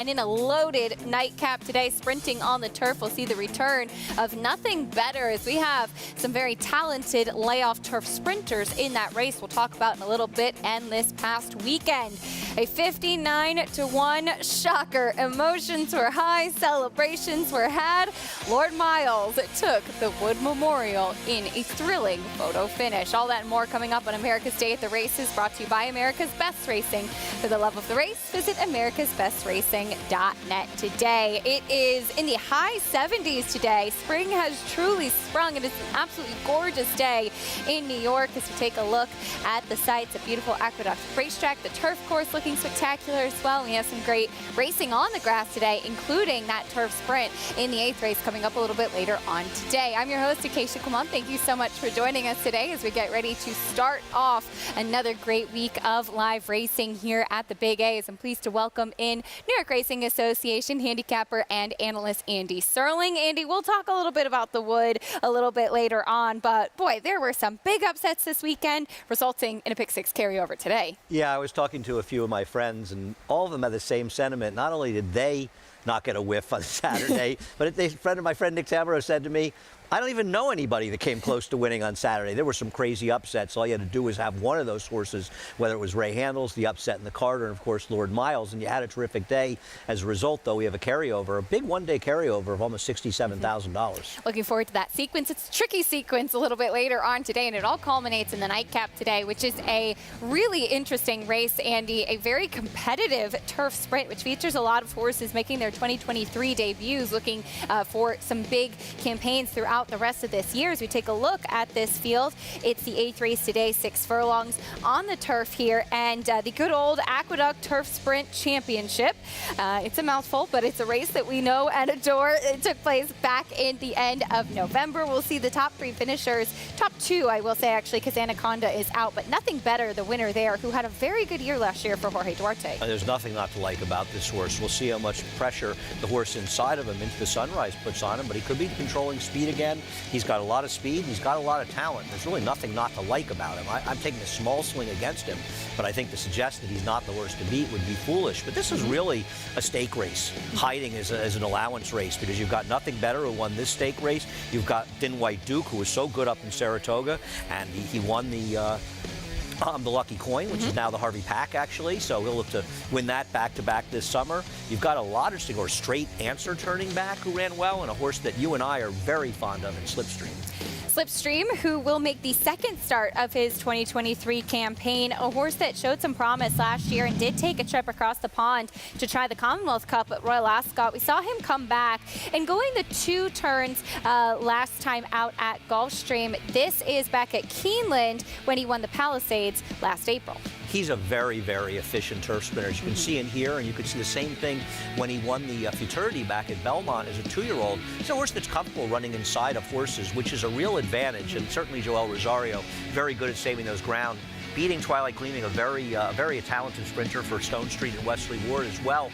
And in a loaded nightcap today, sprinting on the turf, we'll see the return of nothing better as we have some very talented layoff turf sprinters in that race we'll talk about in a little bit, and this past weekend. A 59-1 shocker. Emotions were high, celebrations were had. Lord Miles took the Wood Memorial in a thrilling photo finish. All that and more coming up on America's Day at the Races, brought to you by America's Best Racing. For the love of the race, visit americasbestracing.net today. It is in the high 70s today. Spring has truly sprung. It is an absolutely gorgeous day in New York as we take a look at the sights. A beautiful Aqueduct racetrack, the turf course looking spectacular as well. We have some great racing on the grass today, including that turf sprint in the 8th race coming up a little bit later on today. I'm your host, Acacia Clement. Thank you so much for joining us today as we get ready to start off another great week of live racing here at the Big A's. I'm pleased to welcome in New York Racing Association handicapper and analyst Andy Serling. Andy, we'll talk a little bit about the Wood a little bit later on, but boy, there were some big upsets this weekend, resulting in a pick six carryover today. Yeah, I was talking to a few of my friends, and all of them had the same sentiment. Not only did they not get a whiff on Saturday, but my friend Nick Tamaro said to me, I don't even know anybody that came close to winning on Saturday. There were some crazy upsets. All you had to do was have one of those horses, whether it was Ray Handles, the upset in the Carter, and of course Lord Miles, and you had a terrific day. As a result, though, we have a carryover, a big one-day carryover of almost $67,000. Looking forward to that sequence. It's a tricky sequence a little bit later on today, and it all culminates in the nightcap today, which is a really interesting race, Andy. A very competitive turf sprint, which features a lot of horses making their 2023 debuts, looking for some big campaigns throughout the rest of this year. As we take a look at this field, it's the 8th race today, 6 furlongs on the turf here, and the good old Aqueduct Turf Sprint Championship. It's a mouthful, but it's a race that we know and adore. It took place back in the end of November. We'll see the top 3 finishers, top 2, I will say, actually, because Anaconda is out, but nothing better, the winner there, who had a very good year last year for Jorge Duarte. There's nothing not to like about this horse. We'll see how much pressure the horse inside of him into the Sunrise puts on him, but he could be controlling speed again. He's got a lot of speed. He's got a lot of talent. There's really nothing not to like about him. I'm taking a small swing against him, but I think to suggest that he's not the horse to beat would be foolish. But this is really a stake race, hiding as an allowance race, because you've got nothing better who won this stake race. You've got Thin White Duke, who was so good up in Saratoga, and he won the Lucky Coin, which is now the Harvey Pack, actually. So he'll look to win that back-to-back this summer. You've got a lot of interesting horse, Straight Answer turning back, who ran well, and a horse that you and I are very fond of in Slipstream. Slipstream, who will make the second start of his 2023 campaign, a horse that showed some promise last year and did take a trip across the pond to try the Commonwealth Cup at Royal Ascot. We saw him come back and going the 2 turns last time out at Gulfstream. This is back at Keeneland when he won the Palisades last April. He's a very, very efficient turf sprinter. As you can see in here, and you can see the same thing when he won the Futurity back at Belmont as a 2-year-old. He's a horse that's comfortable running inside of horses, which is a real advantage. And certainly Joel Rosario, very good at saving those ground, beating Twilight Gleaming, a very talented sprinter for Stone Street and Wesley Ward as well.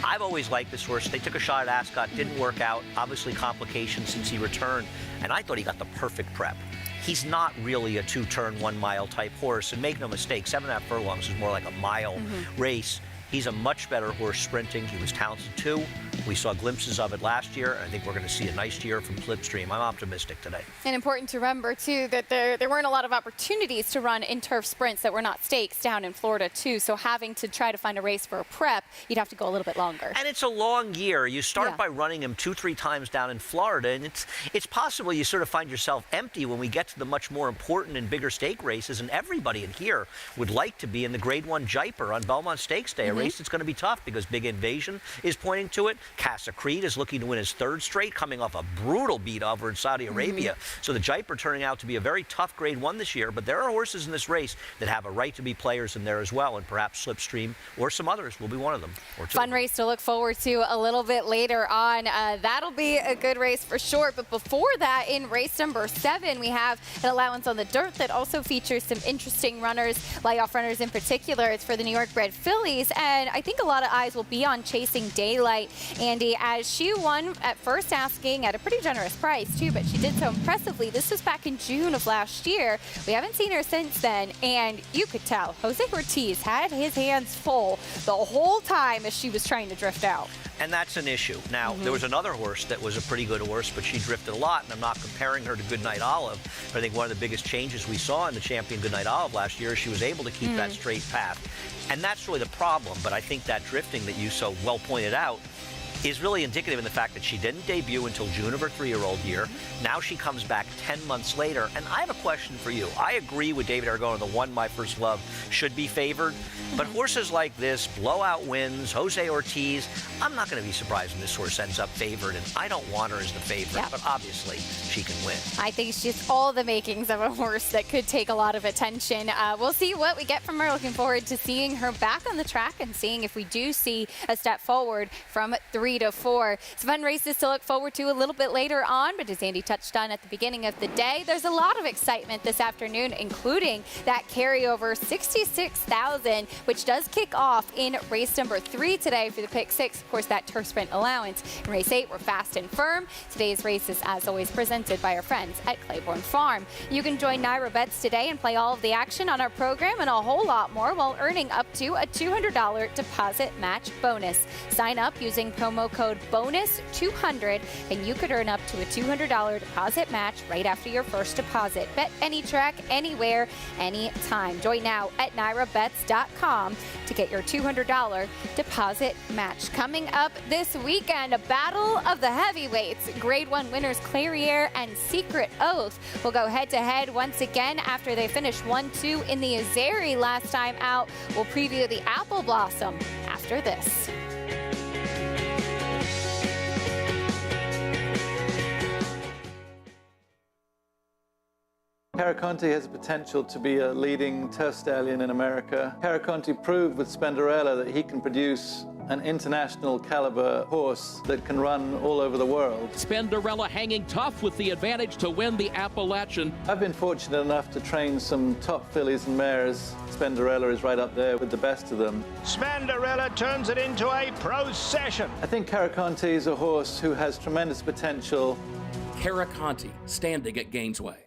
I've always liked this horse. They took a shot at Ascot, didn't work out. Obviously complications since he returned, and I thought he got the perfect prep. He's not really a 2-turn, 1-mile type horse, and make no mistake, 7.5 furlongs is more like a mile race. He's a much better horse sprinting. He was talented too. We saw glimpses of it last year, and I think we're going to see a nice year from Slipstream. I'm optimistic today. And important to remember, too, that there weren't a lot of opportunities to run in turf sprints that were not stakes down in Florida, too. So having to try to find a race for a prep, you'd have to go a little bit longer. And it's a long year. You start by running him 2-3 times down in Florida, and it's possible you sort of find yourself empty when we get to the much more important and bigger stake races, and everybody in here would like to be in the Grade 1 Jaipur on Belmont Stakes Day, a race that's going to be tough because Big Invasion is pointing to it. Casa Creed is looking to win his 3rd straight, coming off a brutal beat over in Saudi Arabia. So the Jaipur turning out to be a very tough Grade 1 this year, but there are horses in this race that have a right to be players in there as well, and perhaps Slipstream or some others will be one of them. Or 2. Fun race to look forward to a little bit later on. That'll be a good race for sure, but before that, in race number 7, we have an Allowance on the dirt that also features some interesting runners, layoff runners in particular. It's for the New York bred fillies, and and I think a lot of eyes will be on Chasing Daylight, Andy, as she won at first asking at a pretty generous price too, but she did so impressively. This was back in June of last year. We haven't seen her since then, and you could tell Jose Ortiz had his hands full the whole time as she was trying to drift out. And that's an issue. Now, there was another horse that was a pretty good horse, but she drifted a lot, and I'm not comparing her to Goodnight Olive. But I think one of the biggest changes we saw in the champion Goodnight Olive last year is she was able to keep that straight path. And that's really the problem. But I think that drifting that you so well pointed out is really indicative in the fact that she didn't debut until June of her 3-year-old year. Now she comes back 10 months later. And I have a question for you. I agree with David Aragona, the one My First Love should be favored. But horses like this, blowout wins, Jose Ortiz, I'm not going to be surprised when this horse ends up favored. And I don't want her as the favorite, but obviously she can win. I think she's all the makings of a horse that could take a lot of attention. We'll see what we get from her. Looking forward to seeing her back on the track and seeing if we do see a step forward from 3 to 4. Some fun races to look forward to a little bit later on, but as Andy touched on at the beginning of the day, there's a lot of excitement this afternoon, including that carryover 66,000, which does kick off in race number 3 today for the pick 6. Of course, that turf sprint allowance. In race 8, we're fast and firm. Today's race is, as always, presented by our friends at Claiborne Farm. You can join Naira Bets today and play all of the action on our program and a whole lot more while earning up to a $200 deposit match bonus. Sign up using promo code BONUS200 and you could earn up to a $200 deposit match right after your first deposit. Bet any track, anywhere, anytime. Join now at NairaBets.com to get your $200 deposit match. Coming up this weekend, a battle of the heavyweights. Grade 1 winners Clairiere and Secret Oath will go head-to-head once again after they finished 1-2 in the Azeri last time out. We'll preview the Apple Blossom after this. Karakontie has the potential to be a leading turf stallion in America. Karakontie proved with Spenderella that he can produce an international caliber horse that can run all over the world. Spenderella hanging tough with the advantage to win the Appalachian. I've been fortunate enough to train some top fillies and mares. Spenderella is right up there with the best of them. Spenderella turns it into a procession. I think Karakontie is a horse who has tremendous potential. Karakontie standing at Gainesway.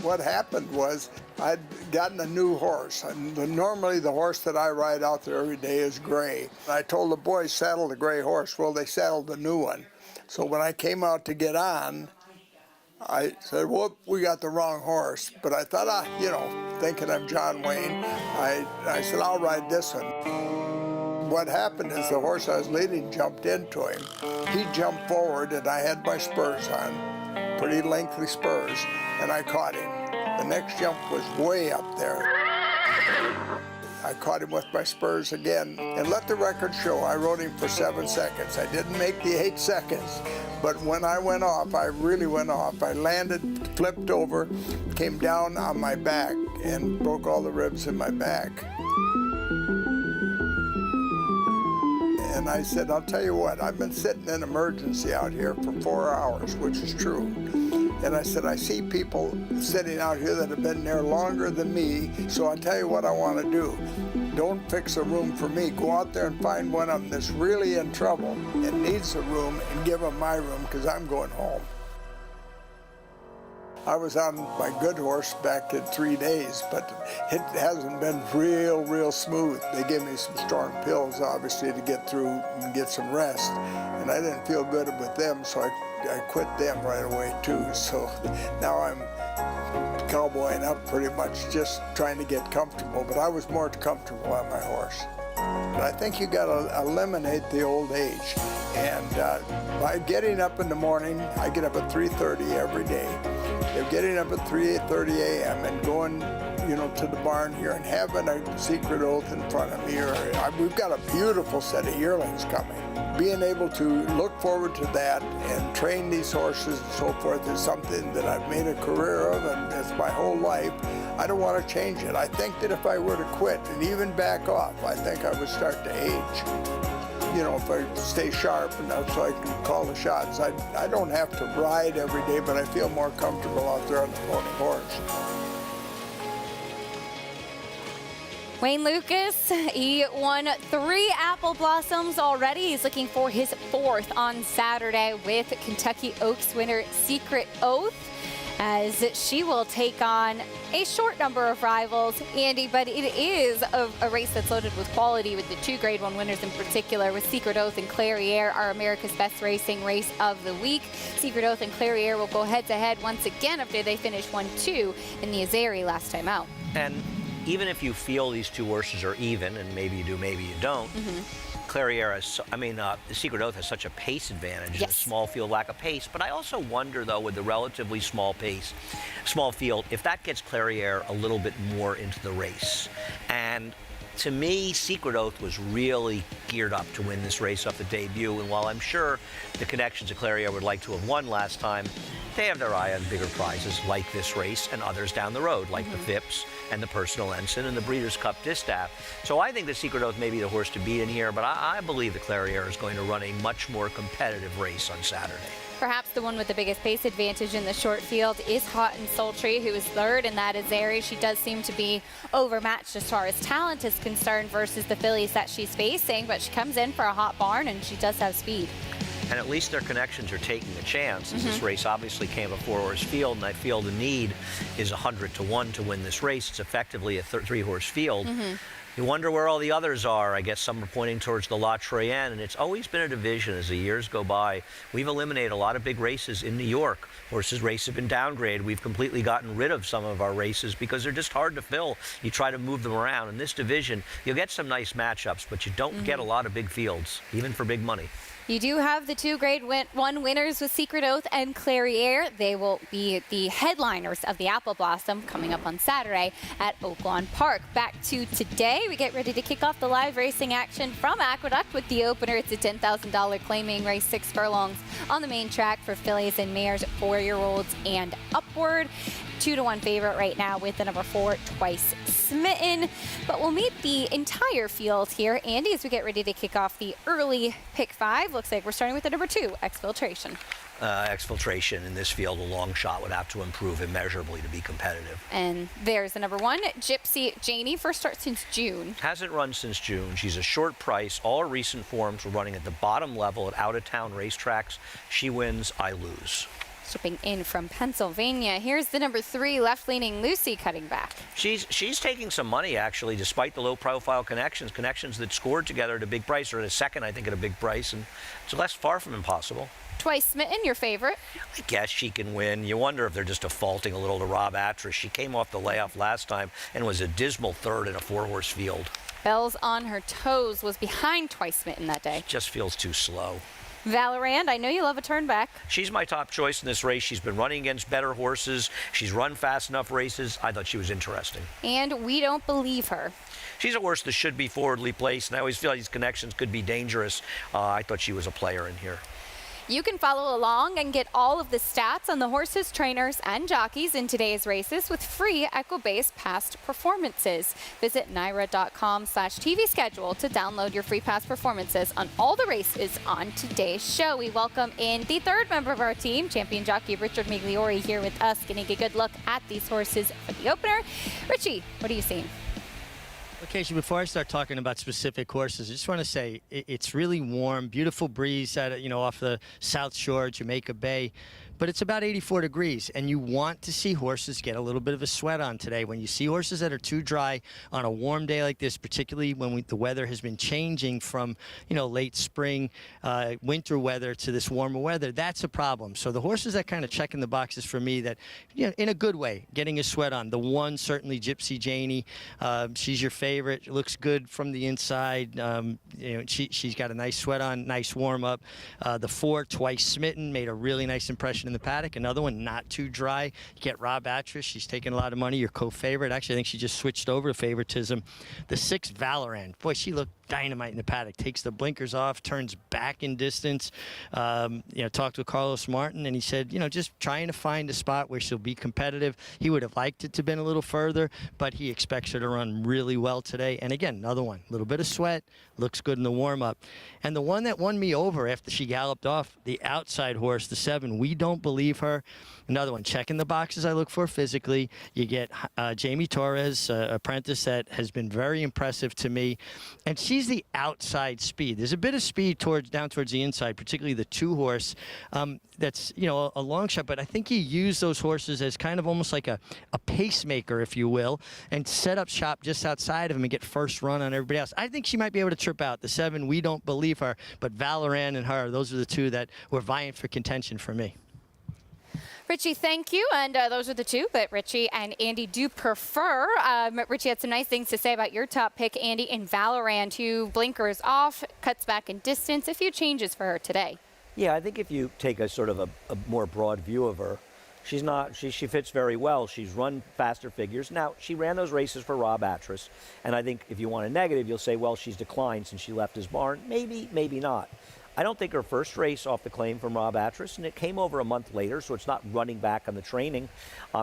What happened was I'd gotten a new horse, and normally the horse that I ride out there every day is gray. I told the boys, saddle the gray horse. Well, they saddled the new one. So when I came out to get on, I said, whoop, we got the wrong horse. But I thought, thinking of John Wayne, I said, I'll ride this one. What happened is the horse I was leading jumped into him. He jumped forward, and I had my spurs on, pretty lengthy spurs, and I caught him. The next jump was way up there. I caught him with my spurs again, and let the record show I rode him for 7 seconds. I didn't make the 8 seconds, but when I went off, I really went off. I landed, flipped over, came down on my back, and broke all the ribs in my back. And I said, I'll tell you what, I've been sitting in emergency out here for 4 hours, which is true. And I said, I see people sitting out here that have been there longer than me, so I'll tell you what I want to do. Don't fix a room for me. Go out there and find one of them that's really in trouble and needs a room, and give them my room, because I'm going home. I was on my good horse back in 3 days, but it hasn't been real smooth. They gave me some strong pills, obviously, to get through and get some rest. And I didn't feel good with them, so I quit them right away, too. So now I'm cowboying up pretty much, just trying to get comfortable. But I was more comfortable on my horse. But I think you got to eliminate the old age. And by getting up in the morning, I get up at 3:30 every day. They're getting up at 3:30 a.m. and going, you know, to the barn here and having a secret oath in front of me. We've got a beautiful set of yearlings coming. Being able to look forward to that and train these horses and so forth is something that I've made a career of, and it's my whole life. I don't want to change it. I think that if I were to quit and even back off, I think I would start to age. You know, if I stay sharp enough so I can call the shots. I don't have to ride every day, but I feel more comfortable out there on the pony horse. Wayne Lukas, he won 3 Apple Blossoms already. He's looking for his 4th on Saturday with Kentucky Oaks winner Secret Oath, as she will take on a short number of rivals, Andy, but it is a race that's loaded with quality, with the 2 Grade 1 winners in particular, with Secret Oath and Clairiere, our America's Best Racing Race of the Week. Secret Oath and Clairiere will go head-to-head once again after they finished 1-2 in the Azeri last time out. And even if you feel these 2 horses are even, and maybe you do, maybe you don't, Clairiere has, Secret Oath has such a pace advantage in a small field, lack of pace. But I also wonder, though, with the relatively small field, if that gets Clairiere a little bit more into the race. And to me, Secret Oath was really geared up to win this race off the debut. And while I'm sure the connections of Clairiere would like to have won last time, they have their eye on bigger prizes like this race and others down the road, like the Phipps and the Personal Ensign and the Breeders' Cup Distaff. So I think the Secret Oath may be the horse to beat in here, but I believe the Clairiere is going to run a much more competitive race on Saturday. Perhaps the one with the biggest pace advantage in the short field is Hot and Sultry, who is 3rd in that Azeri. She does seem to be overmatched as far as talent is concerned versus the fillies that she's facing, but she comes in for a hot barn and she does have speed. And at least their connections are taking a chance. This race obviously came a 4-horse field, and I feel the need is 100-1 to win this race. It's effectively a 3-horse field. You wonder where all the others are. I guess some are pointing towards the La Troyenne, and it's always been a division as the years go by. We've eliminated a lot of big races in New York. Horses' races have been downgraded. We've completely gotten rid of some of our races because they're just hard to fill. You try to move them around. In this division, you'll get some nice matchups, but you don't get a lot of big fields, even for big money. You do have the 2 Grade 1 winners with Secret Oath and Clairiere. They will be the headliners of the Apple Blossom coming up on Saturday at Oaklawn Park. Back to today, we get ready to kick off the live racing action from Aqueduct with the opener. It's a $10,000 claiming race, 6 furlongs on the main track for fillies and mares, 4-year-olds and upward. 2-1 favorite right now with the number 4, Twice Smitten. But we'll meet the entire field here, Andy, as we get ready to kick off the early pick 5. Looks like we're starting with the number 2, Exfiltration. Exfiltration in this field, a long shot, would have to improve immeasurably to be competitive. And there's the number 1, Gypsy Janie, first start since June. Hasn't run since June. She's a short price. All her recent forms were running at the bottom level at out-of-town racetracks. She wins, I lose. Shipping in from Pennsylvania. Here's the number 3, left-leaning Lucy cutting back. She's taking some money, actually, despite the low-profile connections that scored together at a big price, or at a second, I think, at a big price, and it's less far from impossible. Twice Smitten, your favorite? I guess she can win. You wonder if they're just defaulting a little to Rob Atras. She came off the layoff last time and was a dismal 3rd in a 4-horse field. Bells on Her Toes was behind Twice Smitten that day. Just feels too slow. Valorant, I know you love a turn back. She's my top choice in this race. She's been running against better horses. She's run fast enough races. I thought she was interesting. And we don't believe her. She's a horse that should be forwardly placed, and I always feel like these connections could be dangerous. I thought she was a player in here. You can follow along and get all of the stats on the horses, trainers, and jockeys in today's races with free Equibase past performances. Visit NYRA.com/TV schedule to download your free past performances on all the races on today's show. We welcome in the third member of our team, champion jockey Richard Migliori, here with us, getting a good look at these horses for the opener. Richie, what are you seeing? Okay, so before I start talking about specific horses, I just want to say it's really warm, beautiful breeze off the South Shore, Jamaica Bay. But it's about 84 degrees, and you want to see horses get a little bit of a sweat on today. When you see horses that are too dry on a warm day like this, particularly when the weather has been changing from, late spring, winter weather to this warmer weather, that's a problem. So the horses that kind of check in the boxes for me that, in a good way, getting a sweat on. The one, certainly Gypsy Janie. She's your favorite. Looks good from the inside. She's got a nice sweat on, nice warm up. The 4, Twice Smitten, made a really nice impression in the paddock. Another one, not too dry. You get Rob Atras. She's taking a lot of money. Your co-favorite. Actually, I think she just switched over to favoritism. The 6, Valorant. Boy, she looked dynamite in the paddock. Takes the blinkers off, turns back in distance. Talked with Carlos Martin, and he said, just trying to find a spot where she'll be competitive. He would have liked it to have been a little further, but he expects her to run really well today. And again, another one, a little bit of sweat, looks good in the warm-up. And the one that won me over after she galloped off, the outside horse, the 7, We Don't Believe Her. Another one, checking the boxes I look for physically. You get Jamie Torres, apprentice that has been very impressive to me. And she's the outside speed. There's a bit of speed down towards the inside, particularly the 2 horse. That's, a long shot, but I think you use those horses as kind of almost like a pacemaker, if you will, and set up shop just outside of him and get first run on everybody else. I think she might be able to trip out. The 7, We Don't Believe Her, but Valorant and her, those are the 2 that were vying for contention for me. Richie, thank you. And those are the 2 that Richie and Andy do prefer. Richie had some nice things to say about your top pick, Andy, in Valorant, who blinkers off, cuts back in distance. A few changes for her today. Yeah, I think if you take a sort of a more broad view of her, she fits very well. She's run faster figures. Now, she ran those races for Rob Atras, and I think if you want a negative, you'll say, well, she's declined since she left his barn. Maybe, maybe not. I don't think her first race off the claim from Rob Atras, and it came over a month later, so it's not running back on the training.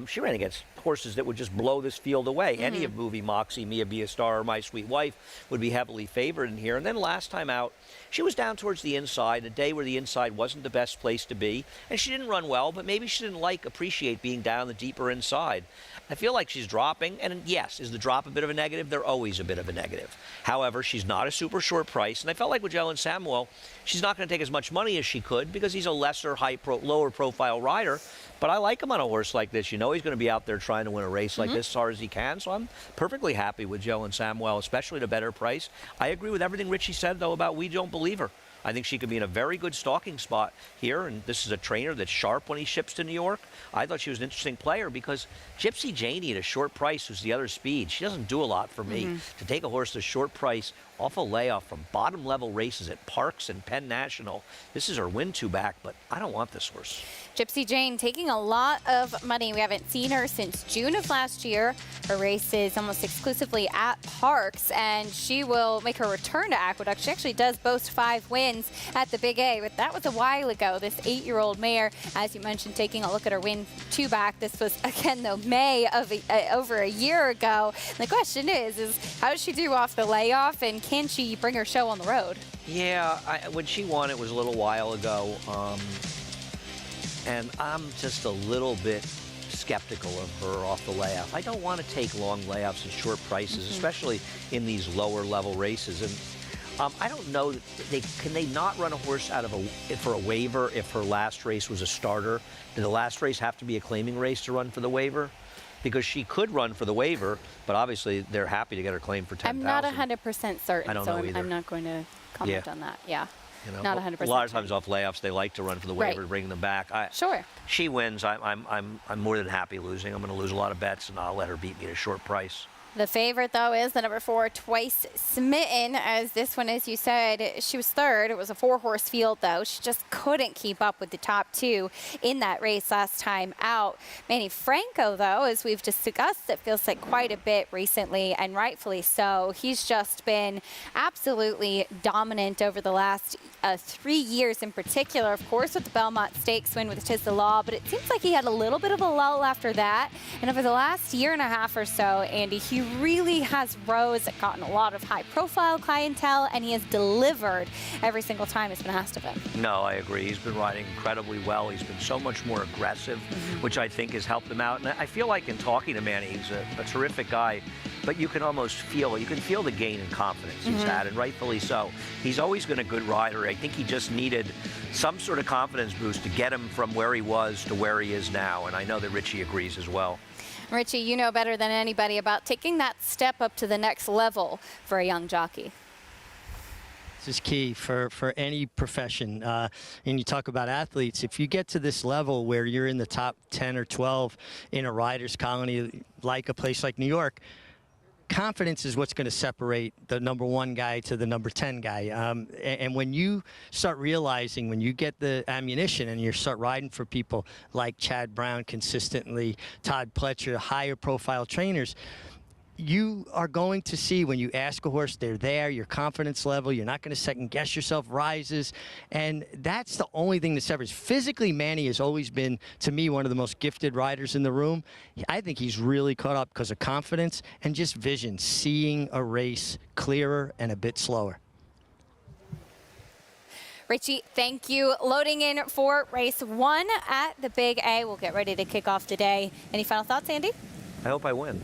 She ran against horses that would just blow this field away. Mm-hmm. Any of Movie Moxie, Mia Be a Star, or My Sweet Wife would be heavily favored in here. And then last time out, she was down towards the inside, a day where the inside wasn't the best place to be, and she didn't run well, but maybe she didn't appreciate being down the deeper inside. I feel like she's dropping, and yes, is the drop a bit of a negative? They're always a bit of a negative. However, she's not a super short price, and I felt like with Jelen Samuel, she's not going to take as much money as she could because he's a lesser, lower profile rider, but I like him on a horse like this. He's going to be out there trying to win a race like this as hard as he can, so I'm perfectly happy with Jelen Samuel, especially at a better price. I agree with everything Richie said, though, about We Don't Believe Her. I think she could be in a very good stalking spot here, and this is a trainer that's sharp when he ships to New York. I thought she was an interesting player because Gypsy Janie at a short price was the other speed. She doesn't do a lot for me. To take a horse at a short price off a layoff from bottom-level races at Parks and Penn National, this is her win-to back, but I don't want this horse. Gypsy Jane taking a lot of money. We haven't seen her since June of last year. Her race is almost exclusively at Parks, and she will make her return to Aqueduct. She actually does boast 5 wins at the Big A, but that was a while ago. This 8-year-old mare, as you mentioned, taking a look at her win-to back. This was, again, though, May of over a year ago. And the question is how does she do off the layoff, and can she bring her show on the road? Yeah, when she won, it was a little while ago. And I'm just a little bit skeptical of her off the layoff. I don't want to take long layoffs at short prices, especially in these lower level races. And I don't know, can they not run a horse out of for a waiver if her last race was a starter? Did the last race have to be a claiming race to run for the waiver? Because she could run for the waiver, but obviously they're happy to get her claim for $10,000. I'm not 100% certain, I don't know either. I'm not going to comment on that. Yeah. Not 100%. A lot of times off layoffs, they like to run for the waiver to bring them back. Sure. She wins. I'm more than happy losing. I'm going to lose a lot of bets, and I'll let her beat me at a short price. The favorite, though, is the number 4, Twice Smitten, as this one, as you said, she was third. It was a 4-horse field, though. She just couldn't keep up with the top 2 in that race last time out. Manny Franco, though, as we've discussed, it feels like quite a bit recently, and rightfully so. He's just been absolutely dominant over the last 3 years in particular, of course, with the Belmont Stakes win with 'Tis the Law, but it seems like he had a little bit of a lull after that. And over the last year and a half or so, Andy, he really has gotten a lot of high-profile clientele, and he has delivered every single time it's been asked of him. No, I agree. He's been riding incredibly well. He's been so much more aggressive, which I think has helped him out. And I feel like in talking to Manny, he's a terrific guy, but you can almost feel the gain in confidence he's had, and rightfully so. He's always been a good rider. I think he just needed some sort of confidence boost to get him from where he was to where he is now, and I know that Richie agrees as well. Richie, you know better than anybody about taking that step up to the next level for a young jockey. This is key for any profession. And you talk about athletes. If you get to this level where you're in the top 10 or 12 in a rider's colony, like a place like New York, confidence is what's going to separate the number 1 guy to the number 10 guy. And when you start realizing, when you get the ammunition and you start riding for people like Chad Brown consistently, Todd Pletcher, higher profile trainers, you are going to see when you ask a horse, they're there, your confidence level, you're not going to second guess yourself, rises. And that's the only thing that separates. Physically, Manny has always been, to me, one of the most gifted riders in the room. I think he's really caught up because of confidence and just vision, seeing a race clearer and a bit slower. Richie, thank you. Loading in for race 1 at the Big A. We'll get ready to kick off today. Any final thoughts, Andy? I hope I win.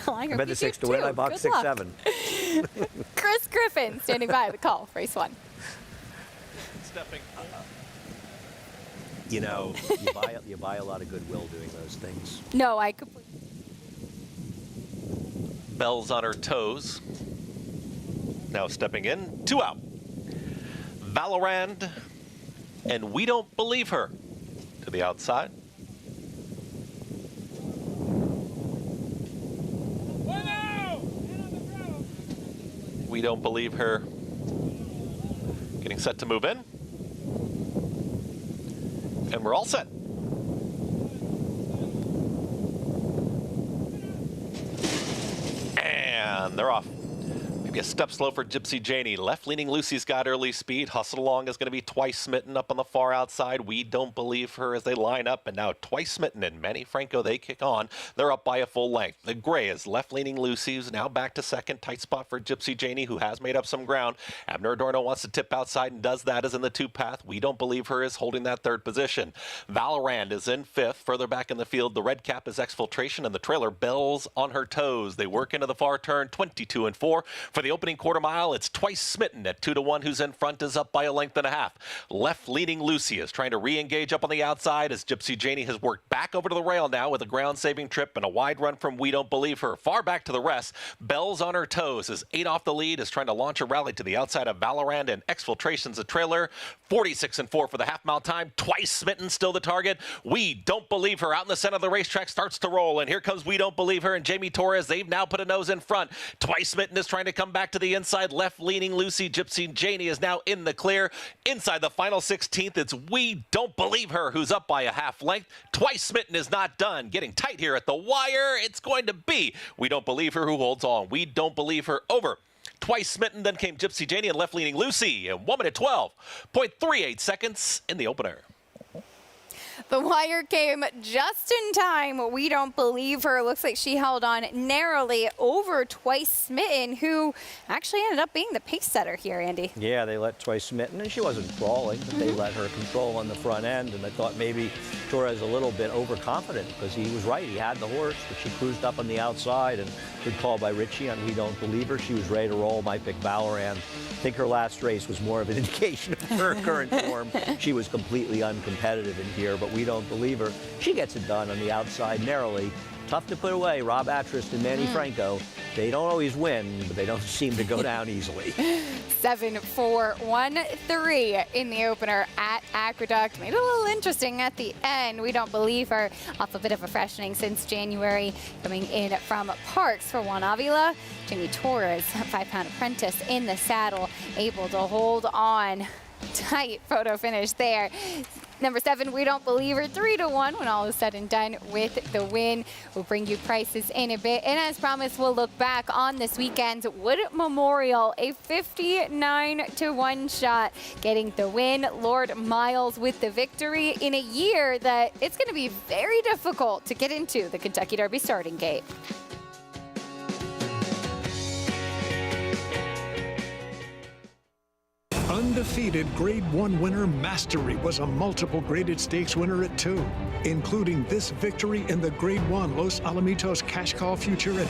I bet the 6 to win. I boxed 6-7. Chris Griffin standing by the call for race 1. Stepping. You know, you buy a lot of goodwill doing those things. No, I completely. Bell's on her toes. Now stepping in, 2 out. Valorand, and We Don't Believe Her to the outside. We Don't Believe Her getting set to move in. And we're all set. And they're off. Maybe a step slow for Gypsy Janie. Left-leaning Lucy's got early speed. Hustle Along is going to be Twice Smitten up on the far outside. We Don't Believe Her as they line up. And now Twice Smitten and Manny Franco, they kick on. They're up by a full length. The gray is left-leaning Lucy, who's now back to second. Tight spot for Gypsy Janie, who has made up some ground. Abner Adorno wants to tip outside and does that as in the 2 path. We Don't Believe Her is holding that 3rd position. Valorand is in 5th. Further back in the field, the red cap is Exfiltration, and the trailer Bell's on her toes. They work into the far turn, 22-4. For the opening quarter mile, it's Twice Smitten at 2-1, who's in front, is up by a length and a half. Left-leading Lucy is trying to re-engage up on the outside as Gypsy Janie has worked back over to the rail now with a ground-saving trip and a wide run from We Don't Believe Her. Far back to the rest, Bell's on her toes as 8 off the lead is trying to launch a rally to the outside of Valorand, and Exfiltration's a trailer. 46-4 for the half-mile time. Twice Smitten still the target. We Don't Believe Her out in the center of the racetrack starts to roll, and here comes We Don't Believe Her and Jamie Torres. They've now put a nose in front. Twice Smitten is trying to come back to the inside. Left-leaning Lucy, Gypsy Janie is now in the clear. Inside the final 16th, it's We Don't Believe Her who's up by a half length. Twice Smitten is not done. Getting tight here at the wire. It's going to be We Don't Believe Her who holds on. We Don't Believe Her over. Twice Smitten, then came Gypsy Janie and left-leaning Lucy in 1 minute 12.38 seconds in the opener. The wire came just in time. We Don't Believe Her. Looks like she held on narrowly over Twice Smitten, who actually ended up being the pace setter here, Andy. Yeah, they let Twice Smitten, and she wasn't crawling, but they let her control on the front end, and I thought maybe Torres a little bit overconfident because he was right. He had the horse, but she cruised up on the outside, and good call by Richie on We Don't Believe Her. She was ready to roll. My pick, Valorand. I think her last race was more of an indication of her current form. She was completely uncompetitive in here, but We Don't Believe Her. She gets it done on the outside narrowly. tough to put away. Rob Attrist and Manny Franco. They don't always win, but they don't seem to go down easily. 7-4-1-3 in the opener at Aqueduct. Made it a little interesting at the end. We don't believe her. Off a bit of a freshening since January. Coming in from Parks for Juan Avila. Jimmy Torres, 5-pound apprentice in the saddle, able to hold on. Tight photo finish there. Number 7, We Don't Believe Her, 3-1 when all is said and done with the win. We'll bring you prices in a bit. And as promised, we'll look back on this weekend's Wood Memorial, a 59-1 shot, getting the win. Lord Miles with the victory in a year that it's going to be very difficult to get into the Kentucky Derby starting gate. Undefeated Grade 1 winner Mastery was a multiple graded stakes winner at 2, including this victory in the Grade 1 Los Alamitos Cash Call Futurity.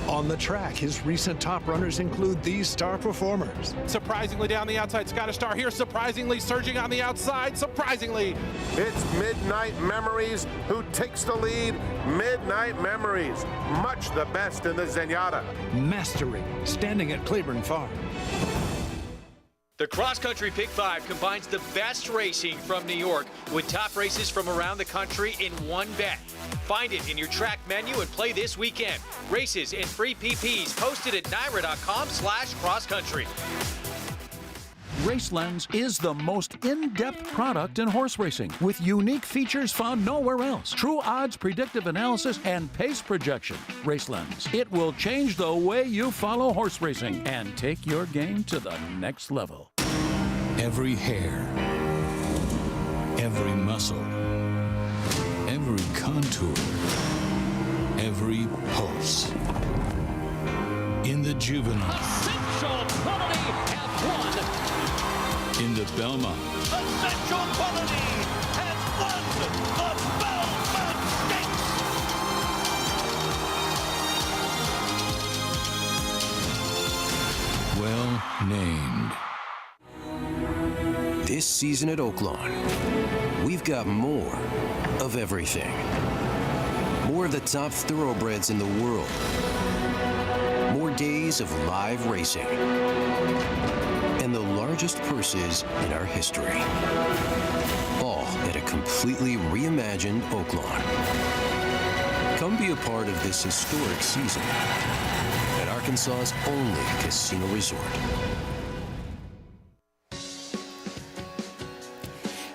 On the track, his recent top runners include these star performers. Surprisingly down the outside, Scottish Star here, surprisingly surging on the outside, surprisingly. It's Midnight Memories who takes the lead. Midnight Memories, much the best in the Zenyatta. Mastery, standing at Claiborne Farm. The Cross Country Pick 5 combines the best racing from New York with top races from around the country in one bet. Find it in your track menu and play this weekend. Races and free PPs posted at NYRA.com/crosscountry. RaceLens is the most in-depth product in horse racing with unique features found nowhere else. True odds, predictive analysis, and pace projection. RaceLens. It will change the way you follow horse racing and take your game to the next level. Every hair, every muscle, every contour, every pulse. In the juvenile. Essential Quality F1. In the Belmont. Essential Quality has won the Belmont Stakes. Well named. This season at Oaklawn, we've got more of everything. More of the top thoroughbreds in the world. More days of live racing. And the largest purses in our history. All at a completely reimagined Oaklawn. Come be a part of this historic season at Arkansas's only casino resort.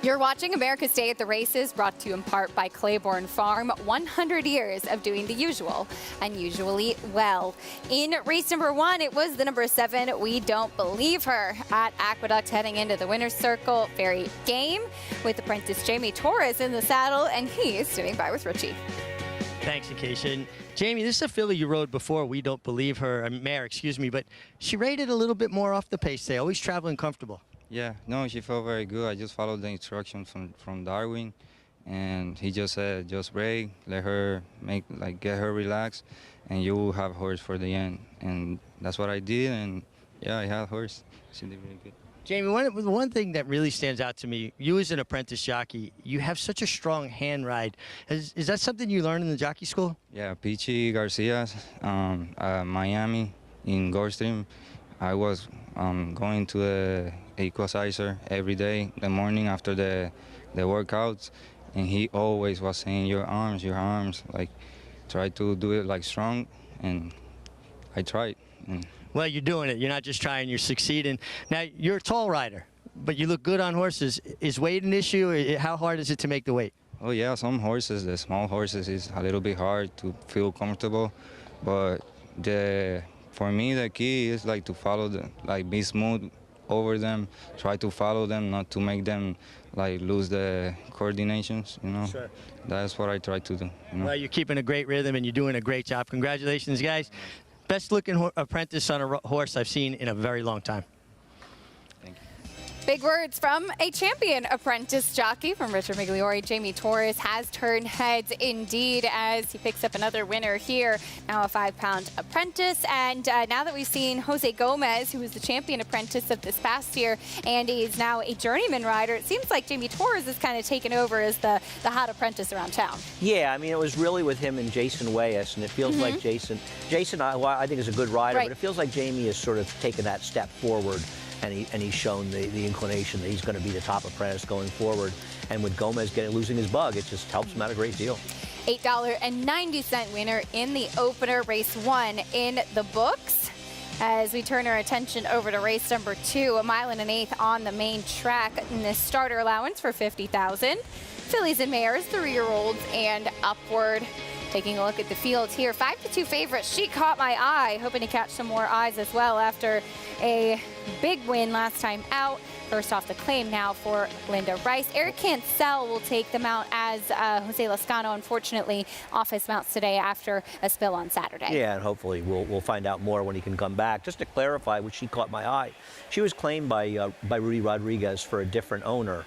You're watching America's Day at the Races, brought to you in part by Claiborne Farm. 100 years of doing the usual, unusually well. In race number 1, it was the number 7, We Don't Believe Her, at Aqueduct, heading into the winner's circle. Very game with apprentice Jamie Torres in the saddle, and he's sitting by with Richie. Thanks, Acacia. And Jamie, this is a filly you rode before, We Don't Believe Her, mare, excuse me, but she rated a little bit more off the pace today, always traveling comfortable. Yeah, no, she felt very good. I just followed the instructions from Darwin, and he just said, just break, let her get her relaxed, and you will have horse for the end. And that's what I did, and yeah, I had horse. She did really good. Jamie, one thing that really stands out to me, you as an apprentice jockey, you have such a strong hand ride. Is that something you learned in the jockey school? Yeah, Peachy Garcia's, Miami, in Goldstream. I was going to the equalizer every day, the morning after the workouts, and he always was saying, your arms, like, try to do it like strong, and I tried. Well, you're doing it. You're not just trying, you're succeeding. Now, you're a tall rider, but you look good on horses. Is weight an issue? How hard is it to make the weight? Oh, yeah, some horses, the small horses, is a little bit hard to feel comfortable, but for me, the key is like to follow be smooth over them, try to follow them, not to make them like lose the coordinations, you know. Sure. That's what I try to do. You know? Well, you're keeping a great rhythm and you're doing a great job. Congratulations, guys. Best looking apprentice on a horse I've seen in a very long time. Thank you. Big words from a champion apprentice jockey from Richard Migliore. Jamie Torres has turned heads indeed as he picks up another winner here. Now a 5-pound apprentice. And now that we've seen Jose Gomez, who was the champion apprentice of this past year, and he's now a journeyman rider, it seems like Jamie Torres is kind of taken over as the hot apprentice around town. Yeah, I mean, it was really with him and Jason Weyes, and it feels like Jason I think is a good rider, but it feels like Jamie has sort of taken that step forward. And he's shown the inclination that he's going to be the top apprentice going forward. And with Gomez losing his bug, it just helps him out a great deal. $8.90 winner in the opener, race 1 in the books. As we turn our attention over to race number 2, 1 1/8 on the main track in this starter allowance for $50,000. Fillies and mares, 3-year-olds and upward. Taking a look at the field here, 5-2 favorite. She caught my eye, hoping to catch some more eyes as well after a big win last time out. First off the claim now for Linda Rice. Eric Cancel will take the mount as Jose Lascano, unfortunately, off his mounts today after a spill on Saturday. Yeah, and hopefully we'll find out more when he can come back. Just to clarify, what she caught my eye, she was claimed by Rudy Rodriguez for a different owner.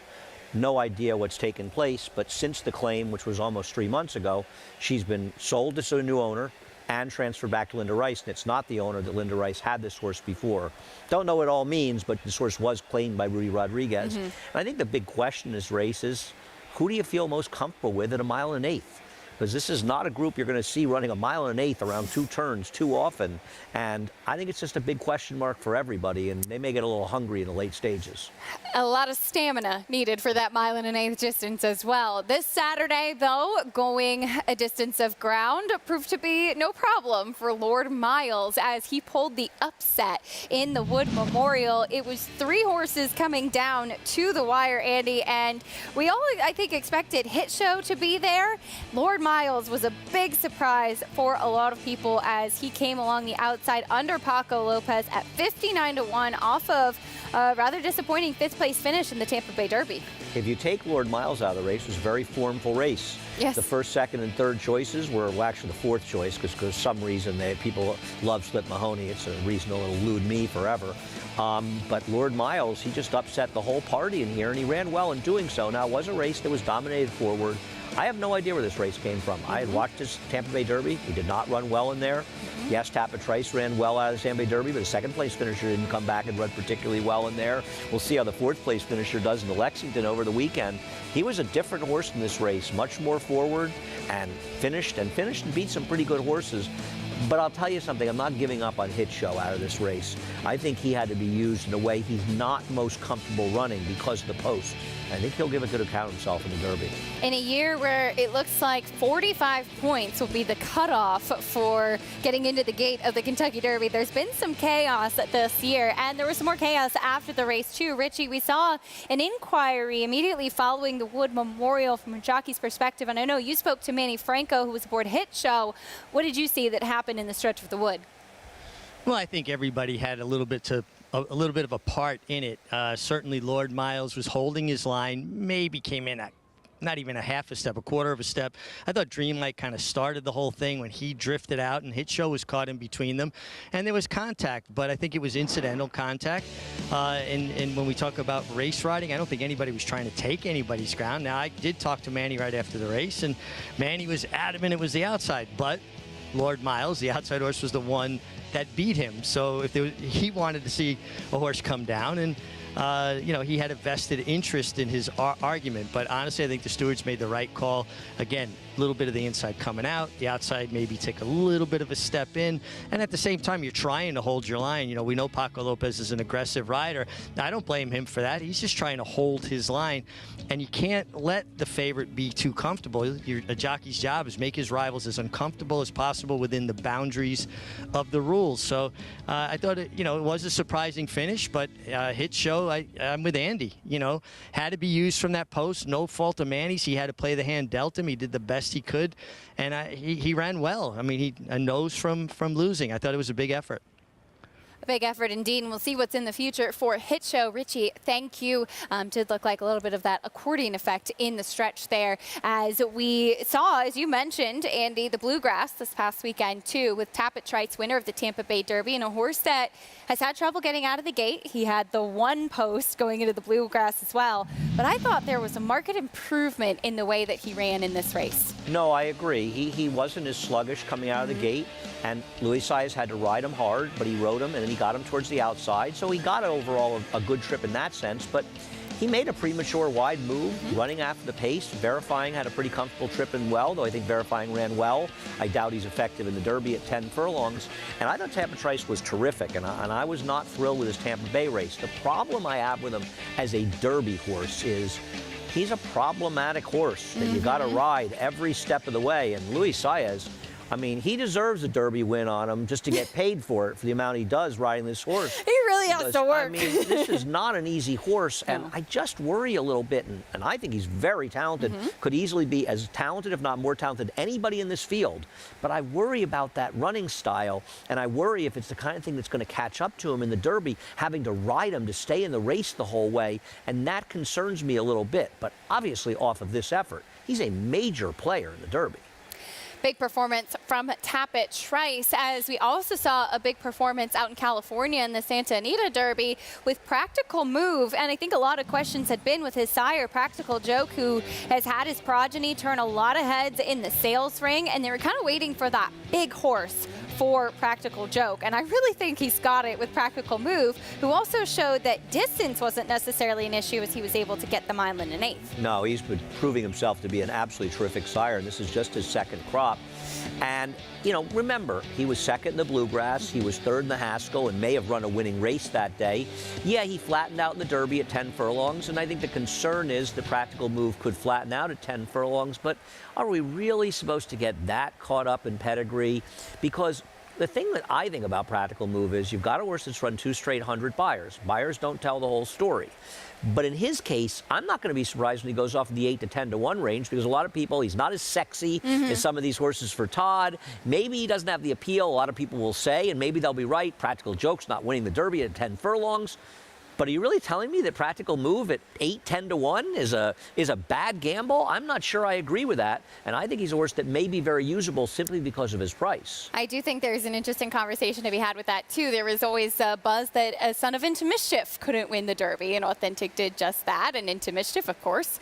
No idea what's taken place, but since the claim, which was almost 3 months ago, she's been sold to a new owner and transferred back to Linda Rice, and it's not the owner that Linda Rice had this horse before. Don't know what it all means, but this horse was claimed by Rudy Rodriguez. And I think the big question in this race is, who do you feel most comfortable with at 1 1/8? Because this is not a group you're going to see running 1 1/8 around 2 turns too often. And I think it's just a big question mark for everybody, and they may get a little hungry in the late stages. A lot of stamina needed for that 1 1/8 distance as well. This Saturday, though, going a distance of ground proved to be no problem for Lord Miles as he pulled the upset in the Wood Memorial. It was 3 horses coming down to the wire, Andy, and we all, I think, expected Hit Show to be there. Lord Miles was a big surprise for a lot of people as he came along the outside under Paco Lopez at 59-1 off of a rather disappointing 5th place finish in the Tampa Bay Derby. If you take Lord Miles out of the race, it was a very formful race. Yes. The first, second, and third choices were, well, actually the 4th choice, because for some reason people love Slip Mahoney. It's a reason to elude me forever. But Lord Miles, he just upset the whole party in here, and he ran well in doing so. Now, it was a race that was dominated forward. I have no idea where this race came from. I had watched this Tampa Bay Derby. He did not run well in there. Yes, Tappa Trice ran well out of the Tampa Bay Derby, but the 2nd place finisher didn't come back and run particularly well in there. We'll see how the 4th place finisher does in the Lexington over the weekend. He was a different horse in this race, much more forward, and finished and beat some pretty good horses. But I'll tell you something, I'm not giving up on Hit Show out of this race. I think he had to be used in a way he's not most comfortable running because of the post. I think he'll give a good account of himself in the Derby. In a year where it looks like 45 points will be the cutoff for getting into the gate of the Kentucky Derby, there's been some chaos this year, and there was some more chaos after the race too. Richie, we saw an inquiry immediately following the Wood Memorial from a jockey's perspective, and I know you spoke to Manny Franco, who was aboard Hit Show. What did you see that happened in the stretch of the Wood? Well, I think everybody had a little bit of a part in it. Certainly Lord Miles was holding his line, maybe came in at not even a half a step, a quarter of a step. I thought Dreamlight kind of started the whole thing when he drifted out, and Hit Show was caught in between them. And there was contact, but I think it was incidental contact. And when we talk about race riding, I don't think anybody was trying to take anybody's ground. Now, I did talk to Manny right after the race, and Manny was adamant it was the outside, but Lord Miles, the outside horse, was the one that beat him. So if he wanted to see a horse come down, and he had a vested interest in his argument. But honestly, I think the stewards made the right call. Again, a little bit of the inside coming out, the outside maybe take a little bit of a step in, and at the same time, you're trying to hold your line. You know, we know Paco Lopez is an aggressive rider. I don't blame him for that. He's just trying to hold his line, and you can't let the favorite be too comfortable. A jockey's job is make his rivals as uncomfortable as possible within the boundaries of the rules. So I thought it was a surprising finish, but Hit Show, I'm with Andy. Had to be used from that post. No fault of Manny's. He had to play the hand dealt him. He did the best he could, and he ran well. I mean, a nose from losing. I thought it was a big effort. A big effort indeed, and we'll see what's in the future for Hit Show. Richie, thank you. Did look like a little bit of that accordion effect in the stretch there, as we saw, as you mentioned, Andy, the Bluegrass this past weekend too, with Tappet Trice, winner of the Tampa Bay Derby, and a horse that has had trouble getting out of the gate. He had the one post going into the Bluegrass as well, but I thought there was a marked improvement in the way that he ran in this race. No, I agree. He wasn't as sluggish coming out of the gate, and Luis Saez had to ride him hard, but he rode him, and then he got him towards the outside, so he got overall a good trip in that sense, but he made a premature wide move, running after the pace. Verifying had a pretty comfortable trip and well, though I think Verifying ran well. I doubt he's effective in the Derby at 10 furlongs. And I thought Tappet Trice was terrific, and I was not thrilled with his Tampa Bay race. The problem I have with him as a Derby horse is he's a problematic horse that you got to ride every step of the way. And Luis Saez, I mean, he deserves a Derby win on him just to get paid for it, for the amount he does riding this horse. He really has to work. I mean, this is not an easy horse, and I just worry a little bit, and I think he's very talented, could easily be as talented, if not more talented, anybody in this field. But I worry about that running style, and I worry if it's the kind of thing that's going to catch up to him in the Derby, having to ride him to stay in the race the whole way, and that concerns me a little bit. But obviously, off of this effort, he's a major player in the Derby. Big performance from Tappet Trice, as we also saw a big performance out in California in the Santa Anita Derby with Practical Move. And I think a lot of questions had been with his sire, Practical Joke, who has had his progeny turn a lot of heads in the sales ring, and they were kind of waiting for that big horse for Practical Joke. And I really think he's got it with Practical Move, who also showed that distance wasn't necessarily an issue as he was able to get the mile in an eighth. No, he's been proving himself to be an absolutely terrific sire, and this is just his second crop. And, you know, remember, he was second in the Bluegrass, he was third in the Haskell, and may have run a winning race that day. Yeah, he flattened out in the Derby at 10 furlongs, and I think the concern is the Practical Move could flatten out at 10 furlongs, but are we really supposed to get that caught up in pedigree? Because the thing that I think about Practical Move is you've got a horse that's run 2 straight 100 buyers. Buyers don't tell the whole story. But in his case, I'm not going to be surprised when he goes off in the 8 to 10 to 1 range, because a lot of people, he's not as sexy as some of these horses for Todd. Maybe he doesn't have the appeal, a lot of people will say, and maybe they'll be right. Practical Joke's not winning the Derby at 10 furlongs. But are you really telling me that Practical Move at 8, 10 to 1 is a bad gamble? I'm not sure I agree with that. And I think he's a horse that may be very usable simply because of his price. I do think there's an interesting conversation to be had with that, too. There was always a buzz that a Son of Into Mischief couldn't win the Derby, and Authentic did just that. And Into Mischief, of course,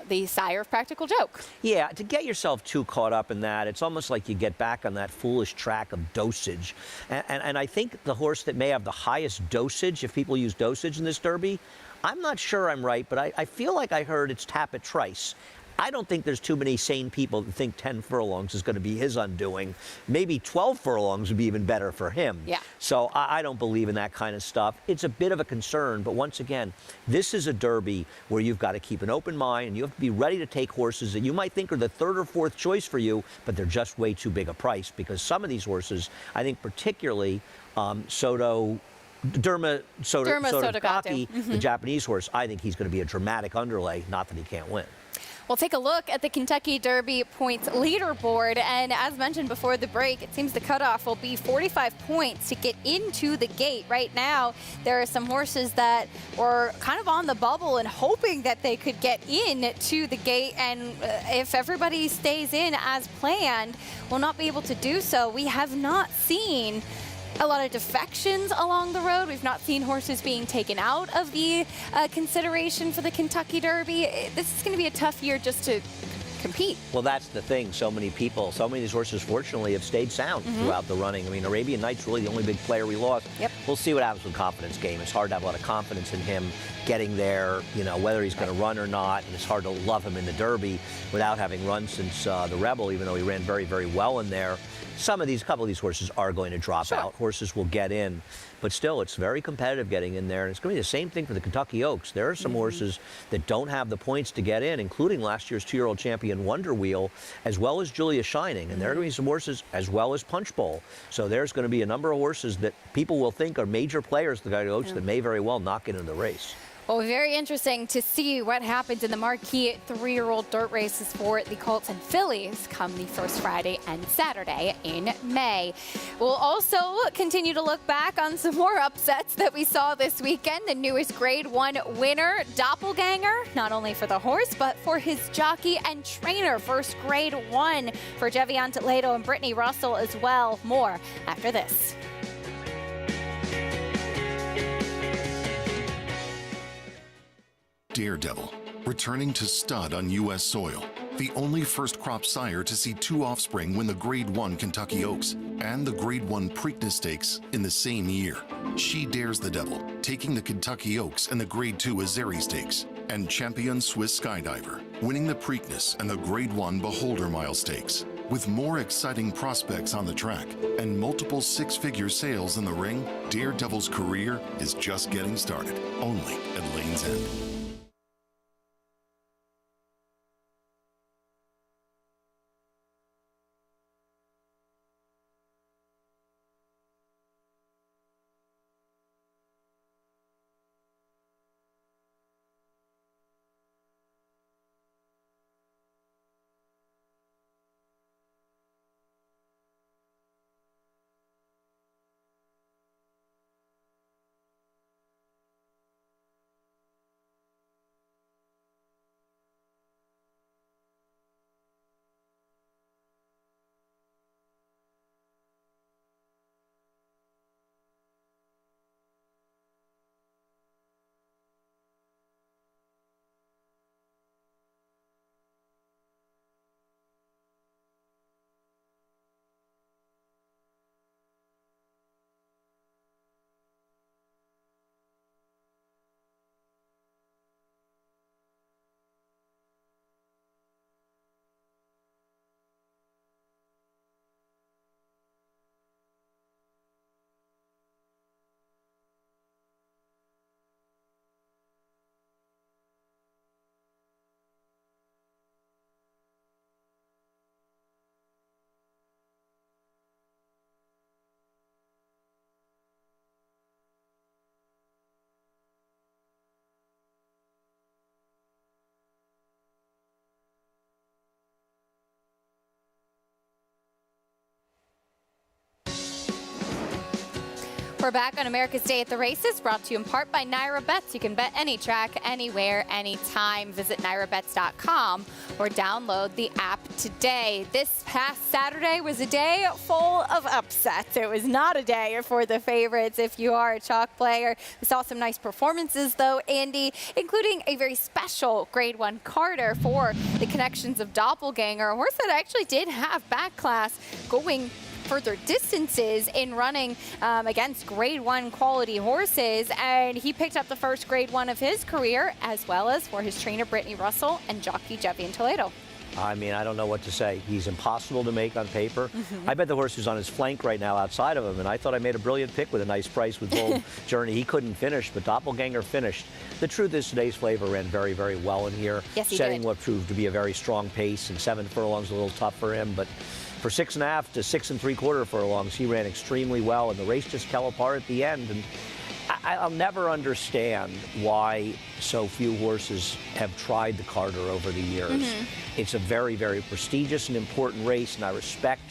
the sire of Practical Joke. Yeah, to get yourself too caught up in that, it's almost like you get back on that foolish track of dosage. And I think the horse that may have the highest dosage, if people use dosage in this Derby, I'm not sure I'm right, but I feel like I heard it's Tappet Trice. I don't think there's too many sane people that think 10 furlongs is going to be his undoing. Maybe 12 furlongs would be even better for him. Yeah. So I don't believe in that kind of stuff. It's a bit of a concern, but once again, this is a Derby where you've got to keep an open mind, and you have to be ready to take horses that you might think are the third or fourth choice for you, but they're just way too big a price, because some of these horses, I think particularly Derma Sotogake, the Japanese horse, I think he's going to be a dramatic underlay, not that he can't win. We'll take a look at the Kentucky Derby points leaderboard, and as mentioned before the break, it seems the cutoff will be 45 points to get into the gate. Right now, there are some horses that were kind of on the bubble and hoping that they could get in to the gate, and if everybody stays in as planned, will not be able to do so. We have not seen a lot of defections along the road. We've not seen horses being taken out of the consideration for the Kentucky Derby. This is going to be a tough year just to compete. Well, that's the thing. So many of these horses, fortunately, have stayed sound throughout the running. I mean, Arabian Night's really the only big player we lost. Yep. We'll see what happens with confidence game. It's hard to have a lot of confidence in him getting there, you know, whether he's going to run or not. And it's hard to love him in the Derby without having run since the Rebel, even though he ran very, very well in there. Couple of these horses are going to drop out. Horses will get in, but still, it's very competitive getting in there. And it's going to be the same thing for the Kentucky Oaks. There are some horses that don't have the points to get in, including last year's 2-year-old champion Wonder Wheel, as well as Julia Shining. And there are going to be some horses as well as Punch Bowl. So there's going to be a number of horses that people will think are major players, the Kentucky Oaks, that may very well not get into the race. Well, very interesting to see what happens in the marquee 3-year-old dirt races for the Colts and Fillies come the first Friday and Saturday in May. We'll also continue to look back on some more upsets that we saw this weekend. The newest Grade 1 winner, Doppelganger, not only for the horse, but for his jockey and trainer. First Grade 1 for Jevian Toledo and Brittany Russell as well. More after this. Daredevil, returning to stud on U.S. soil. The only first crop sire to see 2 offspring win the Grade 1 Kentucky Oaks and the Grade 1 Preakness Stakes in the same year. She dares the devil, taking the Kentucky Oaks and the Grade 2 Azeri Stakes, and champion Swiss Skydiver, winning the Preakness and the Grade 1 Beholder Mile Stakes. With more exciting prospects on the track and multiple 6-figure sales in the ring, Daredevil's career is just getting started, only at Lane's End. We're back on America's Day at the Races, brought to you in part by Naira Bets. You can bet any track, anywhere, anytime. Visit nairabets.com or download the app today. This past Saturday was a day full of upsets. It was not a day for the favorites if you are a chalk player. We saw some nice performances, though, Andy, including a very special Grade 1 Carter for the connections of Doppelganger, a horse that actually did have back class going further distances in running against Grade 1 quality horses, and he picked up the first Grade 1 of his career, as well as for his trainer Brittany Russell and jockey Jevian Toledo. I mean, I don't know what to say. He's impossible to make on paper. I bet the horse is on his flank right now outside of him, and I thought I made a brilliant pick with a nice price with Bold Journey. He couldn't finish, but Doppelganger finished. The truth is today's Flavor ran very, very well in here, setting what proved to be a very strong pace, and 7 furlongs a little tough for him, but for 6.5 to 6 3/4 furlongs, he ran extremely well, and the race just fell apart at the end. And I'll never understand why so few horses have tried the Carter over the years. It's a very, very prestigious and important race, and I respect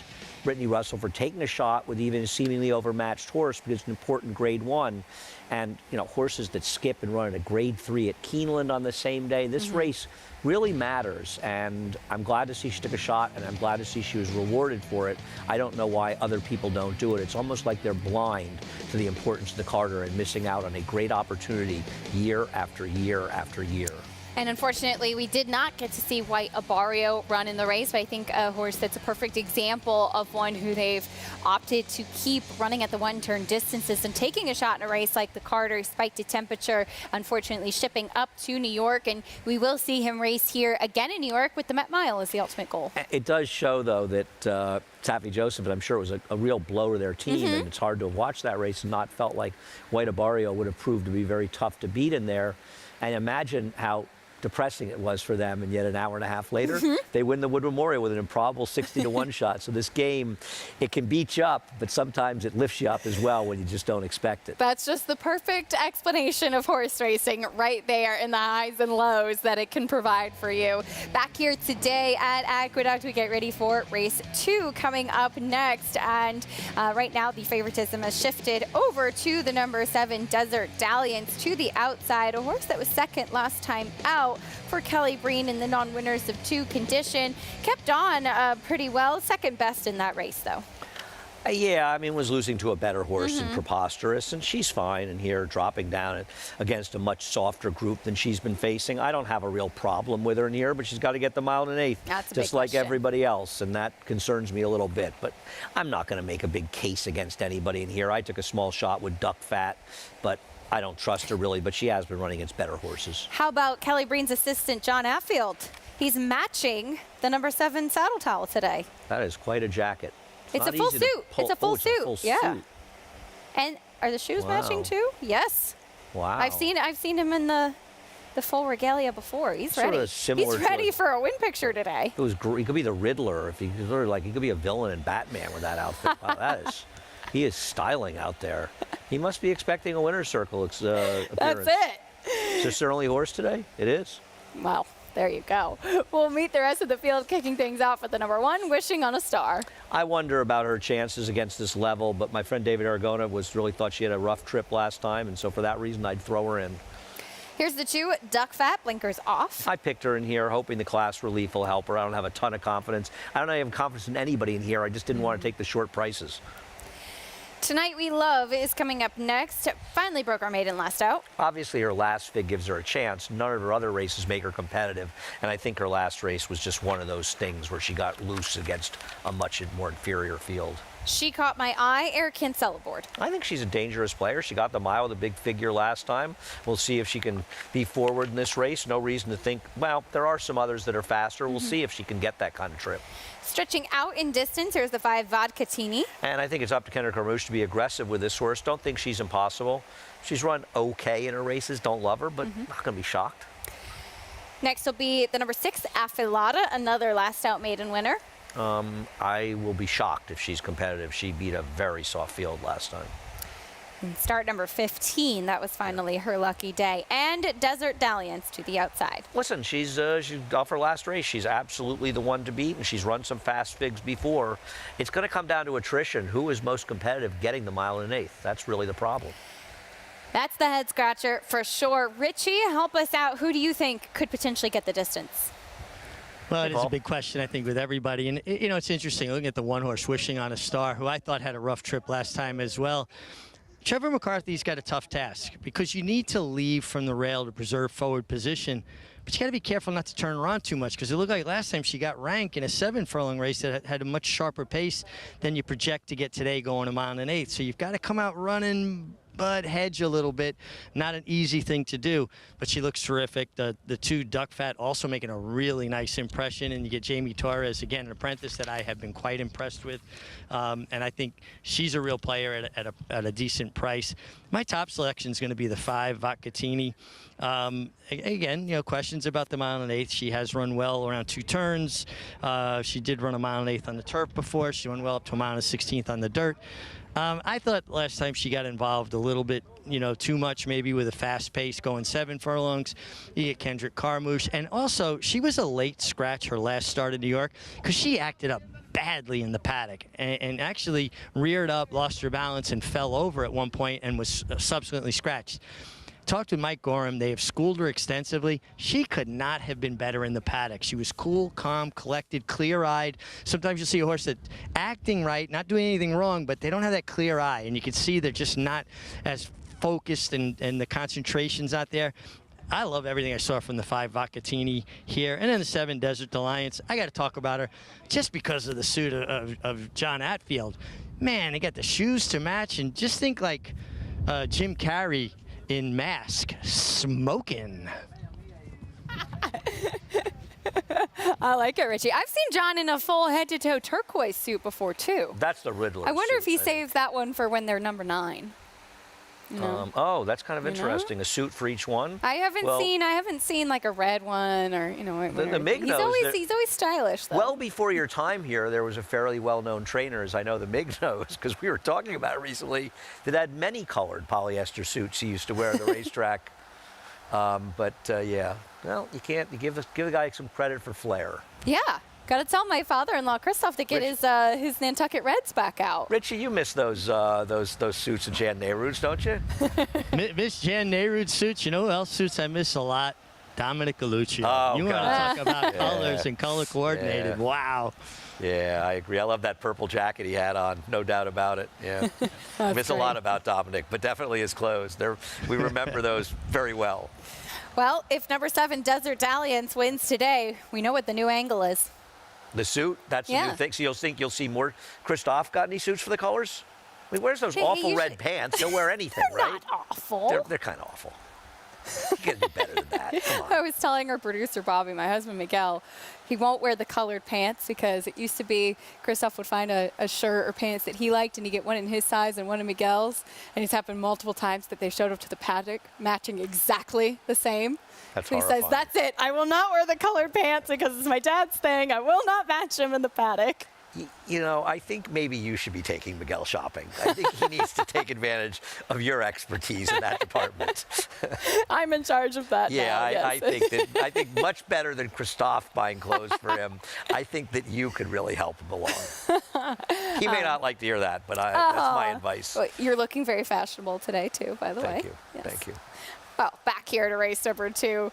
Brittany Russell for taking a shot with even a seemingly overmatched horse, but it's an important Grade 1. And, you know, horses that skip and run at a Grade 3 at Keeneland on the same day, this race really matters. And I'm glad to see she took a shot, and I'm glad to see she was rewarded for it. I don't know why other people don't do it. It's almost like they're blind to the importance of the Carter and missing out on a great opportunity year after year after year. And unfortunately, we did not get to see White Abarrio run in the race, but I think a horse that's a perfect example of one who they've opted to keep running at the one-turn distances and taking a shot in a race like the Carter. Spiked a temperature, unfortunately shipping up to New York, and we will see him race here again in New York with the Met Mile as the ultimate goal. It does show, though, that Taffy Joseph, and I'm sure it was a real blow to their team, and it's hard to have watched that race and not felt like White Abarrio would have proved to be very tough to beat in there. And imagine how depressing it was for them, and yet an hour and a half later, they win the Wood Memorial with an improbable 60-1 shot. So this game, it can beat you up, but sometimes it lifts you up as well when you just don't expect it. That's just the perfect explanation of horse racing right there in the highs and lows that it can provide for you. Back here today at Aqueduct, we get ready for race 2 coming up next. And right now, the favoritism has shifted over to the number 7 Desert Dalliance to the outside, a horse that was second last time out for Kelly Breen in the non-winners of 2 condition. Kept on pretty well, second best in that race though. Yeah, I mean, was losing to a better horse in Preposterous, and she's fine in here, dropping down against a much softer group than she's been facing. I don't have a real problem with her in here, but she's got to get the mile and 1/8, just like everybody else, and that concerns me a little bit. But I'm not going to make a big case against anybody in here. I took a small shot with Duck Fat, but I don't trust her really, but she has been running against better horses. How about Kelly Breen's assistant, John Atfield? He's matching the number 7 Saddle Towel today. That is quite a jacket. It's a full suit. It's a full suit. Yeah. And are the shoes matching too? Yes. Wow. I've seen him in the full regalia before. He's ready. He's ready for a win picture today. It was he could be the Riddler if he could be a villain in Batman with that outfit. Wow, he is styling out there. He must be expecting a winner's circle appearance. That's it. Is this their only horse today? It is. Well, there you go. We'll meet the rest of the field kicking things out for the number 1, Wishing on a Star. I wonder about her chances against this level, but my friend David Aragona really thought she had a rough trip last time, and so for that reason, I'd throw her in. Here's the 2, Duck Fat, blinkers off. I picked her in here, hoping the class relief will help her. I don't have a ton of confidence. I don't have confidence in anybody in here. I just didn't want to take the short prices. Tonight We Love is coming up next. Finally broke our maiden last out. Obviously, her last fig gives her a chance. None of her other races make her competitive, and I think her last race was just one of those things where she got loose against a much more inferior field. She caught my eye, Eric Kinsella aboard. I think she's a dangerous player. She got the mile with a big figure last time. We'll see if she can be forward in this race. No reason to think, well, there are some others that are faster. We'll see if she can get that kind of trip. Stretching out in distance, here's the 5 Vodkatini. And I think it's up to Kendra Carmouche to be aggressive with this horse. Don't think she's impossible. She's run okay in her races. Don't love her, but not going to be shocked. Next will be the number 6 Affilata, another last out maiden winner. I will be shocked if she's competitive. She beat a very soft field last time. And start number 15, that was finally her lucky day. And Desert Dalliance to the outside. Listen, she's off her last race. She's absolutely the one to beat, and she's run some fast figs before. It's going to come down to attrition. Who is most competitive getting the mile and 1/8? That's really the problem. That's the head scratcher for sure. Richie, help us out. Who do you think could potentially get the distance? Well, it is a big question, I think, with everybody. And, you know, it's interesting looking at the one horse, Wishing on a Star, who I thought had a rough trip last time as well. Trevor McCarthy's got a tough task because you need to leave from the rail to preserve forward position. But you got to be careful not to turn around too much because it looked like last time she got rank in a 7-furlong race that had a much sharper pace than you project to get today going a mile and 1/8. So you've got to come out running, but hedge a little bit. Not an easy thing to do, but she looks terrific. The 2 Duck Fat also making a really nice impression, and you get Jamie Torres, again, an apprentice that I have been quite impressed with, and I think she's a real player at a decent price. My top selection is going to be the 5 Vodkatini. Again, you know, questions about the mile and 1/8. She has run well around 2 turns. She did run a mile and 1/8 on the turf before. She went well up to a mile and 16th on the dirt. I thought last time she got involved a little bit, you know, too much maybe with a fast pace going 7 furlongs. You get Kendra Carmouche. And also, she was a late scratch her last start in New York because she acted up badly in the paddock and actually reared up, lost her balance, and fell over at one point and was subsequently scratched. Talked to Mike Gorham. They have schooled her extensively. She could not have been better in the paddock. She was cool, calm, collected, clear-eyed. Sometimes you'll see a horse that's acting right, not doing anything wrong, but they don't have that clear eye, and you can see they're just not as focused and the concentration's not there. I love everything I saw from the 5 Vodkatini here. And then the 7 Desert Alliance. I got to talk about her just because of the suit of John Atfield. Man, they got the shoes to match, and just think like Jim Carrey in Mask, smoking. I like it, Richie. I've seen John in a full head-to-toe turquoise suit before, too. That's the Riddler I wonder suit, if he saves that one for when they're number 9. Oh, that's kind of interesting. A suit for each one. I haven't seen like a red one or the Mignos. He's always stylish though. Well before your time here, there was a fairly well-known trainer, as I know, the Mignos, because we were talking about it recently, that had many colored polyester suits he used to wear at the racetrack. Yeah, well, you give the guy some credit for flair. Yeah. Got to tell my father-in-law, Christoph, to get his Nantucket Reds back out. Richie, you miss those suits of Jan Nehru's, don't you? Miss Jan Nehru's suits. You know who else suits I miss a lot? Dominic Galucci. Oh, you want to talk about colors and color coordinated. Yeah. Wow. Yeah, I agree. I love that purple jacket he had on, no doubt about it. Yeah, I miss a lot about Dominic, but definitely his clothes. We remember those very well. Well, if number 7 Desert Allowance wins today, we know what the new angle is. The suit, that's the new thing. So you'll see more. Christoph got any suits for the colors? I mean, where's those awful red pants? He'll wear anything, they're right? Not awful. They're kind of awful. You can do better than that. Come on. I was telling our producer, Bobby, my husband, Miguel, he won't wear the colored pants because it used to be Christoph would find a shirt or pants that he liked and he'd get one in his size and one in Miguel's. And it's happened multiple times that they showed up to the paddock matching exactly the same. That's so he says, that's it. I will not wear the colored pants because it's my dad's thing. I will not match him in the paddock. You know, I think maybe you should be taking Miguel shopping. I think he needs to take advantage of your expertise in that department. I'm in charge of that yeah, now, yes. I think much better than Christoph buying clothes for him. I think that you could really help him along. He may not like to hear that, but that's my advice. Well, you're looking very fashionable today, too, by the way. Thank you. Yes. Thank you. Well, back here to race number 2.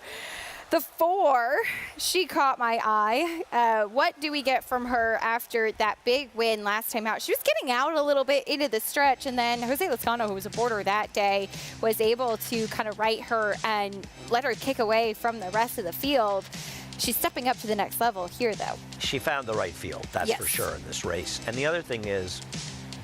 The 4, she caught my eye. What do we get from her after that big win last time out? She was getting out a little bit into the stretch, and then Jose Lozano, who was aboard her that day, was able to kind of right her and let her kick away from the rest of the field. She's stepping up to the next level here, though. She found the right field, that's for sure, in this race. And the other thing is,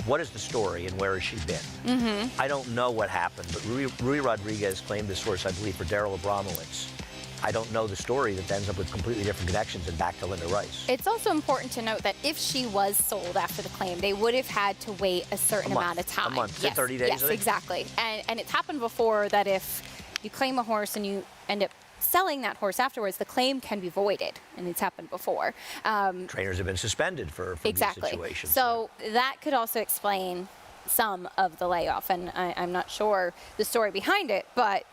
what is the story and where has she been? I don't know what happened, but Rui Rodriguez claimed this horse, I believe, for Darryl Abramowitz. I don't know the story that ends up with completely different connections and back to Linda Rice. It's also important to note that if she was sold after the claim, they would have had to wait a certain amount of time. A month, yes, 30 days, yes, exactly. And it's happened before that if you claim a horse and you end up selling that horse afterwards, the claim can be voided, and it's happened before. Trainers have been suspended for these situations. So that could also explain some of the layoff, and I'm not sure the story behind it, but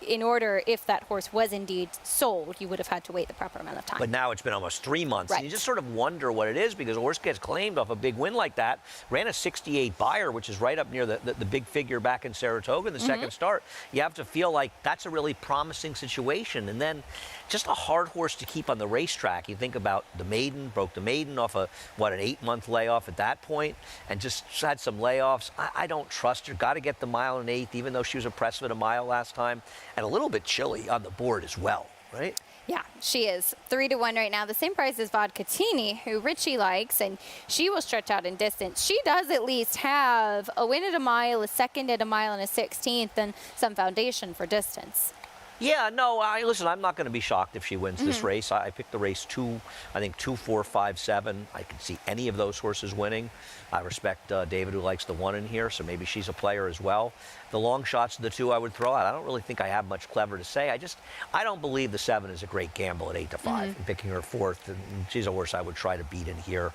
in order, if that horse was indeed sold, you would have had to wait the proper amount of time. But now it's been almost 3 months, Right. and you just sort of wonder what it is, because a horse gets claimed off a big win like that, ran a 68 buyer, which is right up near the big figure back in Saratoga in the second start. You have to feel like that's a really promising situation, and then just a hard horse to keep on the racetrack. You think about the maiden, broke the maiden off an 8-month layoff at that point, and just had some layoffs. I don't trust her. Got to get the mile and 1/8, even though she was impressive at a mile last time, and a little bit chilly on the board as well, right? Yeah, she is 3-1 right now. The same price as Vodkatini, who Richie likes, and she will stretch out in distance. She does at least have a win at a mile, a second at a mile and a 16th, and some foundation for distance. Yeah, no, listen, I'm not going to be shocked if she wins this race. I picked the race 2, I think 2, 4, 5, 7. I can see any of those horses winning. I respect David, who likes the 1 in here, so maybe she's a player as well. The long shots of the 2 I would throw out. I don't really think I have much clever to say. I don't believe the 7 is a great gamble at 8-5 and picking her 4th. And she's a horse I would try to beat in here.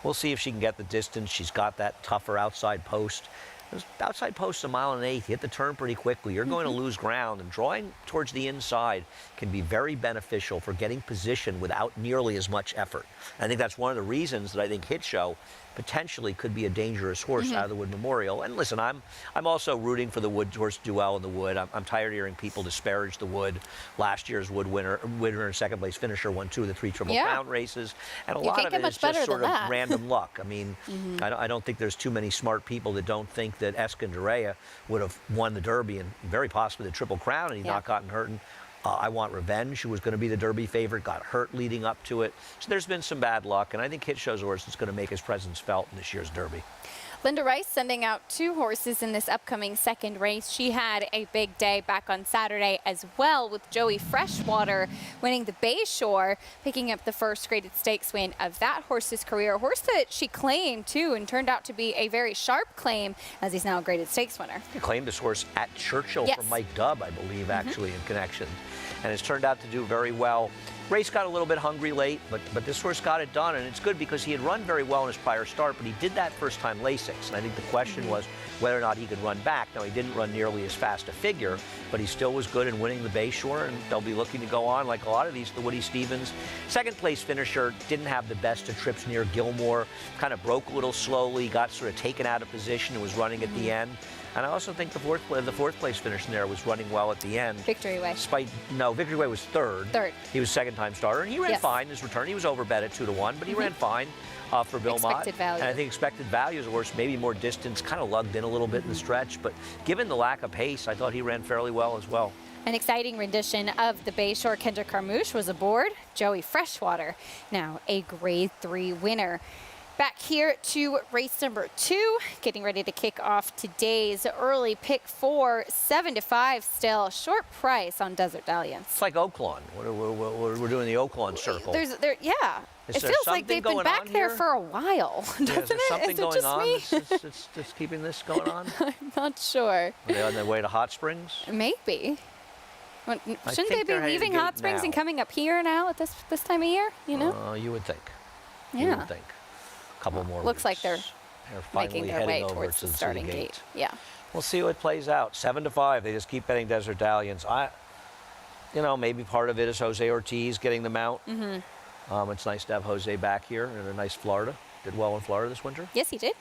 We'll see if she can get the distance. She's got that tougher outside post. Those outside posts a mile and 1/8. You hit the turn pretty quickly. You're going to lose ground, and drawing towards the inside can be very beneficial for getting position without nearly as much effort. And I think that's one of the reasons that I think Hit Show potentially could be a dangerous horse out of the Wood Memorial. And listen, I'm also rooting for the Wood horse Duel in the Wood. I'm tired of hearing people disparage the Wood. Last year's Wood winner and second place finisher won 2 of the 3 Triple Crown races, and a lot of it is just sort of random luck. I mean, I don't think there's too many smart people that don't think that Escandrea would have won the Derby and very possibly the Triple Crown, and he'd not gotten hurt. And I Want Revenge, who was going to be the Derby favorite, got hurt leading up to it. So there's been some bad luck, and I think Hit Show's a horse that's going to make his presence felt in this year's Derby. Linda Rice sending out 2 horses in this upcoming second race. She had a big day back on Saturday as well, with Joey Freshwater winning the Bayshore, picking up the first graded stakes win of that horse's career. A horse that she claimed too, and turned out to be a very sharp claim, as he's now a graded stakes winner. He claimed this horse at Churchill from Mike Dubb, I believe, actually, in connection. And it's turned out to do very well. Race got a little bit hungry late, but this horse got it done, and it's good because he had run very well in his prior start, but he did that first time Lasix, and I think the question was whether or not he could run back. Now, he didn't run nearly as fast a figure, but he still was good in winning the Bayshore, and they'll be looking to go on like a lot of these, the Woody Stevens. Second place finisher, didn't have the best of trips near Gilmore, kind of broke a little slowly, got sort of taken out of position and was running at the end. And I also think the fourth place finisher there was running well at the end. Victory Way. Victory Way was third. He was second-time starter, and he ran fine in his return. He was overbet at 2-1, but he ran fine for Bill Mott. Expected value. And I think expected value is a horse, maybe more distance, kind of lugged in a little bit in the stretch. But given the lack of pace, I thought he ran fairly well as well. An exciting rendition of the Bayshore. Kendrick Carmouche was aboard. Joey Freshwater, now a Grade 3 winner. Back here to race number 2, getting ready to kick off today's early pick 4, 7-5 still. Short price on Desert Dalliance. It's like Oaklawn. We're doing the Oaklawn circle. It feels like they've been back there for a while, doesn't is there something it? Is it going just on me? that's keeping this going on? I'm not sure. Are they on their way to Hot Springs? Maybe. Shouldn't they think be they're heading leaving to Hot gate Springs now. and coming up here now at this time of year? You know? You would think. Yeah. You would think. A couple more Looks like they're finally making their way heading over towards to the starting gate. Yeah. We'll see what plays out. 7-5. They just keep betting Desert Dalliance. Maybe part of it is Jose Ortiz getting them out. It's nice to have Jose back here in a nice Florida. Did well in Florida this winter. Yes, he did.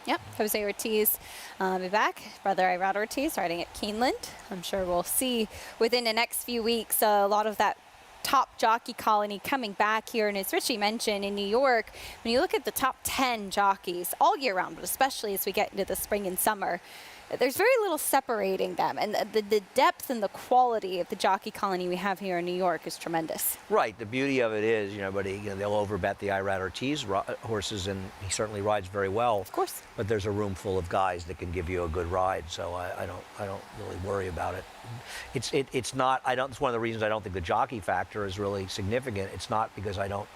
Yep, Jose Ortiz be back. Brother Irad Ortiz riding at Keeneland. I'm sure we'll see within the next few weeks a lot of that top jockey colony coming back here. And as Richie mentioned, in New York, when you look at the top 10 jockeys all year round, but especially as we get into the spring and summer, there's very little separating them. And the depth and the quality of the jockey colony we have here in New York is tremendous. Right. The beauty of it is, they'll overbet the Irad Ortiz horses, and he certainly rides very well. Of course. But there's a room full of guys that can give you a good ride, so I don't really worry about it. It's not. It's one of the reasons I don't think the jockey factor is really significant. It's not because I don't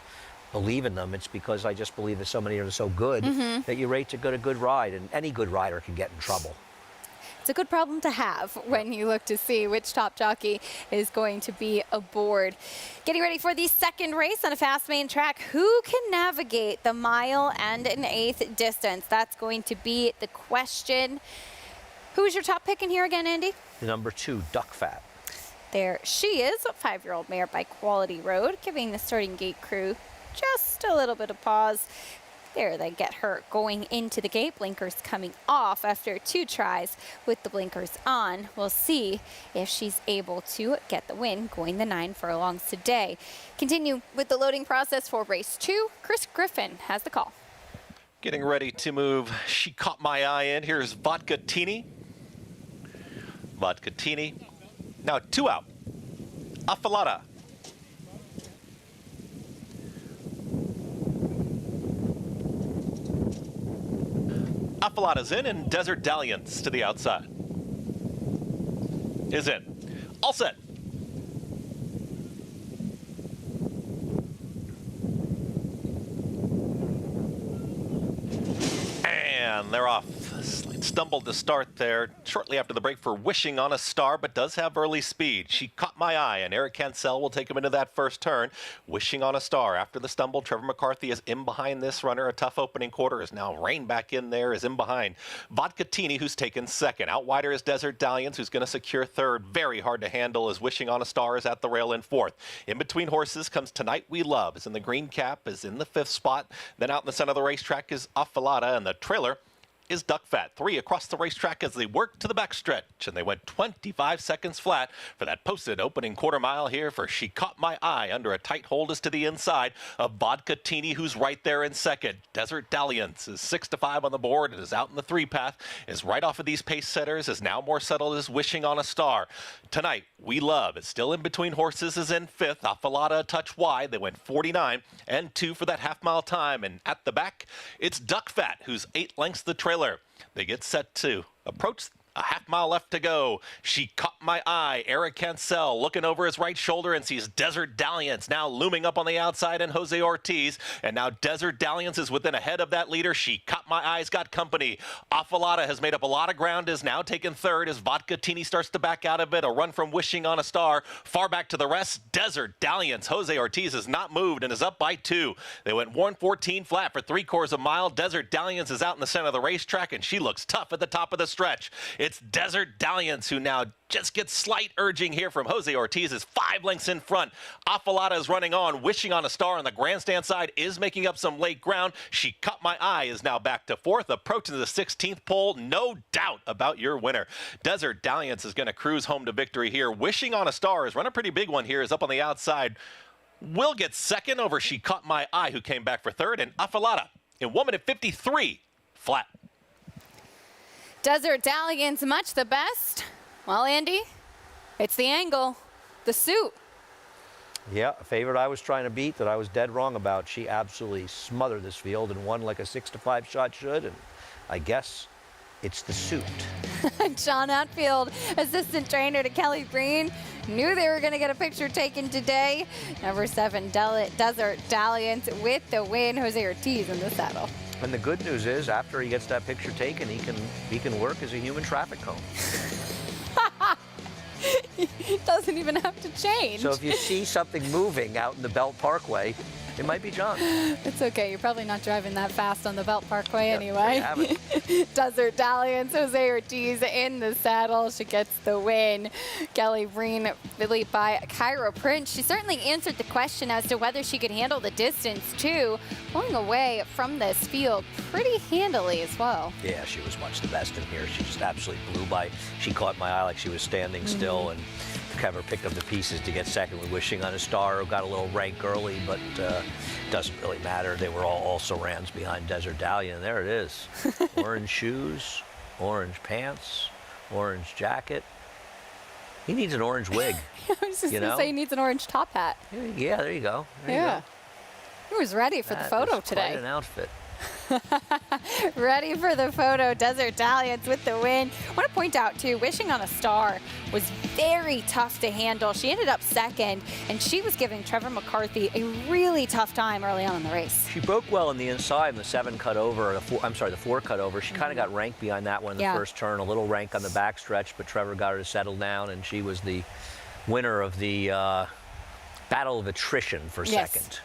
believe in them. It's because I just believe that so many are so good that you rate to get a good ride, and any good rider can get in trouble. It's a good problem to have when you look to see which top jockey is going to be aboard. Getting ready for the second race on a fast main track. Who can navigate the 1 1/8 and 1/8 distance? That's going to be the question. Who's your top pick in here again, Andy? Number 2, Duck Fat. There she is, a 5-year-old mare by Quality Road, giving the starting gate crew just a little bit of pause. There, they get her going into the gate. Blinkers coming off after 2 tries with the blinkers on. We'll see if she's able to get the win, going the 9 furlongs today. Continue with the loading process for race 2. Chris Griffin has the call. Getting ready to move. She Caught My Eye in. Here's Vodka-Tini. Vodka-Tini. Now 2 out. Affalata. Affalata's in, and Desert Dalliance to the outside. Is in. All set. And they're off. Slight stumbled to start there shortly after the break for Wishing on a Star, but does have early speed. She Caught My Eye, and Eric Cancel will take him into that first turn. Wishing on a Star. After the stumble, Trevor McCarthy is in behind this runner. A tough opening quarter is now reined back in there, is in behind. Vodka-Tini, who's taken second. Out wider is Desert Dalliance, who's going to secure third. Very hard to handle as Wishing on a Star is at the rail in fourth. In between horses comes Tonight We Love, is in the green cap, is in the 5th spot. Then out in the center of the racetrack is Affalata, and the trailer is Duck Fat. 3 across the racetrack as they work to the backstretch, and they went 25 seconds flat for that posted opening quarter mile here for She Caught My Eye under a tight hold is to the inside of Vodka Teeny, who's right there in second. Desert Dalliance is 6-5 on the board and is out in the 3 path, is right off of these pace setters, is now more settled as Wishing on a Star. Tonight, We Love is still in between horses, is in 5th. Affalata a touch wide. They went 49 and 2 for that half-mile time. And at the back, it's Duck Fat, who's 8 lengths the trailer. They get set to approach. A half-mile left to go. She Caught My Eye. Eric Cancel looking over his right shoulder and sees Desert Dalliance now looming up on the outside, and Jose Ortiz. And now Desert Dalliance is within ahead of that leader. She Caught My Eye's got company. Affalata has made up a lot of ground, is now taking third as Vodka Teeny starts to back out a bit. A run from Wishing on a Star. Far back to the rest, Desert Dalliance. Jose Ortiz has not moved and is up by 2. They went 1:14 flat for 3/4 mile. Desert Dalliance is out in the center of the racetrack, and she looks tough at the top of the stretch. It's Desert Dalliance who now just gets slight urging here from Jose Ortiz, is 5 lengths in front. Affalata is running on. Wishing on a Star on the grandstand side is making up some late ground. She Caught My Eye is now back to 4th, approaching the 16th pole. No doubt about your winner. Desert Dalliance is going to cruise home to victory here. Wishing on a Star has run a pretty big one here, is up on the outside. Will get second over She Caught My Eye, who came back for 3rd, and Affalata in 1 minute 53 flat. Desert Dalliance, much the best. Well, Andy, it's the angle, the suit. Yeah, a favorite I was trying to beat that I was dead wrong about. She absolutely smothered this field and won like a 6-5 shot should, and I guess it's the suit. John Hatfield, assistant trainer to Kelly Breen, knew they were going to get a picture taken today. Number 7, Desert Dalliance with the win. Jose Ortiz in the saddle. And the good news is, after he gets that picture taken, he can work as a human traffic cone. He doesn't even have to change. So if you see something moving out in the Belt Parkway, it might be John. It's okay. You're probably not driving that fast on the Belt Parkway anyway. There you have it. Desert Dalliance, Jose Ortiz in the saddle. She gets the win. Kelly Breen beat by Kyra Prince. She certainly answered the question as to whether she could handle the distance, too, pulling away from this field pretty handily as well. Yeah, she was much the best in here. She just absolutely blew by. She caught my eye like she was standing still, and Trevor picked up the pieces to get second with Wishing on a Star, who got a little rank early, but doesn't really matter. They were all also rans behind Desert Dahlia, and there it is. Orange shoes, orange pants, orange jacket. He needs an orange wig. I was just going to say he needs an orange top hat. Yeah, there you go. There you go. He was ready for the photo today. Quite an outfit. Ready for the photo. Desert Dalliance with the win. I want to point out, too, Wishing on a Star was very tough to handle. She ended up second, and she was giving Trevor McCarthy a really tough time early on in the race. She broke well in the inside in the 7 cut over, the 4 cut over. She kind of got ranked behind that one in the first turn, a little rank on the backstretch, but Trevor got her to settle down, and she was the winner of the battle of attrition for second.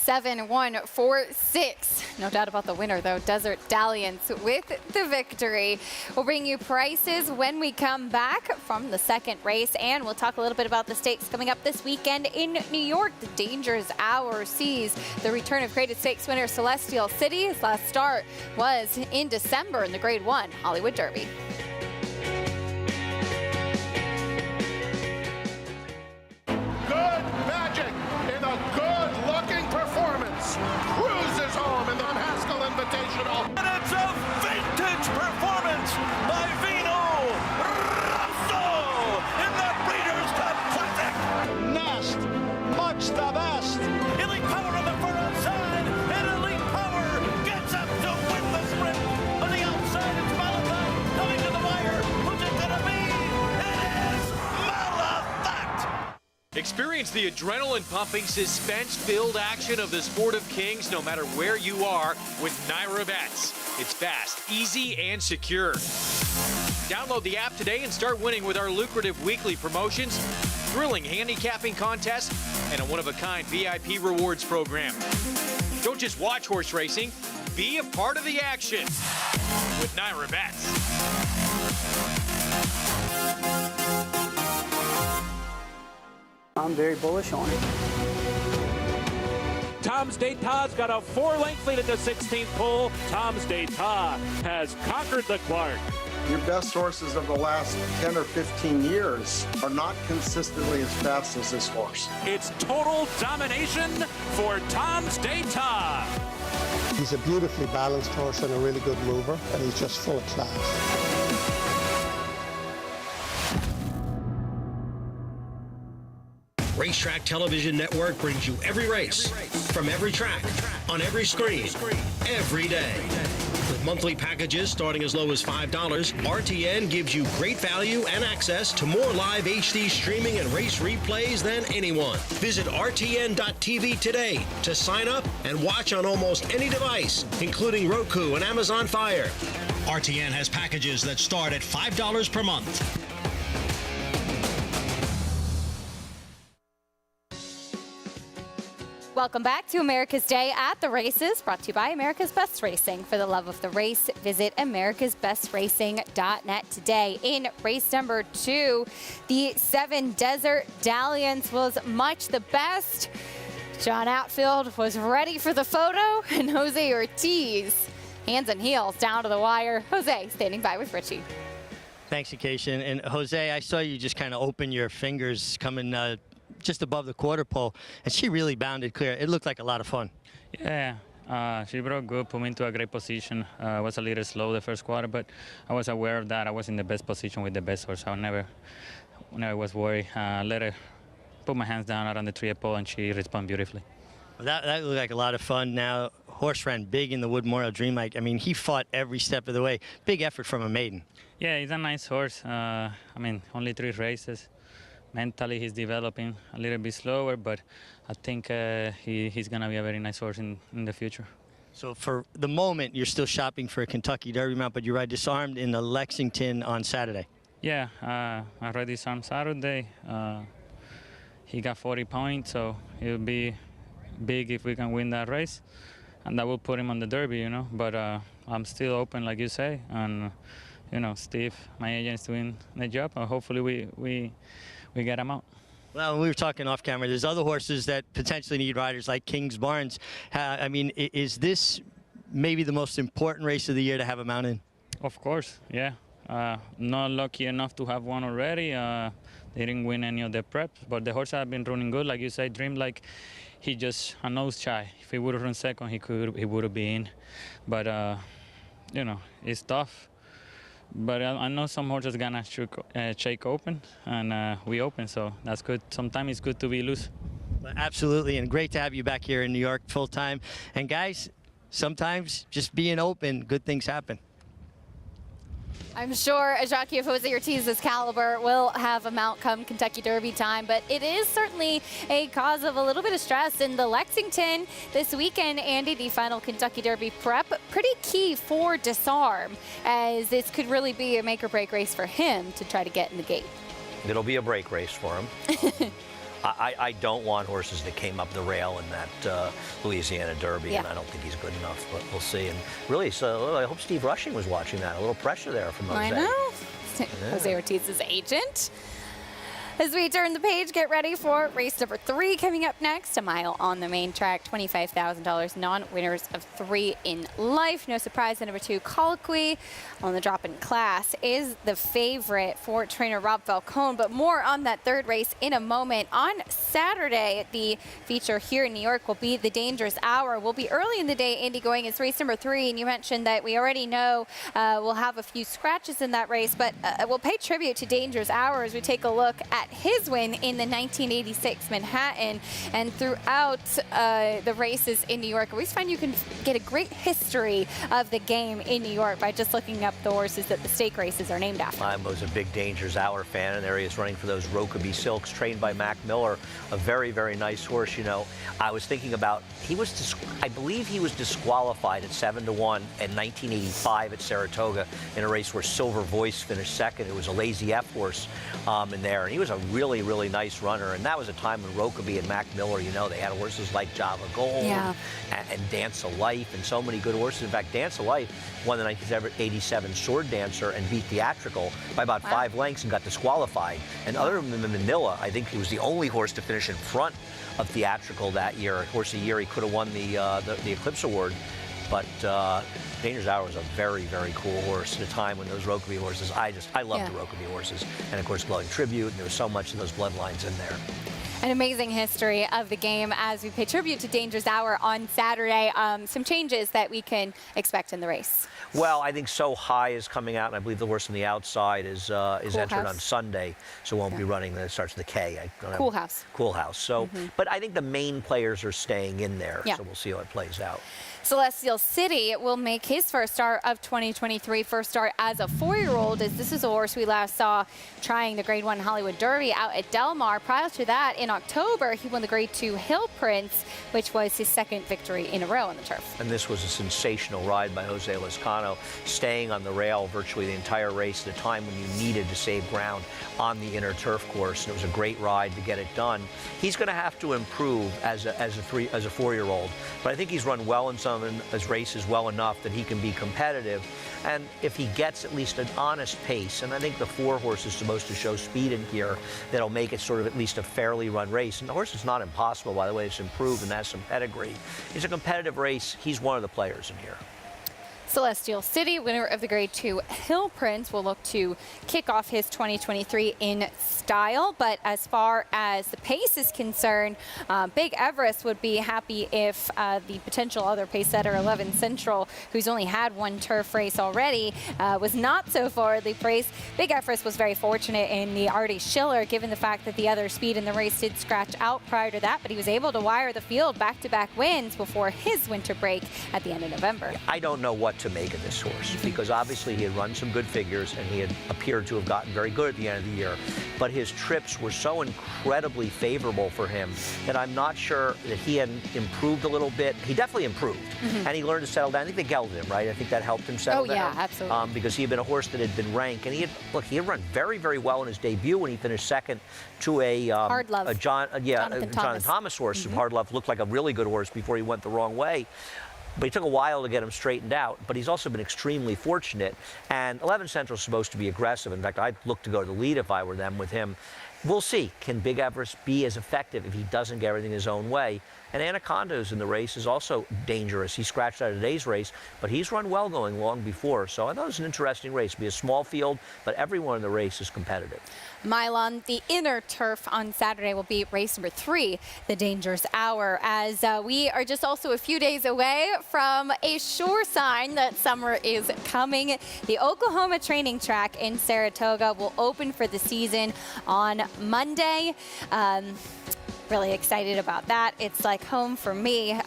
7-1-4-6. No doubt about the winner, though. Desert Dalliance with the victory. We'll bring you prices when we come back from the second race, and we'll talk a little bit about the stakes coming up this weekend in New York. The Dangerous Hour sees the return of Graded Stakes winner Celestial City. His last start was in December in the Grade 1 Hollywood Derby. Good magic in a good-looking performance. Cruises home in the Pascal Invitational. And it's a vintage performance by Vino Rosso in the Breeders' Cup Classic. Nest, much the best. Elite Power on the far outside, and Elite Power gets up to win the sprint. On the outside, it's Malafat coming to the wire. Who's it gonna be? It is Malafat. Experience the adrenaline-pumping, suspense-filled action of the Sport of Kings no matter where you are with Naira Bets. It's fast, easy, and secure. Download the app today and start winning with our lucrative weekly promotions, thrilling handicapping contests, and a one-of-a-kind VIP rewards program. Don't just watch horse racing, be a part of the action with Naira Bets. I'm very bullish on it. Tom's D'Etat's got a 4-length lead at the 16th pole. Tom's D'Etat has conquered the Clark. Your best horses of the last 10 or 15 years are not consistently as fast as this horse. It's total domination for Tom's D'Etat. He's a beautifully balanced horse and a really good mover, and he's just full of class. Racetrack Television Network brings you every race, from every track, on every screen, every day. With monthly packages starting as low as $5, RTN gives you great value and access to more live HD streaming and race replays than anyone. Visit RTN.tv today to sign up and watch on almost any device, including Roku and Amazon Fire. RTN has packages that start at $5 per month. Welcome back to America's Day at the Races, brought to you by America's Best Racing. For the love of the race, visit americasbestracing.net today. In race number 2, the 7 Desert Dalliance was much the best. John Outfield was ready for the photo, and Jose Ortiz, hands and heels down to the wire. Jose standing by with Richie. Thanks, Acacia. And Jose, I saw you just kind of open your fingers coming just above the quarter pole, and she really bounded clear. It looked like a lot of fun. Yeah, she broke good, put me into a great position. Was a little slow the first quarter, but I was aware of that. I was in the best position with the best horse. I never was worried. Let her put my hands down out on the 3 pole, and she responded beautifully. Well, that looked like a lot of fun. Now, horse ran big in the Wood Memorial Dreamlight. I mean, he fought every step of the way. Big effort from a maiden. Yeah, he's a nice horse. I mean, only 3 races. Mentally, he's developing a little bit slower, but I think he's going to be a very nice horse in the future. So for the moment, you're still shopping for a Kentucky Derby mount, but you ride disarmed in the Lexington on Saturday. Yeah, I ride disarmed Saturday. He got 40 points, so it'll be big if we can win that race, and that will put him on the Derby, you know. But I'm still open, like you say, and you know, Steve, my agent, is doing the job. Hopefully, we get him out. Well, we were talking off camera. There's other horses that potentially need riders like King's Barnes. I mean, is this maybe the most important race of the year to have a mount in? Of course, yeah. Not lucky enough to have one already. They didn't win any of the preps, but the horse have been running good. Like you said, Dream, like he just a nose shy. If he would have run second, he would have been in. But you know, it's tough. But I know some horses gonna shake open, and we open, so that's good. Sometimes it's good to be loose. Well, absolutely, and great to have you back here in New York full time. And guys, sometimes just being open, good things happen. I'm sure a jockey of Jose Ortiz's caliber will have a mount come Kentucky Derby time, but it is certainly a cause of a little bit of stress in the Lexington this weekend. Andy, the final Kentucky Derby prep, pretty key for Disarm, as this could really be a make or break race for him to try to get in the gate. It'll be a break race for him. I don't want horses that came up the rail in that Louisiana Derby, and I don't think he's good enough, but we'll see. And really, so I hope Steve Rushing was watching that. A little pressure there from Jose. I know. Yeah. Jose Ortiz's agent. As we turn the page, get ready for race number 3 coming up next. A mile on the main track, $25,000, non-winners of 3 in life. No surprise, the number 2, Colloquy, on the drop-in class, is the favorite for trainer Rob Falcone. But more on that 3rd race in a moment. On Saturday, the feature here in New York will be the Dangerous Hour. We'll be early in the day, Andy, going as race number 3, and you mentioned that we already know we'll have a few scratches in that race, but we'll pay tribute to Dangerous Hour as we take a look at his win in the 1986 Manhattan. And throughout the races in New York, I always find you can get a great history of the game in New York by just looking up the horses that the stake races are named after. I was a big Dangerous Hour fan, and there he is running for those Rokeby Silks, trained by Mac Miller, a very, very nice horse. You know, I was thinking about, I believe he was disqualified at 7-1 in 1985 at Saratoga in a race where Silver Voice finished second. It was a Lazy F horse in there, and he was a really, really nice runner. And that was a time when Rokeby and Mac Miller, you know, they had horses like Java Gold and Dance of Life and so many good horses. In fact, Dance of Life won the 1987 Sword Dancer and beat Theatrical by about 5 lengths and got disqualified. And other than Manila, I think he was the only horse to finish in front of Theatrical that year. Horse of the Year, he could have won the Eclipse Award. But Dangerous Hour was a very, very cool horse at a time when those Rokeby horses, I loved the Rokeby horses. And of course, Glowing Tribute, and there was so much of those bloodlines in there. An amazing history of the game as we pay tribute to Dangerous Hour on Saturday. Some changes that we can expect in the race. Well, I think So High is coming out, and I believe the horse on the outside is entered on Sunday, so won't be running. It starts with a K. Cool House. Cool House. So, but I think the main players are staying in there, so we'll see how it plays out. Celestial City will make his first start of 2023, first start as a 4-year-old, as this is a horse we last saw trying the Grade 1 Hollywood Derby out at Del Mar. Prior to that, in October, he won the Grade 2 Hill Prince, which was his second victory in a row on the turf. And this was a sensational ride by Jose Lezcano, staying on the rail virtually the entire race at a time when you needed to save ground on the inner turf course. And it was a great ride to get it done. He's going to have to improve as a 4-year-old, but I think he's run well in some of his races well enough that he can be competitive. And if he gets at least an honest pace, and I think the 4 horse is supposed to show speed in here, that'll make it sort of at least a fairly run race. And the horse is not impossible, by the way. It's improved and has some pedigree. It's a competitive race. He's one of the players in here. Celestial City, winner of the Grade 2 Hill Prince, will look to kick off his 2023 in style. But as far as the pace is concerned, Big Everest would be happy if the potential other pace setter, 11 Central, who's only had 1 turf race already, was not so forwardly praised. Big Everest was very fortunate in the Artie Schiller, given the fact that the other speed in the race did scratch out prior to that, but he was able to wire the field back-to-back wins before his winter break at the end of November. I don't know what to make of this horse, because obviously he had run some good figures and he had appeared to have gotten very good at the end of the year, but his trips were so incredibly favorable for him that I'm not sure that he had improved a little bit. He definitely improved, and he learned to settle down. I think they gelded him, right? I think that helped him settle down. Oh yeah, absolutely. Because he had been a horse that had been ranked, and he had run very, very well in his debut when he finished second to a Hard Love. Jonathan Thomas horse. Hard Love looked like a really good horse before he went the wrong way. But it took a while to get him straightened out. But he's also been extremely fortunate. And 11 Central is supposed to be aggressive. In fact, I'd look to go to the lead if I were them with him. We'll see. Can Big Everest be as effective if he doesn't get everything his own way? And Anaconda's in the race is also dangerous. He scratched out of today's race, but he's run well going long before. So I thought it was an interesting race. It'll be a small field, but everyone in the race is competitive. Milan, the inner turf on Saturday will be race number 3, the Dangerous Hour, as we are just also a few days away from a sure sign that summer is coming. The Oklahoma training track in Saratoga will open for the season on Monday. Really excited about that. It's like home for me.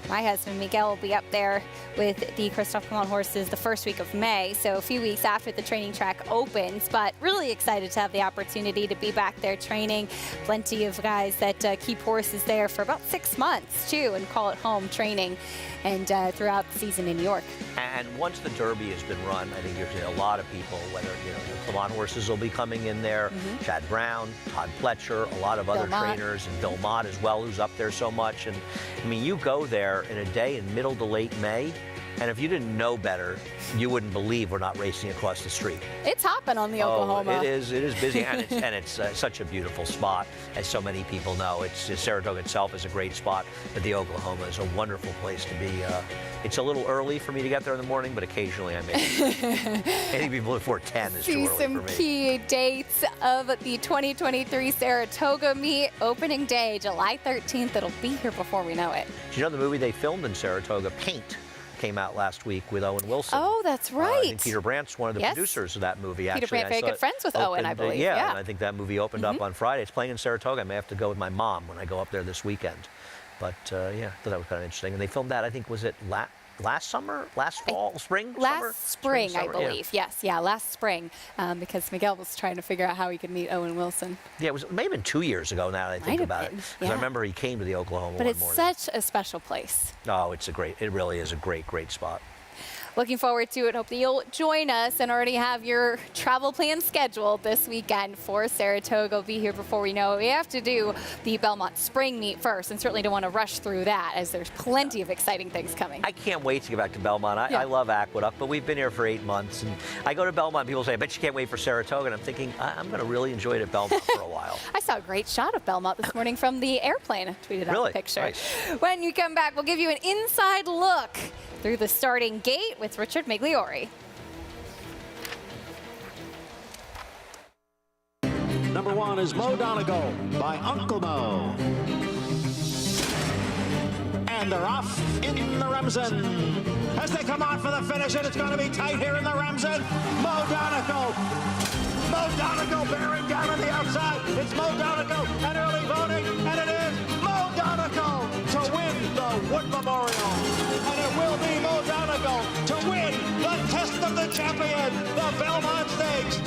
My husband Miguel will be up there with the Christophe Colomb horses the first week of May, so a few weeks after the training track opens, but really excited to have the opportunity to be back there training. Plenty of guys that keep horses there for about 6 months too and call it home training, and throughout the season in New York. And once the Derby has been run, I think you're seeing a lot of people, whether the Colomb horses will be coming in there, Chad Brown, Todd Pletcher, a lot of other trainers, and Bill Mott as well, who's up there so much. And I mean, you go there in a day in middle to late May, and if you didn't know better, you wouldn't believe we're not racing across the street. It's hopping on the Oklahoma. It is busy, and it's such a beautiful spot, as so many people know. Saratoga itself is a great spot, but the Oklahoma is a wonderful place to be. It's a little early for me to get there in the morning, but occasionally I make it. Anything before 10 is too early for me. See some key dates of the 2023 Saratoga meet. Opening day, July 13th. It'll be here before we know it. Do you know the movie they filmed in Saratoga, Paint, came out last week with Owen Wilson? Oh, that's right. I think Peter Brandt's one of the producers of that movie. Peter Brandt, very good friends with Owen, I believe. Yeah, and I think that movie opened up on Friday. It's playing in Saratoga. I may have to go with my mom when I go up there this weekend. But yeah, I thought that was kind of interesting. And they filmed that, I think, was it last summer, last fall, spring? Last spring, I believe. Yeah. Yes, yeah, last spring, because Miguel was trying to figure out how he could meet Owen Wilson. Yeah, it may have been 2 years ago now that I think about it. Because I remember he came to the Oklahoma one morning. But it's such a special place. Oh, it really is a great, great spot. Looking forward to it. Hope that you'll join us and already have your travel plan scheduled this weekend for Saratoga. We'll be here before we know it. We have to do the Belmont Spring Meet first, and certainly don't want to rush through that as there's plenty of exciting things coming. I can't wait to get back to Belmont. I love Aqueduct, but we've been here for 8 months, and I go to Belmont, people say, I bet you can't wait for Saratoga, and I'm thinking, I'm going to really enjoy it at Belmont for a while. I saw a great shot of Belmont this morning from the airplane. I tweeted out the picture. Nice. When you come back, we'll give you an inside look through the starting gate with Richard Migliori. Number 1 is Mo Donegal by Uncle Mo. And they're off in the Remsen. As they come on for the finish, and it's going to be tight here in the Remsen. Mo Donegal. Mo Donegal bearing down on the outside. It's Mo Donegal and early voting, and it is Mo Donegal to win the Wood Memorial. And it will be Mo Donegal to win the Test of the Champion, the Belmont Stakes.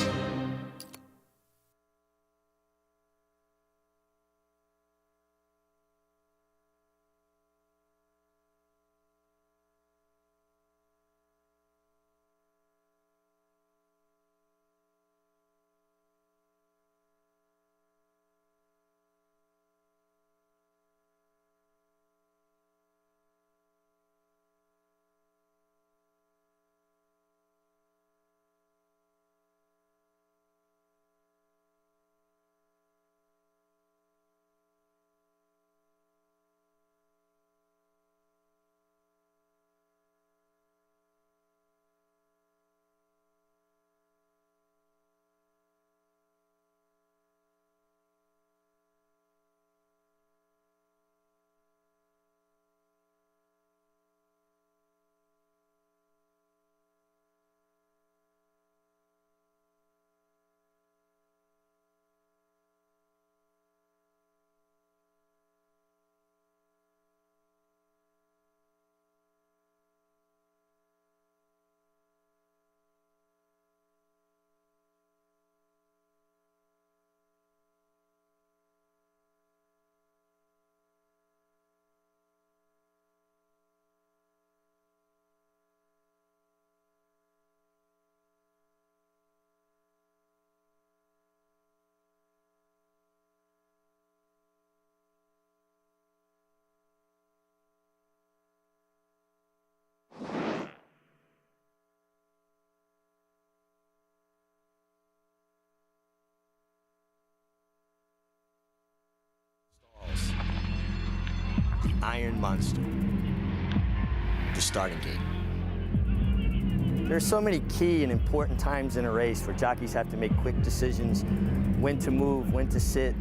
Iron Monster, the starting gate. There's so many key and important times in a race where jockeys have to make quick decisions, when to move, when to sit,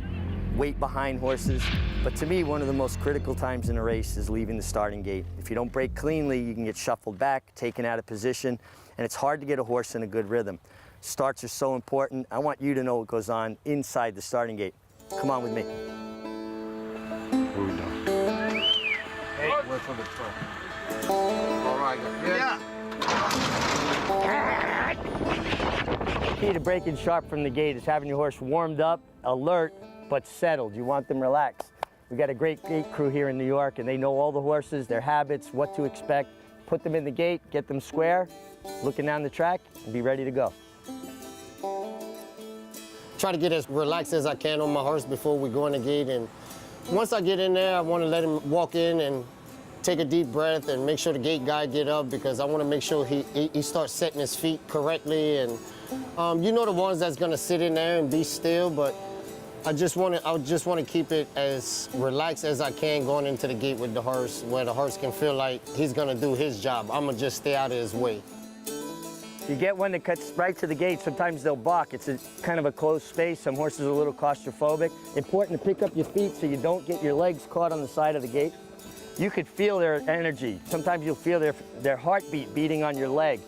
wait behind horses. But to me, one of the most critical times in a race is leaving the starting gate. If you don't break cleanly, you can get shuffled back, taken out of position, and it's hard to get a horse in a good rhythm. Starts are so important. I want you to know what goes on inside the starting gate. Come on with me. What are we doing? Hey, wait for the truck. All right, yeah. Key to breaking sharp from the gate is having your horse warmed up, alert, but settled. You want them relaxed. We've got a great gate crew here in New York, and they know all the horses, their habits, what to expect. Put them in the gate, get them square, looking down the track, and be ready to go. Try to get as relaxed as I can on my horse before we go in the gate, and once I get in there, I want to let him walk in and take a deep breath and make sure the gate guy get up, because I want to make sure he starts setting his feet correctly. And you know the ones that's going to sit in there and be still, but I just want to keep it as relaxed as I can going into the gate with the horse, where the horse can feel like he's going to do his job. I'm going to just stay out of his way. You get one that cuts right to the gate, sometimes they'll balk. It's a kind of a closed space. Some horses are a little claustrophobic. Important to pick up your feet so you don't get your legs caught on the side of the gate. You could feel their energy. Sometimes you'll feel their heartbeat beating on your leg.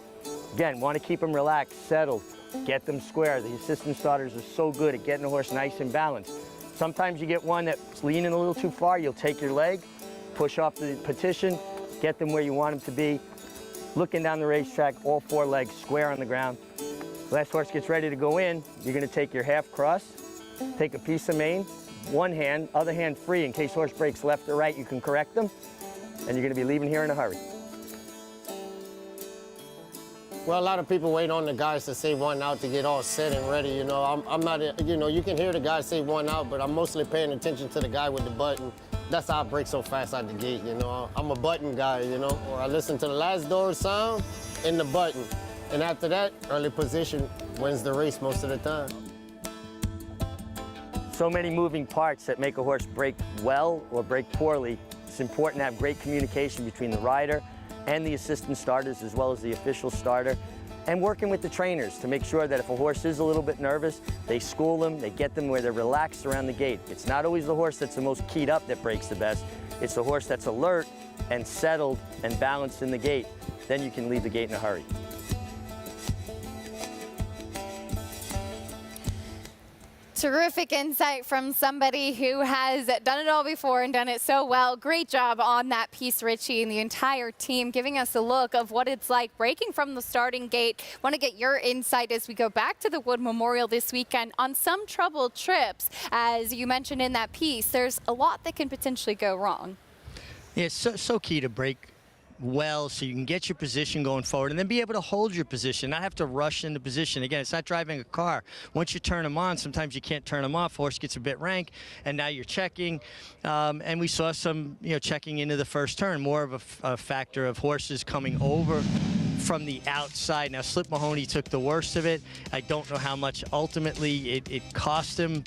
Again, want to keep them relaxed, settled, get them square. The assistant starters are so good at getting the horse nice and balanced. Sometimes you get one that's leaning a little too far, you'll take your leg, push off the petition, get them where you want them to be. Looking down the racetrack, all four legs square on the ground. Last horse gets ready to go in, you're going to take your half cross, take a piece of mane, one hand, other hand free in case horse breaks left or right, you can correct them, and you're going to be leaving here in a hurry. Well, a lot of people wait on the guys to say one out to get all set and ready. You know, I'm not, you know, you can hear the guy say one out, but I'm mostly paying attention to the guy with the button. That's how I break so fast out the gate, you know. I'm a button guy, you know. Or I listen to the last door sound and the button. And after that, early position wins the race most of the time. So many moving parts that make a horse break well or break poorly. It's important to have great communication between the rider and the assistant starters as well as the official starter, and working with the trainers to make sure that if a horse is a little bit nervous, they school them, they get them where they're relaxed around the gate. It's not always the horse that's the most keyed up that breaks the best. It's the horse that's alert and settled and balanced in the gate. Then you can leave the gate in a hurry. Terrific insight from somebody who has done it all before and done it so well. Great job on that piece, Richie, and the entire team, giving us a look of what it's like breaking from the starting gate. Want to get your insight as we go back to the Wood Memorial this weekend on some troubled trips. As you mentioned in that piece, there's a lot that can potentially go wrong. Yeah, it's so key to break well so you can get your position going forward and then be able to hold your position, not have to rush into position. Again, it's not driving a car. Once you turn them on, sometimes you can't turn them off. Horse gets a bit rank, and now you're checking. And we saw some, checking into the first turn, more of a factor of horses coming over from the outside. Now, Slip Mahoney took the worst of it. I don't know how much ultimately it cost him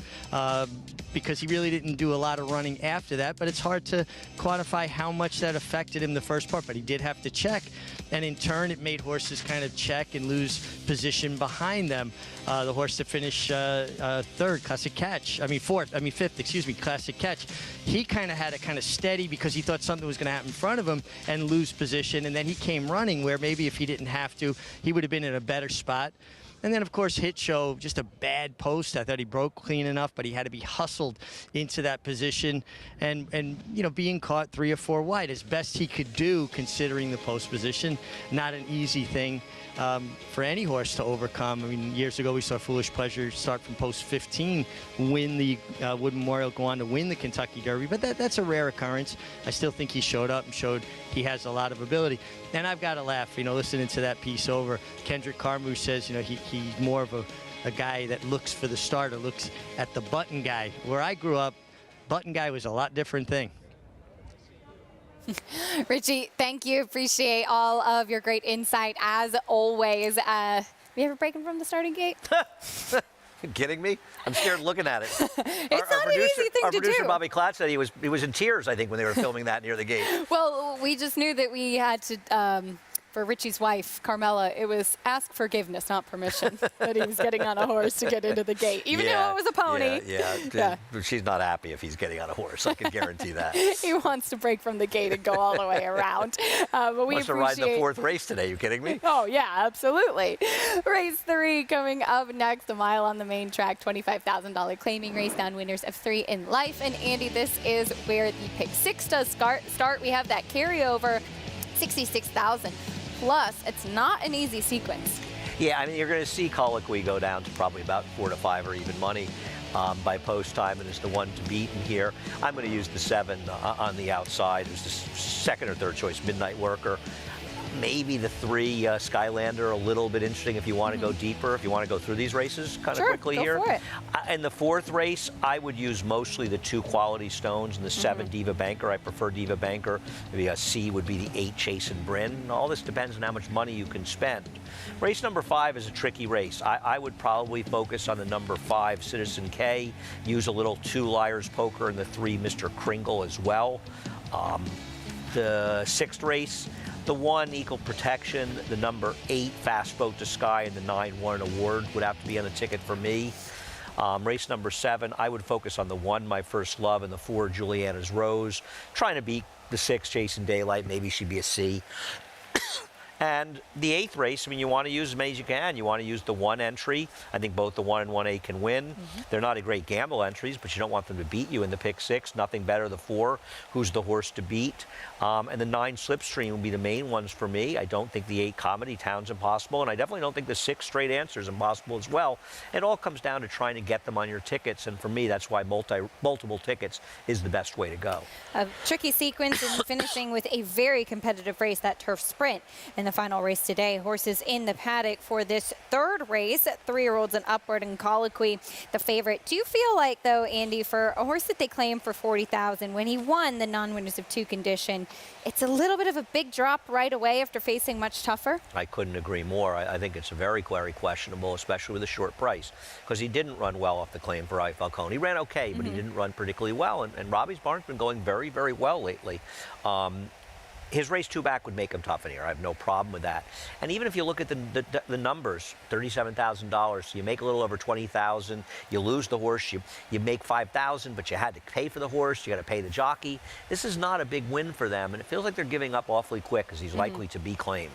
because he really didn't do a lot of running after that, but it's hard to quantify how much that affected him the first part, but he did have to check, and in turn it made horses kind of check and lose position behind them. The horse that finished third, Classic Catch, fifth, excuse me, Classic Catch, he kind of had it kind of steady because he thought something was going to happen in front of him and lose position, and then he came running where maybe if he didn't have to, he would have been in a better spot. And then, of course, Hit Show, just a bad post. I thought he broke clean enough, but he had to be hustled into that position and being caught 3 or 4 wide as best he could do considering the post position. Not an easy thing for any horse to overcome. I mean, years ago we saw Foolish Pleasure start from post 15, win the Wood Memorial, go on to win the Kentucky Derby, but that's a rare occurrence. I still think he showed up and showed he has a lot of ability. And I've got to laugh, listening to that piece over. Kendrick Carmouche says, he's more of a guy that looks for the starter, looks at the button guy. Where I grew up, button guy was a lot different thing. Richie, thank you. Appreciate all of your great insight as always. You ever breaking from the starting gate? You kidding me? I'm scared looking at it. It's not an easy thing to do. Our producer, Bobby Klotz, said he was in tears, I think, when they were filming that near the gate. Well, we just knew that we had to, for Richie's wife, Carmela, it was ask forgiveness, not permission, that he was getting on a horse to get into the gate, even though it was a pony. Yeah. She's not happy if he's getting on a horse, I can guarantee that. He wants to break from the gate and go all the way around. But we wants to ride the 4th race today, you kidding me? Oh, yeah, absolutely. Race 3 coming up next, a mile on the main track, $25,000 claiming race down winners of 3 in life. And Andy, this is where the pick 6 does start. We have that carryover, $66,000. Plus, it's not an easy sequence. Yeah, I mean, you're going to see Colloquy go down to probably about 4 to 5 or even money by post time, and it's the one to beat in here. I'm going to use the 7 on the outside. It was the second or third choice, Midnight Worker. Maybe the 3 Skylander, a little bit interesting if you want to go deeper, if you want to go through these races kind of quickly here. For it. In the 4th race, I would use mostly the 2 Quality Stones and the 7 Diva Banker. I prefer Diva Banker. Maybe a C would be the 8 Chase and Bryn. All this depends on how much money you can spend. Race number 5 is a tricky race. I would probably focus on the number 5 Citizen K, use a little 2 Liar's Poker and the 3 Mr. Kringle as well. The 6th race, the 1 Equal Protection, the number 8 Fast Boat to Sky, and the 9 Warren Award would have to be on the ticket for me. Race number 7, I would focus on the 1 My First Love and the 4 Juliana's Rose. Trying to beat the 6 Chasing Daylight, maybe she'd be a C. And the 8th race, I mean, you want to use as many as you can. You want to use the 1 entry. I think both the 1 and 1A can win. They're not a great gamble entries, but you don't want them to beat you in the pick 6. Nothing better, the 4, who's the horse to beat. And the 9 Slipstream will be the main ones for me. I don't think the 8 Comedy Town's impossible, and I definitely don't think the 6 Straight Answer is impossible as well. It all comes down to trying to get them on your tickets, and for me, that's why multiple tickets is the best way to go. A tricky sequence and finishing with a very competitive race, that turf sprint. And the final race today. Horses in the paddock for this third race, 3-year-olds and upward in Colloquy, the favorite. Do you feel like, though, Andy, for a horse that they claim for $40,000, when he won the non-winners of 2 condition, it's a little bit of a big drop right away after facing much tougher? I couldn't agree more. I think it's very, very questionable, especially with a short price, because he didn't run well off the claim for Falcone. He ran okay, but he didn't run particularly well, and Robbie's barn's been going very, very well lately. His race 2 back would make him tough in here. I have no problem with that. And even if you look at the numbers, $37,000, so you make a little over $20,000, you lose the horse, you make $5,000, but you had to pay for the horse, you got to pay the jockey. This is not a big win for them, and it feels like they're giving up awfully quick because he's likely to be claimed.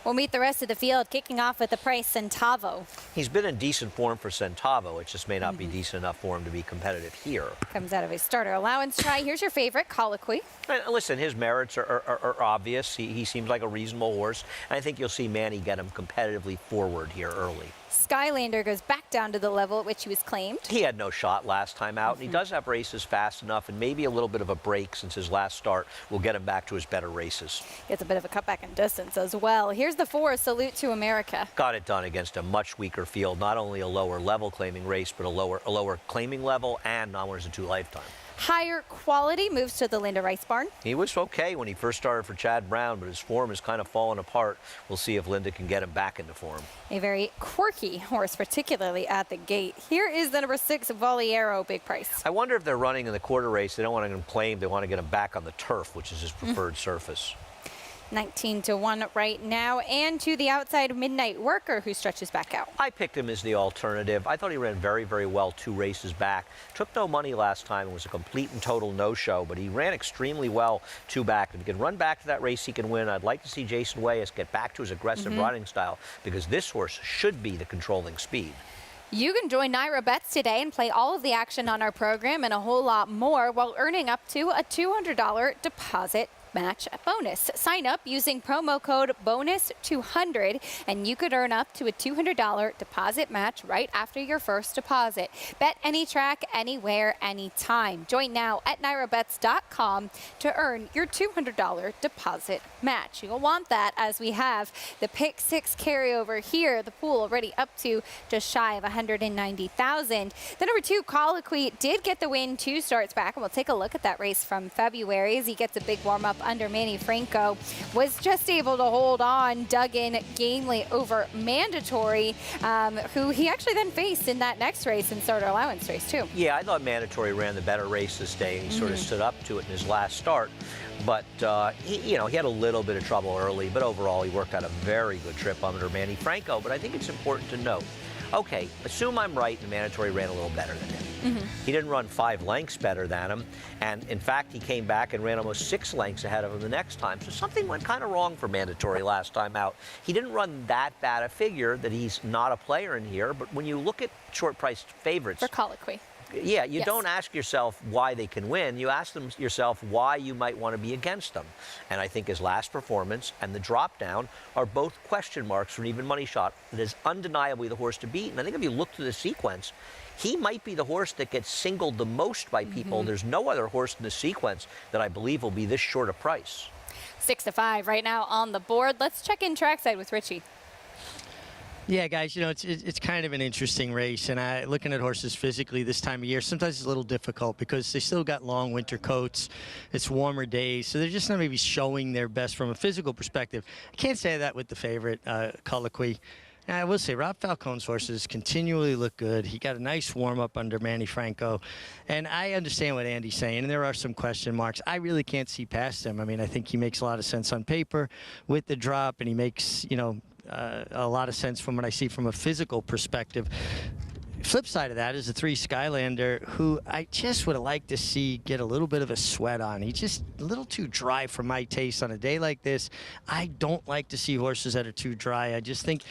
We'll meet the rest of the field, kicking off with the price Centavo. He's been in decent form for Centavo. It just may not be decent enough for him to be competitive here. Comes out of a starter allowance try. Here's your favorite, Colloquy. Listen, his merits are obvious. He seems like a reasonable horse. And I think you'll see Manny get him competitively forward here early. Skylander goes back down to the level at which he was claimed. He had no shot last time out, and he does have races fast enough, and maybe a little bit of a break since his last start will get him back to his better races. Gets a bit of a cutback in distance as well. Here's the 4, Salute to America. Got it done against a much weaker field, not only a lower level claiming race, but a lower claiming level and non-winners of 2 lifetime. Higher Quality moves to the Linda Rice barn. He was okay when he first started for Chad Brown, but his form has kind of fallen apart. We'll see if Linda can get him back into form. A very quirky horse, particularly at the gate. Here is the number 6, Valiero, big price. I wonder if they're running in the quarter race. They don't want to claim. They want to get him back on the turf, which is his preferred surface. 19-1 right now, and to the outside Midnight Worker, who stretches back out. I picked him as the alternative. I thought he ran very, very well 2 races back. Took no money last time. It was a complete and total no-show, but he ran extremely well 2 back. If he can run back to that race, he can win. I'd like to see Jason Wayas get back to his aggressive running style, because this horse should be the controlling speed. You can join Naira Bets today and play all of the action on our program and a whole lot more while earning up to a $200 deposit match bonus. Sign up using promo code BONUS200 and you could earn up to a $200 deposit match right after your first deposit. Bet any track, anywhere, anytime. Join now at NairaBets.com to earn your $200 deposit match. You'll want that, as we have the pick 6 carryover here. The pool already up to just shy of $190,000. The number 2, Colloquy, did get the win 2 starts back, and we'll take a look at that race from February as he gets a big warm-up under Manny Franco. Was just able to hold on, dug in gamely over Mandatory, who he actually then faced in that next race in starter allowance race too. Yeah, I thought Mandatory ran the better race this day, and he sort of stood up to it in his last start. But he had a little bit of trouble early, but overall he worked out a very good trip under Manny Franco. But I think it's important to note, okay, assume I'm right and Mandatory ran a little better than him. He didn't run 5 lengths better than him, and in fact he came back and ran almost 6 lengths ahead of him the next time. So something went kind of wrong for Mandatory last time out. He didn't run that bad a figure that he's not a player in here, but when you look at short-priced favorites for Colloquy, yeah, you don't ask yourself why they can win. You ask yourself why you might want to be against them. And I think his last performance and the drop down are both question marks for an even money shot. It is undeniably the horse to beat. And I think if you look through the sequence, he might be the horse that gets singled the most by people. There's no other horse in the sequence that I believe will be this short a price. 6-5 right now on the board. Let's check in trackside with Richie. Yeah, guys, it's kind of an interesting race, and looking at horses physically this time of year, sometimes it's a little difficult because they still got long winter coats. It's warmer days, so they're just not maybe showing their best from a physical perspective. I can't say that with the favorite, Colloquy. I will say Rob Falcone's horses continually look good. He got a nice warm-up under Manny Franco. And I understand what Andy's saying, and there are some question marks. I really can't see past him. I mean, I think he makes a lot of sense on paper with the drop, and he makes, a lot of sense from what I see from a physical perspective. Flip side of that is the 3 Skylander, who I just would have liked to see get a little bit of a sweat on. He's just a little too dry for my taste on a day like this. I don't like to see horses that are too dry. I just think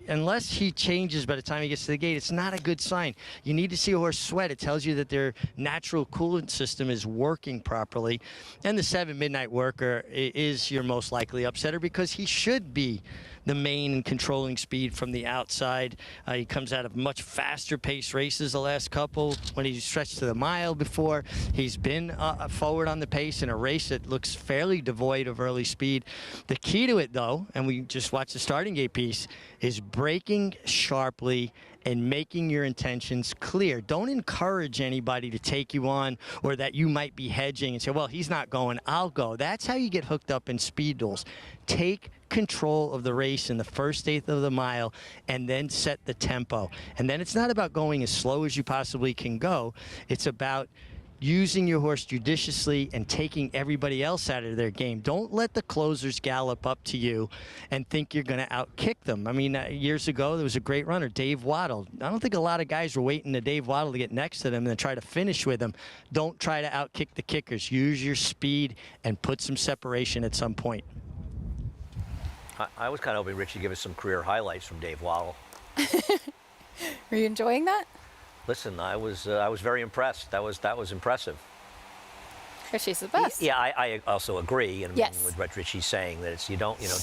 unless he changes by the time he gets to the gate, it's not a good sign. You need to see a horse sweat. It tells you that their natural coolant system is working properly. And the 7 Midnight Worker is your most likely upsetter because he should be the main and controlling speed from the outside. He comes out of much faster pace races the last couple. When he stretched to the mile before, he's been forward on the pace in a race that looks fairly devoid of early speed. The key to it, though, and we just watched the starting gate piece, is braking sharply and making your intentions clear. Don't encourage anybody to take you on, or that you might be hedging and say, well, he's not going, I'll go. That's how you get hooked up in speed duels. Take control of the race in the first eighth of the mile and then set the tempo. And then it's not about going as slow as you possibly can go. It's about using your horse judiciously and taking everybody else out of their game. Don't let the closers gallop up to you and think you're going to outkick them. I mean, years ago, there was a great runner, Dave Waddle. I don't think a lot of guys were waiting to Dave Waddle to get next to them and then try to finish with him. Don't try to outkick the kickers. Use your speed and put some separation at some point. I was kind of hoping Richie give us some career highlights from Dave Waddle. Were you enjoying that? Listen, I was very impressed. That was impressive. She's the best. Yeah, I also agree, and yes, with what Richie's saying, that it's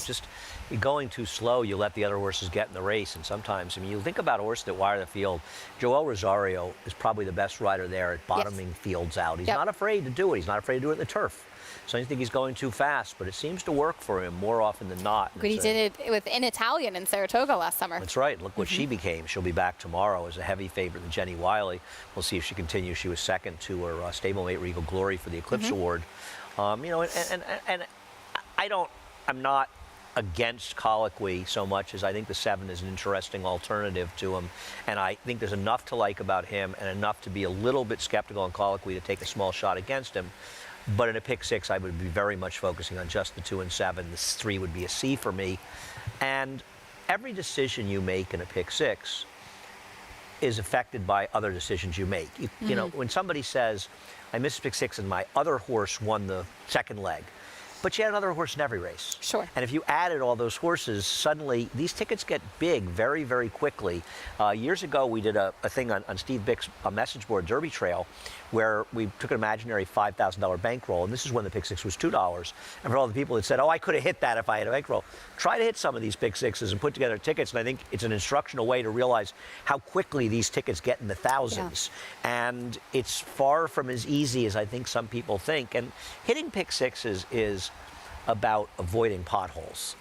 just you're going too slow. You let the other horses get in the race, and sometimes, I mean, you think about a horse that wire the field. Joel Rosario is probably the best rider there at bottoming fields out. He's not afraid to do it. He's not afraid to do it in the turf. So I think he's going too fast, but it seems to work for him more often than not. But he did it with an Italian in Saratoga last summer. That's right. Look what she became. She'll be back tomorrow as a heavy favorite than Jenny Wiley. We'll see if she continues. She was second to her stablemate Regal Glory for the Eclipse Award. You know, and I'm not against Colloquy so much as I think the 7 is an interesting alternative to him. And I think there's enough to like about him and enough to be a little bit skeptical on Colloquy to take a small shot against him. But in a pick 6, I would be very much focusing on just the 2 and 7. The 3 would be a C for me. And every decision you make in a pick 6 is affected by other decisions you make. You know, when somebody says, I missed pick 6 and my other horse won the second leg, but you had another horse in every race. Sure. And if you added all those horses, suddenly these tickets get big very, very quickly. Years ago, we did a thing on Steve Bick's message board, Derby Trail, where we took an imaginary $5,000 bankroll, and this is when the pick 6 was $2. And for all the people that said, oh, I could have hit that if I had a bankroll, try to hit some of these pick 6s and put together tickets. And I think it's an instructional way to realize how quickly these tickets get in the thousands. Yeah. And it's far from as easy as I think some people think. And hitting pick 6s is about avoiding potholes,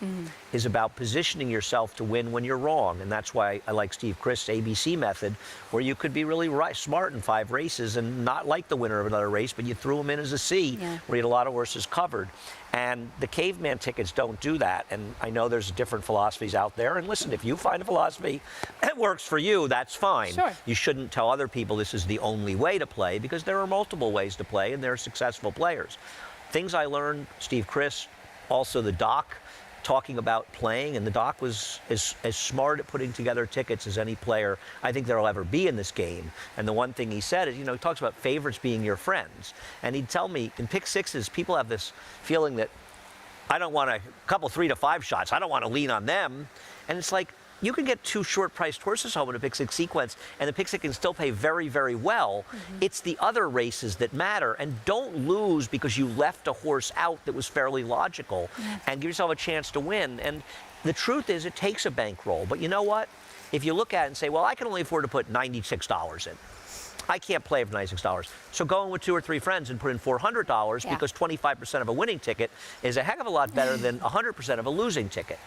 is about positioning yourself to win when you're wrong. And that's why I like Steve Christ's ABC method, where you could be really smart in 5 races and not like the winner of another race, but you threw him in as a C, where you had a lot of horses covered. And the caveman tickets don't do that. And I know there's different philosophies out there. And listen, if you find a philosophy that works for you, that's fine. Sure. You shouldn't tell other people this is the only way to play, because there are multiple ways to play, and there are successful players. Things I learned, Steve Chris, also the doc, talking about playing, and the doc was as smart at putting together tickets as any player I think there'll ever be in this game. And the one thing he said is, you know, he talks about favorites being your friends. And he'd tell me, in pick 6s, people have this feeling that I don't want a couple 3 to 5 shots. I don't want to lean on them. And it's like, you can get 2 short-priced horses home in a pick 6 sequence, and the pick 6 can still pay very, very well. It's the other races that matter, and don't lose because you left a horse out that was fairly logical, and give yourself a chance to win. And the truth is, it takes a bankroll. But you know what? If you look at it and say, well, I can only afford to put $96 in. I can't play for $96. So go in with 2 or 3 friends and put in $400 because 25% of a winning ticket is a heck of a lot better than 100% of a losing ticket.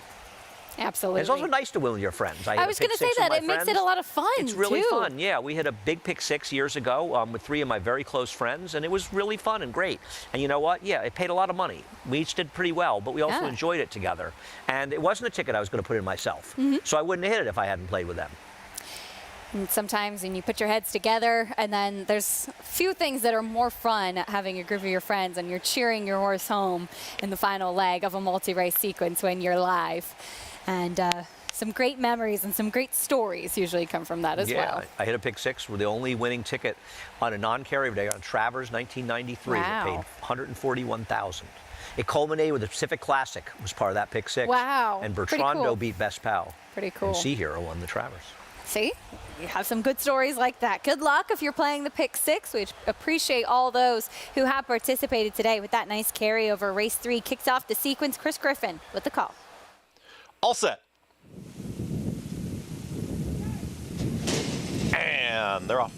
Absolutely. It's also nice to win with your friends. I was going to say that. It makes it a lot of fun, It's really too. fun, yeah. We had a big pick 6 years ago with 3 of my very close friends, and it was really fun and great. And you know what? Yeah, it paid a lot of money. We each did pretty well, but we also enjoyed it together. And it wasn't a ticket I was going to put in myself. So I wouldn't have hit it if I hadn't played with them. And sometimes when you put your heads together, and then there's few things that are more fun having a group of your friends and you're cheering your horse home in the final leg of a multi-race sequence when you're live. And some great memories and some great stories usually come from that as well. I hit a pick 6 with the only winning ticket on a non-carry day on Travers 1993. Wow. It paid $141,000. It culminated with the Pacific Classic, was part of that pick 6. Wow. And Pretty Bertrando cool. beat Best Pal. Pretty cool. And Sea Hero won the Travers. See, you have some good stories like that. Good luck if you're playing the pick 6. We appreciate all those who have participated today with that nice carryover. Race 3 kicks off the sequence. Chris Griffin with the call. All set. and they're off.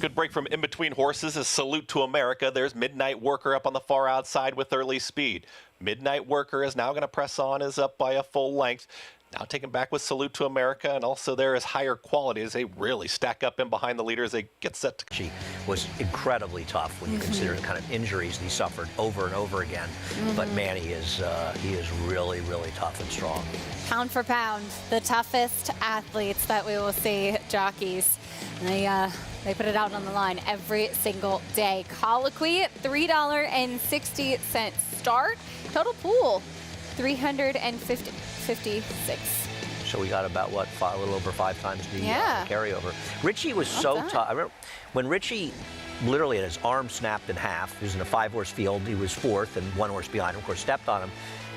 Good break from in between horses is Salute to America. There's Midnight Worker up on the far outside with early speed. Midnight Worker is now going to press on, is up by a full length. Now taken back with Salute to America, and also there is Higher Quality as they really stack up in behind the leader as they get set to. She was incredibly tough when you consider the kind of injuries he suffered over and over again. But Manny is he is really, really tough and strong. Pound for pound, the toughest athletes that we will see, jockeys. They put it out on the line every single day. Colloquy, $3.60 start. Total pool, 356. So we got about, what, a little over 5 times the carryover. Richie was so tough. I remember when Richie literally had his arm snapped in half. He was in a 5-horse field. He was 4th and 1 horse behind him. Of course, stepped on him.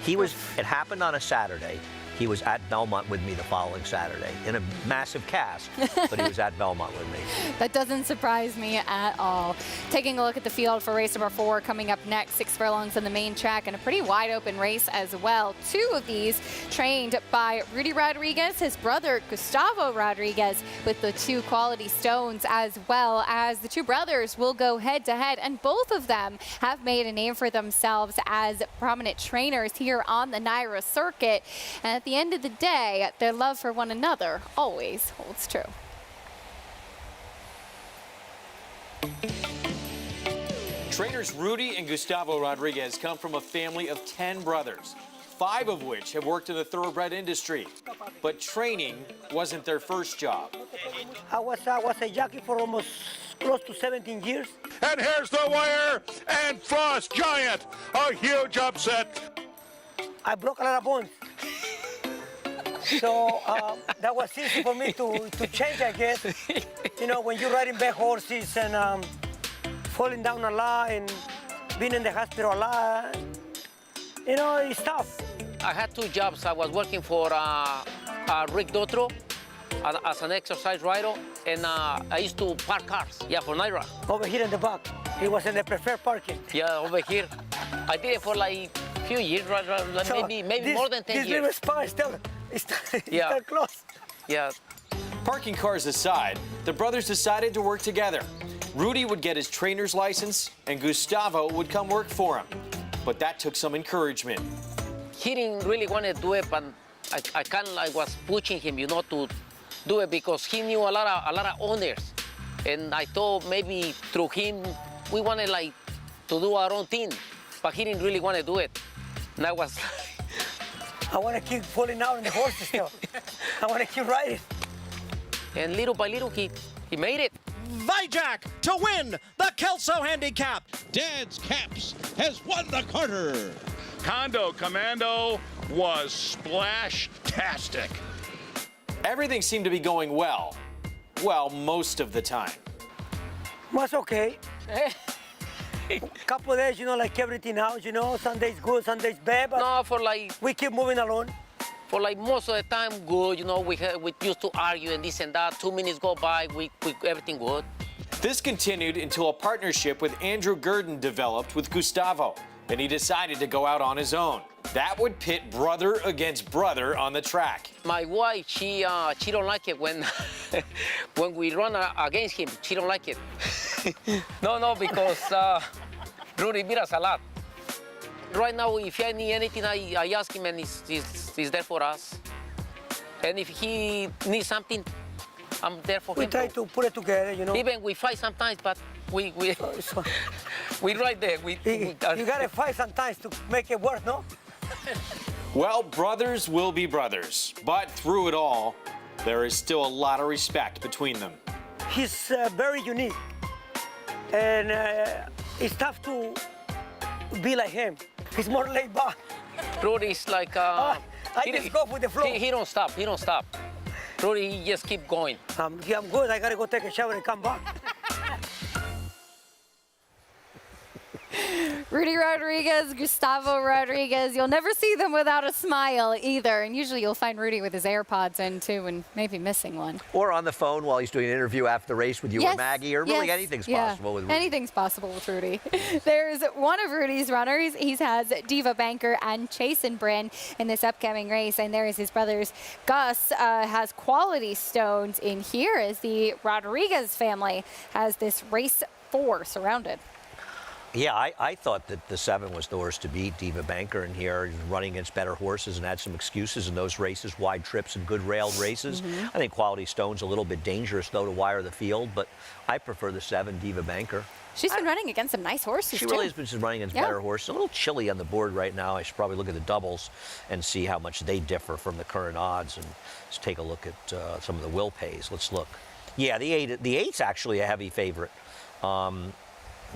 It happened on a Saturday. He was at Belmont with me the following Saturday in a massive cast, but he was at Belmont with me. That doesn't surprise me at all. Taking a look at the field for race number 4 coming up next, 6 furlongs on the main track and a pretty wide open race as well. 2 of these trained by Rudy Rodriguez, his brother Gustavo Rodriguez, with the 2 quality stones, as well as the 2 brothers will go head to head, and both of them have made a name for themselves as prominent trainers here on the NYRA circuit. And at the end of the day, their love for one another always holds true. Trainers Rudy and Gustavo Rodriguez come from a family of 10 brothers, 5 of which have worked in the thoroughbred industry. But training wasn't their first job. I was a jockey for almost close to 17 years. And here's the wire, and Frost Giant, a huge upset. I broke a lot of bones. So that was easy for me to change, I guess. You know, when you're riding back horses and falling down a lot and being in the hospital a lot, you know, it's tough. I had 2 jobs. I was working for Rick Dotro as an exercise rider, and I used to park cars, for NYRA. Over here in the back, it was in the preferred parking. Yeah, over here. I did it for like a few years, So maybe more than 10 this years. little spot is still close. Yeah. Parking cars aside, the brothers decided to work together. Rudy would get his trainer's license, and Gustavo would come work for him. But that took some encouragement. He didn't really want to do it, but I kind of like was pushing him, you know, to do it because he knew a lot of owners, and I thought maybe through him we wanted like to do our own thing, but he didn't really want to do it. And I was. I want to keep falling out in the horses still. I want to keep riding. And little by little, he made it. Vijack to win the Kelso Handicap. Dad's Caps has won the Carter. Condo Commando was splash-tastic. Everything seemed to be going well. Well, most of the time. Was okay. Couple of days, you know, like everything else, you know, some days good, some days bad, but no, for like we keep moving along. For like most of the time, good, you know, we used to argue and this and that. 2 minutes go by, we everything good. This continued until a partnership with Andrew Gurdon developed with Gustavo, and he decided to go out on his own. That would pit brother against brother on the track. My wife, she don't like it when when we run against him. She don't like it. No, because Rudy beat us a lot. Right now, if I need anything, I ask him, and he's there for us. And if he needs something, I'm there for him. We try to put it together, you know. Even we fight sometimes, but we right there. You gotta fight sometimes to make it work, no? Well, brothers will be brothers, but through it all, there is still a lot of respect between them. He's very unique, and it's tough to be like him. He's more laid back. Rudy's like I just go with the flow. He don't stop. He don't stop. Rudy, he just keep going. I'm good. I gotta go take a shower and come back. Rudy Rodriguez, Gustavo Rodriguez. You'll never see them without a smile either. And usually you'll find Rudy with his AirPods in too and maybe missing one. Or on the phone while he's doing an interview after the race with you or Maggie, or really anything's possible with Rudy. Anything's possible with Rudy. There's one of Rudy's runners. He has Diva Banker and Chasen Bryn in this upcoming race. And there is his brothers. Gus has Quality Stones in here as the Rodriguez family has this race 4 surrounded. Yeah, I thought that the 7 was the horse to beat, Diva Banker in here. He was running against better horses and had some excuses in those races, wide trips and good railed races. I think Quality Stone's a little bit dangerous, though, to wire the field, but I prefer the 7, Diva Banker. She's been running against some nice horses, She really has been running against better horses. A little chilly on the board right now. I should probably look at the doubles and see how much they differ from the current odds, and let's take a look at some of the will pays. Let's look. Yeah, the 8's actually a heavy favorite.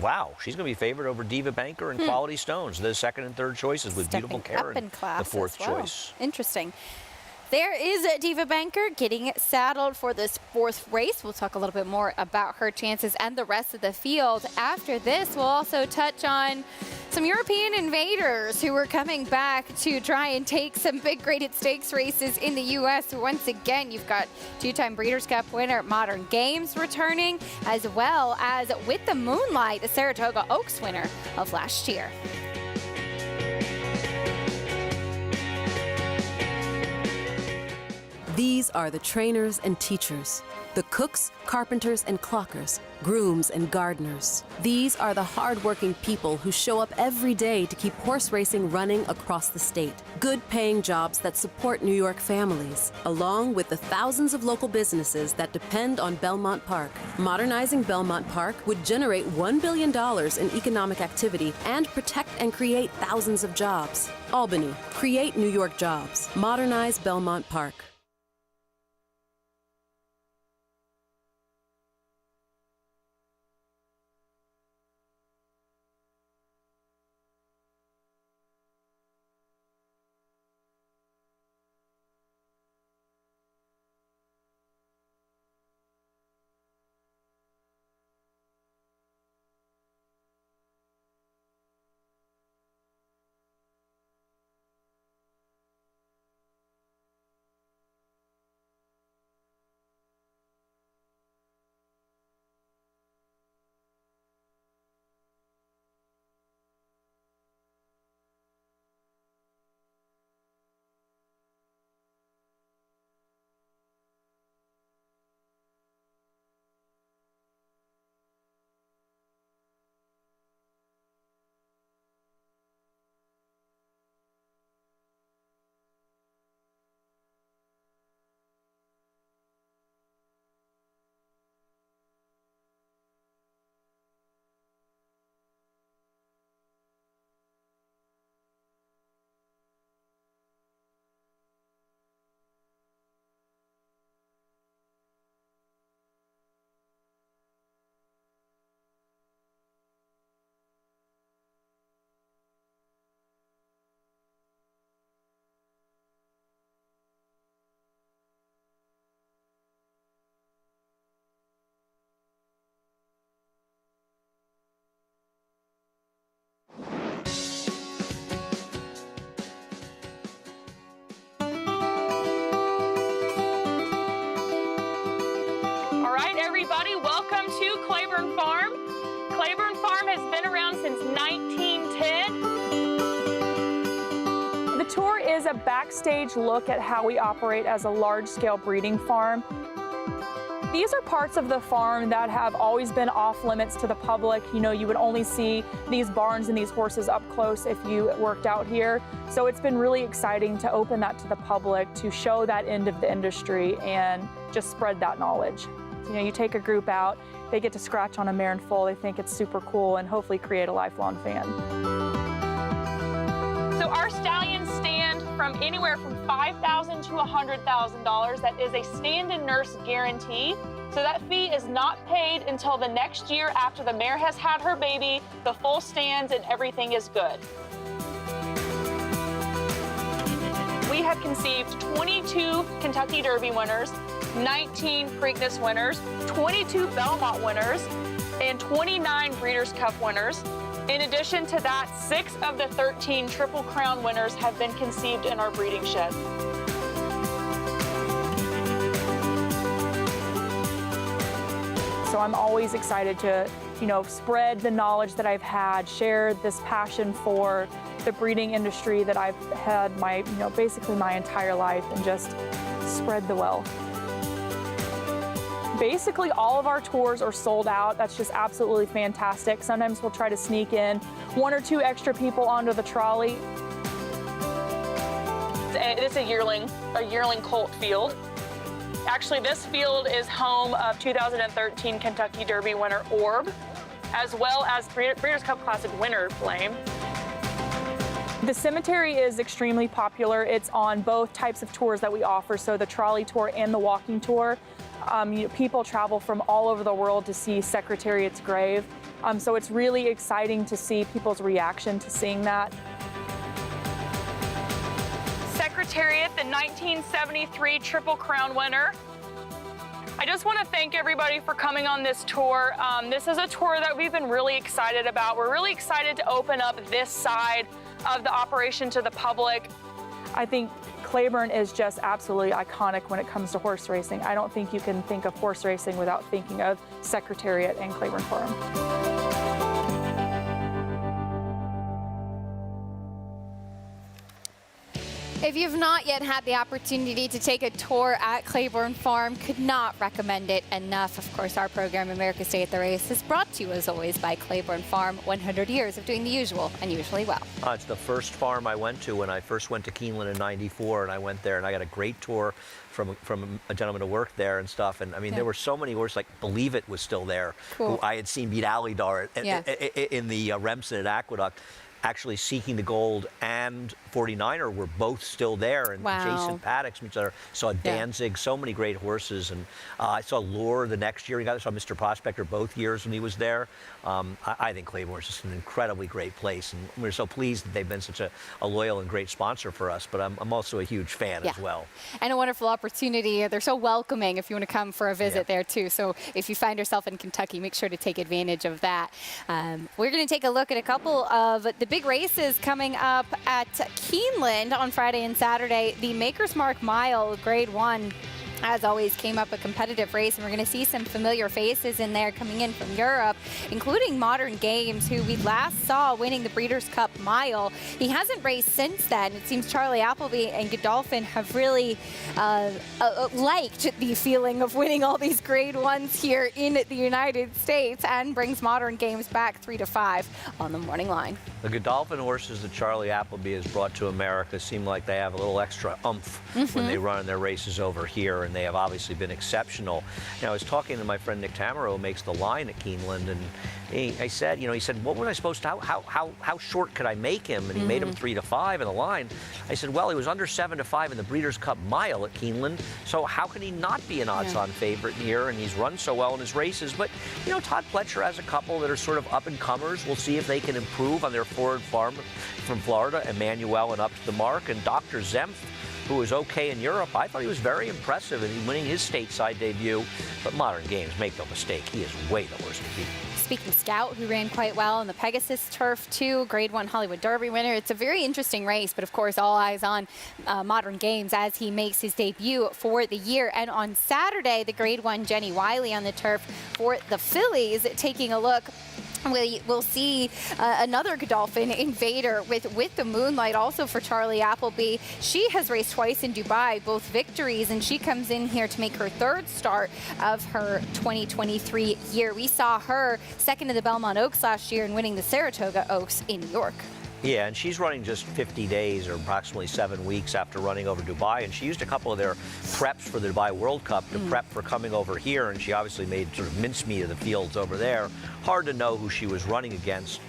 Wow, she's going to be favored over Diva Banker and Quality Stones, the second and third choices with Beautiful Karen, the fourth choice. Interesting. There is Diva Banker getting saddled for this 4th race. We'll talk a little bit more about her chances and the rest of the field. After this, we'll also touch on some European invaders who are coming back to try and take some big graded stakes races in the U.S. Once again, you've got 2-time Breeders' Cup winner Modern Games returning, as well as With the Moonlight, the Saratoga Oaks winner of last year. These are the trainers and teachers, the cooks, carpenters, and clockers, grooms and gardeners. These are the hard-working people who show up every day to keep horse racing running across the state. Good-paying jobs that support New York families, along with the thousands of local businesses that depend on Belmont Park. Modernizing Belmont Park would generate $1 billion in economic activity and protect and create thousands of jobs. Albany, create New York jobs. Modernize Belmont Park. Everybody, welcome to Claiborne Farm. Claiborne Farm has been around since 1910. The tour is a backstage look at how we operate as a large-scale breeding farm. These are parts of the farm that have always been off limits to the public. You know, you would only see these barns and these horses up close if you worked out here. So it's been really exciting to open that to the public, to show that end of the industry and just spread that knowledge. You know, you take a group out, they get to scratch on a mare and foal, they think it's super cool, and hopefully create a lifelong fan. So our stallions stand from anywhere from $5,000 to $100,000. That is a stand and nurse guarantee. So that fee is not paid until the next year after the mare has had her baby, the foal stands, and everything is good. We have conceived 22 Kentucky Derby winners, 19 Preakness winners, 22 Belmont winners, and 29 Breeders' Cup winners. In addition to that, 6 of the 13 Triple Crown winners have been conceived in our breeding shed. So I'm always excited to, spread the knowledge that I've had, share this passion for the breeding industry that I've had basically my entire life, and just spread the wealth. Basically, all of our tours are sold out. That's just absolutely fantastic. Sometimes we'll try to sneak in 1 or 2 extra people onto the trolley. It's a yearling colt field. Actually, this field is home of 2013 Kentucky Derby winner Orb, as well as Breeders' Cup Classic winner Flame. The cemetery is extremely popular. It's on both types of tours that we offer, so the trolley tour and the walking tour. People travel from all over the world to see Secretariat's grave. So it's really exciting to see people's reaction to seeing that. Secretariat, the 1973 Triple Crown winner. I just want to thank everybody for coming on this tour. This is a tour that we've been really excited about. We're really excited to open up this side of the operation to the public. I think Claiborne is just absolutely iconic when it comes to horse racing. I don't think you can think of horse racing without thinking of Secretariat and Claiborne Farm. If you've not yet had the opportunity to take a tour at Claiborne Farm, could not recommend it enough. Of course, our program, America's Day at the Race, is brought to you, as always, by Claiborne Farm. 100 years of doing the usual, unusually well. It's the first farm I went to when I first went to Keeneland in '94, and I went there, and I got a great tour from a gentleman who worked there and stuff. And I mean, there were so many horses, like Believe It was still there, who I had seen beat Alidar in the Remsen at Aqueduct. Actually seeking the gold, and 49er were both still there, and Jason Paddocks from each other. Saw Danzig, so many great horses, and I saw Lure the next year. I saw Mr. Prospector both years when he was there. I think Claiborne is just an incredibly great place, and we're so pleased that they've been such a loyal and great sponsor for us, but I'm also a huge fan as well. And a wonderful opportunity. They're so welcoming if you want to come for a visit there too. So if you find yourself in Kentucky, make sure to take advantage of that. We're going to take a look at a couple of the big races coming up at Keeneland on Friday and Saturday. The Maker's Mark Mile, Grade 1, as always, came up a competitive race, and we're going to see some familiar faces in there coming in from Europe, including Modern Games, who we last saw winning the Breeders' Cup Mile. He hasn't raced since then. It seems Charlie Appleby and Godolphin have really liked the feeling of winning all these Grade 1s here in the United States, and brings Modern Games back 3-5 on the morning line. The Godolphin horses that Charlie Appleby has brought to America seem like they have a little extra oomph when they run their races over here, and they have obviously been exceptional. I was talking to my friend Nick Tamaro, who makes the line at Keeneland, and I said, he said, what was I supposed to, how short could I make him? And he made him 3-5 in the line. I said, well, he was under 7-5 in the Breeders' Cup Mile at Keeneland, so how can he not be an odds-on favorite here? And he's run so well in his races. But, Todd Pletcher has a couple that are sort of up-and-comers. We'll see if they can improve on their forward farm from Florida, Emmanuel and Up to the Mark, and Dr. Zempf, who was okay in Europe. I thought he was very impressive in winning his stateside debut. But Modern Games, make no mistake, he is way the worst to beat. Speaking Scout, who ran quite well in the Pegasus Turf 2, Grade 1 Hollywood Derby winner. It's a very interesting race, but of course all eyes on Modern Games as he makes his debut for the year. And on Saturday, the Grade 1 Jenny Wiley on the turf for the fillies, taking a look. We'll see another Godolphin Invader with the Moonlight, also for Charlie Appleby. She has raced twice in Dubai, both victories, and she comes in here to make her third start of her 2023 year. We saw her second in the Belmont Oaks last year and winning the Saratoga Oaks in New York. Yeah, and she's running just 50 days or approximately 7 weeks after running over Dubai, and she used a couple of their preps for the Dubai World Cup to prep for coming over here, and she obviously made sort of mincemeat of the fields over there. Hard to know who she was running against.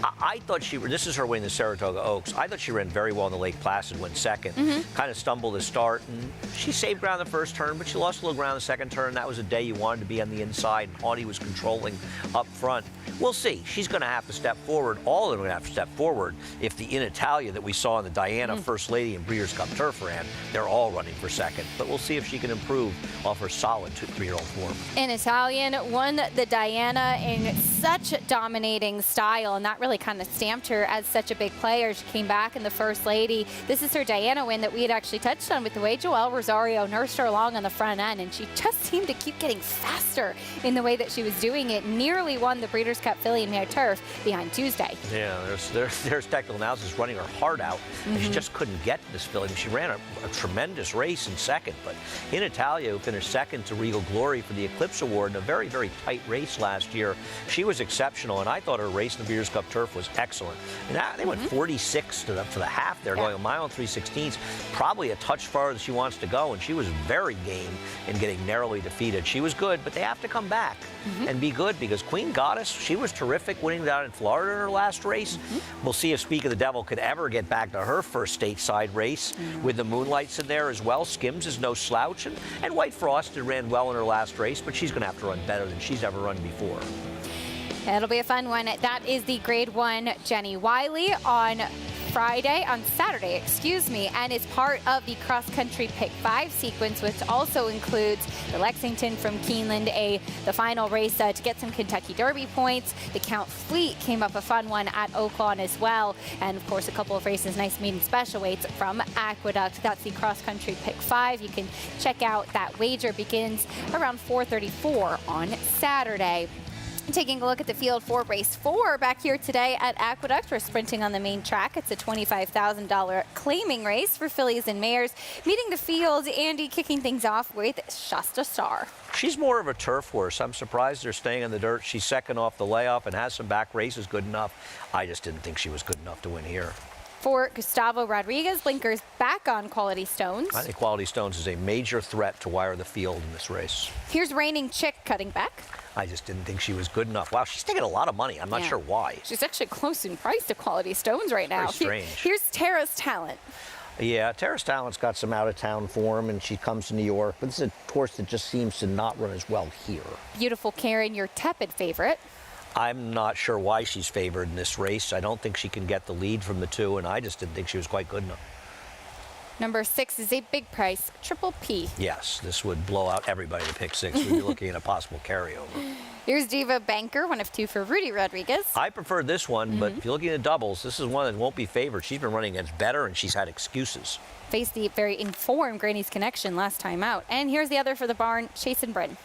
I thought this is her winning the Saratoga Oaks. I thought she ran very well in the Lake Placid, went second. Kind of stumbled to start, and she saved ground the first turn, but she lost a little ground the second turn. That was a day you wanted to be on the inside, and Audie was controlling up front. We'll see. She's going to have to step forward. All of them are going to have to step forward. If the In Italia that we saw in the Diana First Lady and Breeders' Cup Turf ran, they're all running for second. But we'll see if she can improve off her solid 3-year-old form. In Italian won the Diana in such dominating style, and that really really kind of stamped her as such a big player. She came back in the First Lady. This is her Diana win that we had actually touched on with the way Joelle Rosario nursed her along on the front end, and she just seemed to keep getting faster in the way that she was doing it. Nearly won the Breeders' Cup Filly and Mare Turf behind Tuesday. Yeah, there's technical analysis running her heart out, and she just couldn't get to this filly. She ran a tremendous race in second, but in Italia, who finished second to Regal Glory for the Eclipse Award in a very, very tight race last year, she was exceptional, and I thought her race in the Breeders' Cup Turf was excellent. And they went 46 for the half there, going a mile and 3/16, probably a touch farther than she wants to go, and she was very game in getting narrowly defeated. She was good, but they have to come back and be good, because Queen Goddess, she was terrific winning down in Florida in her last race. We'll see if Speak of the Devil could ever get back to her first stateside race with the Moonlights in there as well. Skims is no slouch, and White Frosted ran well in her last race, but she's going to have to run better than she's ever run before. It'll be a fun one. That is the Grade 1 Jenny Wiley on Saturday, and is part of the cross-country Pick 5 sequence, which also includes the Lexington from Keeneland, the final race to get some Kentucky Derby points. The Count Fleet came up a fun one at Oaklawn as well, and of course a couple of races, nice maiden special weights from Aqueduct. That's the cross-country Pick 5. You can check out that wager. Begins around 4:34 on Saturday. Taking a look at the field for race 4 back here today at Aqueduct. We're sprinting on the main track. It's a $25,000 claiming race for fillies and mares. Meeting the field, Andy, kicking things off with Shasta Star. She's more of a turf horse. I'm surprised they're staying in the dirt. She's second off the layoff and has some back races good enough. I just didn't think she was good enough to win here. For Gustavo Rodriguez, blinkers back on Quality Stones. I think Quality Stones is a major threat to wire the field in this race. Here's Reigning Chick cutting back. I just didn't think she was good enough. Wow, she's taking a lot of money. I'm not sure why. She's actually close in price to Quality Stones right now. Very strange. Here's Tara's Talent. Yeah, Tara's Talent's got some out-of-town form, and she comes to New York, but this is a horse that just seems to not run as well here. Beautiful Karen, your tepid favorite. I'm not sure why she's favored in this race. I don't think she can get the lead from the two, and I just didn't think she was quite good enough. Number 6 is a big price, Triple P. Yes, this would blow out everybody to pick 6. We'd be looking at a possible carryover. Here's Diva Banker, 1 of 2 for Rudy Rodriguez. I prefer this one, but if you're looking at doubles, this is one that won't be favored. She's been running against better, and she's had excuses. Faced the very informed Granny's Connection last time out. And here's the other for the barn, Chase and Bryn.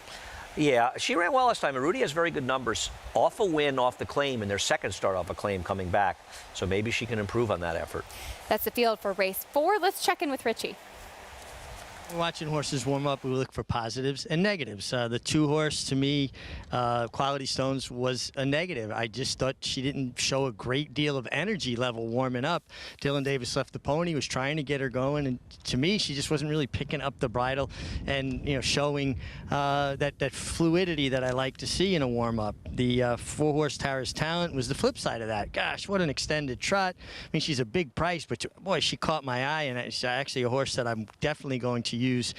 Yeah, she ran well last time, and Rudy has very good numbers. Off a win, off the claim, and their second start off a claim coming back. So maybe she can improve on that effort. That's the field for race 4. Let's check in with Richie. Watching horses warm up, we look for positives and negatives. The 2-horse, to me, Quality Stones, was a negative. I just thought she didn't show a great deal of energy level warming up. Dylan Davis left the pony, was trying to get her going, and to me, she just wasn't really picking up the bridle and showing that fluidity that I like to see in a warm-up. The 4-horse Tara's Talent was the flip side of that. Gosh, what an extended trot. I mean, she's a big price, but boy, she caught my eye, and it's actually a horse that I'm definitely going to use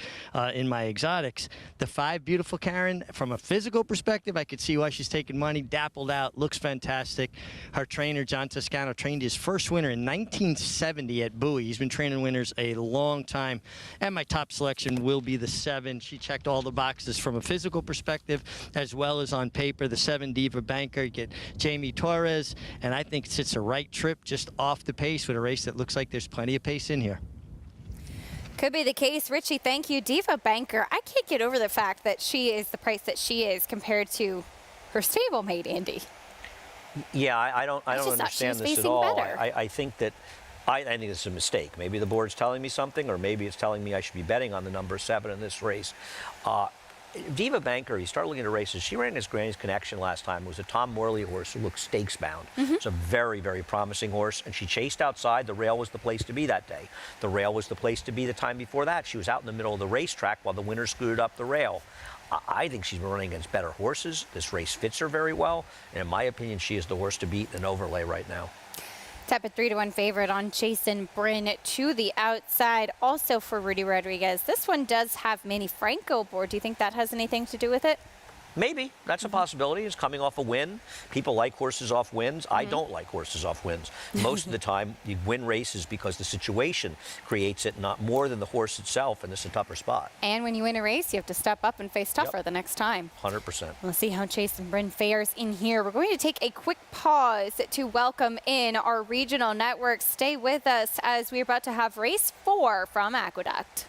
in my exotics. The 5, Beautiful Karen, from a physical perspective, I could see why she's taking money. Dappled out, looks fantastic. Her trainer, John Toscano, trained his first winner in 1970 at Bowie. He's been training winners a long time. And my top selection will be the 7. She checked all the boxes from a physical perspective as well as on paper. The 7, Diva Banker, you get Jamie Torres, and I think it's a right trip just off the pace with a race that looks like there's plenty of pace in here. Could be the case. Richie, thank you. Diva Banker, I can't get over the fact that she is the price that she is compared to her stablemate, Andy. Yeah, I don't understand this at all. I think that I think it's a mistake. Maybe the board's telling me something, or maybe it's telling me I should be betting on the number 7 in this race. Diva Banker, you start looking at races. She ran against Granny's Connection last time. It was a Tom Morley horse who looked stakes bound. It's a very, very promising horse, and she chased outside. The rail was the place to be that day. The rail was the place to be the time before that. She was out in the middle of the racetrack while the winner screwed up the rail. I think she's been running against better horses. This race fits her very well, and in my opinion, she is the horse to beat in an overlay right now. Tepid 3-1 favorite on Jason Bryn to the outside. Also for Rudy Rodriguez, this one does have Manny Franco aboard. Do you think that has anything to do with it? Maybe. That's a possibility. It's coming off a win. People like horses off wins. I don't like horses off wins. Most of the time, you win races because the situation creates it, not more than the horse itself, and this is a tougher spot. And when you win a race, you have to step up and face tougher the next time. 100%. We'll see how Chasen Bryn fares in here. We're going to take a quick pause to welcome in our regional network. Stay with us as we're about to have race 4 from Aqueduct.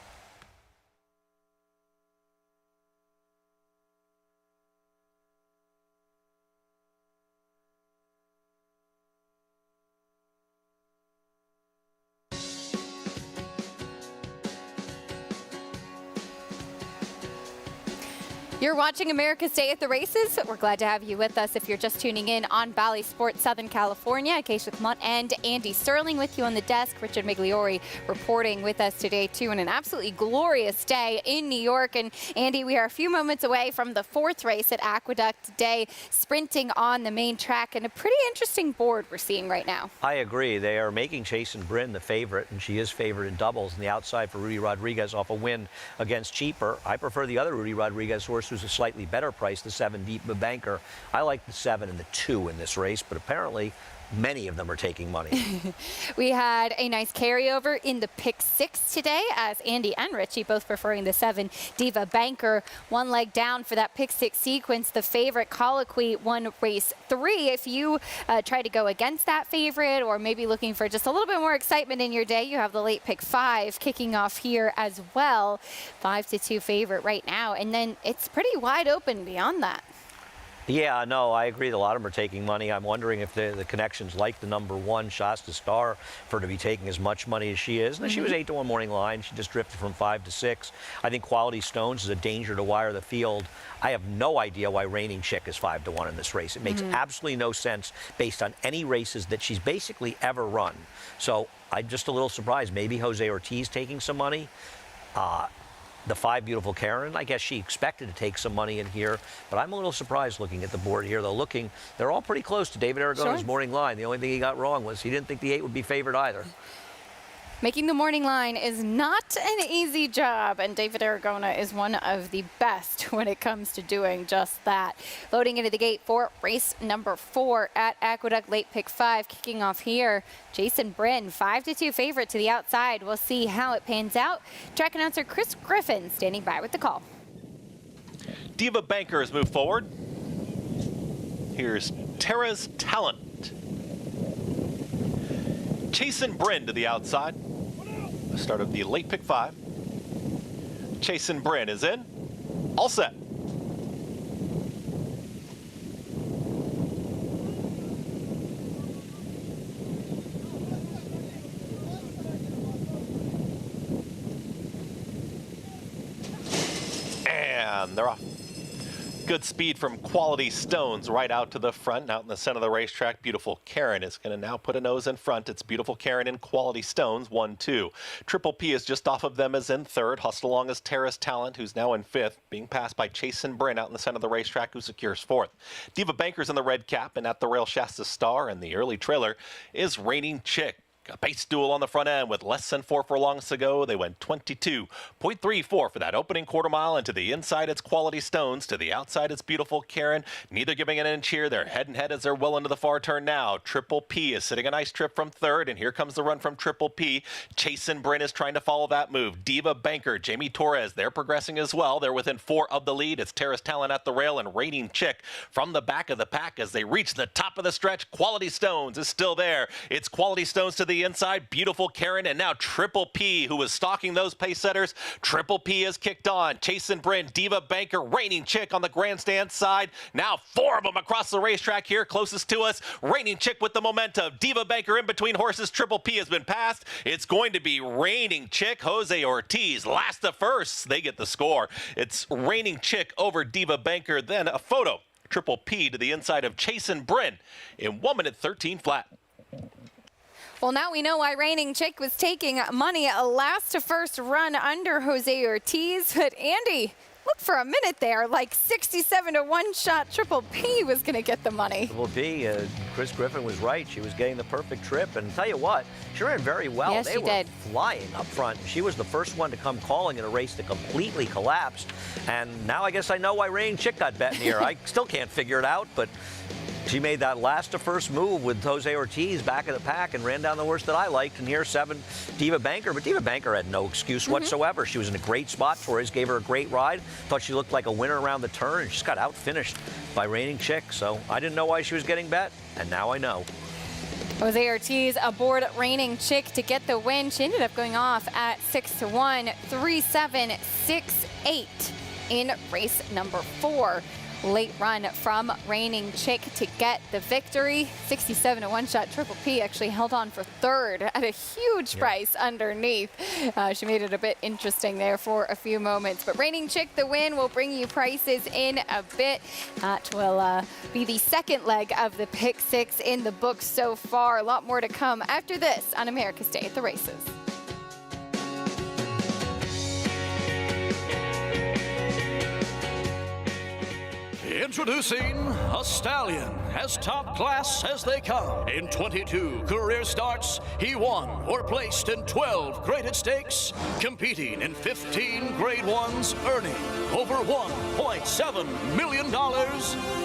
You're watching America's Day at the Races. We're glad to have you with us if you're just tuning in on Valley Sports Southern California. Acacia Clement and Andy Sterling with you on the desk. Richard Migliori reporting with us today, too, on an absolutely glorious day in New York. And, Andy, we are a few moments away from the 4th race at Aqueduct today, sprinting on the main track, and a pretty interesting board we're seeing right now. I agree. They are making Chasen Bryn the favorite, and she is favored in doubles. And the outside for Rudy Rodriguez off a win against Cheaper. I prefer the other Rudy Rodriguez horse, who's a slightly better price, the 7 Diva Banker. I like the 7 and the 2 in this race, but apparently many of them are taking money. We had a nice carryover in the pick 6 today, as Andy and Richie both preferring the 7 Diva Banker. One leg down for that pick 6 sequence. The favorite Colloquy won race 3. If you try to go against that favorite, or maybe looking for just a little bit more excitement in your day, you have the late pick 5 kicking off here as well. 5-2 favorite right now, and then it's pretty wide open beyond that. Yeah, no, I agree. A lot of them are taking money. I'm wondering if the connections like the number 1, Shasta Star, for her to be taking as much money as she is. And she was 8-1 morning line. She just drifted from 5 to 6. I think Quality Stones is a danger to wire the field. I have no idea why Reigning Chick is 5-1 in this race. It makes absolutely no sense based on any races that she's basically ever run. So I'm just a little surprised. Maybe Jose Ortiz taking some money. The 5 Beautiful Karen, I guess she expected to take some money in here, but I'm a little surprised looking at the board here. They're all pretty close to David Aragona's morning line. The only thing he got wrong was he didn't think the 8 would be favored either. Making the morning line is not an easy job, and David Aragona is one of the best when it comes to doing just that. Loading into the gate for race number 4 at Aqueduct, late pick 5, kicking off here. Chasen Bryn, 5-2 favorite to the outside. We'll see how it pans out. Track announcer Chris Griffin standing by with the call. Diva Bankers move forward. Here's Tara's Talent. Chasen Bryn to the outside. Start of the late pick 5. Chasen Bryn is in. All set. And they're off. Good speed from Quality Stones right out to the front. Out in the center of the racetrack, Beautiful Karen is going to now put a nose in front. It's Beautiful Karen and Quality Stones, 1-2. Triple P is just off of them, as in 3rd. Hustled along as Terrace Talent, who's now in 5th, being passed by Chasen Bryn out in the center of the racetrack, who secures 4th. Diva Banker's in the red cap, and at the rail, Shasta Star, and the early trailer is Reigning Chick. A pace duel on the front end with less than 4 furlongs to go. They went 22.34 for that opening quarter mile. And to the inside, it's Quality Stones. To the outside, it's Beautiful Karen. Neither giving an inch here. They're head and head as they're well into the far turn now. Triple P is sitting a nice trip from 3rd. And here comes the run from Triple P. Chasen Bryn is trying to follow that move. Diva Banker, Jamie Torres, they're progressing as well. They're within 4 of the lead. It's Terrace Talent at the rail and Reigning Chick from the back of the pack as they reach the top of the stretch. Quality Stones is still there. It's Quality Stones to the inside, Beautiful Karen, and now Triple P, who was stalking those pace setters. Triple P is kicked on. Chasen Bryn, Diva Banker, Reigning Chick on the grandstand side. Now 4 of them across the racetrack here, closest to us. Reigning Chick with the momentum. Diva Banker in between horses. Triple P has been passed. It's going to be Reigning Chick. Jose Ortiz, last to first. They get the score. It's Reigning Chick over Diva Banker. Then a photo. Triple P to the inside of Chasen Bryn in 1 minute 13 flat. Well, now we know why Reigning Chick was taking money. A last to first run under Jose Ortiz. But Andy, looked for a minute there like 67 to 1 shot Triple P was going to get the money. Triple P, Chris Griffin was right. She was getting the perfect trip. And tell you what, she ran very well. Yes, they she were did. flying up front. She was the first one to come calling in a race that completely collapsed. And now I guess I know why Reigning Chick got bet in here. I still can't figure it out, but she made that last to first move with Jose Ortiz back of the pack and ran down the horse that I liked. And here's 7, Diva Banker. But Diva Banker had no excuse whatsoever. She was in a great spot. Torres gave her a great ride. Thought she looked like a winner around the turn, and she just got out-finished by Reigning Chick. So I didn't know why she was getting bet, and now I know. Jose Ortiz aboard Reigning Chick to get the win. She ended up going off at 6 to 1, 3-7, 6-8 in race number 4. Late run from Reigning Chick to get the victory. 67 to 1 shot Triple P actually held on for 3rd at a huge price underneath. She made it a bit interesting there for a few moments. But Reigning Chick, the win, will bring you prices in a bit. That will be the second leg of the Pick 6 in the books so far. A lot more to come after this on America's Day at the Races. Introducing a stallion as top class as they come. In 22 career starts, he won or placed in 12 graded stakes, competing in 15 grade ones, earning over $1.7 million.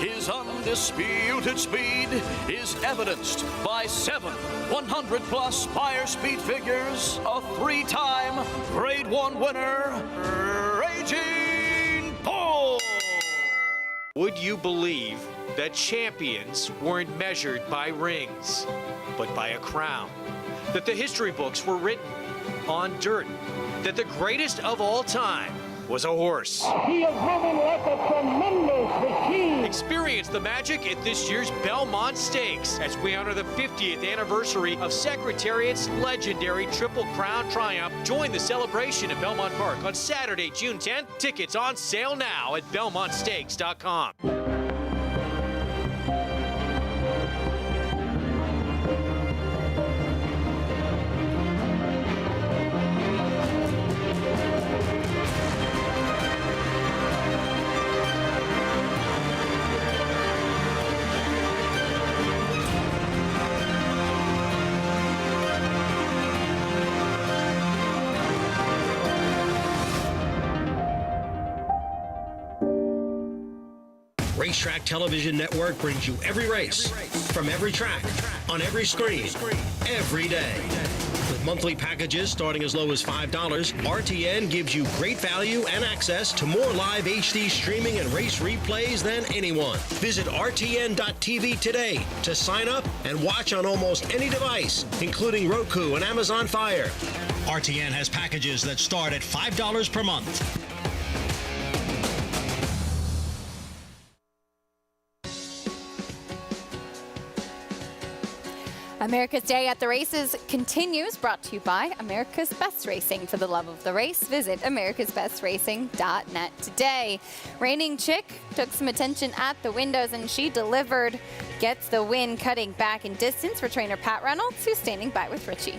His undisputed speed is evidenced by 7 100-plus buyer speed figures, a 3-time grade 1 winner, Raging Bull. Would you believe that champions weren't measured by rings, but by a crown? That the history books were written on dirt? That the greatest of all time was a horse? He is moving like a tremendous machine. Experience the magic at this year's Belmont Stakes as we honor the 50th anniversary of Secretariat's legendary Triple Crown Triumph. Join the celebration at Belmont Park on Saturday, June 10th. Tickets on sale now at BelmontStakes.com. Racetrack Television Network brings you every race, from every track, on every screen, every day. With monthly packages starting as low as $5, RTN gives you great value and access to more live HD streaming and race replays than anyone. Visit RTN.tv today to sign up and watch on almost any device, including Roku and Amazon Fire. RTN has packages that start at $5 per month. America's Day at the Races continues, brought to you by America's Best Racing. For the love of the race, visit americasbestracing.net today. Reigning Chick took some attention at the windows, and she delivered. Gets the win, cutting back in distance for trainer Pat Reynolds, who's standing by with Richie.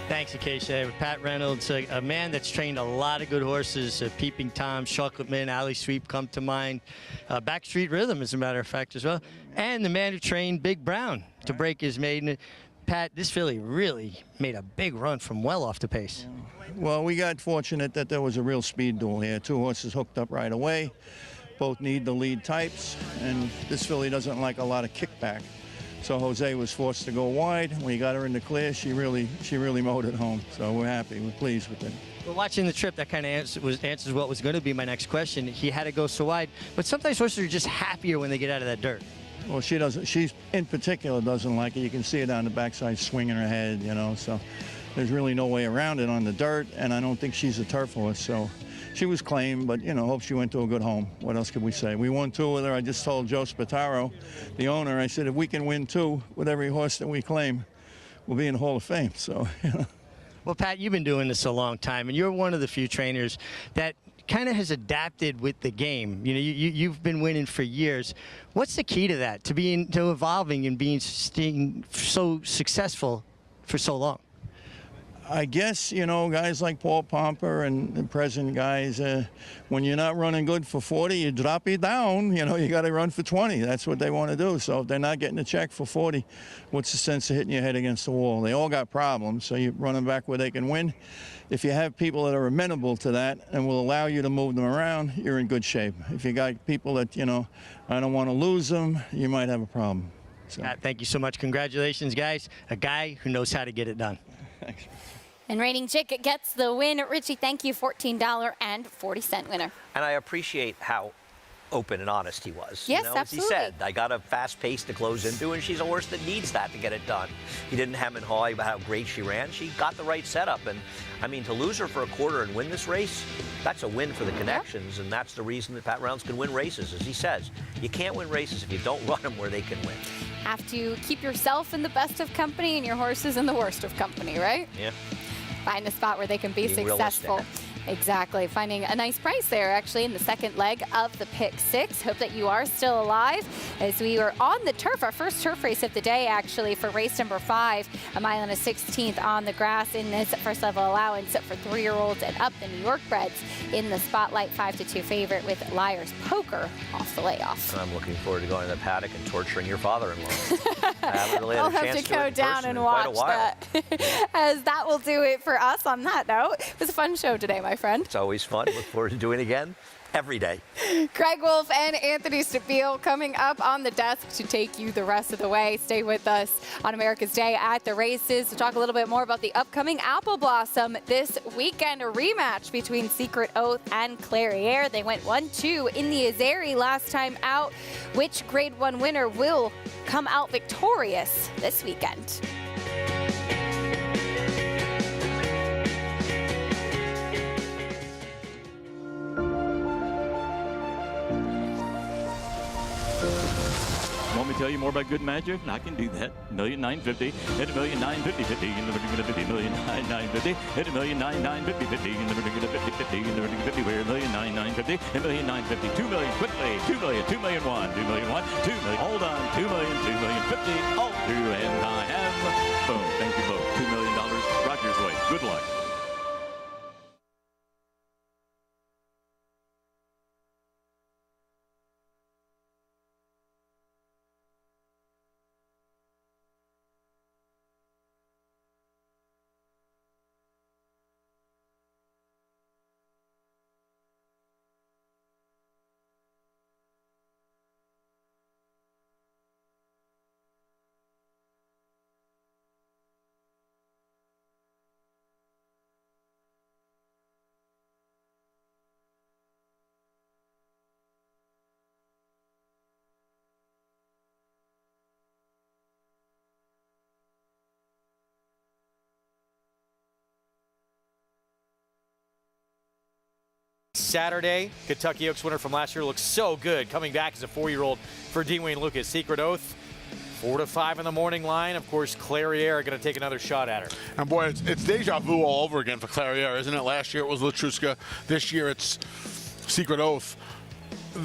Thanks, Acacia. Pat Reynolds, a man that's trained a lot of good horses. Peeping Tom, Chocolate Mint, Alley Sweep come to mind. Backstreet Rhythm, as a matter of fact, as well. And the man who trained Big Brown to break his maiden. Pat, this filly really made a big run from well off the pace. Well, we got fortunate that there was a real speed duel here. 2 horses hooked up right away. Both need the lead types, and this filly doesn't like a lot of kickback. So Jose was forced to go wide. When he got her in the clear, she really mowed it home. So we're happy. We're pleased with it. Well, watching the trip, that kind of answers what was going to be my next question. He had to go so wide, but sometimes horses are just happier when they get out of that dirt. Well, she doesn't. She in particular doesn't like it. You can see it on the backside swinging her head, you know. So there's really no way around it on the dirt, and I don't think she's a turf horse. So she was claimed, but, you know, hope she went to a good home. What else could we say? We won 2 with her. I just told Joe Spataro, the owner, I said, if we can win 2 with every horse that we claim, we'll be in the Hall of Fame. So, you know. Well, Pat, you've been doing this a long time, and you're one of the few trainers that kind of has adapted with the game. You know, you've been winning for years. What's the key to that, to evolving and being so successful for so long? I guess, you know, guys like Paul Pomper and the present guys, when you're not running good for 40, you drop it down. You know, you got to run for 20. That's what they want to do. So if they're not getting a check for 40, what's the sense of hitting your head against the wall? They all got problems, so you're running back where they can win. If you have people that are amenable to that and will allow you to move them around, you're in good shape. If you got people that, you know, I don't want to lose them, you might have a problem. So. Thank you so much. Congratulations, guys. A guy who knows how to get it done. Thanks. And Reigning Chick gets the win. Richie, thank you, $14.40 winner. And I appreciate how open and honest he was. Yes, you know, absolutely. As he said, I got a fast pace to close into, and she's a horse that needs that to get it done. He didn't hem and haw about how great she ran. She got the right setup. And, I mean, to lose her for a quarter and win this race, that's a win for the connections, and that's the reason that Pat Rounds can win races. As he says, you can't win races if you don't run them where they can win. Have to keep yourself in the best of company and your horses in the worst of company, right? Yeah. Find a spot where they can be Being successful. realistic. Exactly. Finding a nice price there, actually, in the second leg of the pick six. Hope that you are still alive as we were on the turf, our first turf race of the day, actually, for race number 5, a mile and a 16th on the grass in this first level allowance for 3-year-olds and up. The New York breds in the spotlight, 5-2 favorite with Liar's Poker off the layoff. I'm looking forward to going to the paddock and torturing your father-in-law. I haven't really had I'll a chance have to go do it in down person and in quite a watch while. that. As that will do it for us on that note. It was a fun show today, my friend. It's always fun. Look forward to doing it again every day. Craig Wolf and Anthony Stabile coming up on the desk to take you the rest of the way. Stay with us on America's Day at the Races to talk a little bit more about the upcoming Apple Blossom this weekend. A rematch between Secret Oath and Clairiere. They went 1-2 in the Azeri last time out. Which Grade 1 winner will come out victorious this weekend? Want me to tell you more about good magic? I can do that. $1,950,000, hit $1,950,000, and never gonna $50,000,950, hit $1,950,000, and never gonna $50,000, and never gonna $50,000. We're $1,950,000, and $1,950,000, $2 million quickly, $2 million, $2 million one, $2 million one, $2 million. Hold on, $2 million, $2 million 50, all through, and I have boom. Thank you both. $2 million Rogers way. Good luck. Saturday, Kentucky Oaks winner from last year looks so good. Coming back as a 4-year-old for Dean Wayne Lukas. Secret Oath, 4 to 5 in the morning line. Of course, Clairiere going to take another shot at her. And boy, it's deja vu all over again for Clairiere, isn't it? Last year it was Latruska. This year it's Secret Oath.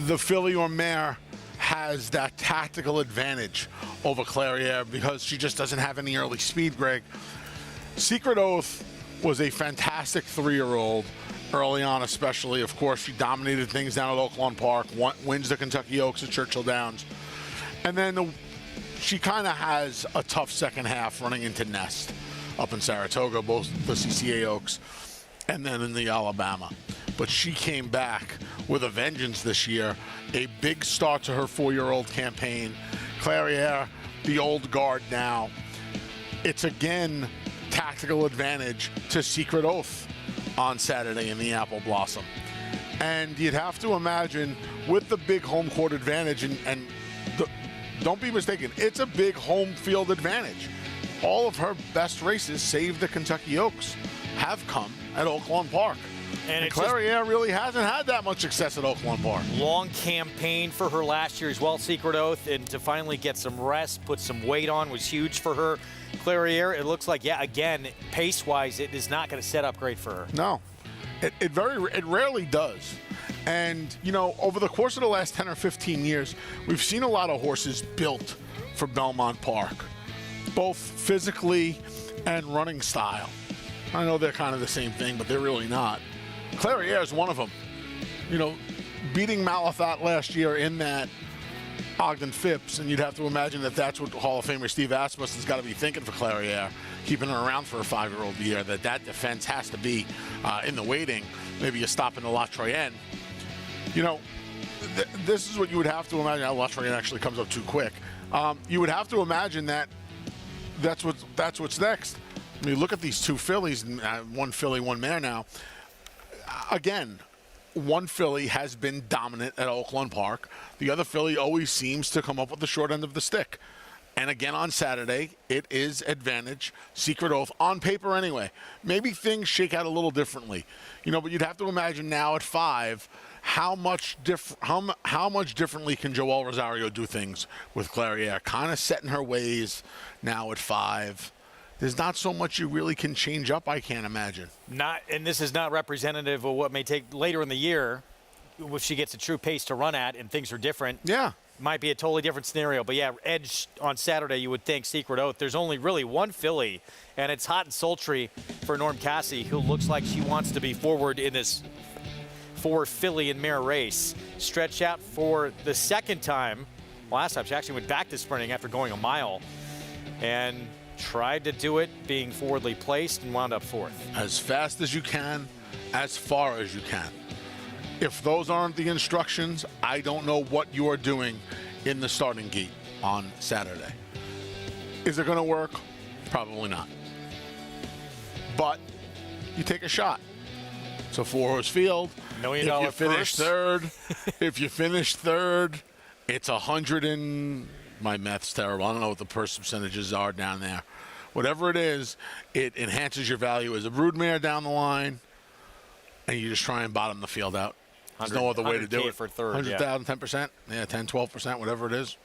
The filly or mare has that tactical advantage over Clairiere because she just doesn't have any early speed, Greg. Secret Oath was a fantastic 3-year-old. Early on, especially, of course, she dominated things down at Oaklawn Park, wins the Kentucky Oaks at Churchill Downs. And then she kind of has a tough second half running into Nest up in Saratoga, both the CCA Oaks and then in the Alabama. But she came back with a vengeance this year, a big start to her 4-year-old campaign. Clairiere, the old guard now. It's again tactical advantage to Secret Oath on Saturday in the Apple Blossom. And you'd have to imagine with the big home court advantage, and don't be mistaken, it's a big home field advantage. All of her best races, save the Kentucky Oaks, have come at Oaklawn Park. And Clairiere really hasn't had that much success at Oaklawn Park. Long campaign for her last year as well, Secret Oath, and to finally get some rest, put some weight on was huge for her. Clairiere, it looks like, yeah, again, pace-wise, it is not going to set up great for her. No, it rarely does. And, you know, over the course of the last 10 or 15 years, we've seen a lot of horses built for Belmont Park, both physically and running style. I know they're kind of the same thing, but they're really not. Clairiere is one of them. You know, beating Malathaat last year in that Ogden Phipps, and you'd have to imagine that that's what Hall of Famer Steve Asmus has got to be thinking for Clairiere, keeping her around for a 5-year-old year, that defense has to be in the waiting. Maybe you stop in the La Troyenne. You know, this is what you would have to imagine. La Troyenne actually comes up too quick. You would have to imagine that's what's next. I mean, look at these two fillies, one filly, one mare now. Again, one filly has been dominant at Oaklawn Park. The other filly always seems to come up with the short end of the stick. And again on Saturday, it is advantage, Secret Oath, on paper anyway. Maybe things shake out a little differently. You know, but you'd have to imagine now at 5, how much differently can Joelle Rosario do things with Clairiere? Kind of setting her ways now at 5. There's not so much you really can change up, I can't imagine. And this is not representative of what may take later in the year if she gets a true pace to run at and things are different. Yeah. Might be a totally different scenario. But, yeah, edge on Saturday, you would think Secret Oath. There's only really one filly, and it's hot and sultry for Norm Cassie, who looks like she wants to be forward in this 4 filly and mare race. Stretch out for the second time. Last time she actually went back to sprinting after going a mile. And tried to do it being forwardly placed and wound up 4th. As fast as you can, as far as you can. If those aren't the instructions, I don't know what you are doing in the starting gate on Saturday. Is it going to work? Probably not. But you take a shot. It's a 4-horse field. $1 million If you finish third, it's 100 and my math's terrible. I don't know what the purse percentages are down there. Whatever it is, it enhances your value as a broodmare down the line, and you just try and bottom the field out. There's no other way to do it. For third, 100,000, 10%, 10, 12%, whatever it is.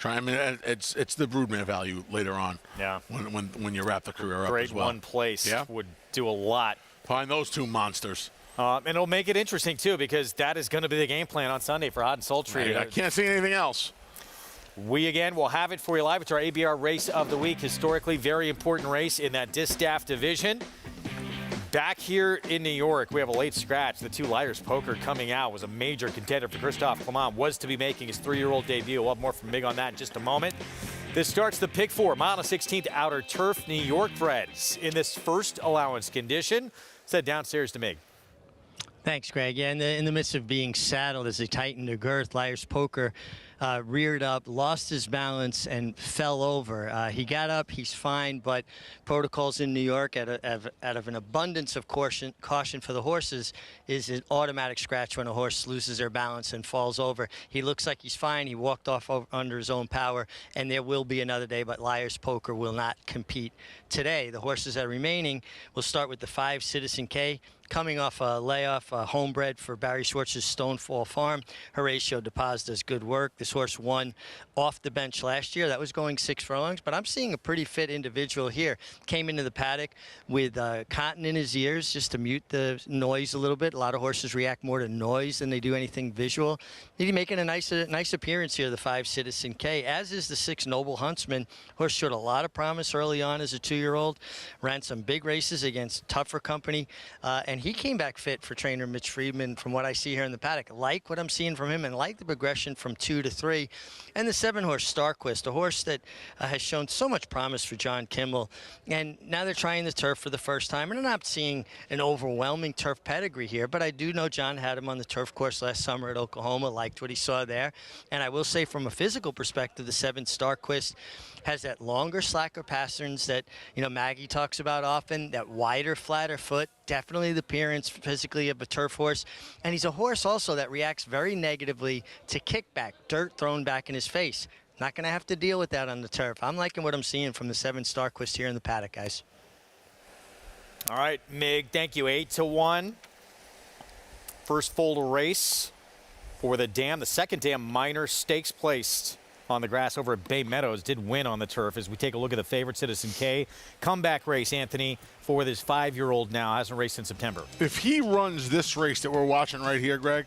I mean, it's the broodmare value later on. Yeah. When you wrap the career up as well. Grade 1 place would do a lot. Find those two monsters. And it'll make it interesting, too, because that is going to be the game plan on Sunday for Hot and Sultry. I can't see anything else. We, again, will have it for you live. It's our ABR Race of the Week. Historically, very important race in that Distaff division. Back here in New York, we have a late scratch. The 2 Liars Poker coming out was a major contender for Christophe Clement. Was to be making his 3-year-old debut. We'll have more from Mig on that in just a moment. This starts the Pick 4, mile 16th Outer Turf, New York breds. In this first allowance condition, said downstairs to Mig. Thanks, Greg. Yeah, in the midst of being saddled as they tightened the girth, Liars Poker reared up, lost his balance, and fell over. He got up, he's fine, but protocols in New York, out of an abundance of caution for the horses, is an automatic scratch when a horse loses their balance and falls over. He looks like he's fine. He walked off under his own power, and there will be another day, but Liars Poker will not compete today. The horses that are remaining will start with the 5 Citizen K, coming off a layoff, homebred for Barry Schwartz's Stonefall Farm. Horatio DePaz does good work. This horse won off the bench last year. That was going 6 furlongs, but I'm seeing a pretty fit individual here. Came into the paddock with cotton in his ears just to mute the noise a little bit. A lot of horses react more to noise than they do anything visual. He's making a nice appearance here, the 5 Citizen K, as is the 6 Noble Huntsman. Horse showed a lot of promise early on as a 2-year-old. Ran some big races against tougher company, and he came back fit for trainer Mitch Friedman from what I see here in the paddock. Like what I'm seeing from him and like the progression from 2 to 3. And the 7-horse Starquist, a horse that has shown so much promise for John Kimball. And now they're trying the turf for the first time. And I'm not seeing an overwhelming turf pedigree here, but I do know John had him on the turf course last summer at Oklahoma, liked what he saw there. And I will say from a physical perspective, the 7 Starquist has that longer, slacker patterns that, Maggie talks about often, that wider, flatter foot, definitely the appearance physically of a turf horse. And he's a horse also that reacts very negatively to kickback, dirt thrown back in his face. Not going to have to deal with that on the turf. I'm liking what I'm seeing from the 7 Starquist here in the paddock, guys. All right, Mig, thank you. 8-1. First full race for the dam. The second dam minor stakes placed on the grass over at Bay Meadows, did win on the turf. As we take a look at the favorite, Citizen K. Comeback race, Anthony, for this 5-year-old now. Hasn't raced in September. If he runs this race that we're watching right here, Greg,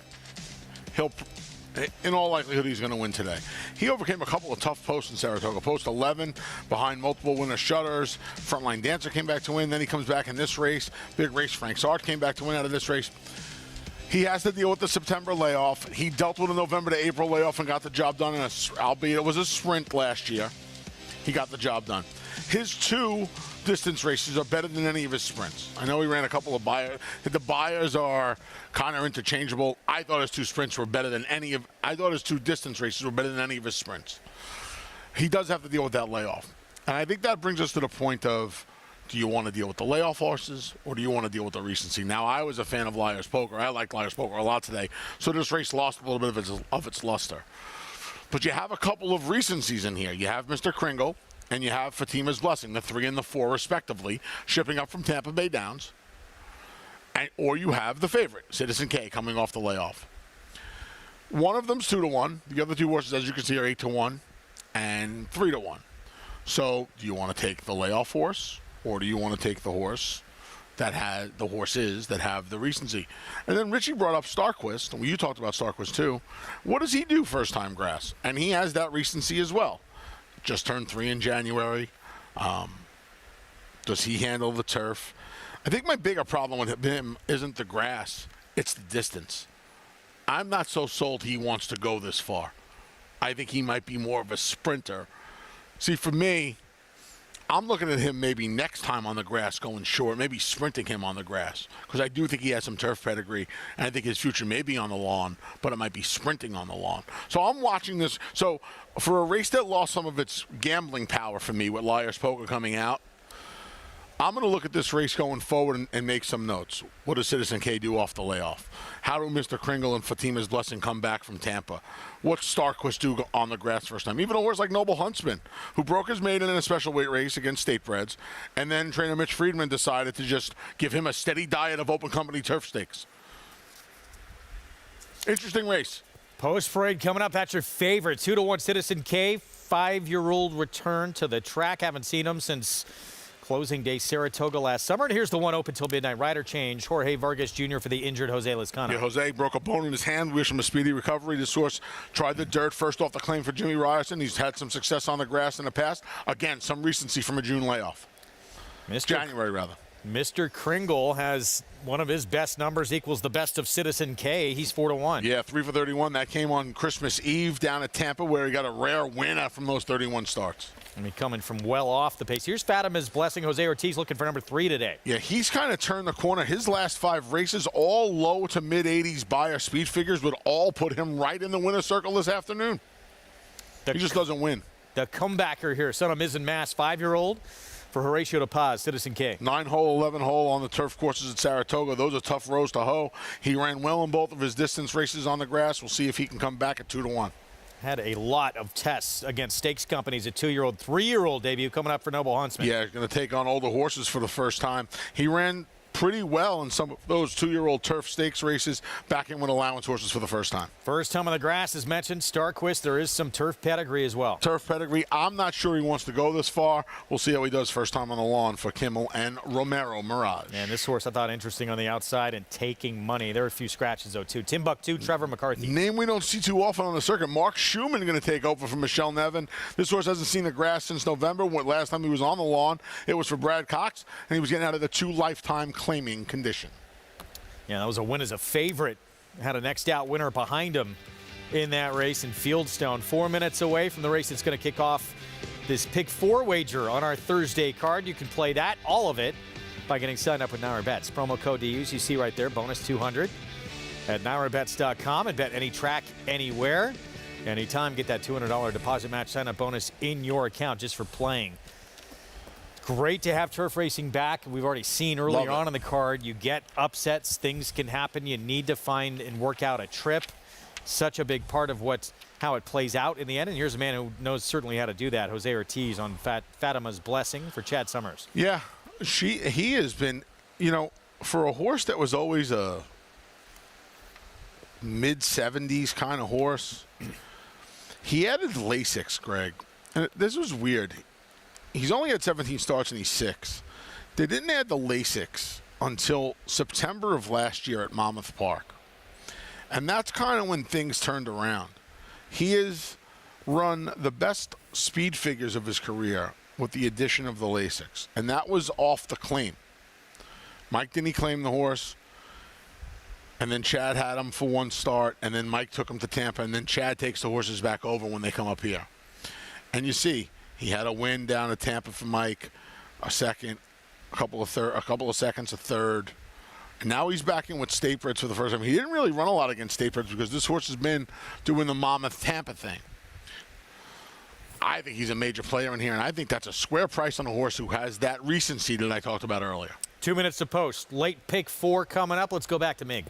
in all likelihood, he's going to win today. He overcame a couple of tough posts in Saratoga. Post 11 behind multiple winner Shutters. Frontline Dancer came back to win. Then he comes back in this race. Big race. Frank Sart came back to win out of this race. He has to deal with the September layoff. He dealt with a November to April layoff and got the job done, albeit it was a sprint last year. He got the job done. His 2 distance races are better than any of his sprints. I know he ran a couple of Buyers. The Buyers are kind of interchangeable. I thought his 2 sprints were better than any of. I thought his 2 distance races were better than any of his sprints. He does have to deal with that layoff, and I think that brings us to the point of: do you want to deal with the layoff horses, or do you want to deal with the recency? Now, I was a fan of Liar's Poker. I liked Liar's Poker a lot today, so this race lost a little bit of its luster. But you have a couple of recencies in here. You have Mr. Kringle. And you have Fatima's Blessing, the 3 and the 4 respectively, shipping up from Tampa Bay Downs. Or you have the favorite, Citizen K, coming off the layoff. One of them's 2-1. The other 2 horses, as you can see, are 8-1 and 3-1. So do you want to take the layoff horse, or do you want to take the horse that has the horses that have the recency? And then Richie brought up Starquist, and you talked about Starquist too. What does he do first time grass? And he has that recency as well. Just turned 3 in January. Does he handle the turf? I think my bigger problem with him isn't the grass, it's the distance. I'm not so sold he wants to go this far. I think he might be more of a sprinter. See, for me, I'm looking at him maybe next time on the grass going short, maybe sprinting him on the grass, because I do think he has some turf pedigree, and I think his future may be on the lawn, but it might be sprinting on the lawn. So I'm watching this. So for a race that lost some of its gambling power for me with Liar's Poker coming out, I'm going to look at this race going forward and make some notes. What does Citizen K do off the layoff? How do Mr. Kringle and Fatima's Blessing come back from Tampa? What's Starquist do on the grass first time? Even a horse like Noble Huntsman, who broke his maiden in a special weight race against State Breds, and then trainer Mitch Friedman decided to just give him a steady diet of open company turf stakes. Interesting race. Post parade coming up. That's your favorite. 2-1 Citizen K. 5-year-old return to the track. Haven't seen him since closing day Saratoga last summer. And here's the one open till midnight. Rider change. Jorge Vargas Jr. for the injured Jose Lezcano. Yeah, Jose broke a bone in his hand. Wish him a speedy recovery. This horse tried the dirt first off the claim for Jimmy Ryerson. He's had some success on the grass in the past. Again, some recency from a June layoff. January, rather. Mr. Kringle has one of his best numbers equals the best of Citizen K. He's 4-1. Yeah, 3 for 31. That came on Christmas Eve down at Tampa, where he got a rare win out from those 31 starts. I mean, coming from well off the pace. Here's Fatima's Blessing. Jose Ortiz looking for number 3 today. Yeah, he's kind of turned the corner. His last 5 races, all low to mid-80s buyer speed figures, would all put him right in the winner's circle this afternoon. He just doesn't win. The comebacker here, son of Miz and Mass, 5-year-old. For Horatio De Paz, Citizen K. 9-hole, 11-hole on the turf courses at Saratoga. Those are tough rows to hoe. He ran well in both of his distance races on the grass. We'll see if he can come back at 2-1. Had a lot of tests against stakes companies. A 2-year-old, 3-year-old debut coming up for Noble Huntsman. Yeah, going to take on older horses for the first time. He ran pretty well in some of those 2-year-old turf stakes races, back in with allowance horses for the first time. First time on the grass, as mentioned, Starquist. There is some turf pedigree as well. Turf pedigree. I'm not sure he wants to go this far. We'll see how he does first time on the lawn for Kimmel and Romero Mirage. And this horse I thought interesting on the outside and taking money. There are a few scratches, though, too. Timbuktu, Trevor McCarthy. Name we don't see too often on the circuit. Mark Schumann going to take over from Michelle Nevin. This horse hasn't seen the grass since November. Last time he was on the lawn, it was for Brad Cox, and he was getting out of the 2 lifetime claiming condition. Yeah, that was a win as a favorite. Had a next out winner behind him in that race in Fieldstone. 4 minutes away from the race that's going to kick off this Pick 4 wager on our Thursday card. You can play that, all of it, by getting signed up with Naira Bets. Promo code to use, you see right there, bonus 200 at NairaBets.com, and bet any track, anywhere, anytime. Get that $200 deposit match sign-up bonus in your account just for playing. Great to have turf racing back. We've already seen earlier on in the card, you get upsets, things can happen. You need to find and work out a trip. Such a big part of how it plays out in the end. And here's a man who knows certainly how to do that. Jose Ortiz on Fatima's Blessing for Chad Summers. Yeah, he has been, for a horse that was always a mid-70s kind of horse, he added Lasix, Greg. And this was weird. He's only had 17 starts and he's 6. They didn't add the Lasix until September of last year at Monmouth Park. And that's kind of when things turned around. He has run the best speed figures of his career with the addition of the Lasix. And that was off the claim. Mike didn't claim the horse. And then Chad had him for one start. And then Mike took him to Tampa. And then Chad takes the horses back over when they come up here. And you see, he had a win down at Tampa for Mike, a second, a couple of seconds, a third. And now he's back in with State Brits for the first time. He didn't really run a lot against State Brits because this horse has been doing the Monmouth Tampa thing. I think he's a major player in here, and I think that's a square price on a horse who has that recency that I talked about earlier. 2 minutes to post. Late pick 4 coming up. Let's go back to Mig.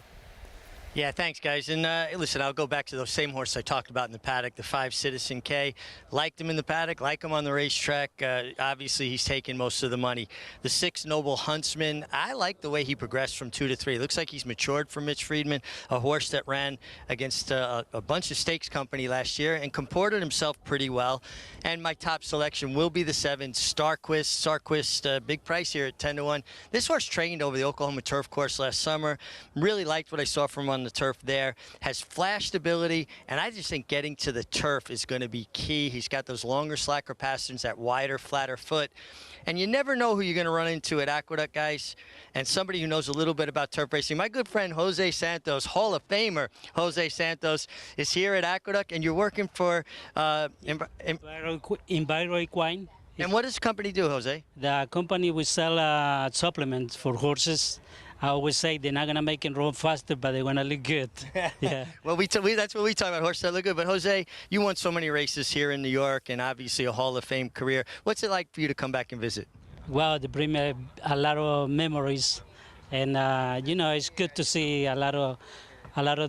Yeah, thanks, guys. And listen, I'll go back to those same horses I talked about in the paddock, the 5 Citizen K. Liked him in the paddock, like him on the racetrack. Obviously, he's taking most of the money. The 6 Noble Huntsman, I like the way he progressed from 2 to 3. Looks like he's matured for Mitch Friedman, a horse that ran against a bunch of stakes company last year and comported himself pretty well. And my top selection will be the 7 Starquist. Starquist, big price here at 10-1. This horse trained over the Oklahoma turf course last summer. Really liked what I saw from him on the turf there. Has flashed ability, and I just think getting to the turf is going to be key. He's got those longer, slacker pasterns, that wider, flatter foot. And you never know who you're going to run into at Aqueduct, guys. And somebody who knows a little bit about turf racing. My good friend Jose Santos, Hall of Famer Jose Santos, is here at Aqueduct, and you're working for Enviroequine. And what does the company do, Jose? The company will sell supplements for horses. I always say they're not going to make it run faster, but they're going to look good. Yeah. Well, that's what we talk about, horses that look good. But, Jose, you won so many races here in New York and obviously a Hall of Fame career. What's it like for you to come back and visit? Well, they bring me a lot of memories. And, it's good to see a lot of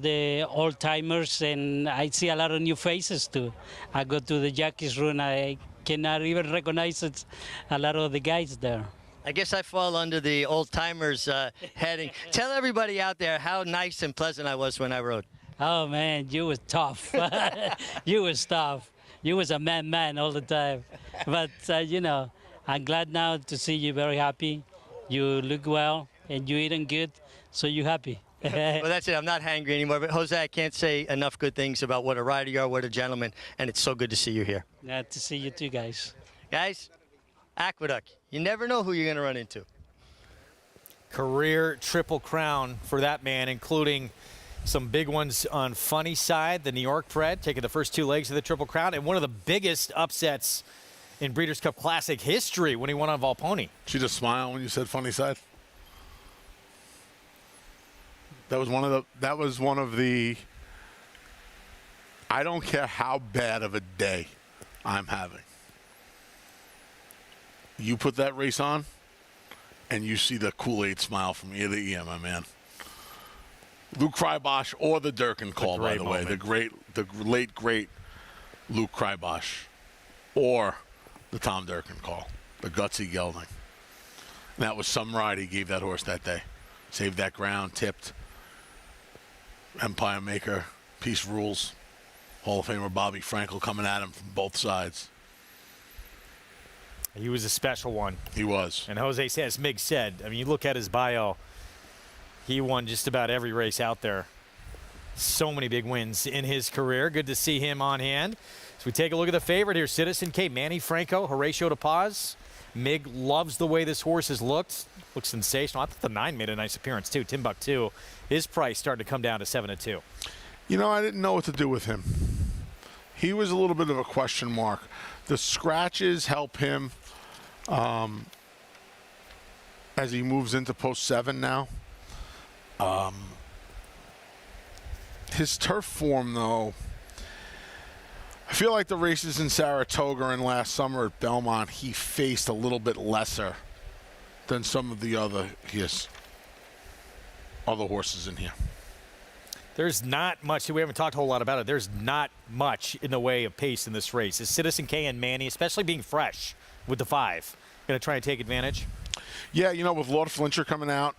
the old-timers, and I see a lot of new faces, too. I go to the jockeys room, I cannot even recognize it, a lot of the guys there. I guess I fall under the old-timers heading. Tell everybody out there how nice and pleasant I was when I rode. Oh, man, you was tough. You was tough. You was a man all the time. But, I'm glad now to see you very happy. You look well, and you eating good, so you happy. Well, that's it. I'm not hangry anymore. But, Jose, I can't say enough good things about what a rider you are, what a gentleman, and it's so good to see you here. Glad to see you too, guys. Guys, Aqueduct. You never know who you're going to run into. Career Triple Crown for that man, including some big ones on Funny Side, the New York bred, taking the first 2 legs of the Triple Crown, and one of the biggest upsets in Breeders' Cup Classic history when he won on Volponi. Did you just smile when you said Funny Side? That was one of the I don't care how bad of a day I'm having. You put that race on, and you see the Kool-Aid smile from ear to ear, my man. Luke Krybosch or the Durkin call, by the way. The late, great Luke Krybosch. Or the Tom Durkin call. The gutsy gelding. And that was some ride he gave that horse that day. Saved that ground, tipped. Empire Maker, Peace Rules. Hall of Famer Bobby Frankel coming at him from both sides. He was a special one. He was. And Jose said, as Mig said, I mean, you look at his bio, he won just about every race out there. So many big wins in his career. Good to see him on hand. So we take a look at the favorite here, Citizen K, Manny Franco, Horatio de Paz. Mig loves the way this horse has looked. Looks sensational. I thought the 9 made a nice appearance, too. Timbuktu. His price starting to come down to 7-2. You know, I didn't know what to do with him. He was a little bit of a question mark. The scratches help him as he moves into post 7 now. His turf form, though, I feel like the races in Saratoga and last summer at Belmont, he faced a little bit lesser than some of the other horses in here. There's not much. We haven't talked a whole lot about it. There's not much in the way of pace in this race. Is Citizen K and Manny, especially being fresh with the 5, going to try and take advantage? Yeah, with Lord Flincher coming out,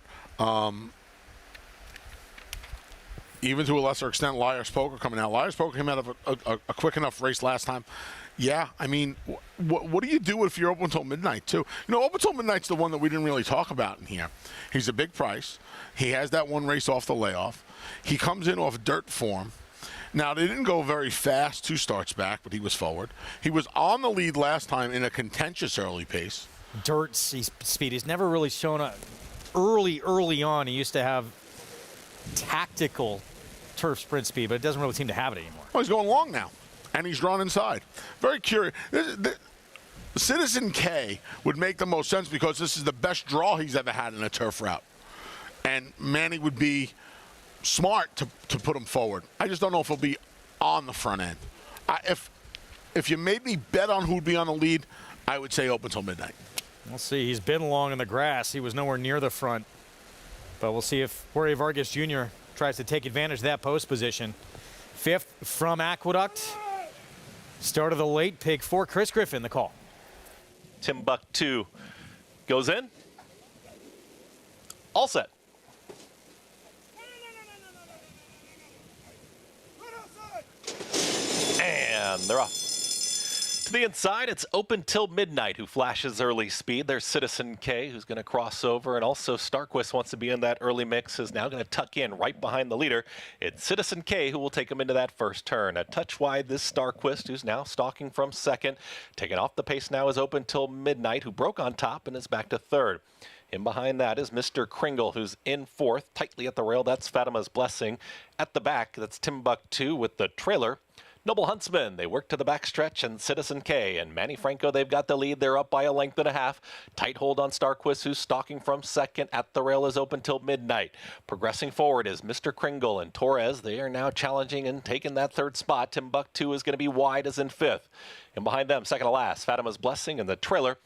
even to a lesser extent, Liar's Poker coming out. Liar's Poker came out of a quick enough race last time. Yeah, I mean, what do you do if you're open until midnight, too? You know, open until midnight's the one that we didn't really talk about in here. He's a big price. He has that one race off the layoff. He comes in off dirt form. Now, they didn't go very fast 2 starts back, but he was forward. He was on the lead last time in a contentious early pace. Dirt speed. He's never really shown up early on. He used to have tactical turf sprint speed, but it doesn't really seem to have it anymore. Well, he's going long now, and he's drawn inside. Very curious. Citizen K would make the most sense because this is the best draw he's ever had in a turf route. And Manny would be smart to put him forward. I just don't know if he'll be on the front end. If you made me bet on who'd be on the lead, I would say open till midnight. We'll see. He's been long in the grass. He was nowhere near the front. But we'll see if Jorge Vargas Jr. tries to take advantage of that post position. 5th from Aqueduct. Start of the late pick for Chris Griffin, the call. Timbuktu goes in. All set. And they're off. To the inside, it's Open Till Midnight, who flashes early speed. There's Citizen K, who's going to cross over, and also Starquist wants to be in that early mix, is now going to tuck in right behind the leader. It's Citizen K who will take him into that first turn. A touch wide, this Starquist, who's now stalking from second. Taking off the pace now is Open Till Midnight, who broke on top and is back to third. In behind that is Mr. Kringle, who's in fourth, tightly at the rail. That's Fatima's Blessing. At the back, that's Timbuktu with the trailer. Noble Huntsman, they work to the backstretch, and Citizen K and Manny Franco, they've got the lead. They're up by a length and a half. Tight hold on Starquist, who's stalking from second. At the rail is Open Till Midnight. Progressing forward is Mr. Kringle and Torres. They are now challenging and taking that third spot. Timbuktu is going to be wide as in fifth. And behind them, second to last, Fatima's Blessing and the trailer.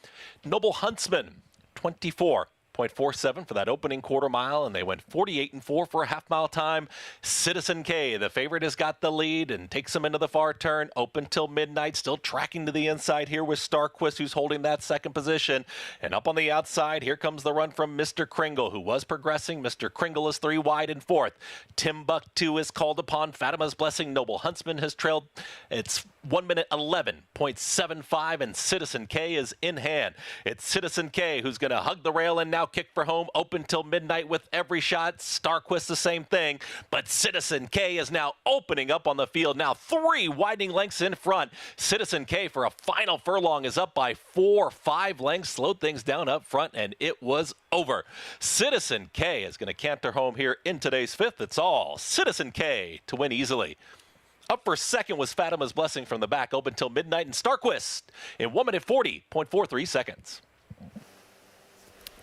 Noble Huntsman, 24.47 for that opening quarter mile, and they went 48.4 for a half-mile time. Citizen K, the favorite, has got the lead and takes him into the far turn. Open Till Midnight, still tracking to the inside here with Starquist, who's holding that second position. And up on the outside, here comes the run from Mr. Kringle, who was progressing. Mr. Kringle is 3 wide in fourth. Timbuktu is called upon. Fatima's Blessing. Noble Huntsman has trailed. It's 1 minute 11.75, and Citizen K is in hand. It's Citizen K who's going to hug the rail and now kick for home. Open Till Midnight with every shot. Starquist the same thing, but Citizen K is now opening up on the field. Now 3 widening lengths in front. Citizen K for a final furlong is up by 4-5 lengths. Slowed things down up front, and it was over. Citizen K is going to canter home here in today's fifth. It's all Citizen K to win easily. Up for second was Fatima's Blessing from the back. Open Till Midnight, and Starquist in 1 minute 40.43 seconds.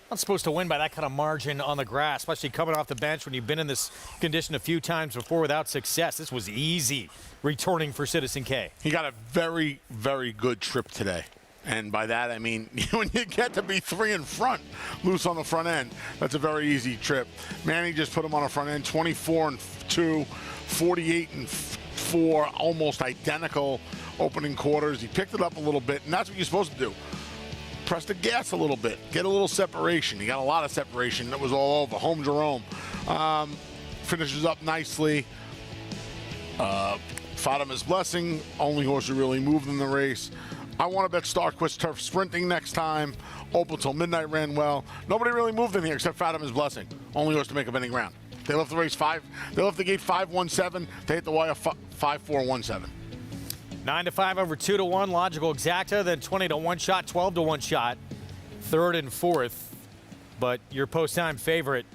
Not supposed to win by that kind of margin on the grass, especially coming off the bench when you've been in this condition a few times before without success. This was easy returning for Citizen K. He got a very, very good trip today. And by that, I mean, when you get to be 3 in front, loose on the front end, that's a very easy trip. Manny just put him on the front end, 24-2, 48-4, almost identical opening quarters. He picked it up a little bit, and that's what you're supposed to do. Press the gas a little bit, get a little separation. He got a lot of separation. That was all over. Home Jerome finishes up nicely. Fatima's Blessing, only horse who really moved in the race. I want to bet Starquist Turf Sprinting next time. Open Till Midnight ran well. Nobody really moved in here except Fatima's Blessing. Only horse to make up any ground. They left the race 5. They left the gate 5-1-7. They hit the wire 5-4-1-7. 9-5 over 2-1, logical exacta, then 20-1 shot, 12-1 shot, third and fourth. But your post-time favorite,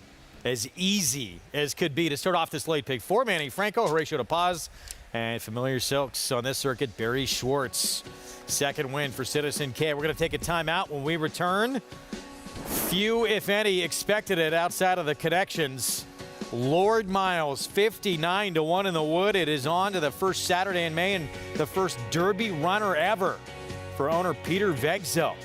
as easy as could be to start off this late pick for Manny Franco, Horatio de Paz, and familiar silks on this circuit, Barry Schwartz. Second win for Citizen K. We're going to take a timeout. When we return, few, if any, expected it outside of the connections. Lord Miles, 59-1 in the wood. It is on to the first Saturday in May and the first Derby runner ever for owner Peter Vegzo.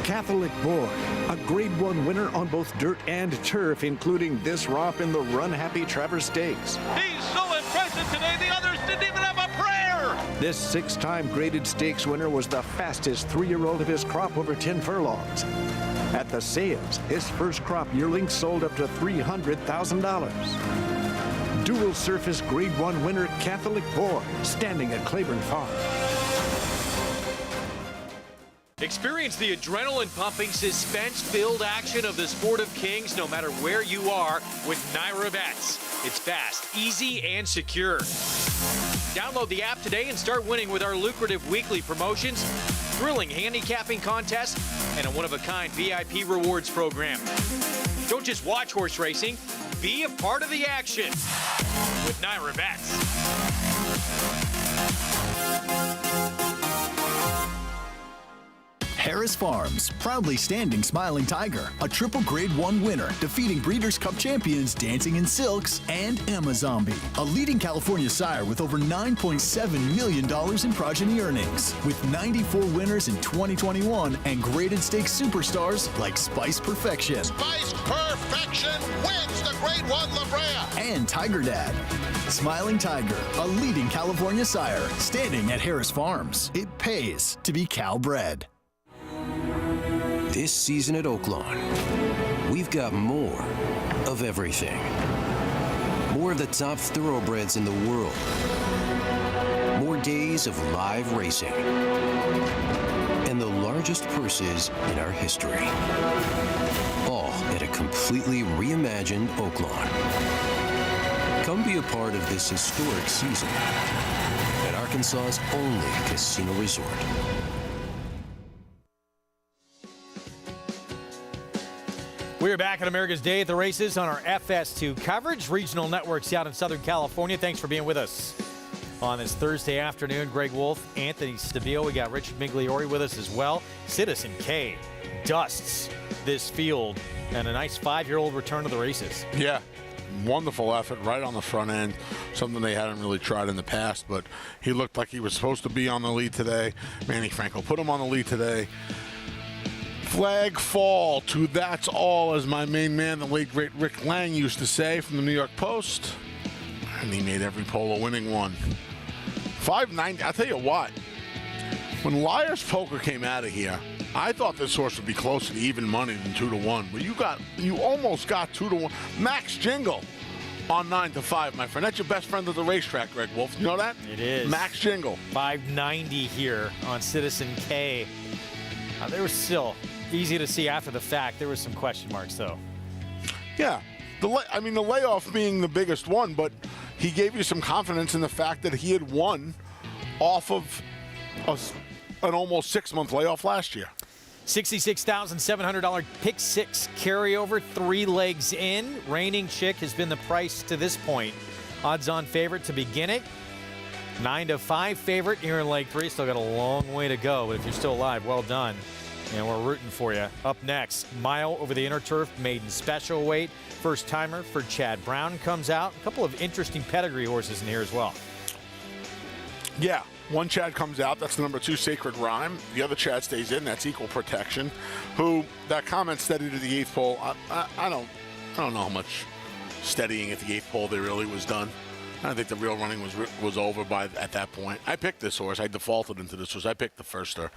Catholic Boy, a Grade 1 winner on both dirt and turf, including this romp in the Run Happy Travers Stakes. He's so impressive today, the others didn't even have a prayer. This 6-time graded stakes winner was the fastest 3-year-old of his crop over 10 furlongs. At the sales, his first crop yearling sold up to $300,000. Dual surface Grade 1 winner Catholic Boy, standing at Claiborne Farm. Experience the adrenaline-pumping, suspense-filled action of the Sport of Kings no matter where you are with Naira Bets. It's fast, easy, and secure. Download the app today and start winning with our lucrative weekly promotions, thrilling handicapping contests, and a one-of-a-kind VIP rewards program. Don't just watch horse racing, be a part of the action with Naira Bets. Harris Farms, proudly standing Smiling Tiger, a triple Grade 1 winner, defeating Breeders' Cup champions Dancing in Silks and Amazombie, a leading California sire with over $9.7 million in progeny earnings, with 94 winners in 2021 and graded stakes superstars like Spice Perfection. Spice Perfection wins the Grade 1 La Brea. And Tiger Dad. Smiling Tiger, a leading California sire, standing at Harris Farms. It pays to be Cal bred. This season at Oaklawn, we've got more of everything. More of the top thoroughbreds in the world. More days of live racing. And the largest purses in our history. All at a completely reimagined Oaklawn. Come be a part of this historic season at Arkansas's only casino resort. We're back at America's Day at the Races on our FS2 coverage, regional networks out in Southern California. Thanks for being with us on this Thursday afternoon. Greg Wolf, Anthony Stabile. We got Richard Migliori with us as well. Citizen K dusts this field, and a nice 5-year-old return to the races. Yeah, wonderful effort right on the front end, something they hadn't really tried in the past, but he looked like he was supposed to be on the lead today. Manny Franco put him on the lead today. Flag fall to that's all, as my main man, the late great Rick Lang, used to say from the New York Post. And he made every polo winning one. 590. I'll tell you what, when Liar's Poker came out of here, I thought this horse would be closer to even money than 2-1. But you almost got 2-1. Max Jingle on 9-5, my friend. That's your best friend at the racetrack, Greg Wolf. You know that? It is. Max Jingle. 590 here on Citizen K. There was still easy to see after the fact. There was some question marks, though. Yeah. The layoff being the biggest one, but he gave you some confidence in the fact that he had won off of an almost 6-month layoff last year. $66,700 pick 6 carryover, 3 legs in. Reigning Chick has been the price to this point. Odds-on favorite to begin it. 9-5 favorite here in leg 3. Still got a long way to go, but if you're still alive, well done. And we're rooting for you. Up next, mile over the inner turf, maiden special weight. First timer for Chad Brown comes out. A couple of interesting pedigree horses in here as well. Yeah, one Chad comes out. That's the number 2 Sacred Rhyme. The other Chad stays in. That's Equal Protection. Who that comment steady to the 8th pole. I don't know how much steadying at the 8th pole there really was done. I think the real running was over at that point. I picked this horse. I defaulted into this horse. I picked the firster,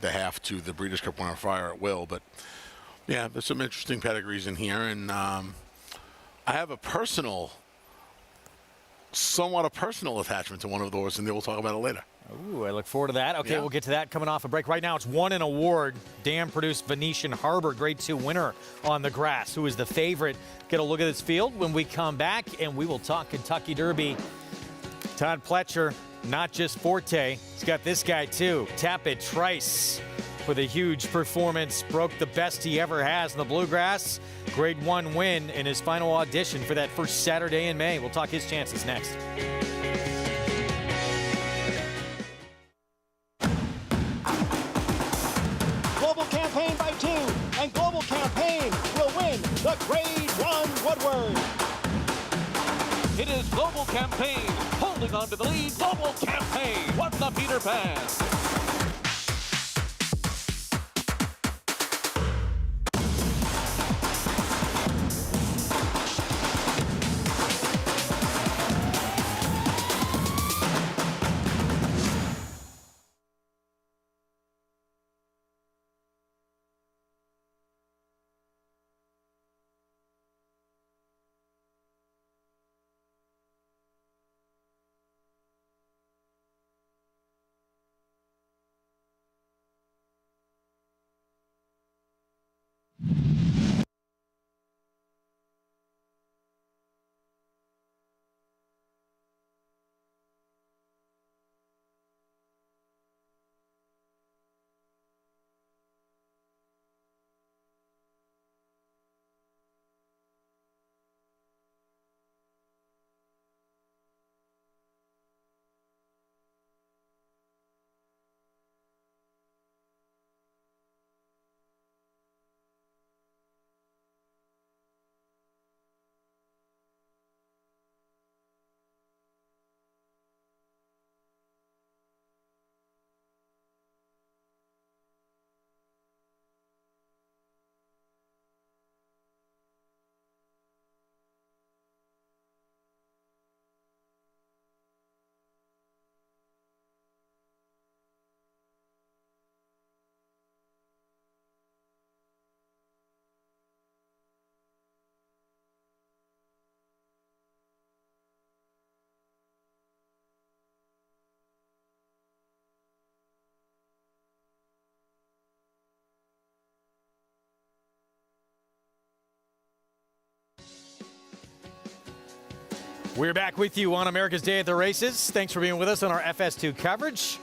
the half to the Breeders' Cup winner, Fire at Will. But yeah, there's some interesting pedigrees in here, and I have somewhat a personal attachment to one of the horses, and we'll talk about it later. Ooh, I look forward to that. Okay, yeah. We'll get to that coming off a break. Right now, it's won an award. Dam-produced Venetian Harbor Grade 2 winner on the grass, who is the favorite. Get a look at this field when we come back, and we will talk Kentucky Derby. Todd Pletcher, not just Forte. He's got this guy, too. Tapit Trice with a huge performance. Broke the best he ever has in the Bluegrass. Grade 1 win in his final audition for that first Saturday in May. We'll talk his chances next. Global Campaign by 2, and Global Campaign will win the Grade 1 Woodward. It is Global Campaign holding on to the lead. Global Campaign won the Peter Pan. We're back with you on America's Day at the Races. Thanks for being with us on our FS2 coverage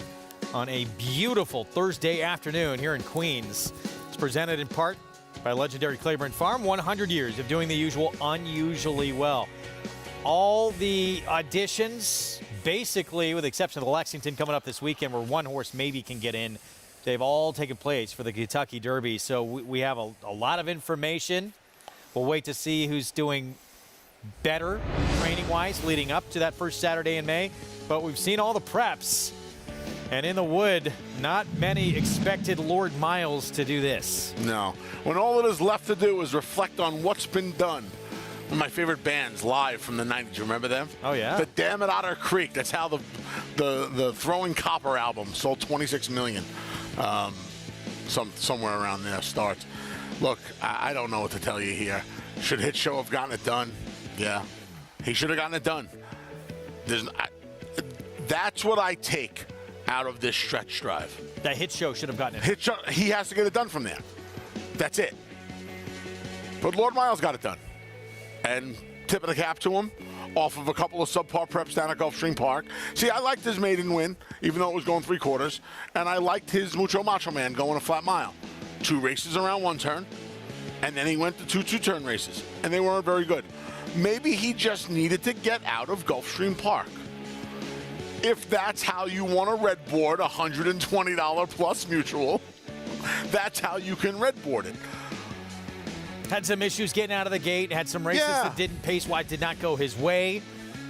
on a beautiful Thursday afternoon here in Queens. It's presented in part by legendary Claiborne Farm, 100 years of doing the usual unusually well. All the auditions, basically, with the exception of the Lexington coming up this weekend, where one horse maybe can get in, they've all taken place for the Kentucky Derby. So we have a lot of information. We'll wait to see who's doing better training-wise leading up to that first Saturday in May. But we've seen all the preps. And in the wood, not many expected Lord Miles to do this. No. When all that is left to do is reflect on what's been done. One of my favorite bands, live from the 90s. You remember them? Oh, yeah. The Damn It Otter Creek. That's how the Throwing Copper album sold 26 million. Somewhere around there starts. Look, I don't know what to tell you here. Should Hit Show have gotten it done? Yeah. He should have gotten it done. That's what I take out of this stretch drive. That Hit Show should have gotten it. He has to get it done from there. That's it. But Lord Miles got it done. And tip of the cap to him, off of a couple of subpar preps down at Gulfstream Park. See, I liked his maiden win, even though it was going 3/4, and I liked his Mucho Macho Man going a flat mile. 2 races around 1 turn, and then he went to 2 2-turn races, and they weren't very good. Maybe he just needed to get out of Gulfstream Park. If that's how you want to red board $120 plus mutual, that's how you can red board it. Had some issues getting out of the gate, had some races that didn't pace-wise, did not go his way.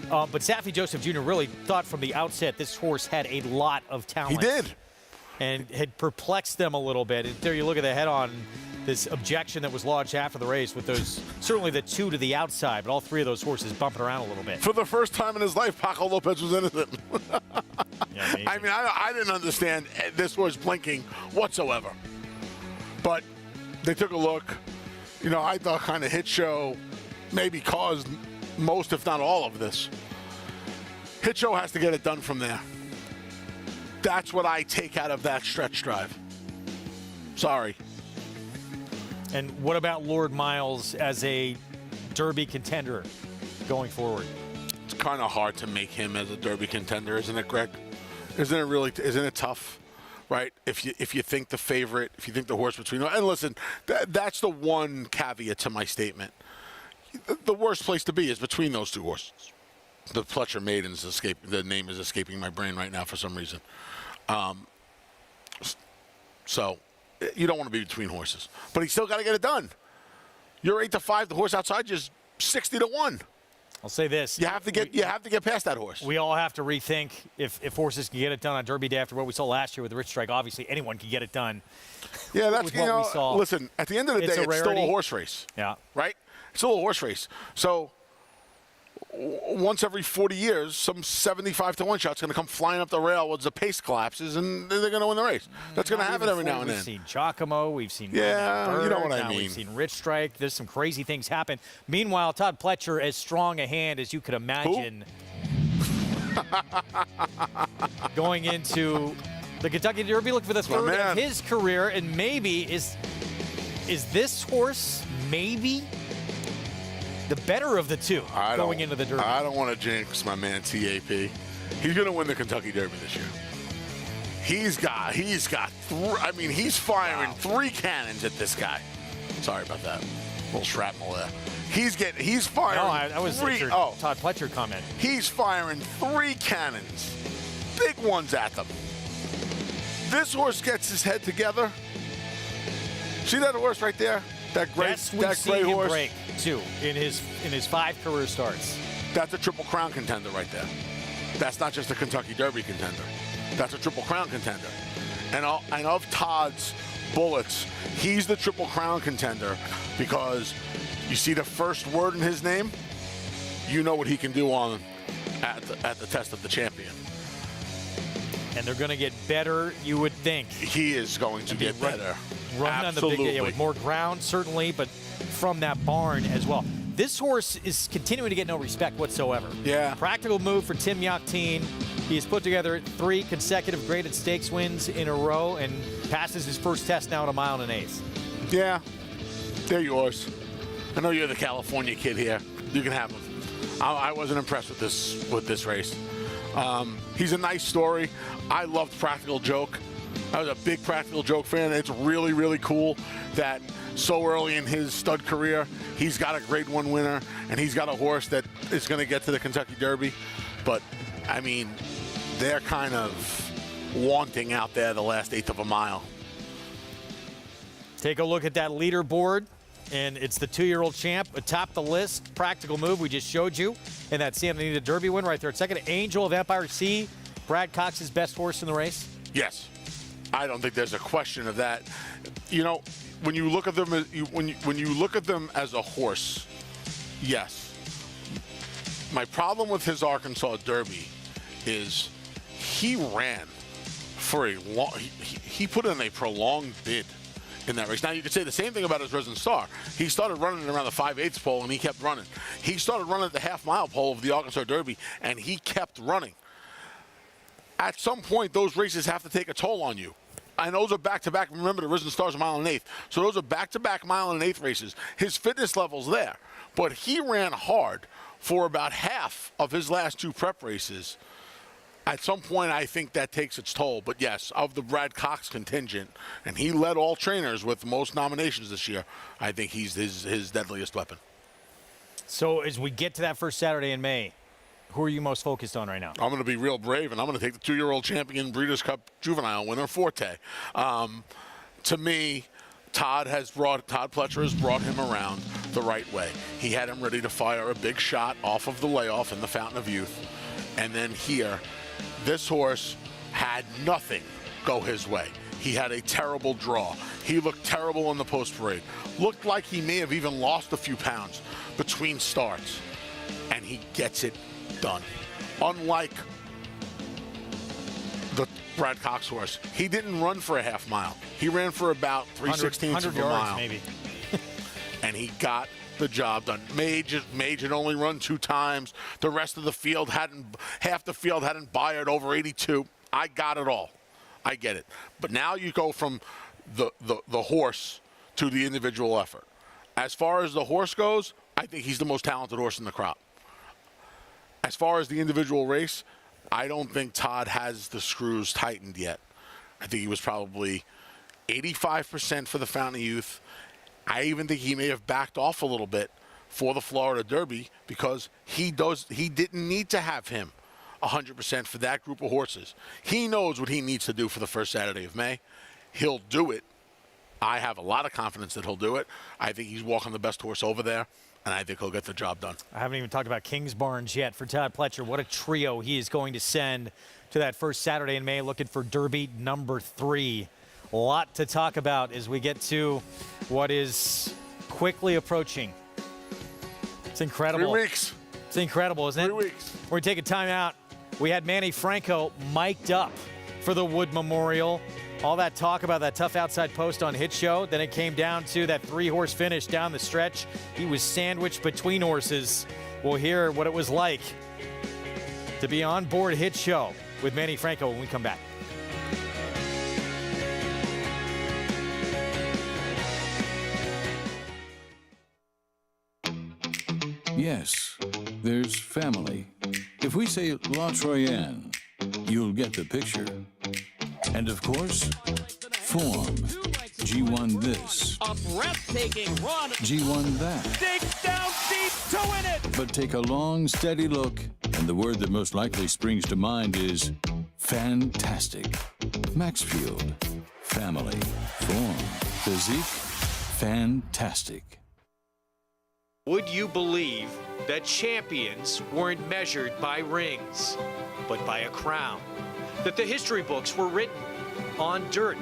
But Saffie Joseph Jr. really thought from the outset this horse had a lot of talent. He did. And had perplexed them a little bit. And there you look at the head-on, this objection that was lodged after the race with those, certainly the 2 to the outside, but all 3 of those horses bumping around a little bit. For the first time in his life, Paco Lopez was innocent. I mean, I didn't understand this horse blinking whatsoever. But they took a look. You know, I thought kind of Hit Show maybe caused most, if not all, of this. Hit Show has to get it done from there. That's what I take out of that stretch drive. Sorry. And what about Lord Miles as a Derby contender going forward? It's kind of hard to make him as a Derby contender, isn't it, Greg? Isn't it really? Isn't it tough? Right? If you think the favorite, if you think the horse between, and listen, that's the one caveat to my statement. The worst place to be is between those 2 horses. The Pletcher Maiden's the name is escaping my brain right now for some reason. So you don't want to be between horses, but he still got to get it done. You're 8-5. The horse outside you is 60-1. I'll say this: you have to get past that horse. We all have to rethink if horses can get it done on Derby Day after what we saw last year with the Rich Strike. Obviously, anyone can get it done. Yeah, that's what we saw. Listen, at the end of the day, it's still a horse race. Yeah, right. It's still a horse race. So once every 40 years, some 75-1 shot's going to come flying up the rail as the pace collapses, and they're going to win the race. That's going to happen every now and then. We've seen Giacomo. We've seen Bird, you know what I mean. We've seen Rich Strike. There's some crazy things happen. Meanwhile, Todd Pletcher, as strong a hand as you could imagine, going into the Kentucky Derby, look for the third of his career, and maybe is this horse maybe the better of the 2 going into the Derby? I don't want to jinx my man TAP. He's going to win the Kentucky Derby this year. He's firing 3 cannons at this guy. Sorry about that. A little shrapnel there. He's firing. No, that was your Todd Pletcher comment. He's firing 3 cannons, big ones at them. This horse gets his head together. See that horse right there? That great horse. Break too in his 5 career starts. That's a Triple Crown contender right there. That's not just a Kentucky Derby contender. That's a Triple Crown contender. And of Todd's bullets, he's the Triple Crown contender because you see the first word in his name, you know what he can do at the test of the champion. And they're going to get better, you would think. He is going to get better. Run on the big, with more ground, certainly, but from that barn as well. This horse is continuing to get no respect whatsoever. Yeah. Practical move for Tim Yakteen. He has put together 3 consecutive graded stakes wins in a row and passes his first test now at 1 1/8. Yeah. They're yours. I know you're the California kid here. You can have them. I wasn't impressed with this race. He's a nice story. I loved Practical Joke. I was a big Practical Joke fan. It's really, really cool that so early in his stud career, he's got a Grade 1 winner, and he's got a horse that is going to get to the Kentucky Derby. But, I mean, they're kind of wanting out there the last eighth of a mile. Take a look at that leaderboard, and it's the 2-year-old champ atop the list. Practical Move we just showed you, and that Santa Anita Derby win right there at second. Angel of Empire C, Brad Cox's best horse in the race. Yes, I don't think there's a question of that. You know, when you look at them, when you look at them as a horse, yes. My problem with his Arkansas Derby is he ran for a long. He put in a prolonged bid in that race. Now, you could say the same thing about his Risen Star. He started running around the 5/8 pole, and he kept running. He started running at the half-mile pole of the Arkansas Derby, and he kept running. At some point, those races have to take a toll on you. And those are back-to-back. Remember, the Risen Star's a mile and an eighth. So those are back-to-back mile and an eighth races. His fitness level's there. But he ran hard for about half of his last 2 prep races. At some point, I think that takes its toll. But yes, of the Brad Cox contingent, and he led all trainers with the most nominations this year, I think he's his deadliest weapon. So as we get to that first Saturday in May, who are you most focused on right now? I'm going to be real brave, and I'm going to take the 2-year-old champion Breeders' Cup Juvenile winner, Forte. To me, Todd Pletcher has brought him around the right way. He had him ready to fire a big shot off of the layoff in the Fountain of Youth. And then here, this horse had nothing go his way. He had a terrible draw. He looked terrible in the post parade. Looked like he may have even lost a few pounds between starts. And he gets it done. Unlike the Brad Cox horse, he didn't run for a half mile. He ran for about 3/16 of a mile. Maybe. And he got the job done. Mage had only run 2 times. The rest of the field half the field hadn't bayed over 82. I got it all. I get it. But now you go from the horse to the individual effort. As far as the horse goes, I think he's the most talented horse in the crop. As far as the individual race, I don't think Todd has the screws tightened yet. I think he was probably 85% for the Fountain of Youth. I even think he may have backed off a little bit for the Florida Derby because he didn't need to have him 100% for that group of horses. He knows what he needs to do for the first Saturday of May. He'll do it. I have a lot of confidence that he'll do it. I think he's walking the best horse over there, and I think he'll get the job done. I haven't even talked about Kingsbarns yet for Todd Pletcher. What a trio he is going to send to that first Saturday in May, looking for Derby number 3. A lot to talk about as we get to what is quickly approaching. It's incredible. 3 weeks. It's incredible, isn't it? 3 weeks. We're taking time out. We had Manny Franco mic'd up for the Wood Memorial. All that talk about that tough outside post on Hit Show. Then it came down to that 3-horse finish down the stretch. He was sandwiched between horses. We'll hear what it was like to be on board Hit Show with Manny Franco when we come back. Yes, there's family. If we say La Troyenne, you'll get the picture. And of course, form. G1 this. A breathtaking run. G1 that. Dig down deep to win it. But take a long, steady look, and the word that most likely springs to mind is fantastic. Maxfield. Family. Form. Physique. Fantastic. Would you believe that champions weren't measured by rings, but by a crown? That the history books were written on dirt?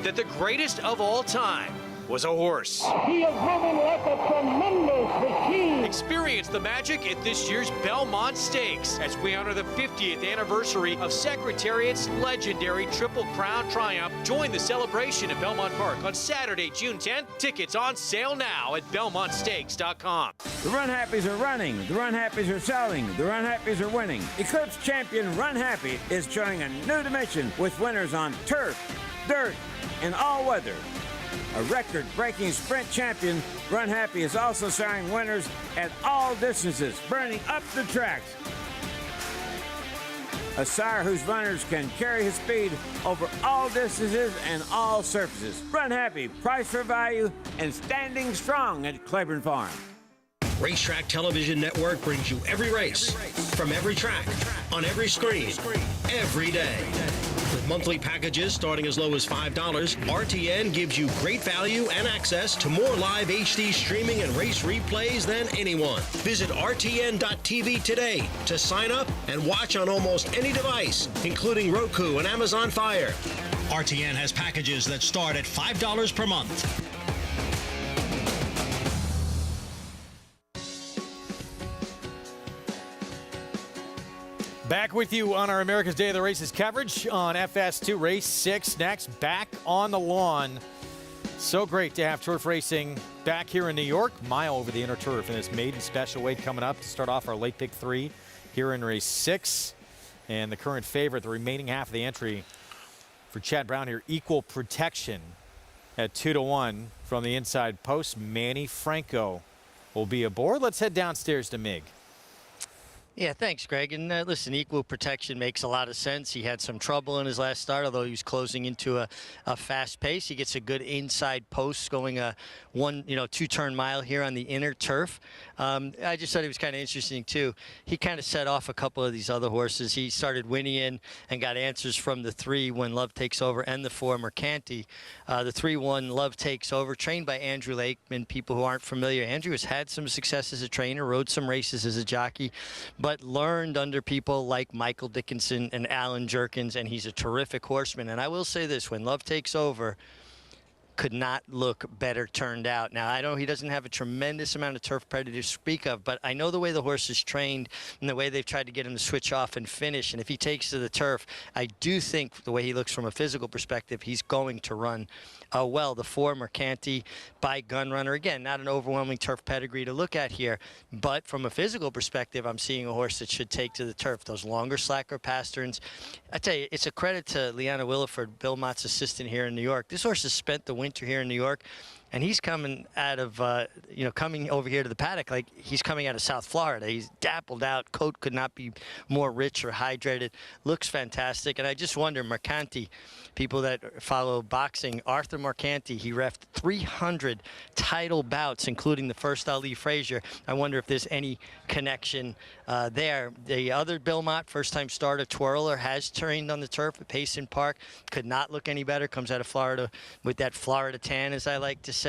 That the greatest of all time was a horse? He is moving like a tremendous machine. Experience the magic at this year's Belmont Stakes as we honor the 50th anniversary of Secretariat's legendary Triple Crown Triumph. Join the celebration at Belmont Park on Saturday, June 10th. Tickets on sale now at BelmontStakes.com. The Run Happies are running. The Run Happies are selling. The Run Happies are winning. Eclipse champion Run Happy is showing a new dimension with winners on turf, dirt, and all weather. A record-breaking sprint champion, Run Happy is also siring winners at all distances, burning up the tracks. A sire whose runners can carry his speed over all distances and all surfaces. Run Happy, price for value, and standing strong at Claiborne Farm. Racetrack Television Network brings you every race, from every track, on every screen, every day. With monthly packages starting as low as $5, RTN gives you great value and access to more live HD streaming and race replays than anyone. Visit RTN.tv today to sign up and watch on almost any device, including Roku and Amazon Fire. RTN has packages that start at $5 per month. Back with you on our America's Day of the Races coverage on FS2 Race 6 next. Back on the lawn. So great to have turf racing back here in New York. Mile over the inner turf in this maiden special weight coming up to start off our late pick 3 here in Race 6. And the current favorite, the remaining half of the entry for Chad Brown here, Equal Protection at 2-1 from the inside post. Manny Franco will be aboard. Let's head downstairs to Mig. Yeah, thanks, Greg. And listen, Equal Protection makes a lot of sense. He had some trouble in his last start, although he was closing into a fast pace. He gets a good inside post going a 2-turn mile here on the inner turf. I just thought it was kind of interesting, too. He kind of set off a couple of these other horses. He started winning in and got answers from the 3 when Love Takes Over and the 4 Mercanti. The 3-1 Love Takes Over, trained by Andrew Lakeman. People who aren't familiar, Andrew has had some success as a trainer, rode some races as a jockey, but learned under people like Michael Dickinson and Alan Jerkins, and he's a terrific horseman. And I will say this, when Love Takes Over, could not look better turned out. Now, I know he doesn't have a tremendous amount of turf pedigree to speak of, but I know the way the horse is trained and the way they've tried to get him to switch off and finish. And if he takes to the turf, I do think the way he looks from a physical perspective, he's going to run well. The 4 Mercanti by Gunrunner. Again, not an overwhelming turf pedigree to look at here, but from a physical perspective, I'm seeing a horse that should take to the turf. Those longer, slacker pasterns. I tell you, it's a credit to Leanna Williford, Bill Mott's assistant here in New York. This horse has spent the winter here in New York, and he's coming out of, coming over here to the paddock like he's coming out of South Florida. He's dappled out. Coat could not be more rich or hydrated. Looks fantastic. And I just wonder, Mercanti, people that follow boxing, Arthur Mercanti, he reffed 300 title bouts, including the first Ali Frazier. I wonder if there's any connection there. The other Bill Mott, first-time starter, Twirler, has trained on the turf at Payson Park. Could not look any better. Comes out of Florida with that Florida tan, as I like to say.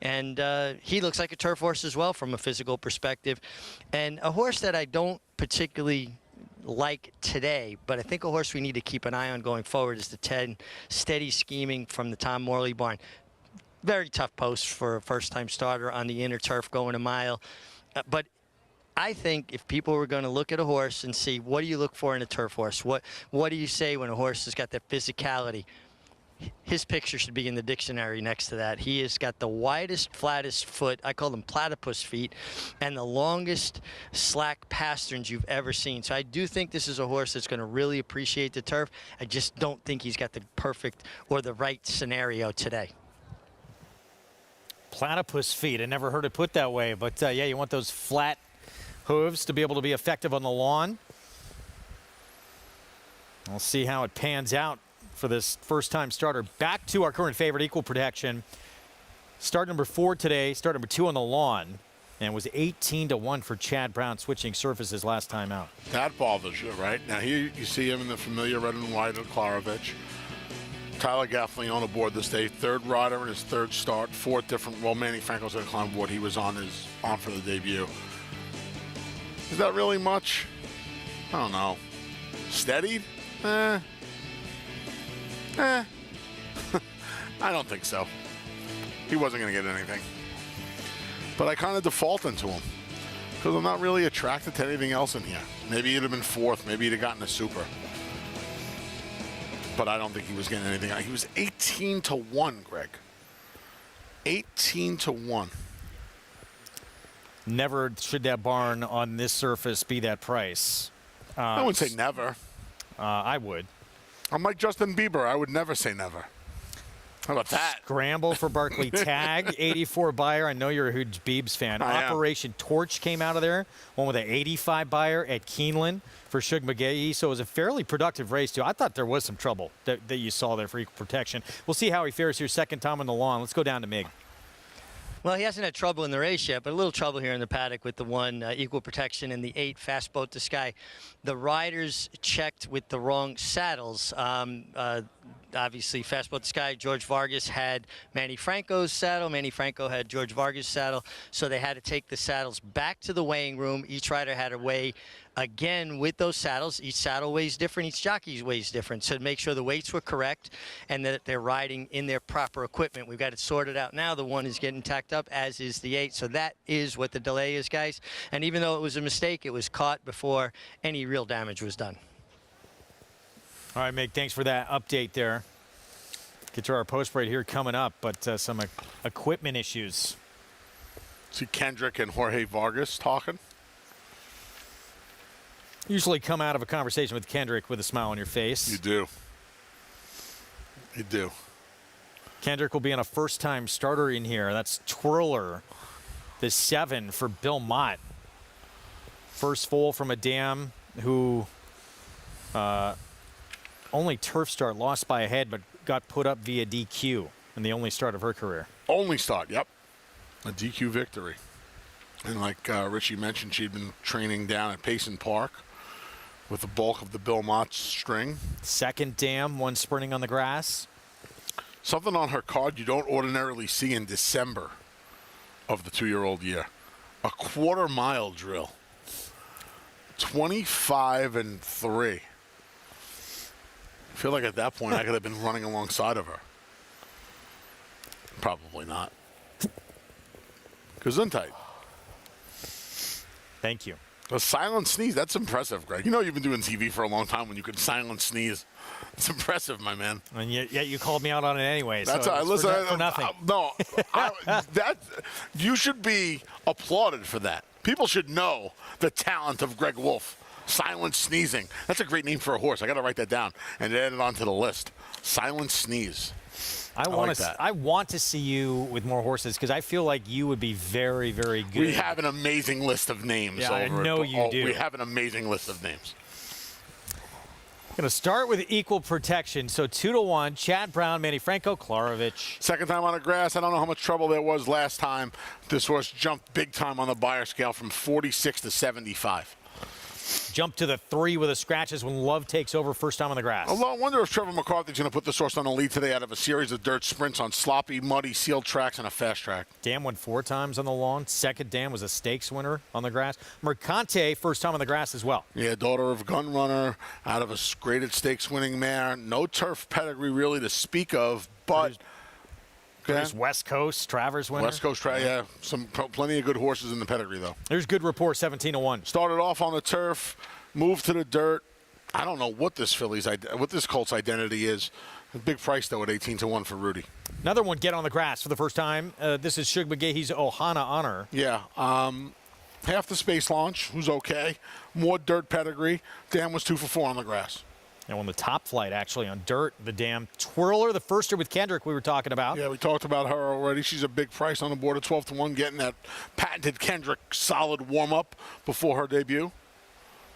And he looks like a turf horse as well from a physical perspective. And a horse that I don't particularly like today, but I think a horse we need to keep an eye on going forward is the 10 Steady Scheming from the Tom Morley barn. Very tough post for a first-time starter on the inner turf going a mile. But I think if people were going to look at a horse and see what do you look for in a turf horse, what do you say when a horse has got that physicality, his picture should be in the dictionary next to that. He has got the widest, flattest foot. I call them platypus feet, and the longest slack pasterns you've ever seen. So I do think this is a horse that's going to really appreciate the turf. I just don't think he's got the perfect or the right scenario today. Platypus feet. I never heard it put that way, but yeah, you want those flat hooves to be able to be effective on the lawn. We'll see how it pans out for this first-time starter. Back to our current favorite, Equal Protection. Start number 4 today, start number 2 on the lawn, and was 18-1 for Chad Brown, switching surfaces last time out. That bothers you, right? Now here you see him in the familiar red and white of Klarovich. Tyler Gaffney on aboard this day, 3rd rider in his 3rd start, 4th different. Well, Manny Franco's going to climb aboard. He was on for the debut. Is that really much? I don't know. Steadied? I don't think so. He wasn't going to get anything. But I kind of default into him because I'm not really attracted to anything else in here. Maybe he'd have been 4th. Maybe he'd have gotten a super. But I don't think he was getting anything. He was 18-1, Greg. 18-1. Never should that barn on this surface be that price. I wouldn't say never. I would. I'm like Justin Bieber. I would never say never. How about that? Scramble for Barkley tag, 84 buyer. I know you're a huge Beebs fan. Operation Torch came out of there. One with an 85 buyer at Keeneland for Shug McGahee. So it was a fairly productive race, too. I thought there was some trouble that you saw there for equal protection. We'll see how he fares here second time on the lawn. Let's go down to Mig. Well, he hasn't had trouble in the race yet, but a little trouble here in the paddock with the 1 equal protection and the 8 fast boat to sky. The riders checked with the wrong saddles. Obviously, fast boat to sky, George Vargas had Manny Franco's saddle. Manny Franco had George Vargas' saddle. So they had to take the saddles back to the weighing room. Each rider had to weigh again with those saddles. Each saddle weighs different. Each jockey weighs different. So to make sure the weights were correct and that they're riding in their proper equipment. We've got it sorted out now. The 1 is getting tacked up, as is the 8. So that is what the delay is, guys. And even though it was a mistake, it was caught before any real damage was done. All right, Mig, thanks for that update there. Get to our post break here coming up, but some equipment issues. See Kendrick and Jorge Vargas talking. Usually come out of a conversation with Kendrick with a smile on your face. You do. You do. Kendrick will be on a first-time starter in here. That's Twirler, the 7 for Bill Mott. First foal from a dam who only turf start, lost by a head, but got put up via DQ in the only start of her career. Only start, yep. A DQ victory. And like Richie mentioned, she'd been training down at Payson Park with the bulk of the Bill Mott string. Second dam, 1 sprinting on the grass. Something on her card you don't ordinarily see in December of the 2-year-old year. A quarter-mile drill. 25-3. I feel like at that point I could have been running alongside of her. Probably not. Gesundheit. Thank you. A silent sneeze, that's impressive, Greg. You know you've been doing TV for a long time when you can silent sneeze. It's impressive, my man. And yet you called me out on it anyway. That's so listen, for nothing. You should be applauded for that. People should know the talent of Greg Wolf. Silent sneezing. That's a great name for a horse. I got to write that down and add it onto the list. Silent sneeze. I want to see you with more horses because I feel like you would be very, very good. We have an amazing list of names. Yeah, I know you do. We have an amazing list of names. Going to start with equal protection. So 2-1, Chad Brown, Manny Franco, Klarovich. Second time on the grass. I don't know how much trouble there was last time. This horse jumped big time on the buyer scale from 46 to 75. Jump to the 3 with the scratches when Love takes over first time on the grass. I wonder if Trevor McCarthy's going to put this horse on the lead today out of a series of dirt sprints on sloppy, muddy, sealed tracks and a fast track. Dam won 4 times on the lawn. Second dam was a stakes winner on the grass. Mercante, first time on the grass as well. Yeah, daughter of gun runner, out of a graded stakes winning mare. No turf pedigree really to speak of, but... There's West Coast, Travers winner. West Coast, yeah. Plenty of good horses in the pedigree, though. There's good rapport, 17-1. Started off on the turf, moved to the dirt. I don't know what this colt's identity is. A big price, though, at 18-1 for Rudy. Another one get on the grass for the first time. This is Shug McGahee's Ohana Honor. Yeah. Half the space launch, who's okay. More dirt pedigree. Dam was 2 for 4 on the grass. And on the top flight, actually, on dirt, the dam. Twirler, the firster with Kendrick we were talking about. Yeah, we talked about her already. She's a big price on the board at 12-1, getting that patented Kendrick solid warm-up before her debut.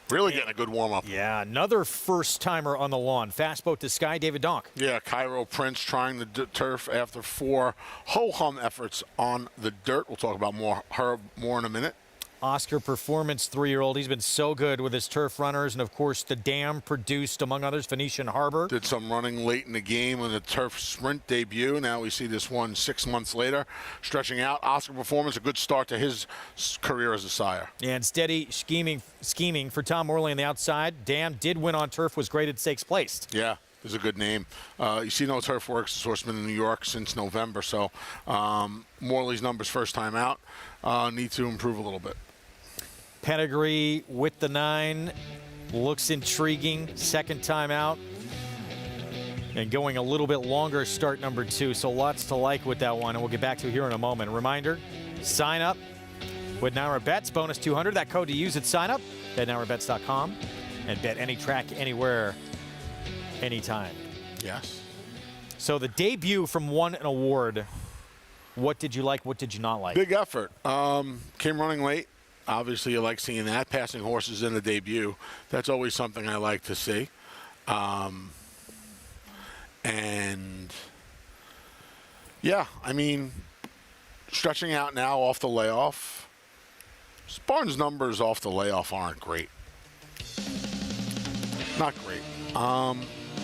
Really getting a good warm-up. Yeah, another first-timer on the lawn. Fast boat to sky, David Donk. Yeah, Cairo Prince trying the turf after 4 ho-hum efforts on the dirt. We'll talk about her more in a minute. Oscar Performance, 3-year-old. He's been so good with his turf runners. And, of course, the dam produced, among others, Phoenician Harbor. Did some running late in the game on the turf sprint debut. Now we see this one 6 months later. Stretching out. Oscar Performance, a good start to his career as a sire. And steady scheming for Tom Morley on the outside. Dam did win on turf, was graded stakes placed. Yeah. Is a good name. You see no turf works. This horse been in New York since November. So Morley's numbers first time out need to improve a little bit. Pedigree with the 9 looks intriguing. Second time out and going a little bit longer, start number 2. So lots to like with that one, and we'll get back to it here in a moment. Reminder, sign up with Naira Bets, bonus 200. That code to use at sign up at NairaBets.com and bet any track, anywhere, anytime. Yes. So the debut from Won an Award, what did you like, what did you not like? Big effort. Came running late. Obviously, you like seeing that. Passing horses in the debut. That's always something I like to see. And, yeah, I mean, stretching out now off the layoff. Barnes' numbers off the layoff aren't great. Not great.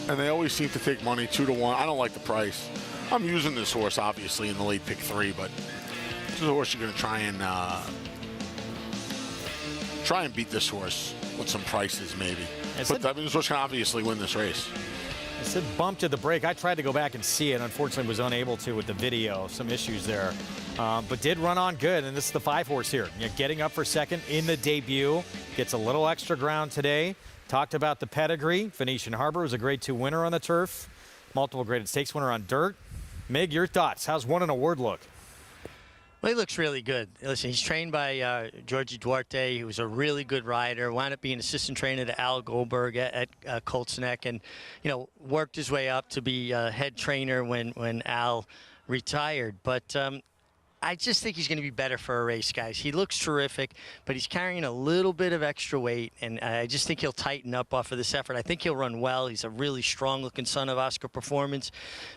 And they always seem to take money 2-1. I don't like the price. I'm using this horse, obviously, in the late pick 3, but this is a horse you're going to try and beat this horse with some prices, maybe. But this horse can obviously win this race. I said bumped at the break. I tried to go back and see it. Unfortunately, was unable to with the video. Some issues there. But did run on good, and this is the 5-horse here. Getting up for second in the debut. Gets a little extra ground today. Talked about the pedigree. Venetian Harbor was a Grade 2 winner on the turf. Multiple graded stakes winner on dirt. Mig, your thoughts? How's Won an Award look? Well, he looks really good. Listen, he's trained by Georgie Duarte, who was a really good rider. Wound up being assistant trainer to Al Goldberg at Colts Neck, and worked his way up to be head trainer when Al retired. But I just think he's going to be better for a race, guys. He looks terrific, but he's carrying a little bit of extra weight, and I just think he'll tighten up off of this effort. I think he'll run well. He's a really strong-looking son of Oscar Performance,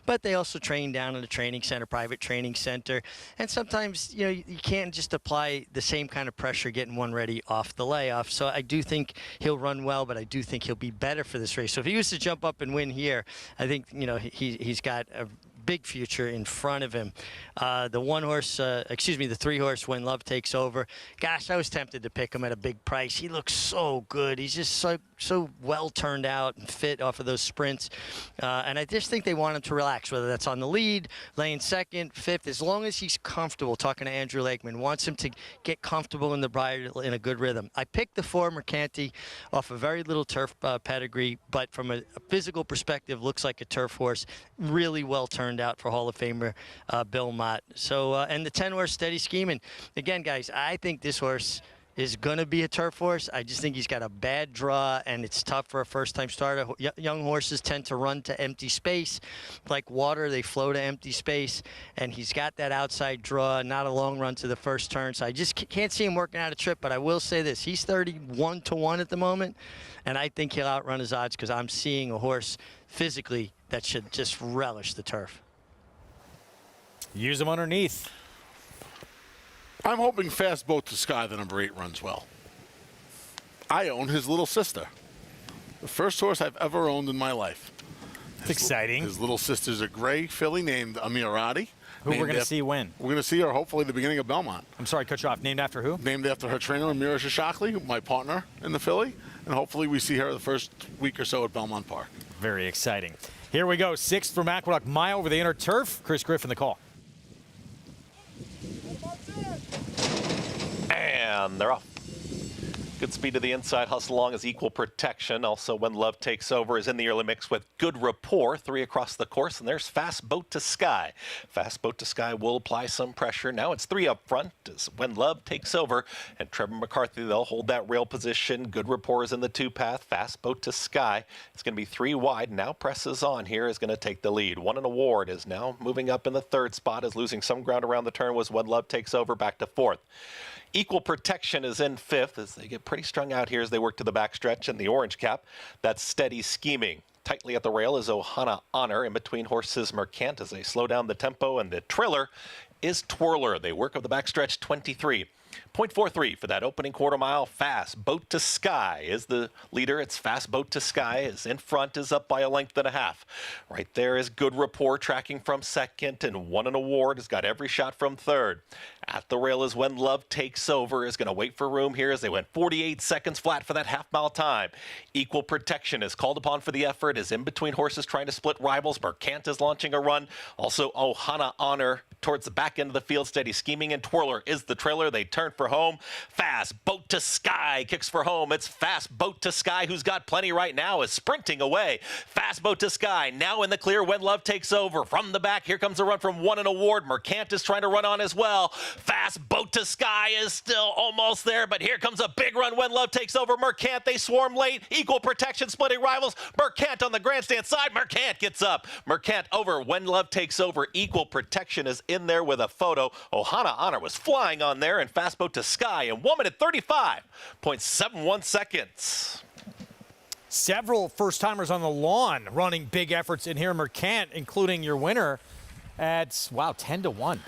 but they also train down in a training center, private training center, and sometimes, you can't just apply the same kind of pressure getting one ready off the layoff. So I do think he'll run well, but I do think he'll be better for this race. So if he was to jump up and win here, I think, he's got a big future in front of him. The 3-horse When Love Takes Over. Gosh, I was tempted to pick him at a big price. He looks so good. He's just so well turned out and fit off of those sprints. And I just think they want him to relax, whether that's on the lead, laying second, fifth, as long as he's comfortable. Talking to Andrew Lakeman, wants him to get comfortable in the bridle in a good rhythm. I picked the 4 Mercanti off a very little turf pedigree, but from a physical perspective, looks like a turf horse. Really well turned out for Hall of Famer Bill Mott. So, and the 10-horse Steady Scheming. Again, guys, I think this horse is going to be a turf horse. I just think he's got a bad draw, and it's tough for a first-time starter. Young horses tend to run to empty space. Like water, they flow to empty space, and he's got that outside draw, not a long run to the first turn. So I just can't see him working out a trip, but I will say this. He's 31-1 at the moment, and I think he'll outrun his odds because I'm seeing a horse physically that should just relish the turf. Use him underneath. I'm hoping Fast Boat to Sky, the number 8, runs well. I own his little sister. The first horse I've ever owned in my life. It's exciting. His little sister's a gray filly named Amirati. Who we're going to see win. We're going to see her hopefully at the beginning of Belmont. I'm sorry, cut you off. Named after who? Named after her trainer, Amira Shashakli, my partner in the filly. And hopefully we see her the first week or so at Belmont Park. Very exciting. Here we go. 6th from Aqueduct Mile over the inner turf. Chris Griffin, the call. And they're off. Good speed to the inside. Hustle Along is Equal Protection. Also, When Love Takes Over is in the early mix with Good Rapport. 3 across the course. And there's Fast Boat to Sky. Fast Boat to Sky will apply some pressure. Now it's 3 up front as When Love Takes Over. And Trevor McCarthy, they'll hold that rail position. Good Rapport is in the 2-path. Fast Boat to Sky. It's going to be 3 wide. Now presses on here is going to take the lead. Won an Award is now moving up in the 3rd spot as losing some ground around the turn was When Love Takes Over back to 4th. Equal Protection is in 5th as they get pretty strung out here as they work to the backstretch. And the Orange Cap, that's Steady Scheming. Tightly at the rail is Ohana Honor. In between horses, Mercant as they slow down the tempo. And the Triller is Twirler. They work up the backstretch 23. 0.43 for that opening quarter mile. Fast Boat to Sky is the leader. It's Fast Boat to Sky is in front, is up by a length and a half. Right there is Good Rapport tracking from 2nd and Won an Award. Has got every shot from 3rd. At the rail is When Love Takes Over. Is going to wait for room here as they went 48 seconds flat for that half-mile time. Equal Protection is called upon for the effort. Is in between horses trying to split rivals. Mercant is launching a run. Also Ohana Honor towards the back end of the field. Steady Scheming and Twirler is the trailer. They turn turn for home. Fast Boat to Sky kicks for home. It's Fast Boat to Sky, who's got plenty right now, is sprinting away. Fast Boat to Sky now in the clear when Love takes over. From the back, here comes a run from One and Award. Mercant is trying to run on as well. Fast Boat to Sky is still almost there, but here comes a big run when Love takes over. Mercant, they swarm late. Equal protection splitting rivals. Mercant on the grandstand side. Mercant gets up. Mercant over when Love takes over. Equal protection is in there with a photo. Ohana Honor was flying on there, and Fast Boat to Sky in 1 minute 35.71 seconds. Several first-timers on the lawn running big efforts in here. Mercant, including your winner, at, 10-1.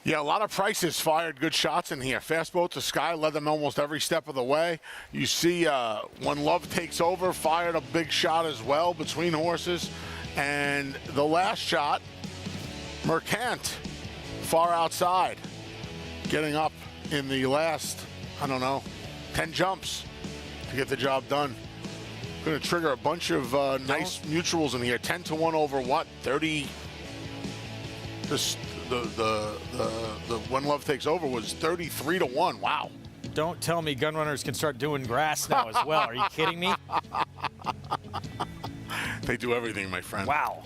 Yeah, a lot of prices fired good shots in here. Fast Boat to Sky led them almost every step of the way. You see when Love takes over, fired a big shot as well between horses. And the last shot, Mercant, far outside, getting up in the last, 10 jumps to get the job done. Going to trigger a bunch of nice mutuals in here. 10-1 over what? 30. The When Love Takes Over was 33-1. Wow. Don't tell me gun runners can start doing grass now as well. Are you kidding me? They do everything, my friend. Wow.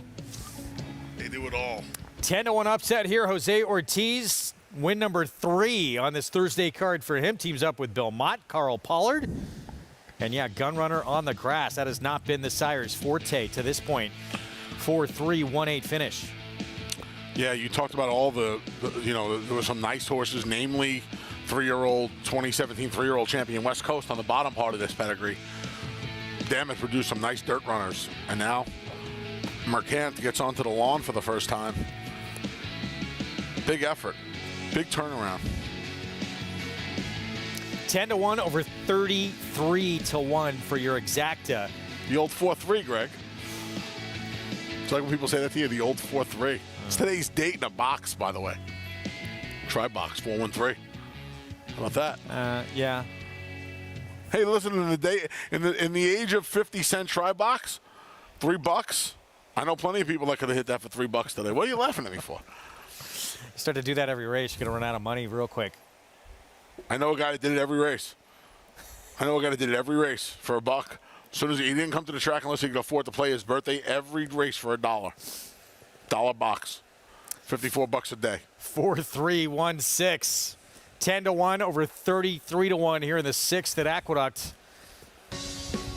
They do it all. 10-1 upset here. Jose Ortiz, win number 3 on this Thursday card for him. Teams up with Bill Mott, Carl Pollard. And yeah, gun runner on the grass. That has not been the sire's forte to this point. 4-3, 1-8 finish. Yeah, you talked about all the there were some nice horses, namely 2017 3-year-old champion West Coast on the bottom part of this pedigree. Damn, it produced some nice dirt runners. And now Mercant gets onto the lawn for the first time. Big effort, big turnaround. 10-1 over 33-1 for your exacta. The old 4-3, Greg. It's like when people say that to you, the old 4-3. It's today's date in a box, by the way. Try box 413. How about that? Yeah. Hey, listen, in the age of 50-cent try box, $3. I know plenty of people that could have hit that for $3 today. What are you laughing at me for? You start to do that every race, you're gonna run out of money real quick. I know a guy that did it every race. For $1. As soon as he didn't come to the track unless he could afford to play his birthday, every race for $1. $1 box. $54 a day. 4-3-1-6. 10-1 over 33-1 here in the 6th at Aqueduct.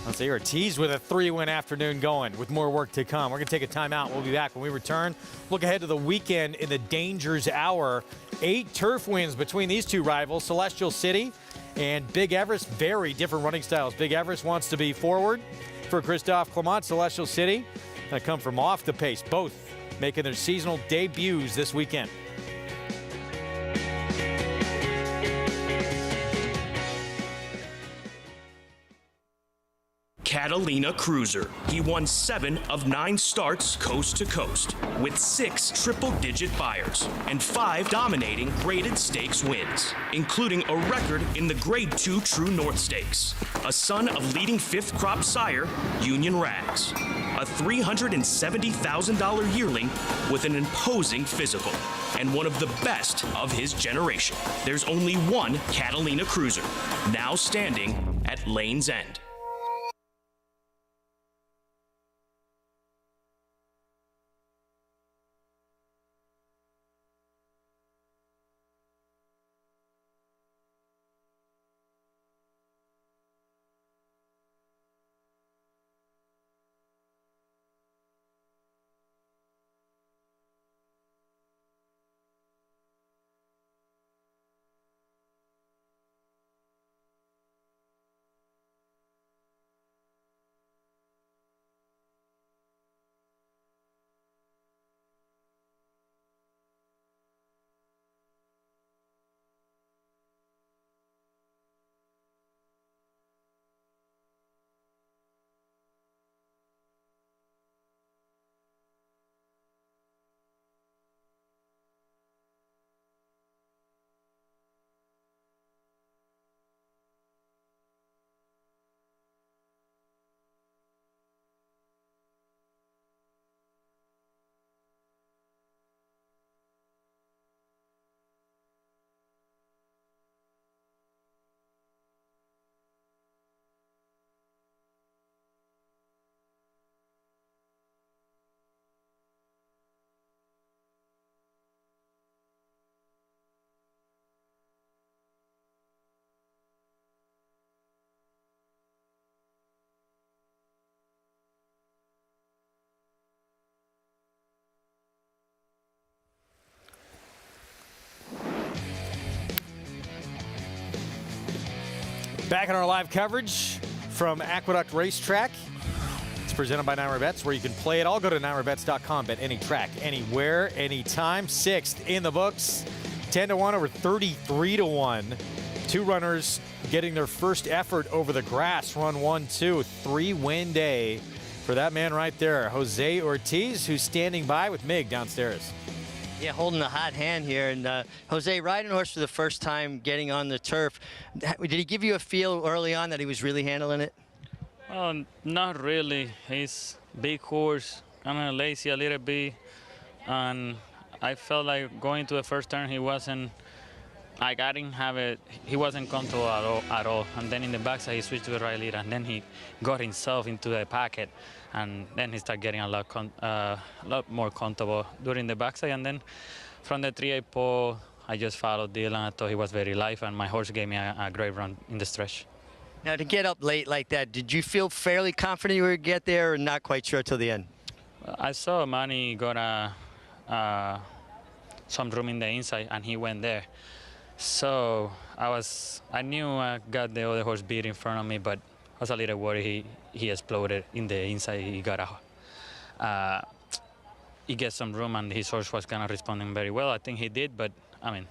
Let's see, Ortiz with a 3-win afternoon going with more work to come. We're going to take a timeout. We'll be back when we return. Look ahead to the weekend in the Dangers Hour. 8 turf wins between these two rivals, Celestial City and Big Everest. Very different running styles. Big Everest wants to be forward for Christophe Clement. Celestial City going to come from off the pace. Both making their seasonal debuts this weekend. Catalina Cruiser. He won 7 of 9 starts coast to coast, with 6 triple-digit buyers and 5 dominating graded stakes wins, including a record in the Grade 2 True North Stakes. A son of leading 5th crop sire, Union Rags. A $370,000 yearling with an imposing physical, and one of the best of his generation. There's only one Catalina Cruiser, now standing at Lane's End. Back in our live coverage from Aqueduct Racetrack. It's presented by Niner Bets, where you can play it all. Go to NinerBets.com. Bet any track, anywhere, anytime. 6th in the books. 10-1 over 33-1. 2 runners getting their first effort over the grass. Run 1-2. 3-win day for that man right there, Jose Ortiz, who's standing by with Mig downstairs. Yeah, holding a hot hand here. And Jose, riding a horse for the first time, getting on the turf. Did he give you a feel early on that he was really handling it? Not really. He's big horse, kind of lazy a little bit. And I felt like going to the first turn, he wasn't, like I didn't have it, he wasn't comfortable at all. And then in the backside, he switched to the right lead, and then he got himself into the packet. And then he started getting a lot more comfortable during the backside. And then from the 3/8 pole, I just followed Dylan. I thought he was very live, and my horse gave me a great run in the stretch. Now, to get up late like that, did you feel fairly confident you would get there, or not quite sure till the end? I saw Manny got some room in the inside, and he went there. So I knew I got the other horse beat in front of me, but I was a little worried he exploded in the inside. He got he gets some room, and his horse was kind of responding very well. I think he did, but I mean,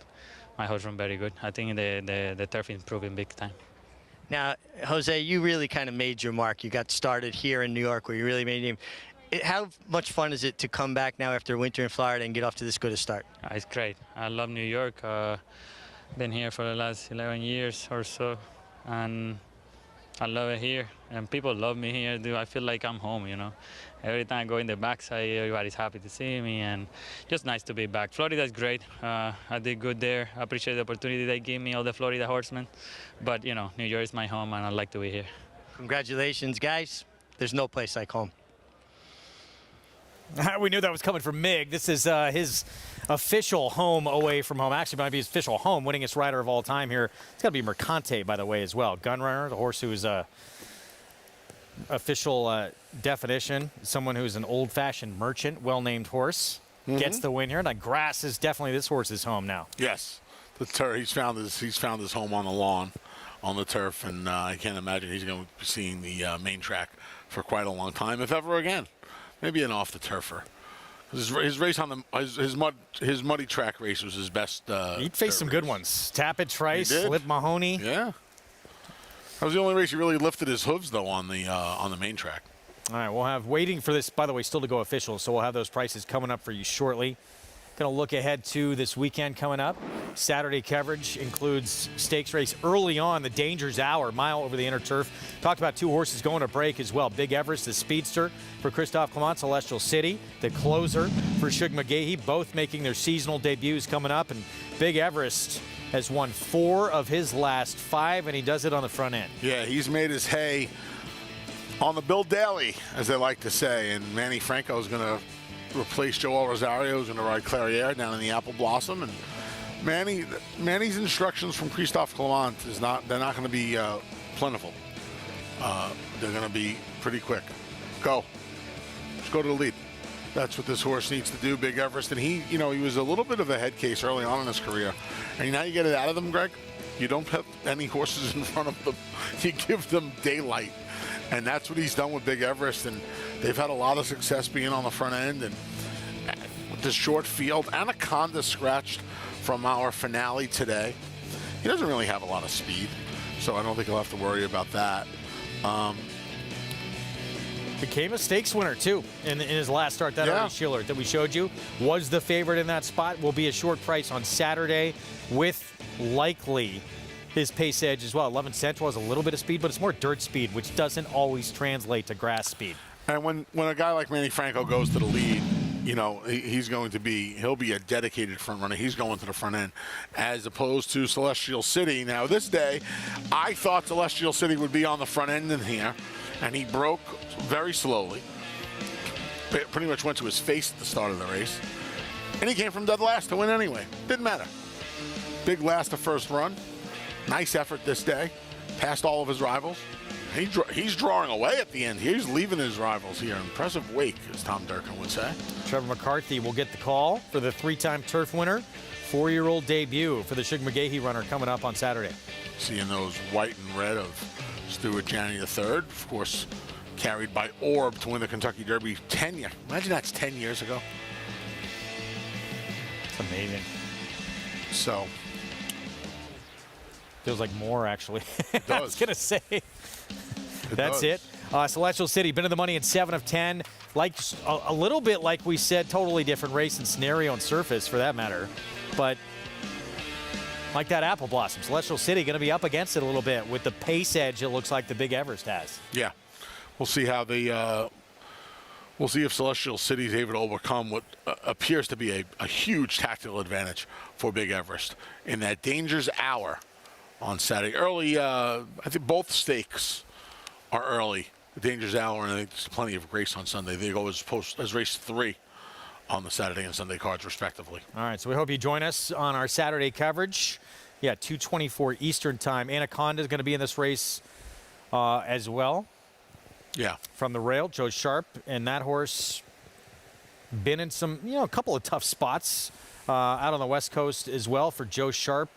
my horse ran very good. I think the turf improving big time. Now, Jose, you really kind of made your mark. You got started here in New York, where you really made your name. How much fun is it to come back now after winter in Florida and get off to this good a start? It's great. I love New York. Been here for the last 11 years or so, and I love it here. And people love me here, dude. I feel like I'm home, you know. Every time I go in the backside, everybody's happy to see me, and just nice to be back. Florida is great. I did good there. I appreciate the opportunity they gave me, all the Florida horsemen. But, you know, New York is my home, and I like to be here. Congratulations, guys. There's no place like home. We knew that was coming from Mig. This is his official home away from home. Actually, might be his official home, winningest rider of all time here. It's got to be Mercante, by the way, as well. Gunrunner, the horse who's official definition, someone who's an old-fashioned merchant, well-named horse, gets the win here. And grass is definitely this horse's home now. Yes, the turf. He's found his home on the lawn, on the turf, and I can't imagine he's going to be seeing the main track for quite a long time, if ever again. Maybe an off-the-turfer. His race on his muddy track race was his best. He'd faced some good ones. Tappet Trice, Lip Mahoney. Yeah. That was the only race he really lifted his hooves, though, on the main track. All right, we'll have, waiting for this, by the way, still to go official, so we'll have those prices coming up for you shortly. Going to look ahead to this weekend coming up. Saturday coverage includes stakes race early on, the Danger's Hour, mile over the inner turf. Talked about 2 horses going to break as well. Big Everest, the speedster for Christophe Clement, Celestial City. The closer for Shug McGahee, both making their seasonal debuts coming up. And Big Everest has won 4 of his last 5, and he does it on the front end. Yeah, he's made his hay on the Bill Daly, as they like to say. And Manny Franco is going to replace Joel Rosario, who's going to ride Clairiere down in the Apple Blossom. And Manny's instructions from Christophe Clement they're not going to be plentiful. They're going to be pretty quick. Go. Just go to the lead. That's what this horse needs to do, Big Everest. And he was a little bit of a head case early on in his career. And now you get it out of them, Greg. You don't put any horses in front of them. You give them daylight. And that's what he's done with Big Everest. And they've had a lot of success being on the front end. And with this short field, Anaconda scratched from our finale today. He doesn't really have a lot of speed, so I don't think he'll have to worry about that. Became a stakes winner, too, in his last start. That Artie Schiller that we showed you was the favorite in that spot. Will be a short price on Saturday with likely his pace edge as well. 11 Central has a little bit of speed, but it's more dirt speed, which doesn't always translate to grass speed. And when a guy like Manny Franco goes to the lead, he'll be a dedicated front runner. He's going to the front end, as opposed to Celestial City. Now, this day, I thought Celestial City would be on the front end in here, and he broke very slowly. Pretty much went to his face at the start of the race. And he came from dead last to win anyway. Didn't matter. Big last to first run. Nice effort this day. Passed all of his rivals. He's drawing away at the end. He's leaving his rivals here. Impressive wake, as Tom Durkin would say. Trevor McCarthy will get the call for the 3-time turf winner. 4-year-old debut for the Sugar McGahee runner coming up on Saturday. Seeing those white and red of Stuart Janney III, of course, carried by Orb to win the Kentucky Derby 10 years. Imagine that's 10 years ago. It's amazing. So. Feels like more, actually. It does. I was going to say. That's it. Celestial City, been in the money in 7 of 10. Like a little bit like we said, totally different race and scenario and surface for that matter. But like that Apple Blossom, Celestial City going to be up against it a little bit with the pace edge it looks like the Big Everest has. Yeah. We'll see how we'll see if Celestial City is able to overcome what appears to be a huge tactical advantage for Big Everest in that Danger's Hour on Saturday. Early, I think both stakes are early. The Danger's Hour, and I think there's plenty of grace on Sunday. They go as race 3 on the Saturday and Sunday cards, respectively. All right, so we hope you join us on our Saturday coverage. Yeah, 2:24 Eastern time. Anaconda is going to be in this race as well. Yeah. From the rail, Joe Sharp, and that horse been in some, a couple of tough spots out on the West Coast as well for Joe Sharp.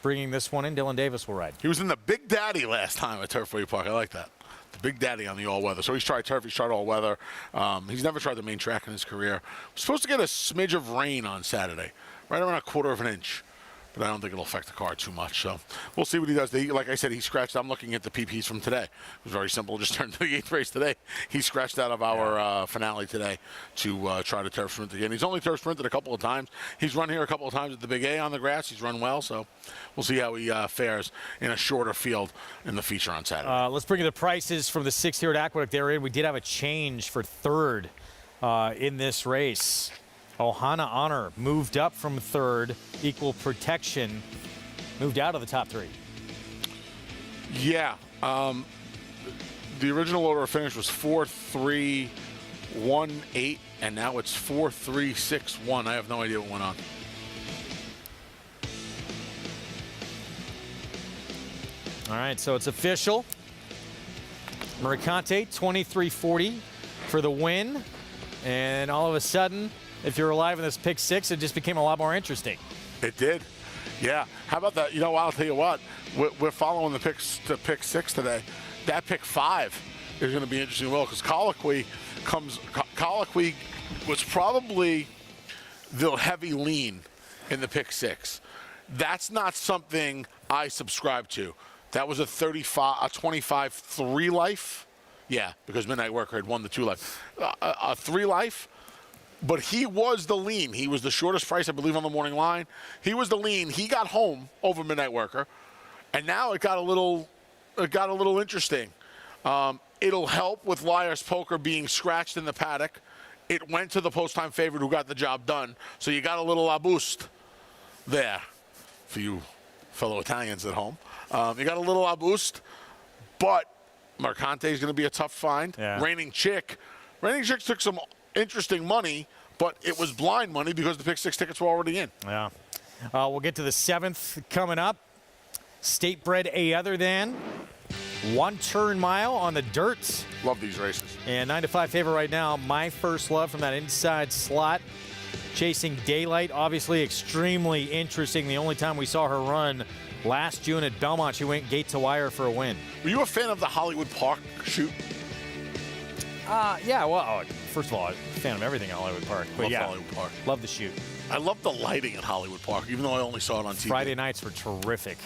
Bringing this one in, Dylan Davis will ride. He was in the Big Daddy last time at Turfway Park. I like that. The Big Daddy on the all-weather. So he's tried turf, he's tried all-weather. He's never tried the main track in his career. We're supposed to get a smidge of rain on Saturday, right around 1/4 of an inch. But I don't think it'll affect the car too much. So we'll see what he does. Like I said, he scratched. I'm looking at the PPs from today. It was very simple. Just turned to the 8th race today. He scratched out of our finale today to try to turf sprint again. He's only turf sprinted a couple of times. He's run here a couple of times at the Big A on the grass. He's run well. So we'll see how he fares in a shorter field in the feature on Saturday. Let's bring you the prices from the 6th here at Aqueduct area. We did have a change for 3rd in this race. Ohana Honor moved up from 3rd. Equal Protection moved out of the top 3. Yeah. The original order of finish was 4-3-1-8, and now it's 4-3-6-1. I have no idea what went on. All right, so it's official. Karakontie, 23.40 for the win. And all of a sudden, if you're alive in this pick 6, it just became a lot more interesting. It did. Yeah. How about that? I'll tell you what. We're following the picks to pick 6 today. That pick 5 is going to be interesting as well, because Colloquy was probably the heavy lean in the pick 6. That's not something I subscribe to. That was a 25-3 life. Yeah, because Midnight Worker had won the 2 life. A 3 life. But he was the lean. He was the shortest price, I believe, on the morning line. He was the lean. He got home over Midnight Worker, and now it got a little interesting. It'll help with Liar's Poker being scratched in the paddock. It went to the post-time favorite who got the job done. So you got a little boost there for you fellow Italians at home. You got a little boost, but Mercante is going to be a tough find. Yeah. Reigning Chick took some interesting money, but it was blind money because the pick 6 tickets were already in. Yeah. We'll get to the 7th coming up. State bred A other than 1 turn mile on the dirt. Love these races. And 9-5 favorite right now. My First Love from that inside slot. Chasing Daylight, obviously extremely interesting. The only time we saw her run last June at Belmont, she went gate to wire for a win. Were you a fan of the Hollywood Park shoot? Yeah, well, first of all, I'm a fan of everything at Hollywood Park. But Love yeah, Hollywood Park. Love the shoot. I love the lighting at Hollywood Park, even though I only saw it on TV. Friday nights were terrific.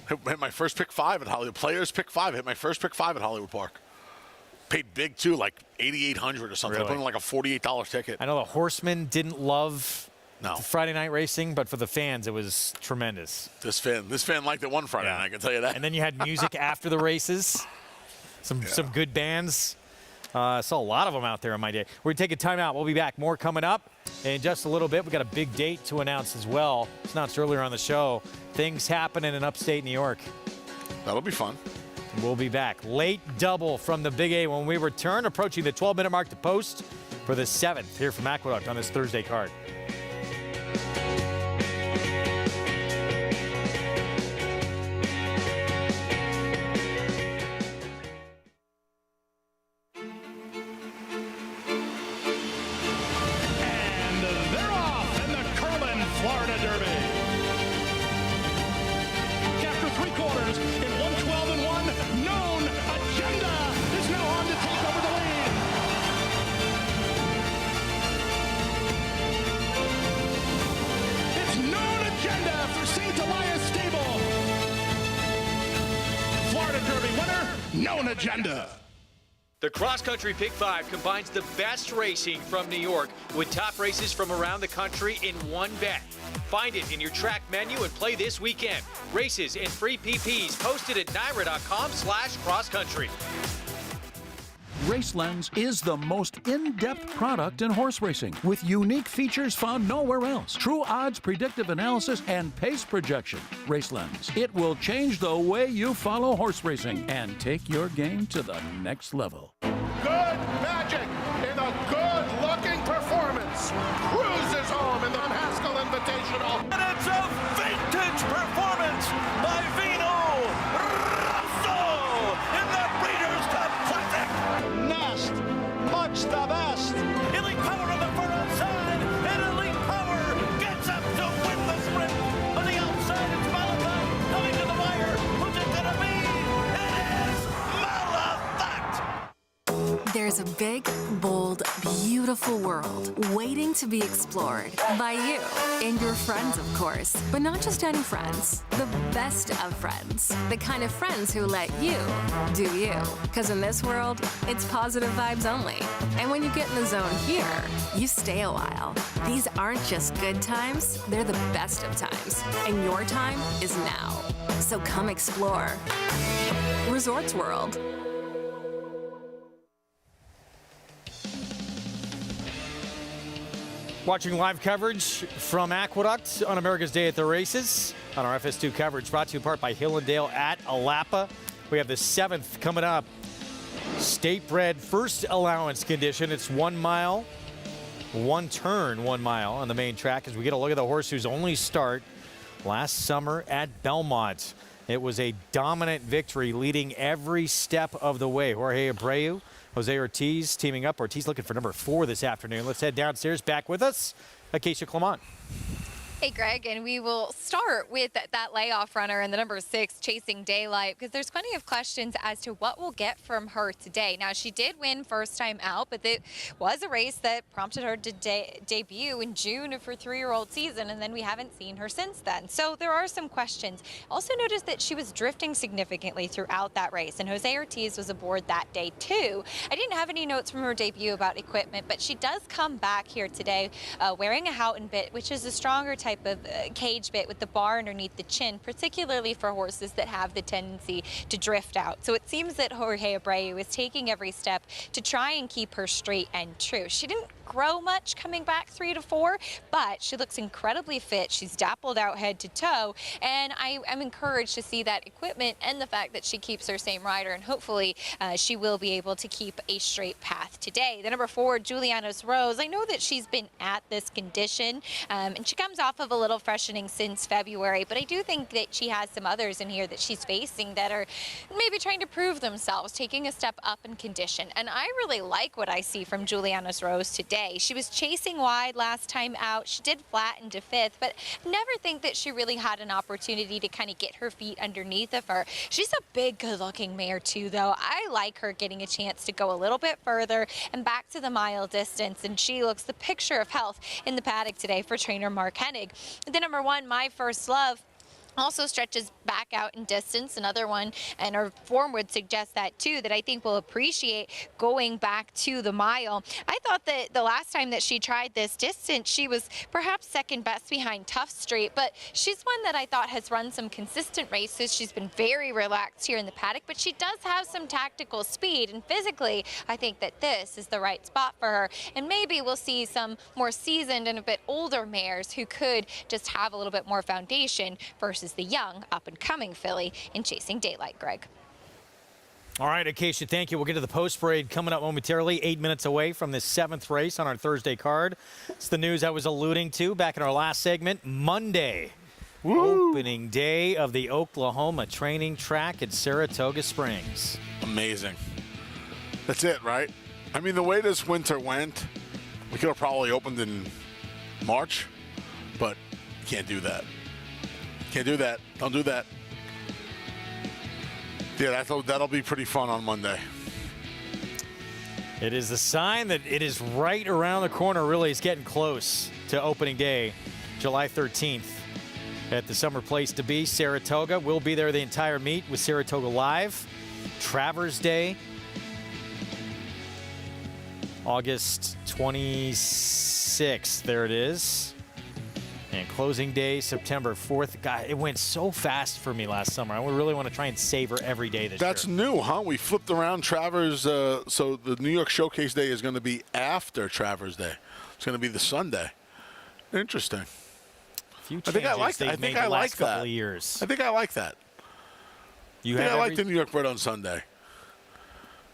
Hit my first pick 5 at Hollywood. Players pick 5. Hit my first pick 5 at Hollywood Park. Paid big, too, like $8,800 or something. Really? I put in like a $48 ticket. I know the Horsemen didn't love No. Friday night racing, but for the fans, it was tremendous. This fan liked it one Friday night, I can tell you that. And then you had music after the races. Some good bands. I saw a lot of them out there in my day. We're going to take a timeout. We'll be back. More coming up in just a little bit. We've got a big date to announce as well. It's announced earlier on the show. Things happening in upstate New York. That'll be fun. We'll be back. Late double from the Big A when we return, approaching the 12-minute mark to post for the 7th here from Aqueduct on this Thursday card. And they're off in the Curlin, Florida known agenda. The Cross Country Pick 5 combines the best racing from New York with top races from around the country in one bet. Find it in your track menu and play this weekend. Races and free PPs posted at NYRA.com/crosscountry. RaceLens is the most in-depth product in horse racing with unique features found nowhere else. True odds, predictive analysis, and pace projection. RaceLens. It will change the way you follow horse racing and take your game to the next level. Good magic in a good-looking performance. Cruises home in the Haskell Invitational. And it's a vintage performance by Vino Rosso in the Breeders' Cup Classic. Nest, much the best. Elite Power on the far outside, and Elite Power gets up to win the sprint. On the outside, it's Malafat coming to the wire. Who's it gonna be? It is Malafat. There's a big, bold, beautiful world waiting to be explored by you and your friends, of course. But not just any friends, the best of friends. The kind of friends who let you do you. Because in this world, it's positive vibes only. And when you get in the zone here, you stay a while. These aren't just good times, they're the best of times. And your time is now. So come explore. Resorts World. Watching live coverage from Aqueduct on America's Day at the Races on our FS2 coverage, brought to you in part by Hillendale at Alapa. We have the 7th coming up. State bred first allowance condition. It's 1 mile, 1 turn, 1 mile on the main track as we get a look at the horse whose only start last summer at Belmont. It was a dominant victory leading every step of the way. Jorge Abreu, Jose Ortiz teaming up. Ortiz looking for number 4 this afternoon. Let's head downstairs. Back with us, Acacia Clement. Hey, Greg, and we will start with that layoff runner and the number 6, Chasing Daylight, because there's plenty of questions as to what we'll get from her today. Now, she did win first time out, but it was a race that prompted her to debut in June of her 3-year-old season, and then we haven't seen her since then. So there are some questions. Also noticed that she was drifting significantly throughout that race, and Jose Ortiz was aboard that day too. I didn't have any notes from her debut about equipment, but she does come back here today wearing a Houghton bit, which is a stronger type of cage bit with the bar underneath the chin, particularly for horses that have the tendency to drift out. So it seems that Jorge Abreu is taking every step to try and keep her straight and true. She didn't grow much coming back 3 to 4, but she looks incredibly fit. She's dappled out head to toe, and I'm encouraged to see that equipment and the fact that she keeps her same rider, and hopefully she will be able to keep a straight path today. The number 4, Juliana's Rose. I know that she's been at this condition, and she comes off of a little freshening since February, but I do think that she has some others in here that she's facing that are maybe trying to prove themselves, taking a step up in condition, and I really like what I see from Juliana's Rose today. She was chasing wide last time out. She did flatten to 5th, but never think that she really had an opportunity to kind of get her feet underneath of her. She's a big, good-looking mare too, though. I like her getting a chance to go a little bit further and back to the mile distance, and she looks the picture of health in the paddock today for trainer Mark Hennig. The number 1, My First Love, also stretches back out in distance, another one, and her form would suggest that too, that I think will appreciate going back to the mile. I thought that the last time that she tried this distance, she was perhaps second best behind Tough Street, but she's one that I thought has run some consistent races. She's been very relaxed here in the paddock, but she does have some tactical speed, and physically, I think that this is the right spot for her, and maybe we'll see some more seasoned and a bit older mares who could just have a little bit more foundation versus the young up-and-coming filly in Chasing Daylight, Greg. All right, Acacia, thank you. We'll get to the post-parade coming up momentarily, 8 minutes away from this 7th race on our Thursday card. It's the news I was alluding to back in our last segment. Monday, opening day of the Oklahoma training track at Saratoga Springs. Amazing. That's it, right? I mean, the way this winter went, we could have probably opened in March, but can't do that. Can't do that. Don't do that. Yeah, that'll be pretty fun on Monday. It is a sign that it is right around the corner. Really, it's getting close to opening day, July 13th at the summer place to be, Saratoga. We'll be there the entire meet with Saratoga Live. Travers Day, August 26th. There it is. And closing day, September 4th. God, it went so fast for me last summer. I really want to try and savor every day this year. That's new, huh? We flipped around Travers. So the New York Showcase Day is going to be after Travers Day. It's going to be the Sunday. Interesting. Few I think I like that. I think I like that. Couple of years. I think I like that. I like the New York bread on Sunday.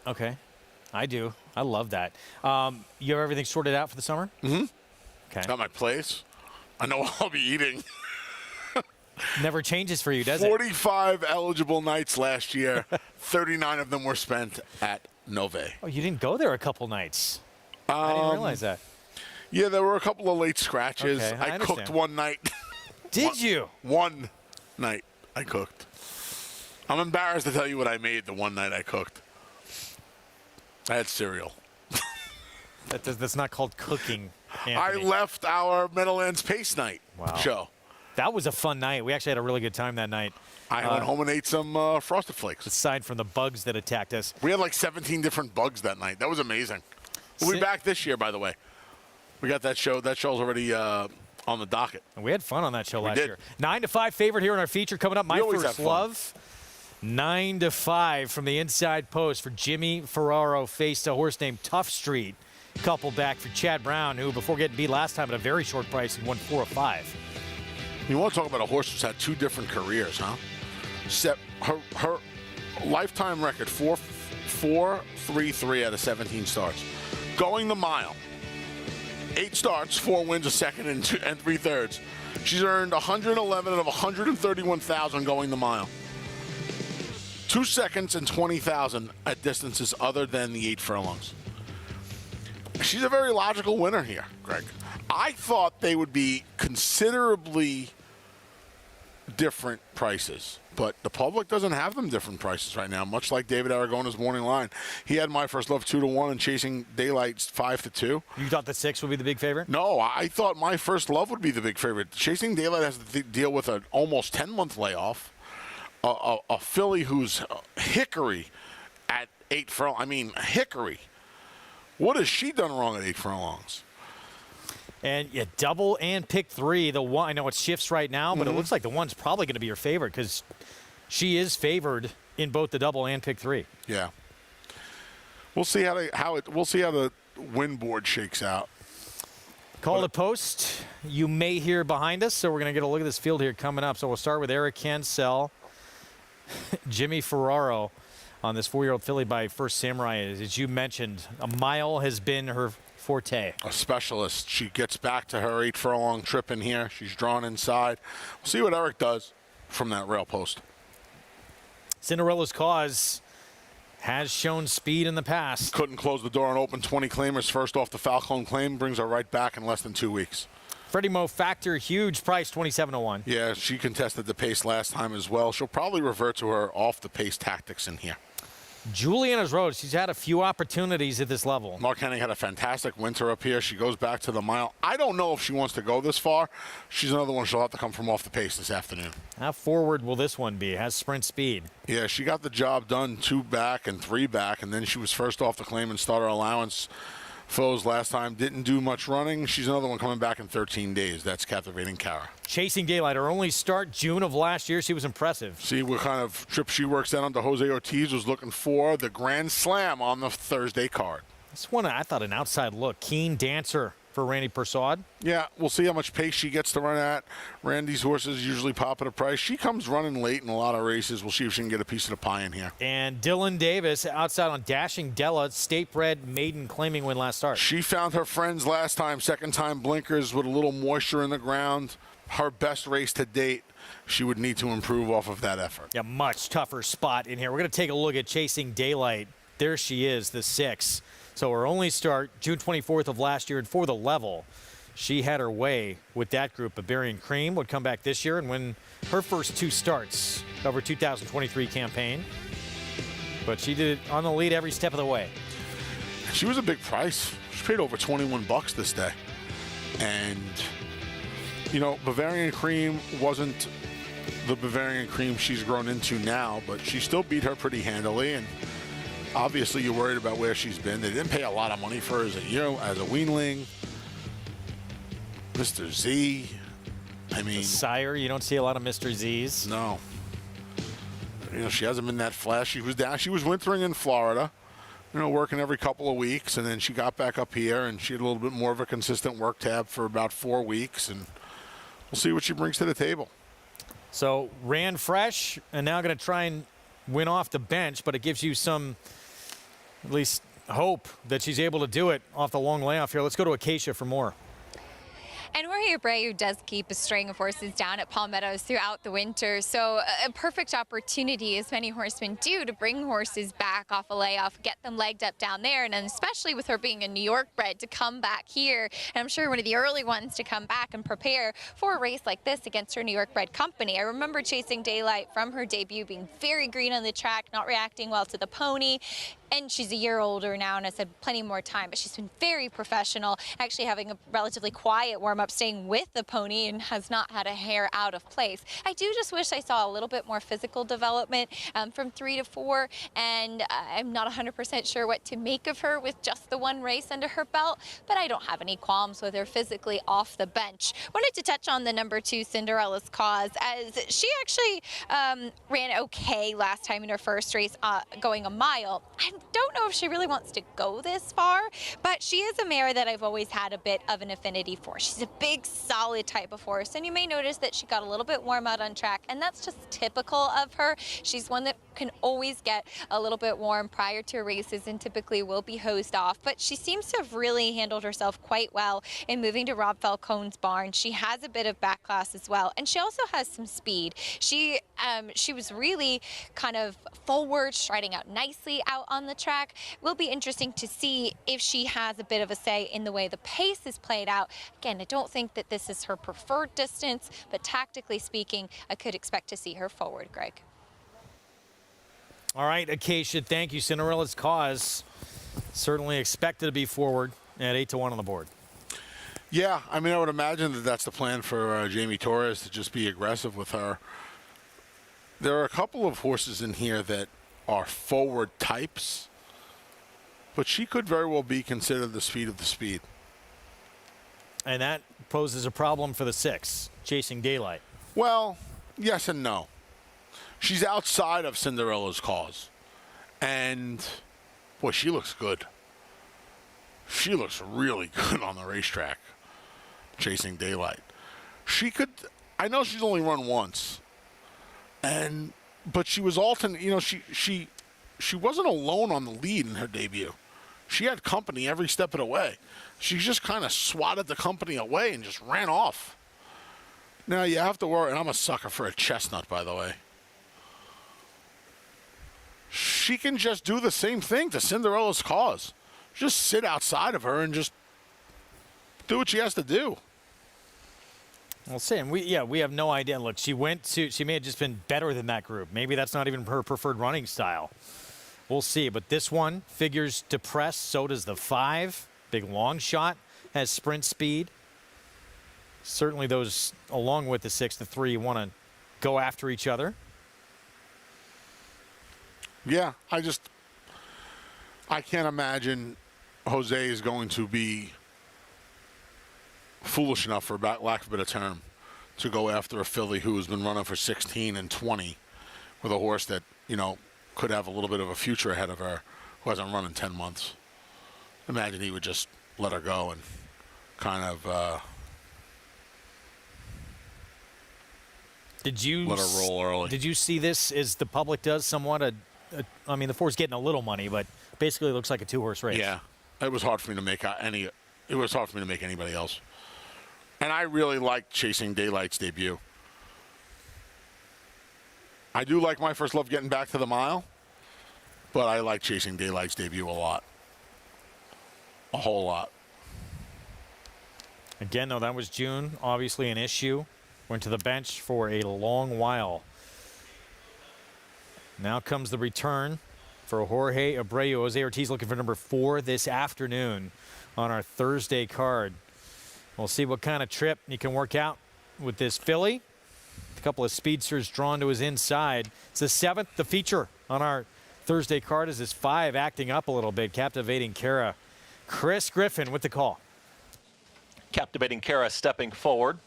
Okay. I do. I love that. You have everything sorted out for the summer? Mm-hmm. Okay. Got my place. I know what I'll be eating. Never changes for you, does 45 eligible nights last year. 39 of them were spent at Nove. Oh, you didn't go there a couple nights. I didn't realize that. Yeah, there were a couple of late scratches. Okay, I cooked one night. Did you? One night I cooked. I'm embarrassed to tell you what I made the one night I cooked. I had cereal. That's not called cooking, Anthony. I left our Meadowlands Pace Night show. That was a fun night. We actually had a really good time that night. I went home and ate some Frosted Flakes. Aside from the bugs that attacked us. We had like 17 different bugs that night. That was amazing. We'll be back this year, by the way. We got that show. That show's already on the docket. And we had fun on that show last year. 9 to 5 favorite here in our feature coming up. My First Love. 9 to 5 from the inside post for Jimmy Ferraro. Faced a horse named Tough Street. Couple back for Chad Brown, who before getting beat last time at a very short price, he won 4 of 5. You want to talk about a horse who's had 2 different careers, huh? Her lifetime record, 4-3-3 out of 17 starts. Going the mile. 8 starts, 4 wins, a second, and 3/3. She's earned 111 out of 131,000 going the mile. 2 seconds and 20,000 at distances other than the 8 furlongs. She's a very logical winner here, Greg. I thought they would be considerably different prices, but the public doesn't have them different prices right now, much like David Aragona's morning line. He had My First Love 2-1 and Chasing Daylight 5-2. You thought the 6 would be the big favorite? No, I thought My First Love would be the big favorite. Chasing Daylight has to deal with an almost 10-month layoff. A filly who's hickory at 8 furlongs. I mean, hickory. What has she done wrong at 8 furlongs? And you double and pick 3. The one, I know it shifts right now, but it looks like the one's probably going to be your favorite because she is favored in both the double and pick 3. Yeah. We'll see we'll see how the win board shakes out. Call to post. You may hear behind us, so we're going to get a look at this field here coming up. So we'll start with Eric Cancel, Jimmy Ferraro on this 4-year-old filly by First Samurai. As you mentioned, a mile has been her forte. A specialist. She gets back to her 8 furlong trip in here. She's drawn inside. We'll see what Eric does from that rail post. Cinderella's Cause has shown speed in the past. Couldn't close the door and open 20 claimers. First off the Falcone claim, brings her right back in less than 2 weeks. Freddie Mo Factor, huge price, 27-1. Yeah, she contested the pace last time as well. She'll probably revert to her off-the-pace tactics in here. Juliana's Road, she's had a few opportunities at this level. Mark Henning had a fantastic winter up here. She goes back to the mile. I don't know if she wants to go this far. She's another one she'll have to come from off the pace this afternoon. How forward will this one be? It has sprint speed. Yeah, she got the job done 2 back and 3 back, and then she was first off the claim and starter allowance foes last time. Didn't do much running. She's another one coming back in 13 days. That's Captivating Kara. Chasing Daylight, her only start June of last year. She was impressive. See what kind of trip she works out onto Jose Ortiz. Was looking for the Grand Slam on the Thursday card. This one, I thought, an outside look. Keen dancer for Randy Persaud. Yeah, we'll see how much pace she gets to run at. Randy's horses usually pop at a price. She comes running late in a lot of races. We'll see if she can get a piece of the pie in here. And Dylan Davis outside on Dashing Della, state-bred maiden claiming win last start. She found her friends last time, second time blinkers with a little moisture in the ground. Her best race to date. She would need to improve off of that effort. Yeah, much tougher spot in here. We're going to take a look at Chasing Daylight. There she is, the 6. So her only start, June 24th of last year, and for the level, she had her way with that group. Bavarian Cream would come back this year and win her first 2 starts of her 2023 campaign. But she did it on the lead every step of the way. She was a big price. She paid over $21 this day. And, you know, Bavarian Cream wasn't the Bavarian cream she's grown into now, but she still beat her pretty handily. And obviously, you're worried about where she's been. They didn't pay a lot of money for her as a weanling. Mr. Z, I mean, sire, you don't see a lot of Mr. Z's. No. She hasn't been that flashy. She was wintering in Florida, working every couple of weeks, and then she got back up here, and she had a little bit more of a consistent work tab for about 4 weeks, and we'll see what she brings to the table. So ran fresh, and now going to try and win off the bench, but it gives you some, at least, hope that she's able to do it off the long layoff here. Let's go to Acacia for more. And Jorge Abreu does keep a string of horses down at Palmettos throughout the winter, so a perfect opportunity, as many horsemen do, to bring horses back off a layoff, get them legged up down there, and then especially with her being a New York bred, to come back here, and I'm sure one of the early ones to come back and prepare for a race like this against her New York bred company. I remember Chasing Daylight from her debut being very green on the track, not reacting well to the pony. And she's a year older now and has had plenty more time, but she's been very professional, actually having a relatively quiet warm-up, staying with the pony, and has not had a hair out of place. I do just wish I saw a little bit more physical development from 3 to 4, and I'm not 100% sure what to make of her with just the one race under her belt, but I don't have any qualms with her physically off the bench. Wanted to touch on the number 2, Cinderella's Cause, as she actually ran okay last time in her first race, going a mile. I don't know if she really wants to go this far, but she is a mare that I've always had a bit of an affinity for. She's a big, solid type of horse, and you may notice that she got a little bit warm out on track, and that's just typical of her. She's one that can always get a little bit warm prior to races and typically will be hosed off, but she seems to have really handled herself quite well in moving to Rob Falcone's barn. She has a bit of back class as well, and she also has some speed. She was really kind of forward, striding out nicely out on the track. Will be interesting to see if she has a bit of a say in the way the pace is played out. Again, I don't think that this is her preferred distance, but tactically speaking, I could expect to see her forward, Greg. All right, Acacia, thank you. Cinderella's Cause certainly expected to be forward at 8-1 on the board. Yeah, I mean, I would imagine that that's the plan for Jamie Torres, to just be aggressive with her. There are a couple of horses in here that are forward types, but she could very well be considered the speed of the speed. And that poses a problem for the 6, Chasing Daylight. Well, yes and no. She's outside of Cinderella's Cause. And, boy, she looks good. She looks really good on the racetrack, Chasing Daylight. She could, I know she's only run once, but she was alternate, she wasn't alone on the lead in her debut. She had company every step of the way. She just kind of swatted the company away and just ran off. Now, you have to worry, and I'm a sucker for a chestnut, by the way. She can just do the same thing to Cinderella's Cause. Just sit outside of her and just do what she has to do. We'll see. And we have no idea. Look, she may have just been better than that group. Maybe that's not even her preferred running style. We'll see. But this one figures to press. So does the 5. Big long shot. Has sprint speed. Certainly those, along with the 6, the 3, want to go after each other. Yeah, I can't imagine Jose is going to be foolish enough, for lack of a better term, to go after a filly who has been running for 16 and 20 with a horse that, could have a little bit of a future ahead of her, who hasn't run in 10 months. Imagine he would just let her go and kind of let her roll early. Did you see this as the public does somewhat? I mean, the 4's getting a little money, but basically it looks like a 2-horse race. Yeah, it was hard for me to make It was hard for me to make anybody else. And I really liked Chasing Daylight's debut. I do like My First Love getting back to the mile, but I like Chasing Daylight's debut a lot. A whole lot. Again, though, that was June. Obviously an issue. Went to the bench for a long while. Now comes the return for Jorge Abreu. Jose Ortiz looking for number 4 this afternoon on our Thursday card. We'll see what kind of trip he can work out with this filly. A couple of speedsters drawn to his inside. It's the 7th, the feature on our Thursday card is his 5 acting up a little bit. Captivating Kara. Chris Griffin with the call. Captivating Kara stepping forward.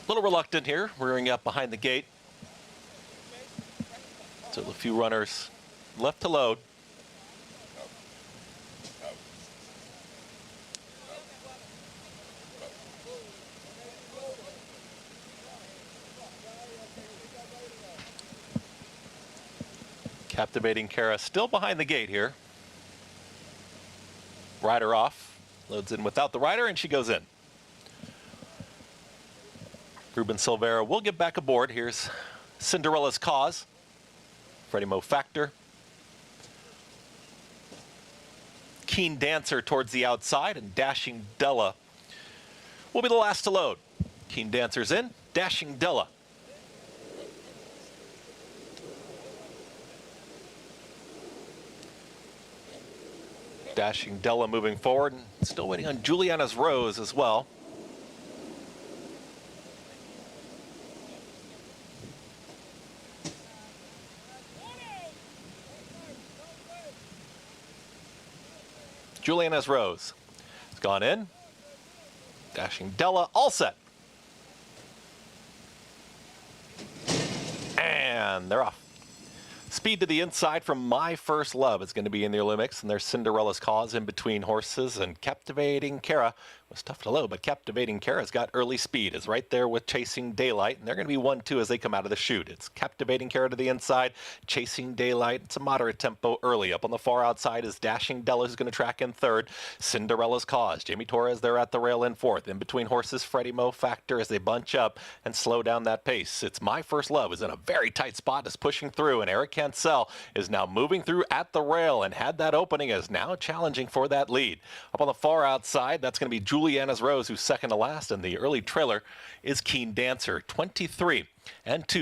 A little reluctant here, rearing up behind the gate. Still a few runners left to load. Captivating Kara still behind the gate here. Rider off, loads in without the rider, and she goes in. Ruben Silvera will get back aboard. Here's Cinderella's Cause. Freddie Mo Factor. Keen Dancer towards the outside, and Dashing Della will be the last to load. Keen Dancer's in, Dashing Della. Dashing Della moving forward, and still waiting on Juliana's Rose as well. Juliana's Rose has gone in. Dashing Della all set. And they're off. Speed to the inside from My First Love is going to be in the Olympics, and there's Cinderella's Cause in between horses, and Captivating Kara was tough to load, but Captivating Kara's got early speed. Is right there with Chasing Daylight, and they're going to be 1-2 as they come out of the chute. It's Captivating Kara to the inside, Chasing Daylight. It's a moderate tempo early. Up on the far outside is Dashing Della, who's going to track in 3rd. Cinderella's Cause. Jamie Torres there at the rail in 4th. In between horses, Freddie Mo Factor as they bunch up and slow down that pace. It's My First Love is in a very tight spot, is pushing through, and Eric Cancel is now moving through at the rail and had that opening, is now challenging for that lead. Up on the far outside, that's going to be Juliana's Rose, who's second to last, and the early trailer is Keen Dancer. 23-2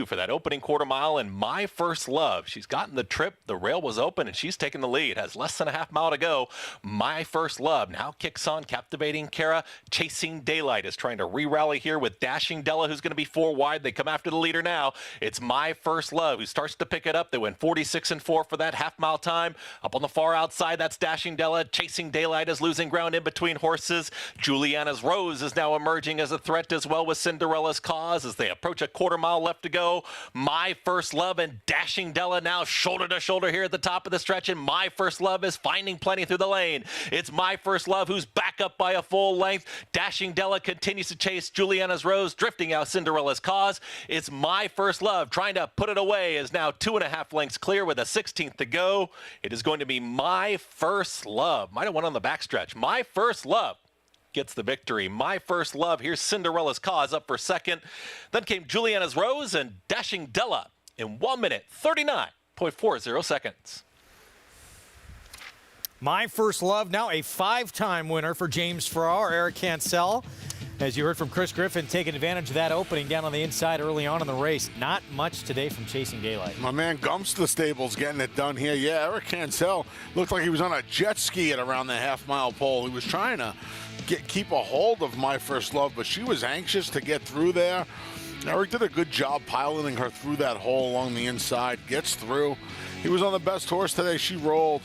for that opening quarter mile, and My First Love. She's gotten the trip, the rail was open, and she's taken the lead. Has less than a half mile to go. My First Love now kicks on. Captivating Kara. Chasing Daylight is trying to re-rally here with Dashing Della, who's going to be 4 wide. They come after the leader now. It's My First Love who starts to pick it up. They went 46-4 for that half mile time. Up on the far outside, that's Dashing Della. Chasing Daylight is losing ground in between horses. Juliana's Rose is now emerging as a threat as well with Cinderella's Cause as they approach a quarter mile left to go. My First Love and Dashing Della now shoulder to shoulder here at the top of the stretch, and My First Love is finding plenty through the lane. It's My First Love who's back up by a full length. Dashing Della continues to chase Juliana's Rose, drifting out Cinderella's Cause. It's My First Love trying to put it away, is now 2.5 lengths clear with a 16th to go. It is going to be My First Love. Might have won on the backstretch. My First Love gets the victory. My First Love. Here's Cinderella's Cause up for second. Then came Juliana's Rose and Dashing Della in 1 minute, 39.40 seconds. My First Love, now a 5-time winner for James Farrar. Eric Cancel, as you heard from Chris Griffin, taking advantage of that opening down on the inside early on in the race. Not much today from Chasing Daylight. My man Gumps to the stables getting it done here. Yeah, Eric Cancel looked like he was on a jet ski at around the half-mile pole. He was trying to keep a hold of My First Love, but she was anxious to get through there. Eric did a good job piloting her through that hole along the inside, gets through. He was on the best horse today. She rolled.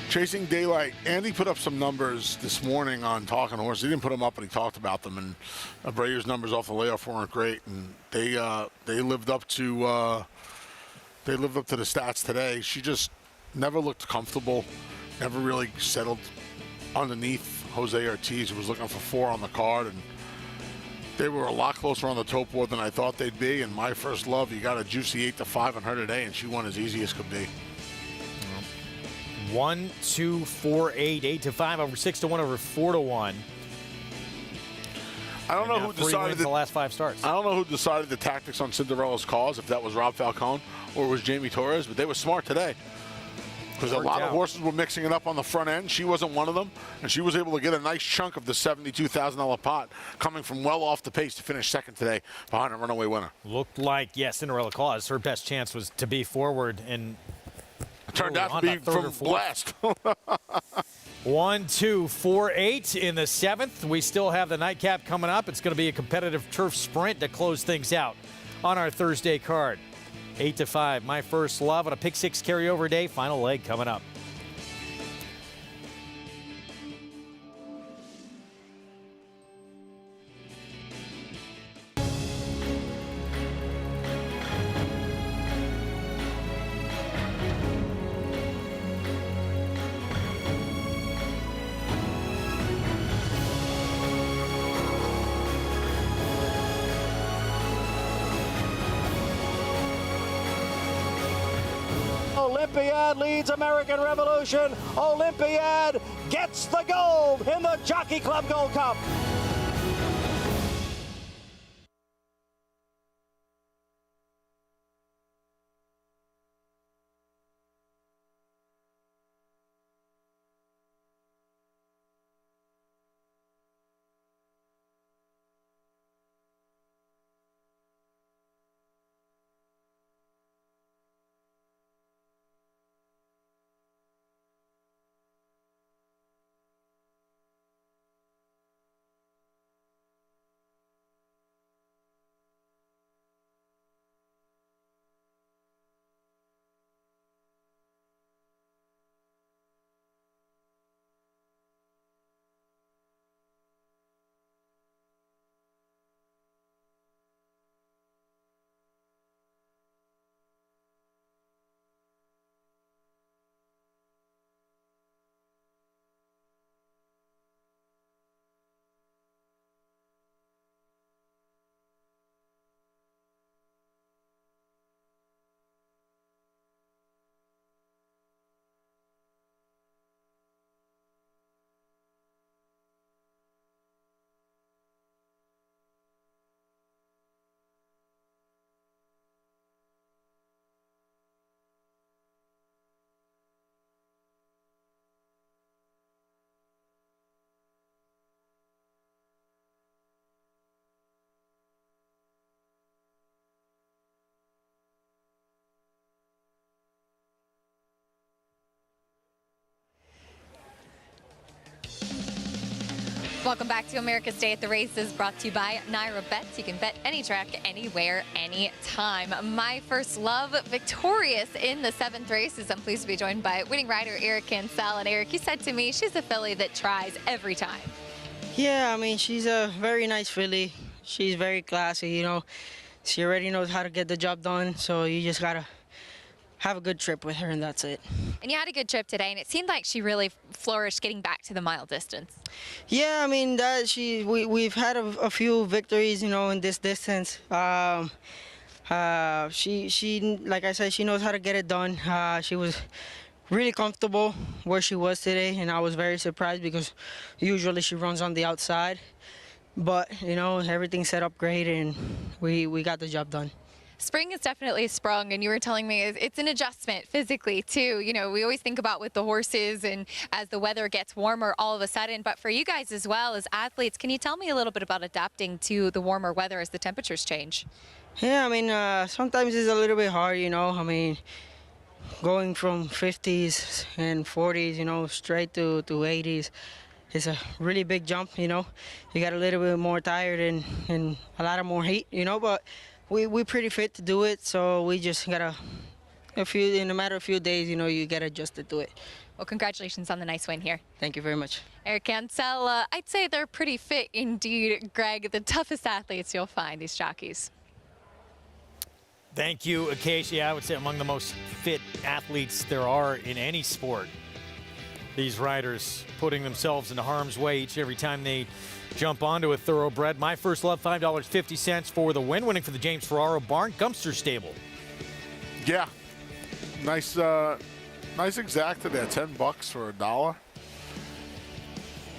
Chasing Daylight, Andy put up some numbers this morning on Talking Horse. He didn't put them up, but he talked about them, and Abreu's numbers off the layoff weren't great, and they lived up to the stats today. She just never looked comfortable, never really settled underneath Jose Ortiz, who was looking for 4 on the card, and they were a lot closer on the tote board than I thought they'd be. And My First Love, you got a juicy 8-5 on her today, and she won as easy as could be. 1, 2, 4, 8, 8-5 over 6-1 over 4-1. I don't know who decided the last 5 starts. I don't know who decided the tactics on Cinderella's Cause, if that was Rob Falcone or it was Jamie Torres, but they were smart today. Because a lot of horses were mixing it up on the front end. She wasn't one of them, and she was able to get a nice chunk of the $72,000 pot coming from well off the pace to finish second today behind a runaway winner. Looked like, Cinderella Cause, her best chance was to be forward, and Turned out to be from last. 1, 2, 4, 8 in the 7th. We still have the Nightcap coming up. It's going to be a competitive turf sprint to close things out on our Thursday card. 8 to 5, My First Love on a pick 6 carryover day. Final leg coming up. Olympiad leads American Revolution. Olympiad gets the gold in the Jockey Club Gold Cup. Welcome back to America's Day at the Races, brought to you by Naira Bets. You can bet any track, anywhere, anytime. My First Love victorious in the 7th races. I'm pleased to be joined by winning rider Eric Cancel. And Eric, you said to me she's a filly that tries every time. Yeah, I mean, she's a very nice filly. She's very classy, you know. She already knows how to get the job done, so you just got to have a good trip with her, and that's it. And you had a good trip today, and it seemed like she really flourished getting back to the mile distance. Yeah, I mean, we've had a few victories, you know, in this distance. She like I said, she knows how to get it done. She was really comfortable where she was today, and I was very surprised because usually she runs on the outside. But, you know, everything set up great, and we got the job done. Spring has definitely sprung, and you were telling me it's an adjustment physically too. You know, we always think about with the horses and as the weather gets warmer all of a sudden, but for you guys as well as athletes, can you tell me a little bit about adapting to the warmer weather as the temperatures change? Yeah, I mean, sometimes it's a little bit hard, you know. I mean, going from 50s and 40s, you know, straight to 80s. It's a really big jump, you know. You got a little bit more tired and a lot of more heat, you know, but we're pretty fit to do it, so we just gotta, in a matter of a few days, you know, you get adjusted to it. Well, congratulations on the nice win here. Thank you very much. Eric Cancel, I'd say they're pretty fit indeed, Greg. The toughest athletes you'll find, these jockeys. Thank you, Acacia. I would say among the most fit athletes there are in any sport. These riders putting themselves into harm's way each and every time they jump onto a thoroughbred. My First Love, $5.50 for the win, winning for the James Ferraro Barn Gumster Stable. Yeah, nice exacta there, $10 for $1.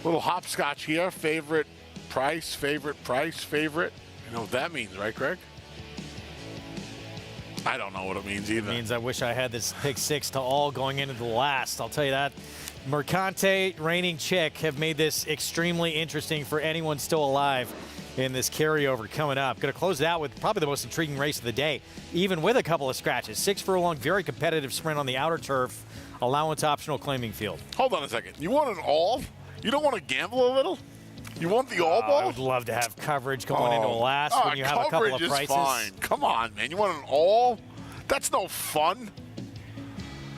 Little hopscotch here, favorite price, favorite price, favorite. You know what that means, right, Greg? I don't know what it means either. It means I wish I had this pick 6 to all going into the last. I'll tell you that. Mercante, reigning chick, have made this extremely interesting for anyone still alive in this carryover coming up. Going to close it out with probably the most intriguing race of the day, even with a couple of scratches. 6 furlong, very competitive sprint on the outer turf. Allowance optional claiming field. Hold on a second. You want an all? You don't want to gamble a little? You want the all ball? I would love to have coverage going into last when you have a couple of prices. Coverage is fine. Come on, man. You want an all? That's no fun.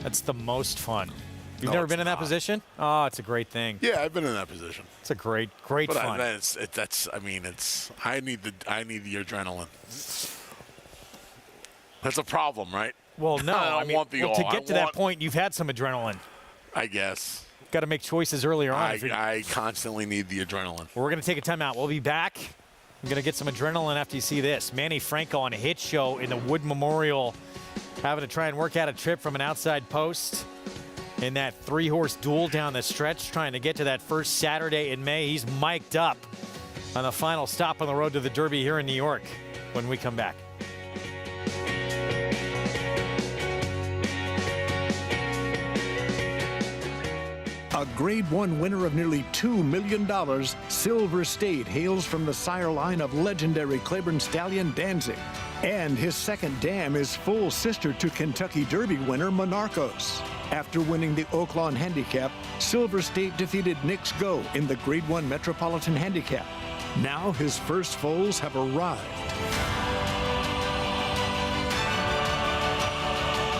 That's the most fun. You've never been in that position? Oh, it's a great thing. Yeah, I've been in that position. It's a great fun. I need the adrenaline. That's a problem, right? Well, no. I don't want the all. To get to that point, you've had some adrenaline. I guess. Got to make choices earlier on. I constantly need the adrenaline. Well, we're going to take a timeout. We'll be back. I'm going to get some adrenaline after you see this. Manny Franco on a hit show in the Wood Memorial, having to try and work out a trip from an outside post in that 3-horse duel down the stretch, trying to get to that first Saturday in May. He's mic'd up on the final stop on the road to the Derby here in New York when we come back. A Grade 1 winner of nearly $2 million, Silver State hails from the sire line of legendary Claiborne stallion Danzig. And his second dam is full sister to Kentucky Derby winner Monarchos. After winning the Oaklawn Handicap, Silver State defeated Knicks Go in the Grade 1 Metropolitan Handicap. Now his first foals have arrived.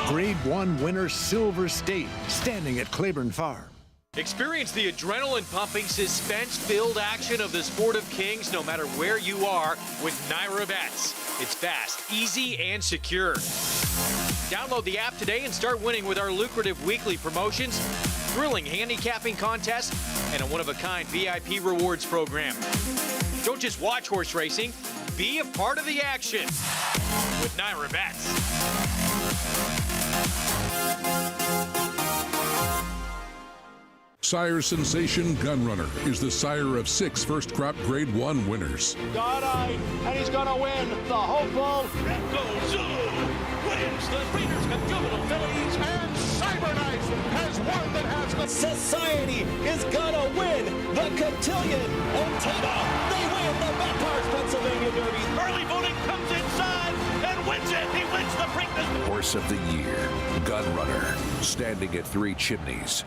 Grade 1 winner Silver State, standing at Claiborne Farm. Experience the adrenaline-pumping, suspense-filled action of the Sport of Kings no matter where you are with Naira Bets. It's fast, easy, and secure. Download the app today and start winning with our lucrative weekly promotions, thrilling handicapping contests, and a one-of-a-kind VIP rewards program. Don't just watch horse racing, be a part of the action with Naira Bets. Sire Sensation Gunrunner is the sire of 6 first-crop Grade 1 winners. God-eyed, and he's going to win the hopeful. Franco Zulu wins the Breeders' Cup Juvenile Fillies, And Cyberknife has won that has the Society is going to win the Cotillion. And ta-da! They win the Bathurst, Pennsylvania Derby. Early voting comes inside and wins it. He wins the Preakness. Horse of the Year, Gunrunner, standing at 3 Chimneys.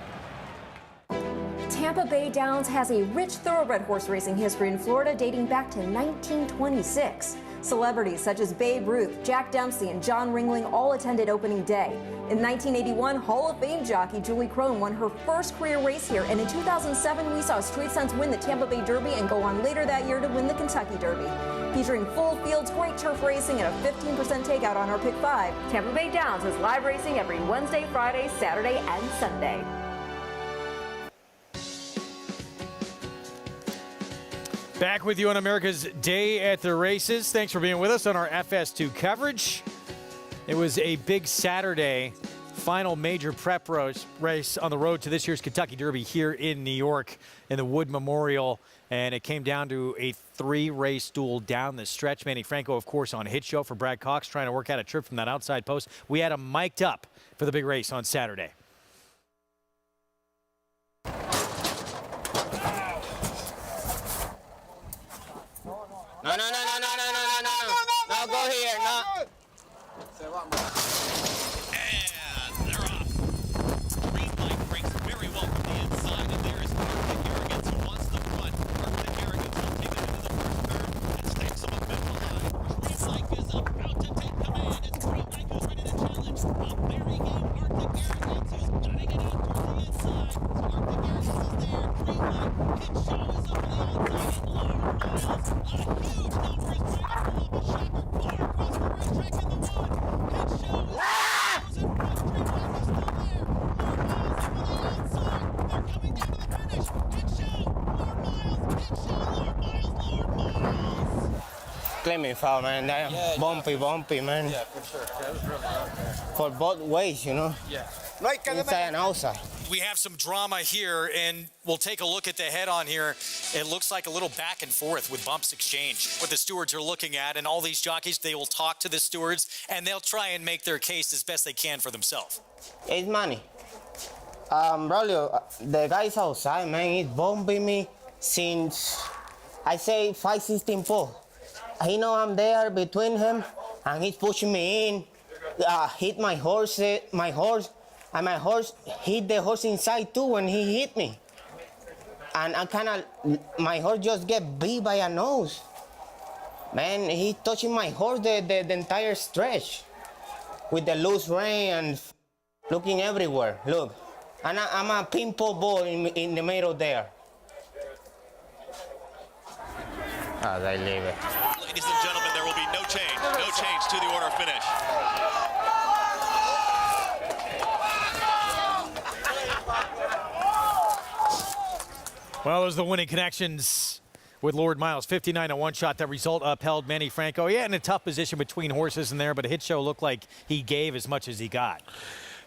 Tampa Bay Downs has a rich thoroughbred horse racing history in Florida dating back to 1926. Celebrities such as Babe Ruth, Jack Dempsey, and John Ringling all attended opening day. In 1981, Hall of Fame jockey Julie Crone won her first career race here, and in 2007, we saw Street Sense win the Tampa Bay Derby and go on later that year to win the Kentucky Derby. Featuring full fields, great turf racing, and a 15% takeout on our Pick 5, Tampa Bay Downs is live racing every Wednesday, Friday, Saturday, and Sunday. Back with you on America's Day at the Races. Thanks for being with us on our FS2 coverage. It was a big Saturday, final major prep race on the road to this year's Kentucky Derby here in New York in the Wood Memorial. And it came down to a 3-race duel down the stretch. Manny Franco, of course, on hit show for Brad Cox, trying to work out a trip from that outside post. We had him mic'd up for the big race on Saturday. No, go here, no. And they're off. Green light breaks very well from the inside, and there is Perfect Arrogance who wants the front. Perfect Arrogance will take it into the first turn and stakes some momentum behind. Green light is about to take command. It's Green light who's ready to challenge. A very game Arctic Arrogance who's gutting it out towards the inside. So Arctic Arrogance is there. Green light. Kid Show is up on the outside. And Lord Miles. A huge number is trying to pull up a shocker far across the racetrack in the wood. Kid Show is in front. Green light is still there. Lord Miles up on the outside. They're coming down to the finish. Kid Show. Lord Miles. Kid Show. Lord Miles. Claiming foul, man. Bumpy, man. Yeah, for sure. Yeah, it was really out there. For both ways, you know. Yeah. Inside and outside. We have some drama here, and we'll take a look at the head-on here. It looks like a little back and forth with bumps exchange. What the stewards are looking at, and all these jockeys, they will talk to the stewards, and they'll try and make their case as best they can for themselves. It's money. Bro, the guys outside, man, he's bumping me since I say 516 pole. He know I'm there between him, and he's pushing me in. Hit my horse, and my horse hit the horse inside too when he hit me. And my horse just get beat by a nose. Man, he touching my horse the entire stretch with the loose rein and looking everywhere. Look, and I'm a pinball ball in the middle there. As I leave it. Ladies and gentlemen, there will be no change to the order of finish. Well, those are the winning connections with Lord Miles. 59 to 1 shot. That result upheld Manny Franco. Yeah, in a tough position between horses in there, but a hit show looked like he gave as much as he got.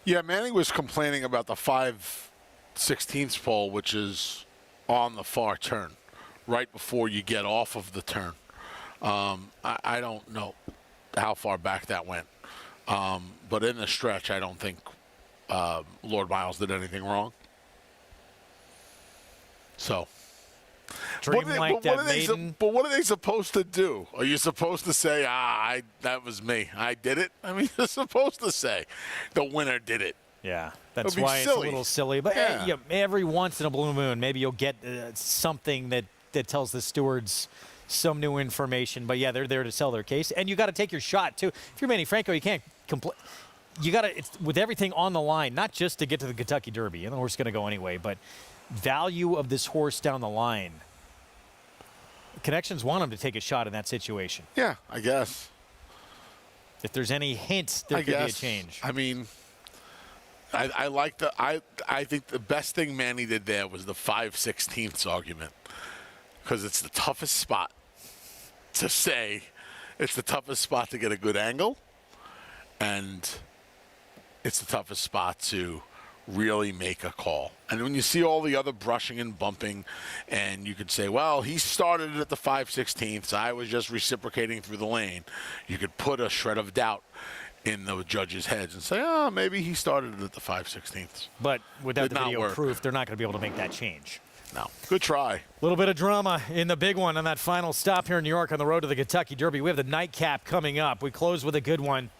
Yeah, Manny was complaining about the 5/16 pole, which is on the far turn, right before you get off of the turn. I don't know how far back that went. But in the stretch, I don't think Lord Miles did anything wrong. So, but what are they supposed to do? Are you supposed to say, that was me, I did it? I mean, you're supposed to say the winner did it. Yeah, that's why it's a little silly. But every once in a blue moon, maybe you'll get something that tells the stewards some new information. But yeah, they're there to sell their case, and you got to take your shot too. If you're Manny Franco, you can't complain. You got to, with everything on the line, not just to get to the Kentucky Derby, and the horse is going to go anyway, but value of this horse down the line. Connections want him to take a shot in that situation. Yeah, I guess. If there's any hint, there could be a change. I mean, I like I think the best thing Manny did there was the 5/16 argument, because it's the toughest spot to say. It's the toughest spot to get a good angle, and it's the toughest spot to really make a call. And when you see all the other brushing and bumping, and you could say, well, he started it at the 5/16, I was just reciprocating through the lane. You could put a shred of doubt in the judges' heads and say, oh, maybe he started it at the 5/16. But without the video proof, they're not going to be able to make that change. No. Good try. A little bit of drama in the big one on that final stop here in New York on the road to the Kentucky Derby. We have the Nightcap coming up. We close with a good one.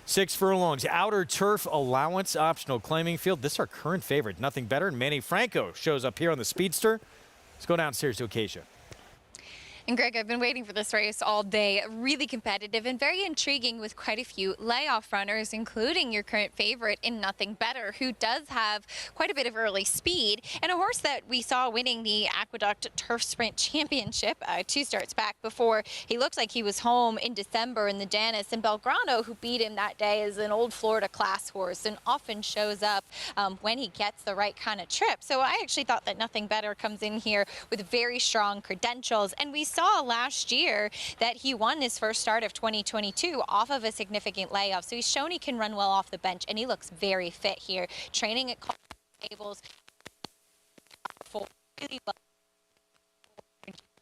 6 furlongs, outer turf allowance, optional claiming field. This is our current favorite, Nothing Better. And Manny Franco shows up here on the Speedster. Let's go downstairs to Acacia. And Greg, I've been waiting for this race all day. Really competitive and very intriguing with quite a few layoff runners, including your current favorite in Nothing Better, who does have quite a bit of early speed, and a horse that we saw winning the Aqueduct Turf Sprint Championship 2 starts back before he looked like he was home in December in the Danis. And Belgrano, who beat him that day, is an old Florida class horse and often shows up when he gets the right kind of trip. So I actually thought that Nothing Better comes in here with very strong credentials, and we saw last year that he won his first start of 2022 off of a significant layoff. So he's shown he can run well off the bench, and he looks very fit here. Training at Stables for really well.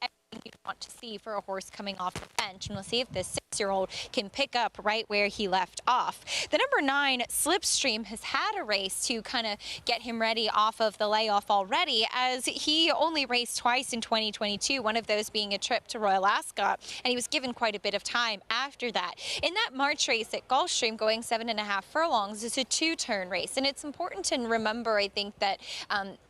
Everything you want to see for a horse coming off the bench, and we'll see if this 6-year-old can pick up right where he left off. The number 9 Slipstream has had a race to kind of get him ready off of the layoff already, as he only raced twice in 2022, one of those being a trip to Royal Ascot, and he was given quite a bit of time after that. In that March race at Gulfstream, going 7.5 furlongs, is a 2-turn race, and it's important to remember, I think, that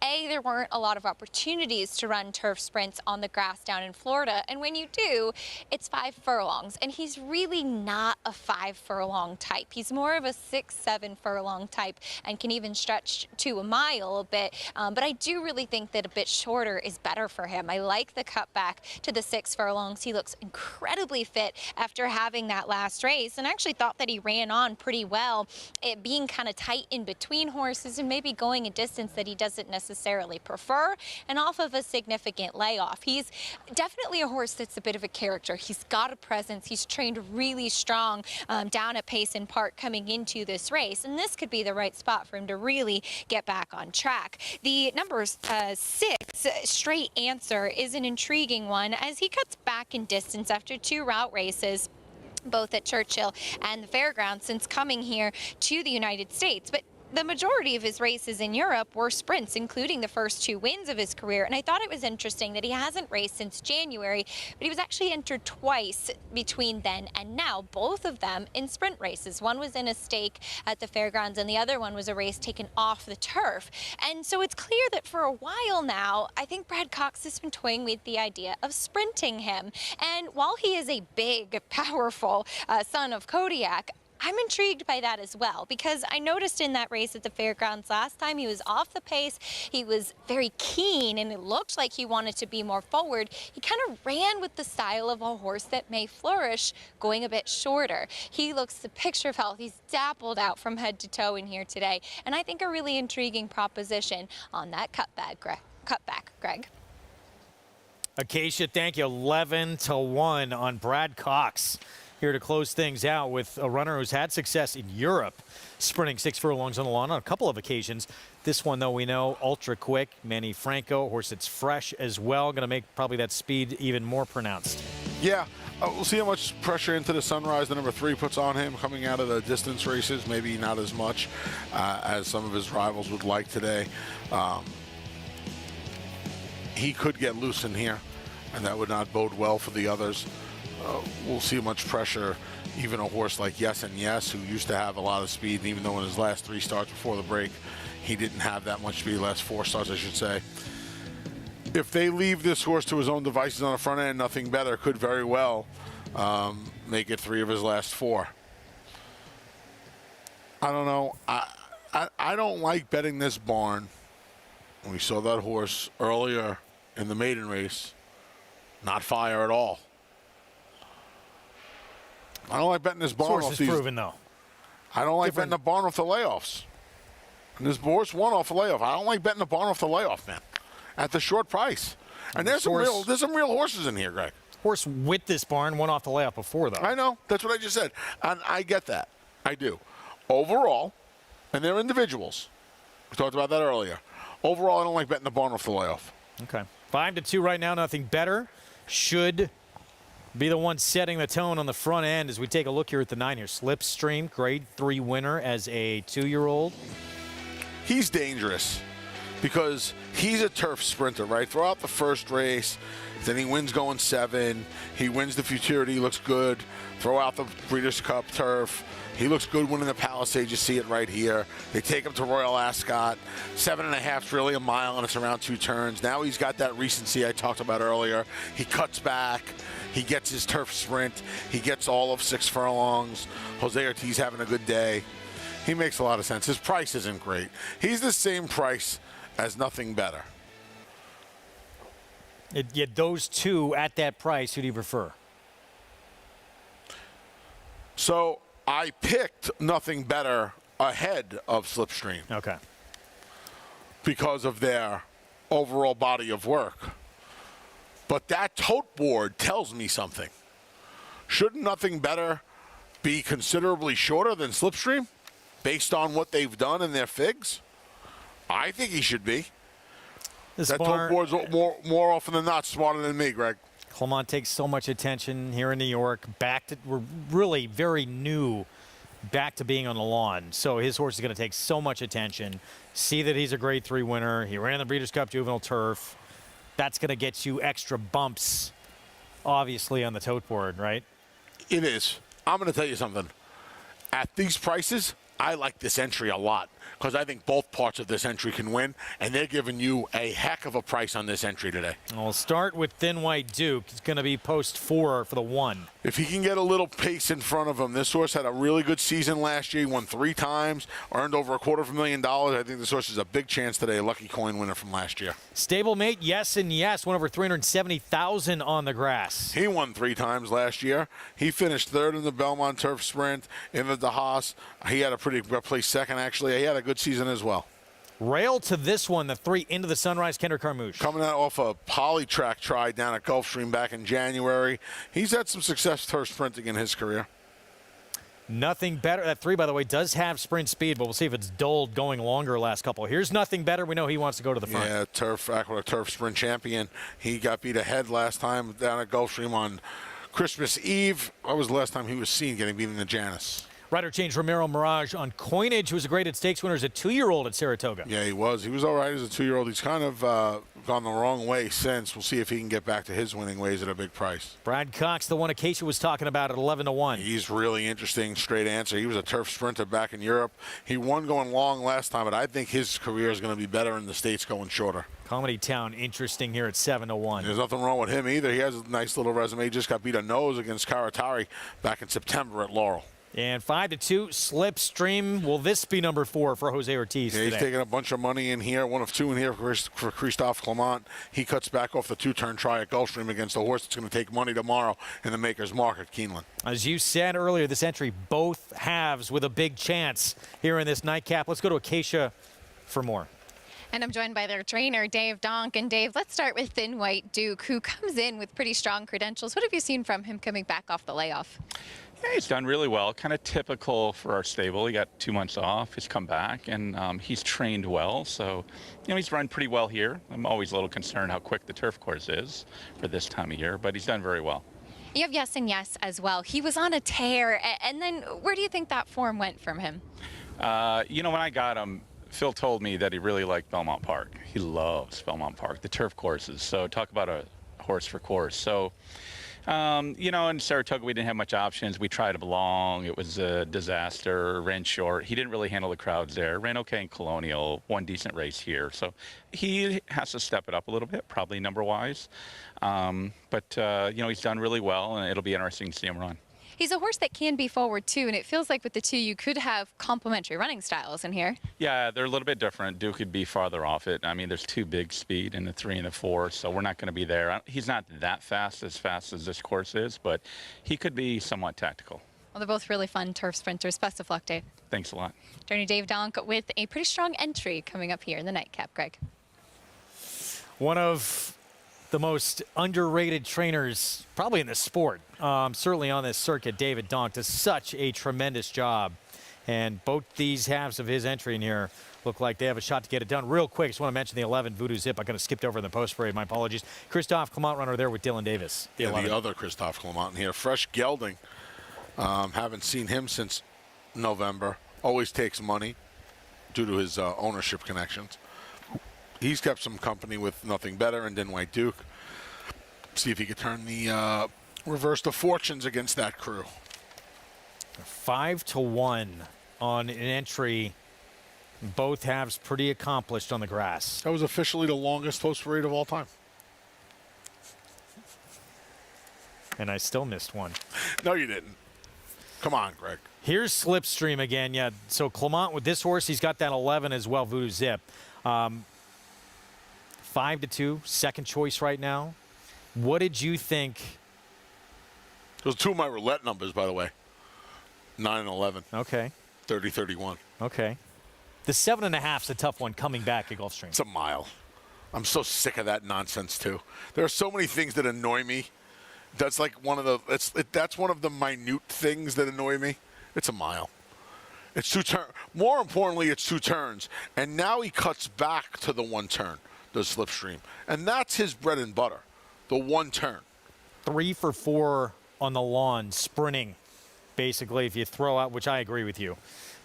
there weren't a lot of opportunities to run turf sprints on the grass down in Florida, and when you do, it's 5 furlongs, and he's really not a 5 furlong type. He's more of a 6-7 furlong type and can even stretch to a mile a bit, but I do really think that a bit shorter is better for him. I like the cutback to the 6 furlongs. He looks incredibly fit after having that last race, and I actually thought that he ran on pretty well, it being kind of tight in between horses and maybe going a distance that he doesn't necessarily prefer, and off of a significant layoff. He's definitely a horse that's a bit of a character. He's got a presence. He's trained really strong down at Payson Park coming into this race, and this could be the right spot for him to really get back on track. The number 6, Straight Answer, is an intriguing one as he cuts back in distance after 2 route races, both at Churchill and the Fairgrounds, since coming here to the United States. But the majority of his races in Europe were sprints, including the first 2 wins of his career. And I thought it was interesting that he hasn't raced since January, but he was actually entered twice between then and now, both of them in sprint races. One was in a stake at the fairgrounds, and the other one was a race taken off the turf. And so it's clear that for a while now, I think Brad Cox has been toying with the idea of sprinting him. And while he is a big, powerful son of Kodiak, I'm intrigued by that as well, because I noticed in that race at the fairgrounds last time, he was off the pace, he was very keen, and it looked like he wanted to be more forward. He kind of ran with the style of a horse that may flourish, going a bit shorter. He looks the picture of health. He's dappled out from head to toe in here today, and I think a really intriguing proposition on that cutback, Greg. Acacia, thank you. 11-1 on Brad Cox. Here to close things out with a runner who's had success in Europe, sprinting 6 furlongs on the lawn on a couple of occasions. This one, though, we know, ultra quick. Manny Franco, a horse that's fresh as well, going to make probably that speed even more pronounced. Yeah, we'll see how much pressure into the Sunrise the number 3 puts on him coming out of the distance races. Maybe not as much as some of his rivals would like today. He could get loose in here, and that would not bode well for the others. We'll see much pressure. Even a horse like Yes and Yes, who used to have a lot of speed, and even though in his last 3 starts before the break, he didn't have that much speed, last 4 starts, I should say. If they leave this horse to his own devices on the front end, Nothing Better could very well make it 3 of his last 4. I don't know. I don't like betting this barn. We saw that horse earlier in the maiden race not fire at all. I don't like betting this barn off these. Proven, though. I don't like betting the barn off the layoffs. And this horse won off the layoff. I don't like betting the barn off the layoff, man, at the short price. And there's some real horses in here, Greg. Horse with this barn won off the layoff before, though. I know. That's what I just said. And I get that. I do. Overall, and they're individuals. We talked about that earlier. Overall, I don't like betting the barn off the layoff. Okay. 5-2 right now. Nothing Better should be the one setting the tone on the front end as we take a look here at the 9 here. Slipstream, grade 3 winner as a 2-year-old. He's dangerous because he's a turf sprinter, right? Throughout the first race, then he wins going 7. He wins the Futurity, he looks good. Throw out the Breeders' Cup turf. He looks good winning the Palisades. You see it right here. They take him to Royal Ascot. 7.5 is really a mile, and it's around 2 turns. Now he's got that recency I talked about earlier. He cuts back. He gets his turf sprint. He gets all of 6 furlongs. Jose Ortiz having a good day. He makes a lot of sense. His price isn't great. He's the same price as Nothing Better. Yet those two at that price, who do you prefer? So I picked Nothing Better ahead of Slipstream. Okay. Because of their overall body of work. But that tote board tells me something. Shouldn't Nothing Better be considerably shorter than Slipstream based on what they've done in their figs? I think he should be. That tote board's more often than not smarter than me, Greg. Clement takes so much attention here in New York. We're really very new back to being on the lawn. So his horse is going to take so much attention. See that he's a grade 3 winner. He ran the Breeders' Cup Juvenile Turf. That's going to get you extra bumps, obviously, on the tote board, right? It is. I'm going to tell you something. At these prices, I like this entry a lot because I think both parts of this entry can win, and they're giving you a heck of a price on this entry today. We'll start with Thin White Duke. It's going to be post 4 for the 1. If he can get a little pace in front of him, this horse had a really good season last year. He won 3 times, earned over $250,000. I think this horse is a big chance today, a lucky coin winner from last year. Stablemate, Yes and Yes, won over $370,000 on the grass. He won 3 times last year. He finished 3rd in the Belmont Turf Sprint, in the DeHaas. He had a pretty good place 2nd, actually. He had a good season as well. Rail to this one, the 3 into the Sunrise, Kendrick Carmouche. Coming out off a polytrack try down at Gulfstream back in January. He's had some success turf sprinting in his career. Nothing Better. That 3, by the way, does have sprint speed, but we'll see if it's dulled going longer last couple. Here's Nothing Better. We know he wants to go to the front. Yeah, turf sprint champion. He got beat ahead last time down at Gulfstream on Christmas Eve. That was the last time he was seen getting beat in the Janus. Rider change Romero Mirage on Coinage, who was a graded stakes winner as a 2-year-old at Saratoga. Yeah, he was. He was all right as a 2-year-old. He's kind of gone the wrong way since. We'll see if he can get back to his winning ways at a big price. Brad Cox, the one Acacia was talking about at 11-1. He's really interesting, straight answer. He was a turf sprinter back in Europe. He won going long last time, but I think his career is going to be better in the States going shorter. Comedy Town, interesting here at 7-1. There's nothing wrong with him either. He has a nice little resume. He just got beat a nose against Karakontie back in September at Laurel. And 5-2, Slipstream. Will this be number 4 for Jose Ortiz Yeah, he's today? taking a bunch of money in here, 1 of 2 in here for Christophe Clement. He cuts back off the 2-turn try at Gulfstream against a horse that's going to take money tomorrow in the Maker's Mark at Keeneland. As you said earlier, this entry, both halves with a big chance here in this nightcap. Let's go to Acacia for more. And I'm joined by their trainer, Dave Donk. And Dave, let's start with Thin White Duke, who comes in with pretty strong credentials. What have you seen from him coming back off the layoff? Yeah, he's done really well. Kind of typical for our stable. He got 2 months off. He's come back, and he's trained well. So, he's run pretty well here. I'm always a little concerned how quick the turf course is for this time of year, but he's done very well. You have Yes and Yes as well. He was on a tear. And then where do you think that form went from him? When I got him, Phil told me that he really liked Belmont Park. He loves Belmont Park, the turf courses. So talk about a horse for course. So, in Saratoga, we didn't have much options. We tried him long. It was a disaster, ran short. He didn't really handle the crowds there. Ran okay in Colonial, one decent race here. So he has to step it up a little bit, probably number-wise. But he's done really well, and it'll be interesting to see him run. He's a horse that can be forward, too, and it feels like with the two, you could have complementary running styles in here. Yeah, they're a little bit different. Duke could be farther off it. I mean, there's 2 big speed in the 3 and the 4, so we're not going to be there. He's not that fast as this course is, but he could be somewhat tactical. Well, they're both really fun turf sprinters. Best of luck, Dave. Thanks a lot. Trainer Dave Donk with a pretty strong entry coming up here in the nightcap, Greg. One of the most underrated trainers probably in the sport, certainly on this circuit. David Donk does such a tremendous job, and both these halves of his entry in here look like they have a shot to get it done. Real quick, just want to mention the 11 Voodoo Zip. I kind of skipped over in the post parade, my apologies. Christophe Clement runner there with Dylan Davis. The other Christophe Clement in here. Fresh gelding. Haven't seen him since November. Always takes money due to his ownership connections. He's kept some company with Nothing Better and Thin White Duke. See if he could turn the reverse the fortunes against that crew. 5-1 on an entry. Both halves pretty accomplished on the grass. That was officially the longest post parade of all time. And I still missed one. No, you didn't. Come on, Greg. Here's Slipstream again. Yeah, so Clement with this horse, he's got that 11 as well, Voodoo Zip. 5-2, second choice right now. What did you think? Those 2 of my roulette numbers, by the way. 9 and 11. Okay. 30-31. Okay. The 7.5's a tough one coming back at Gulfstream. It's a mile. I'm so sick of that nonsense too. There are so many things that annoy me. That's like one of the. That's one of the minute things that annoy me. It's a mile. It's 2 turns. More importantly, it's 2 turns. And now he cuts back to the 1 turn. The Slipstream, and that's his bread and butter, the 1 turn. 3 for 4 on the lawn, sprinting, basically, if you throw out, which I agree with you,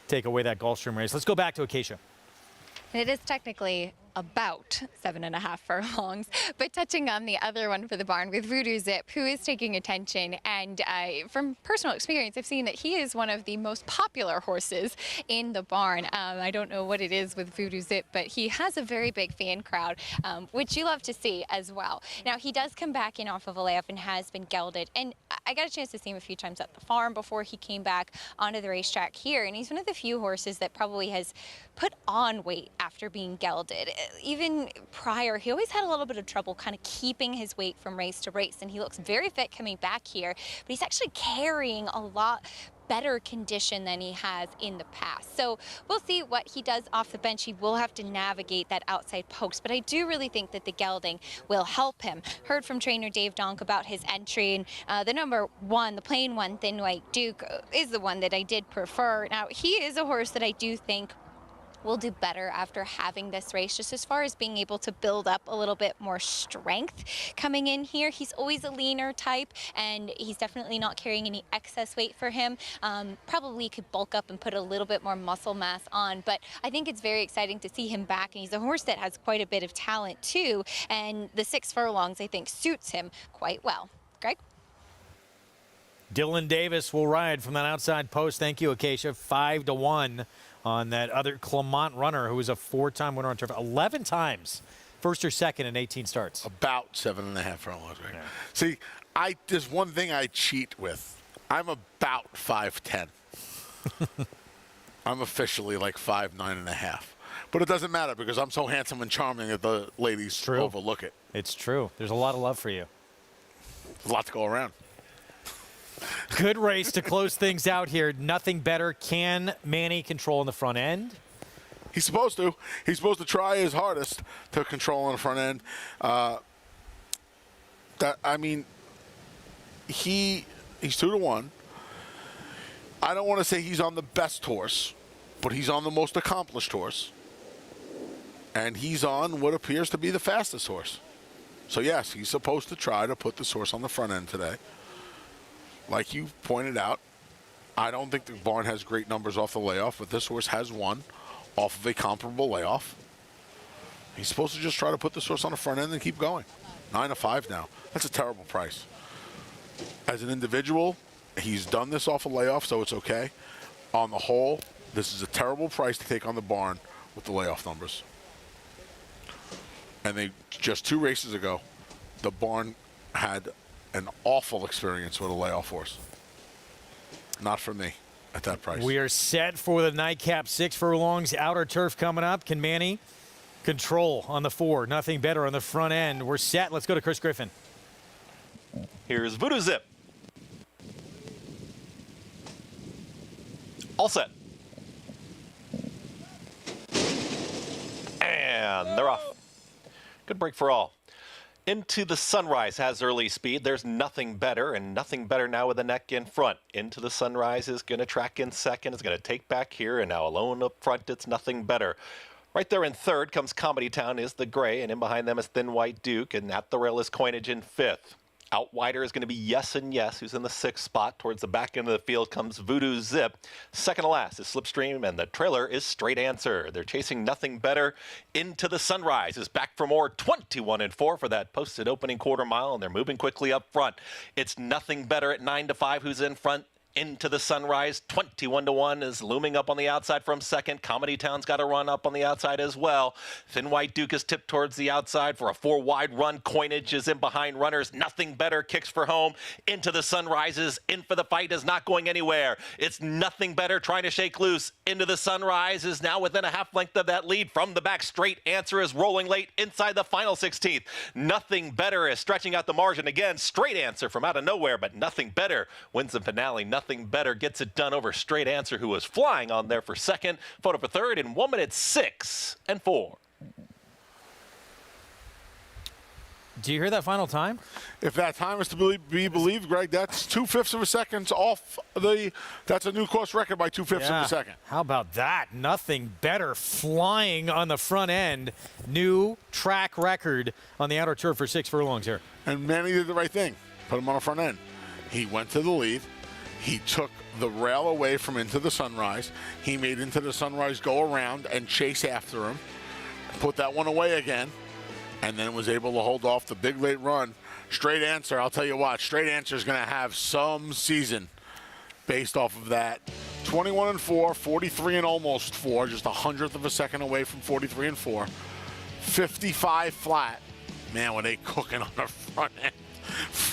take away that Gulfstream race. Let's go back to Acacia. And it is technically about 7.5 furlongs, but touching on the other one for the barn with Voodoo Zip, who is taking attention, and from personal experience, I've seen that he is one of the most popular horses in the barn. I don't know what it is with Voodoo Zip, but he has a very big fan crowd, which you love to see as well. Now, he does come back in off of a layoff and has been gelded, and I got a chance to see him a few times at the farm before he came back onto the racetrack here, and he's one of the few horses that probably has put on weight after being gelded. Even prior, he always had a little bit of trouble kind of keeping his weight from race to race, and he looks very fit coming back here, but he's actually carrying a lot better condition than he has in the past. So we'll see what he does off the bench. He will have to navigate that outside post, but I do really think that the gelding will help him. Heard from trainer Dave Donk about his entry, and the number 1, the plain one, Thin White Duke, is the one that I did prefer. Now, he is a horse that I do think will do better after having this race, just as far as being able to build up a little bit more strength coming in here. He's always a leaner type, and he's definitely not carrying any excess weight for him. Probably could bulk up and put a little bit more muscle mass on, but I think it's very exciting to see him back, and he's a horse that has quite a bit of talent too, and the 6 furlongs I think suits him quite well. Greg? Dylan Davis will ride from that outside post. Thank you, Acacia. 5-1 on that other Clement runner, who was a 4-time winner on turf, 11 times, first or second in 18 starts. About 7.5 furlongs, right? Yeah. See, there's one thing I cheat with. I'm about 5'10". I'm officially like 5'9.5". But it doesn't matter because I'm so handsome and charming that the ladies overlook it. It's true. There's a lot of love for you. There's a lot to go around. Good race to close things out here. Nothing better. Can Manny control in the front end? He's supposed to. He's supposed to try his hardest to control on the front end. He's 2-1. I don't want to say he's on the best horse, but he's on the most accomplished horse. And he's on what appears to be the fastest horse. So, yes, he's supposed to try to put this horse on the front end today. Like you pointed out, I don't think the barn has great numbers off the layoff, but this horse has won off of a comparable layoff. He's supposed to just try to put this horse on the front end and keep going. 9-5 now. That's a terrible price. As an individual, he's done this off a layoff, so it's okay. On the whole, this is a terrible price to take on the barn with the layoff numbers. And just 2 races ago, the barn had an awful experience with a layoff horse. Not for me at that price. We are set for the Nightcap 6 furlongs. Outer turf coming up. Can Manny control on the 4? Nothing better on the front end. We're set. Let's go to Chris Griffin. Here's Voodoo Zip. All set. And they're off. Good break for all. Into the Sunrise has early speed. There's nothing better, and nothing better now with the neck in front. Into the Sunrise is going to track in second. It's going to take back here, and now alone up front, it's nothing better. Right there in third comes Comedy Town is the gray, and in behind them is Thin White Duke, and at the rail is Coinage in fifth. Out wider is going to be Yes and Yes, who's in the 6th spot. Towards the back end of the field comes Voodoo Zip. Second to last is Slipstream, and the trailer is Straight Answer. They're chasing nothing better. Into the Sunrise is back for more. 21-4 for that posted opening quarter mile, and they're moving quickly up front. It's nothing better at 9-5, who's in front. Into the Sunrise, 21-1 is looming up on the outside from second. Comedy Town's got to run up on the outside as well. Thin White Duke is tipped towards the outside for a 4-wide run. Coinage is in behind runners. Nothing better kicks for home. Into the Sunrises, in for the fight, is not going anywhere. It's nothing better trying to shake loose. Into the Sunrise is now within a half length of that lead. From the back, Straight Answer is rolling late inside the final 16th. Nothing better is stretching out the margin again. Straight Answer from out of nowhere, but nothing better wins the finale. Nothing better gets it done over Straight Answer, who was flying on there for second. Photo for third in 1 minute 6 and 4. Do you hear that final time? If that time is to be believed, Greg, that's 2/5 of a second off that's a new course record by 2/5 of a second. How about that? Nothing better flying on the front end. New track record on the outer turf for 6 furlongs here. And Manny did the right thing. Put him on the front end. He went to the lead. He took the rail away from Into the Sunrise. He made Into the Sunrise go around and chase after him. Put that one away again. And then was able to hold off the big late run. Straight Answer, I'll tell you what, Straight Answer is going to have some season based off of that. 21-4, 43 and almost 4, just 100th of a second away from 43 and 4. 55 flat. Man, were they cooking on the front end.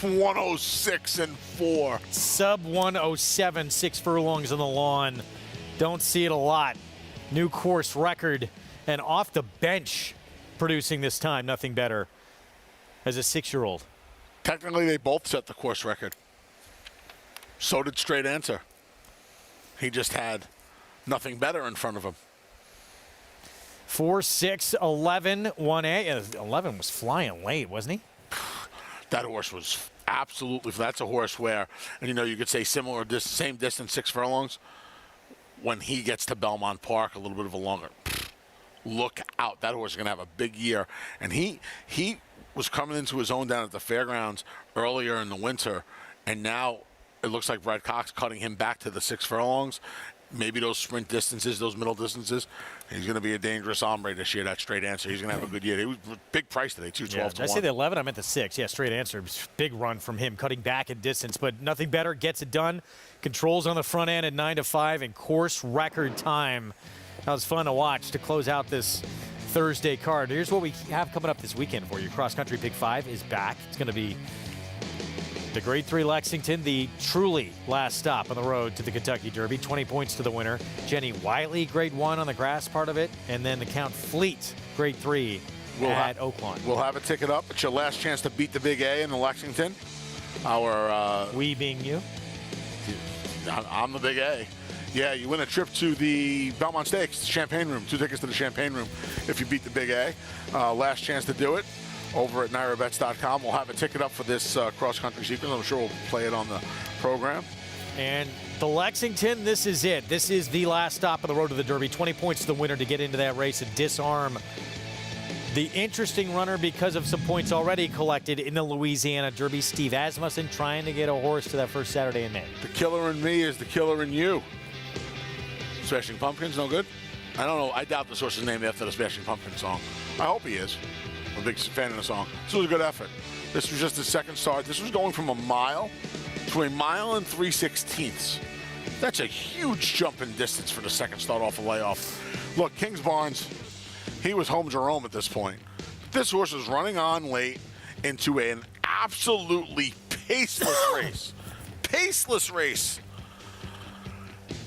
106 and 4. Sub 107, 6 furlongs on the lawn. Don't see it a lot. New course record, and off the bench producing this time. Nothing better as a 6-year-old. Technically, they both set the course record. So did Straight Answer. He just had nothing better in front of him. 4, 6, 11, 1A. 11 was flying late, wasn't he? That horse was absolutely. That's a horse where, and you could say similar, same distance, 6 furlongs. When he gets to Belmont Park, a little bit of a longer. look out. That horse is going to have a big year. And he was coming into his own down at the fairgrounds earlier in the winter, and now it looks like Brad Cox cutting him back to the 6 furlongs. Maybe those sprint distances, those middle distances. He's going to be a dangerous hombre this year. That Straight Answer. He's going to have a good year. He was big price today, 212 to 1. Did I say the 11? I meant the 6. Yeah, Straight Answer. Big run from him, cutting back in distance, but nothing better. Gets it done. Controls on the front end at 9-5 and course record time. That was fun to watch to close out this Thursday card. Here's what we have coming up this weekend for you. Cross Country Pick 5 is back. It's going to be the Grade 3 Lexington, the truly last stop on the road to the Kentucky Derby. 20 points to the winner. Jenny Wiley, Grade 1 on the grass part of it. And then the Count Fleet, Grade 3 at Oaklawn. We'll have a ticket up. It's your last chance to beat the Big A in the Lexington. We being you? I'm the Big A. Yeah, you win a trip to the Belmont Stakes, Champagne Room. 2 tickets to the Champagne Room if you beat the Big A. Last chance to do it. Over at NYRABets.com. We'll have a ticket up for this cross-country sequence. I'm sure we'll play it on the program. And the Lexington, this is it. This is the last stop on the road to the Derby. 20 points to the winner to get into that race and disarm the interesting runner because of some points already collected in the Louisiana Derby. Steve Asmussen trying to get a horse to that first Saturday in May. The killer in me is the killer in you. Smashing Pumpkins, no good? I don't know. I doubt this horse is named after the Smashing Pumpkins song. I hope he is. I'm a big fan of the song. This was a good effort. This was just his second start. This was going from a mile to a mile and 3/16. That's a huge jump in distance for the second start off a layoff. Look, Kings Barnes, he was home Jerome at this point. This horse is running on late into an absolutely paceless race. Paceless race.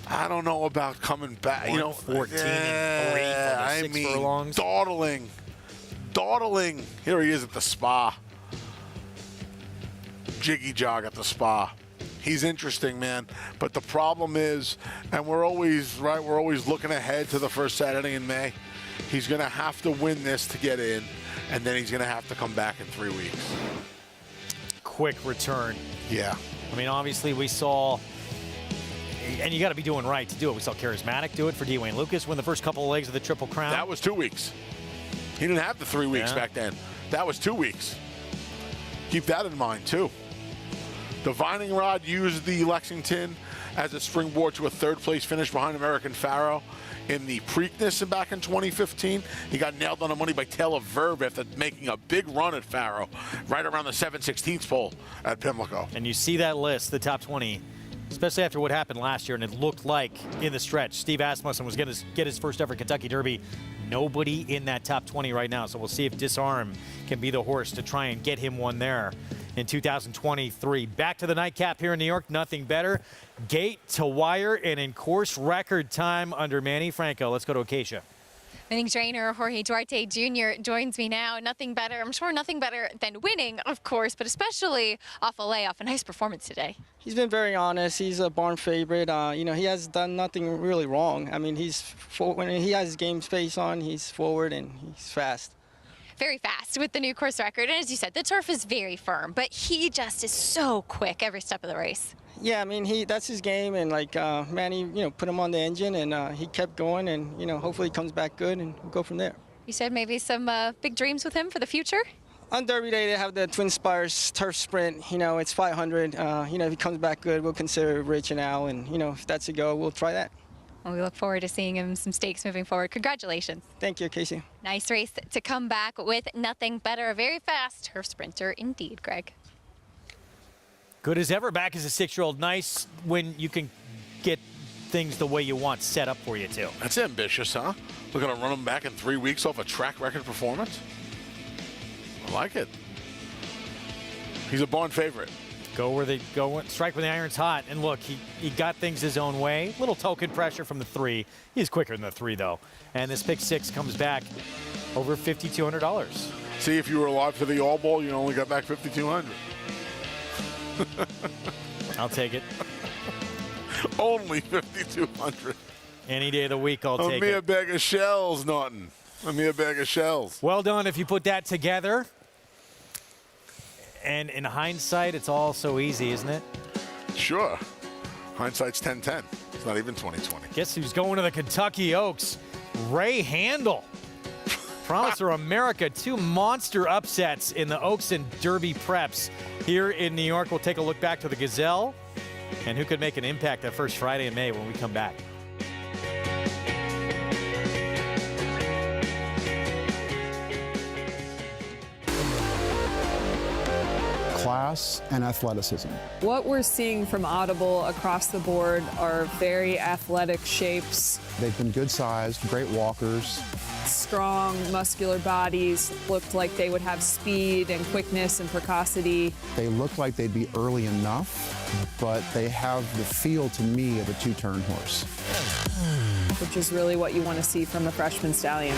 I don't know about coming back. 14 and 3 for the 6 furlongs. Dawdling. Here he is at the spa. Jiggy jog at the spa. He's interesting, man. But the problem is, and we're always looking ahead to the first Saturday in May. He's going to have to win this to get in, and then he's going to have to come back in 3 weeks. Quick return. Yeah. I mean, obviously we saw, and you got to be doing right to do it. We saw Charismatic do it for Dwayne Lukas, win the first couple of legs of the Triple Crown. That was 2 weeks. He didn't have the 3 weeks back then. That was 2 weeks. Keep that in mind, too. The Vining Rod used the Lexington as a springboard to a third-place finish behind American Pharaoh in the Preakness back in 2015. He got nailed on the money by Taylor Verb after making a big run at Pharaoh right around the 7/16 pole at Pimlico. And you see that list, the top 20, especially after what happened last year, and it looked like in the stretch Steve Asmussen was going to get his first ever Kentucky Derby. Nobody in that top 20 right now, so we'll see if Disarm can be the horse to try and get him one there in 2023. Back to the Nightcap here in New York. Nothing better. Gate to wire and in course record time under Manny Franco. Let's go to Acacia. Winning trainer Jorge Duarte Jr. joins me now. Nothing better, I'm sure nothing better than winning, of course, but especially off a layoff. A nice performance today. He's been very honest. He's a barn favorite. He has done nothing really wrong. I mean, when he has his game face on, he's forward and he's fast. Very fast with the new course record. And as you said, the turf is very firm, but he just is so quick every step of the race. Yeah, I mean, that's his game, and Manny, put him on the engine, and he kept going, and hopefully he comes back good, and we'll go from there. You said maybe some big dreams with him for the future? On Derby Day, they have the Twin Spires turf sprint. It's 500. If he comes back good, we'll consider Rich and Al, and if that's a go, we'll try that. Well, we look forward to seeing him some stakes moving forward. Congratulations. Thank you, Casey. Nice race to come back with nothing better. A very fast turf sprinter indeed, Greg. Good as ever back as a 6-year-old. Nice when you can get things the way you want set up for you, too. That's ambitious, huh? We're going to run him back in 3 weeks off a track record performance? I like it. He's a barn favorite. Go where they go, strike when the iron's hot. And look, he got things his own way. Little token pressure from the 3. He's quicker than the 3, though. And this pick 6 comes back over $5,200. See, if you were alive for the All Bowl, you only got back $5,200. I'll take it. Only $5,200. Any day of the week, I'll take it. Me a bag of shells, Norton. Me a bag of shells. Well done if you put that together. And in hindsight, it's all so easy, isn't it? Sure. Hindsight's 10/10. It's not even 20/20. Guess who's going to the Kentucky Oaks? Ray Handel. Promise for America, 2 monster upsets in the Oaks and Derby preps here in New York. We'll take a look back to the Gazelle and who could make an impact that first Friday in May when we come back. Class and athleticism. What we're seeing from Audible across the board are very athletic shapes. They've been good sized, great walkers. Strong, muscular bodies, looked like they would have speed and quickness and precocity. They look like they'd be early enough, but they have the feel to me of a 2-turn horse. Which is really what you want to see from a freshman stallion.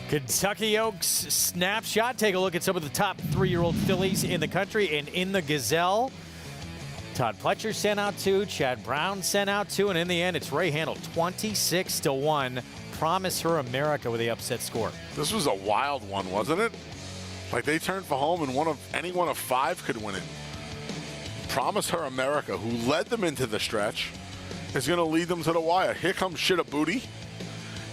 Kentucky Oaks snapshot. Take a look at some of the top 3-year-old fillies in the country and in the Gazelle. Todd Pletcher sent out 2, Chad Brown sent out 2, and in the end, it's Ray Handel, 26-1. Promise Her America with the upset score. This was a wild one, wasn't it? Like they turned for home, and any one of 5 could win it. Promise Her America, who led them into the stretch, is going to lead them to the wire. Here comes Shit a Booty.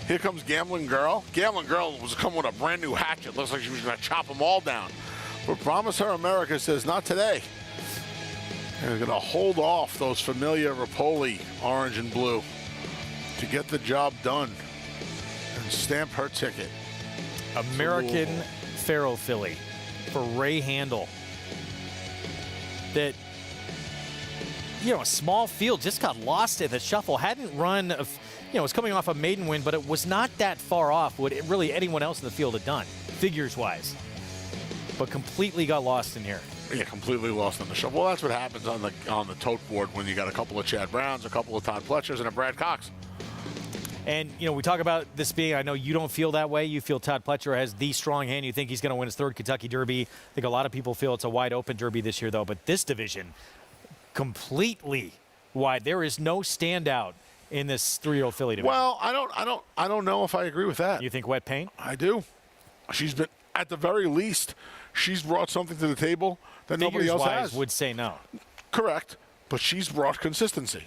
Here comes Gambling Girl. Gambling Girl was coming with a brand new hatchet. Looks like she was going to chop them all down. But Promise Her America says, not today. And they're going to hold off those familiar Rapoli, orange and blue, to get the job done and stamp her ticket. American Pharaoh filly for Ray Handel. That, you know, a small field just got lost in the shuffle. Hadn't run, was coming off a maiden win, but it was not that far off what really anyone else in the field had done, figures-wise. But completely got lost in here. Yeah, completely lost in the shuffle. Well, that's what happens on the tote board when you got a couple of Chad Browns, a couple of Todd Pletchers, and a Brad Cox. And, we talk about this being, I know you don't feel that way. You feel Todd Pletcher has the strong hand. You think he's going to win his 3rd Kentucky Derby. I think a lot of people feel it's a wide-open Derby this year, though. But this division, completely wide. There is no standout in this 3-year-old filly division. Well, I don't know if I agree with that. You think wet paint? I do. She's been, at the very least, she's brought something to the table that nobody else has. Would say no. Correct, but she's brought consistency.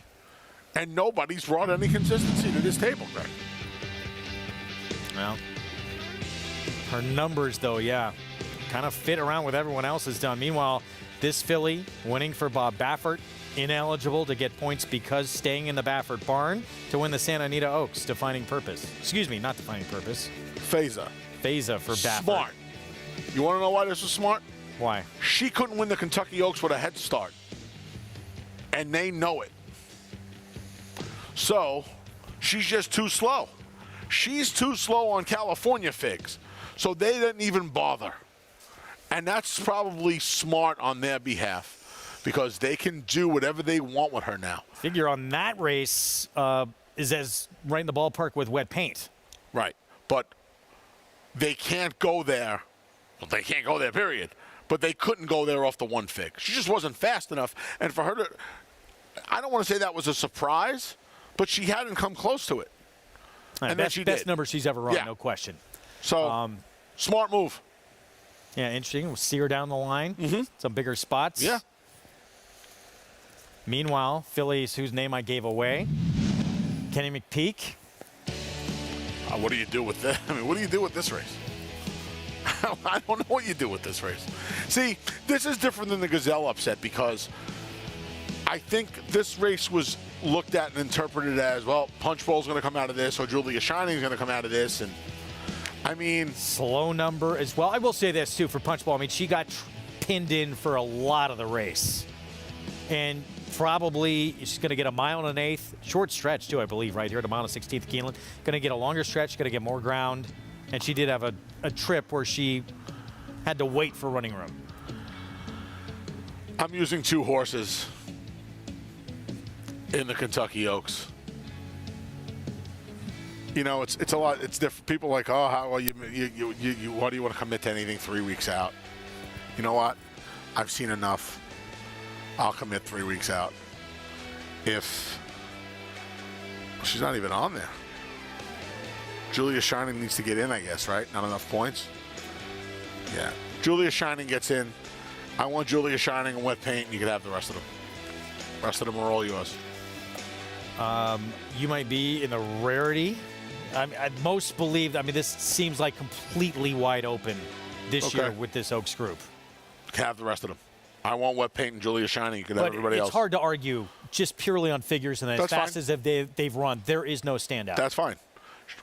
And nobody's brought any consistency to this table, Greg. Well, her numbers, though, yeah, kind of fit around what everyone else has done. Meanwhile, this filly winning for Bob Baffert, ineligible to get points because staying in the Baffert barn to win the Santa Anita Oaks, Defining Purpose. Excuse me, not Defining Purpose. Feza for Baffert. Smart. You want to know why this was smart? Why? She couldn't win the Kentucky Oaks with a head start. And they know it. So, she's just too slow. She's too slow on California figs. So they didn't even bother. And that's probably smart on their behalf because they can do whatever they want with her now. Figure on that race is as right in the ballpark with wet paint. Right. But they can't go there. Well, they can't go there, period. But they couldn't go there off the one fig. She just wasn't fast enough. And for her to, I don't want to say that was a surprise, but she hadn't come close to it. Right, and then she best did. number she's ever run, no question. So, smart move. Yeah, interesting. We'll see her down the line. Some bigger spots. Yeah. Meanwhile, fillies whose name I gave away, Kenny McPeak. What do you do with that? I mean, what do you do with this race? I don't know what you do with this race. See, this is different than the Gazelle upset because I think this race was looked at and interpreted as, well, Punch Bowl's going to come out of this, or Julia Shining's going to come out of this, and I mean, slow number as well. I will say this too for Punch Bowl. I mean, she got pinned in for a lot of the race, and probably she's going to get a mile and an eighth, short stretch too, I believe, right here at a mile and 16th Keeneland. Going to get a longer stretch, going to get more ground, and she did have a trip where she had to wait for running room. I'm using 2 horses in the Kentucky Oaks. You know, it's a lot. It's different. People are like, oh, how well you why do you want to commit to anything 3 weeks out? You know what? I've seen enough. I'll commit 3 weeks out. If she's not even on there, Julia Shining needs to get in, I guess, right? Not enough points. Yeah, Julia Shining gets in. I want Julia Shining and Wet Paint. You can have the rest of them. The rest of them are all yours. You might be in the rarity. I most believe, I mean, this seems like completely wide open this year with this Oaks group. Have the rest of them. I want Wet Paint and Julia Shining. You can have everybody else. It's hard to argue just purely on figures, and as fast as they've run, there is no standout. That's fine.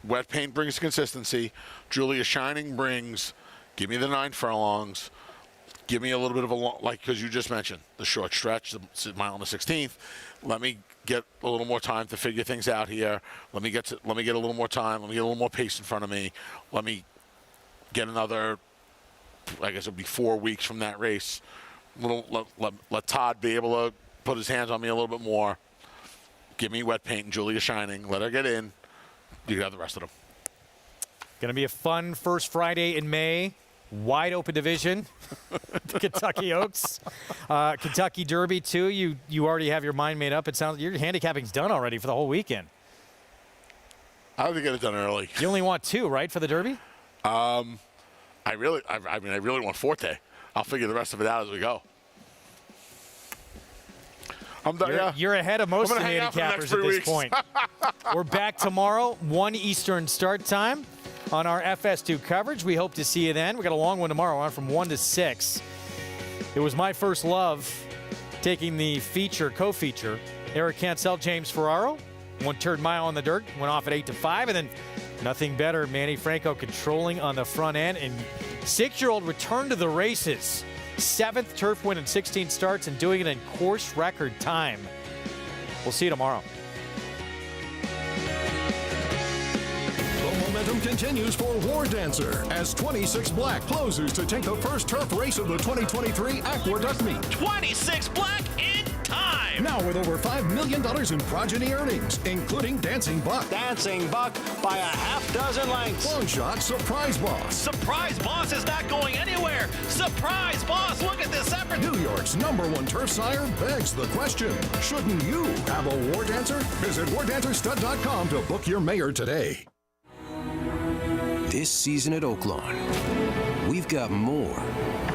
Wet Paint brings consistency. Julia Shining brings, give me the 9 furlongs. Give me a little bit of a long, like, because you just mentioned the short stretch, the mile on the 16th. Let me get a little more time to figure things out here. Let me get a little more time. Let me get a little more pace in front of me. Let me get another, I guess it would be 4 weeks from that race. Let Todd be able to put his hands on me a little bit more. Give me Wet Paint and Julia Shining. Let her get in. You can have the rest of them. Going to be a fun first Friday in May. Wide open division, the Kentucky Oaks, Kentucky Derby too. You already have your mind made up. It sounds your handicapping's done already for the whole weekend. I would get it done early. You only want 2, right, for the Derby? I really want Forte. I'll figure the rest of it out as we go. I'm done. You're ahead of most of the handicappers at this point. We're back tomorrow, 1 Eastern start time. On our FS2 coverage. We hope to see you then. We got a long one tomorrow on from 1 to 6. It was my first love taking the co-feature. Eric Cancel, James Ferraro. 1/3 mile on the dirt. Went off at 8 to 5. And then nothing better. Manny Franco controlling on the front end. And 6-year-old returned to the races. 7th turf win in 16 starts and doing it in course record time. We'll see you tomorrow. Momentum continues for War Dancer as 26 Black closes to take the first turf race of the 2023 Aqueduct Meet. 26 Black in time! Now with over $5 million in progeny earnings, including Dancing Buck. Dancing Buck by a half dozen lengths. Long Shot Surprise Boss. Surprise Boss is not going anywhere! Surprise Boss, look at this effort! New York's #1 turf sire begs the question, shouldn't you have a War Dancer? Visit WarDancerStud.com to book your mayor today. This season at Oaklawn, we've got more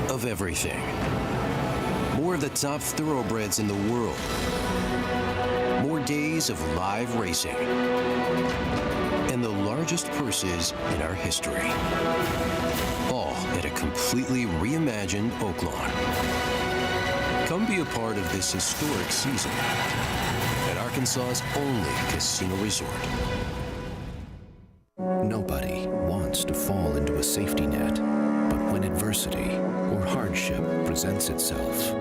of everything. More of the top thoroughbreds in the world. More days of live racing. And the largest purses in our history. All at a completely reimagined Oaklawn. Come be a part of this historic season at Arkansas's only casino resort. Nobody wants to fall into a safety net, but when adversity or hardship presents itself,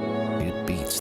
it beats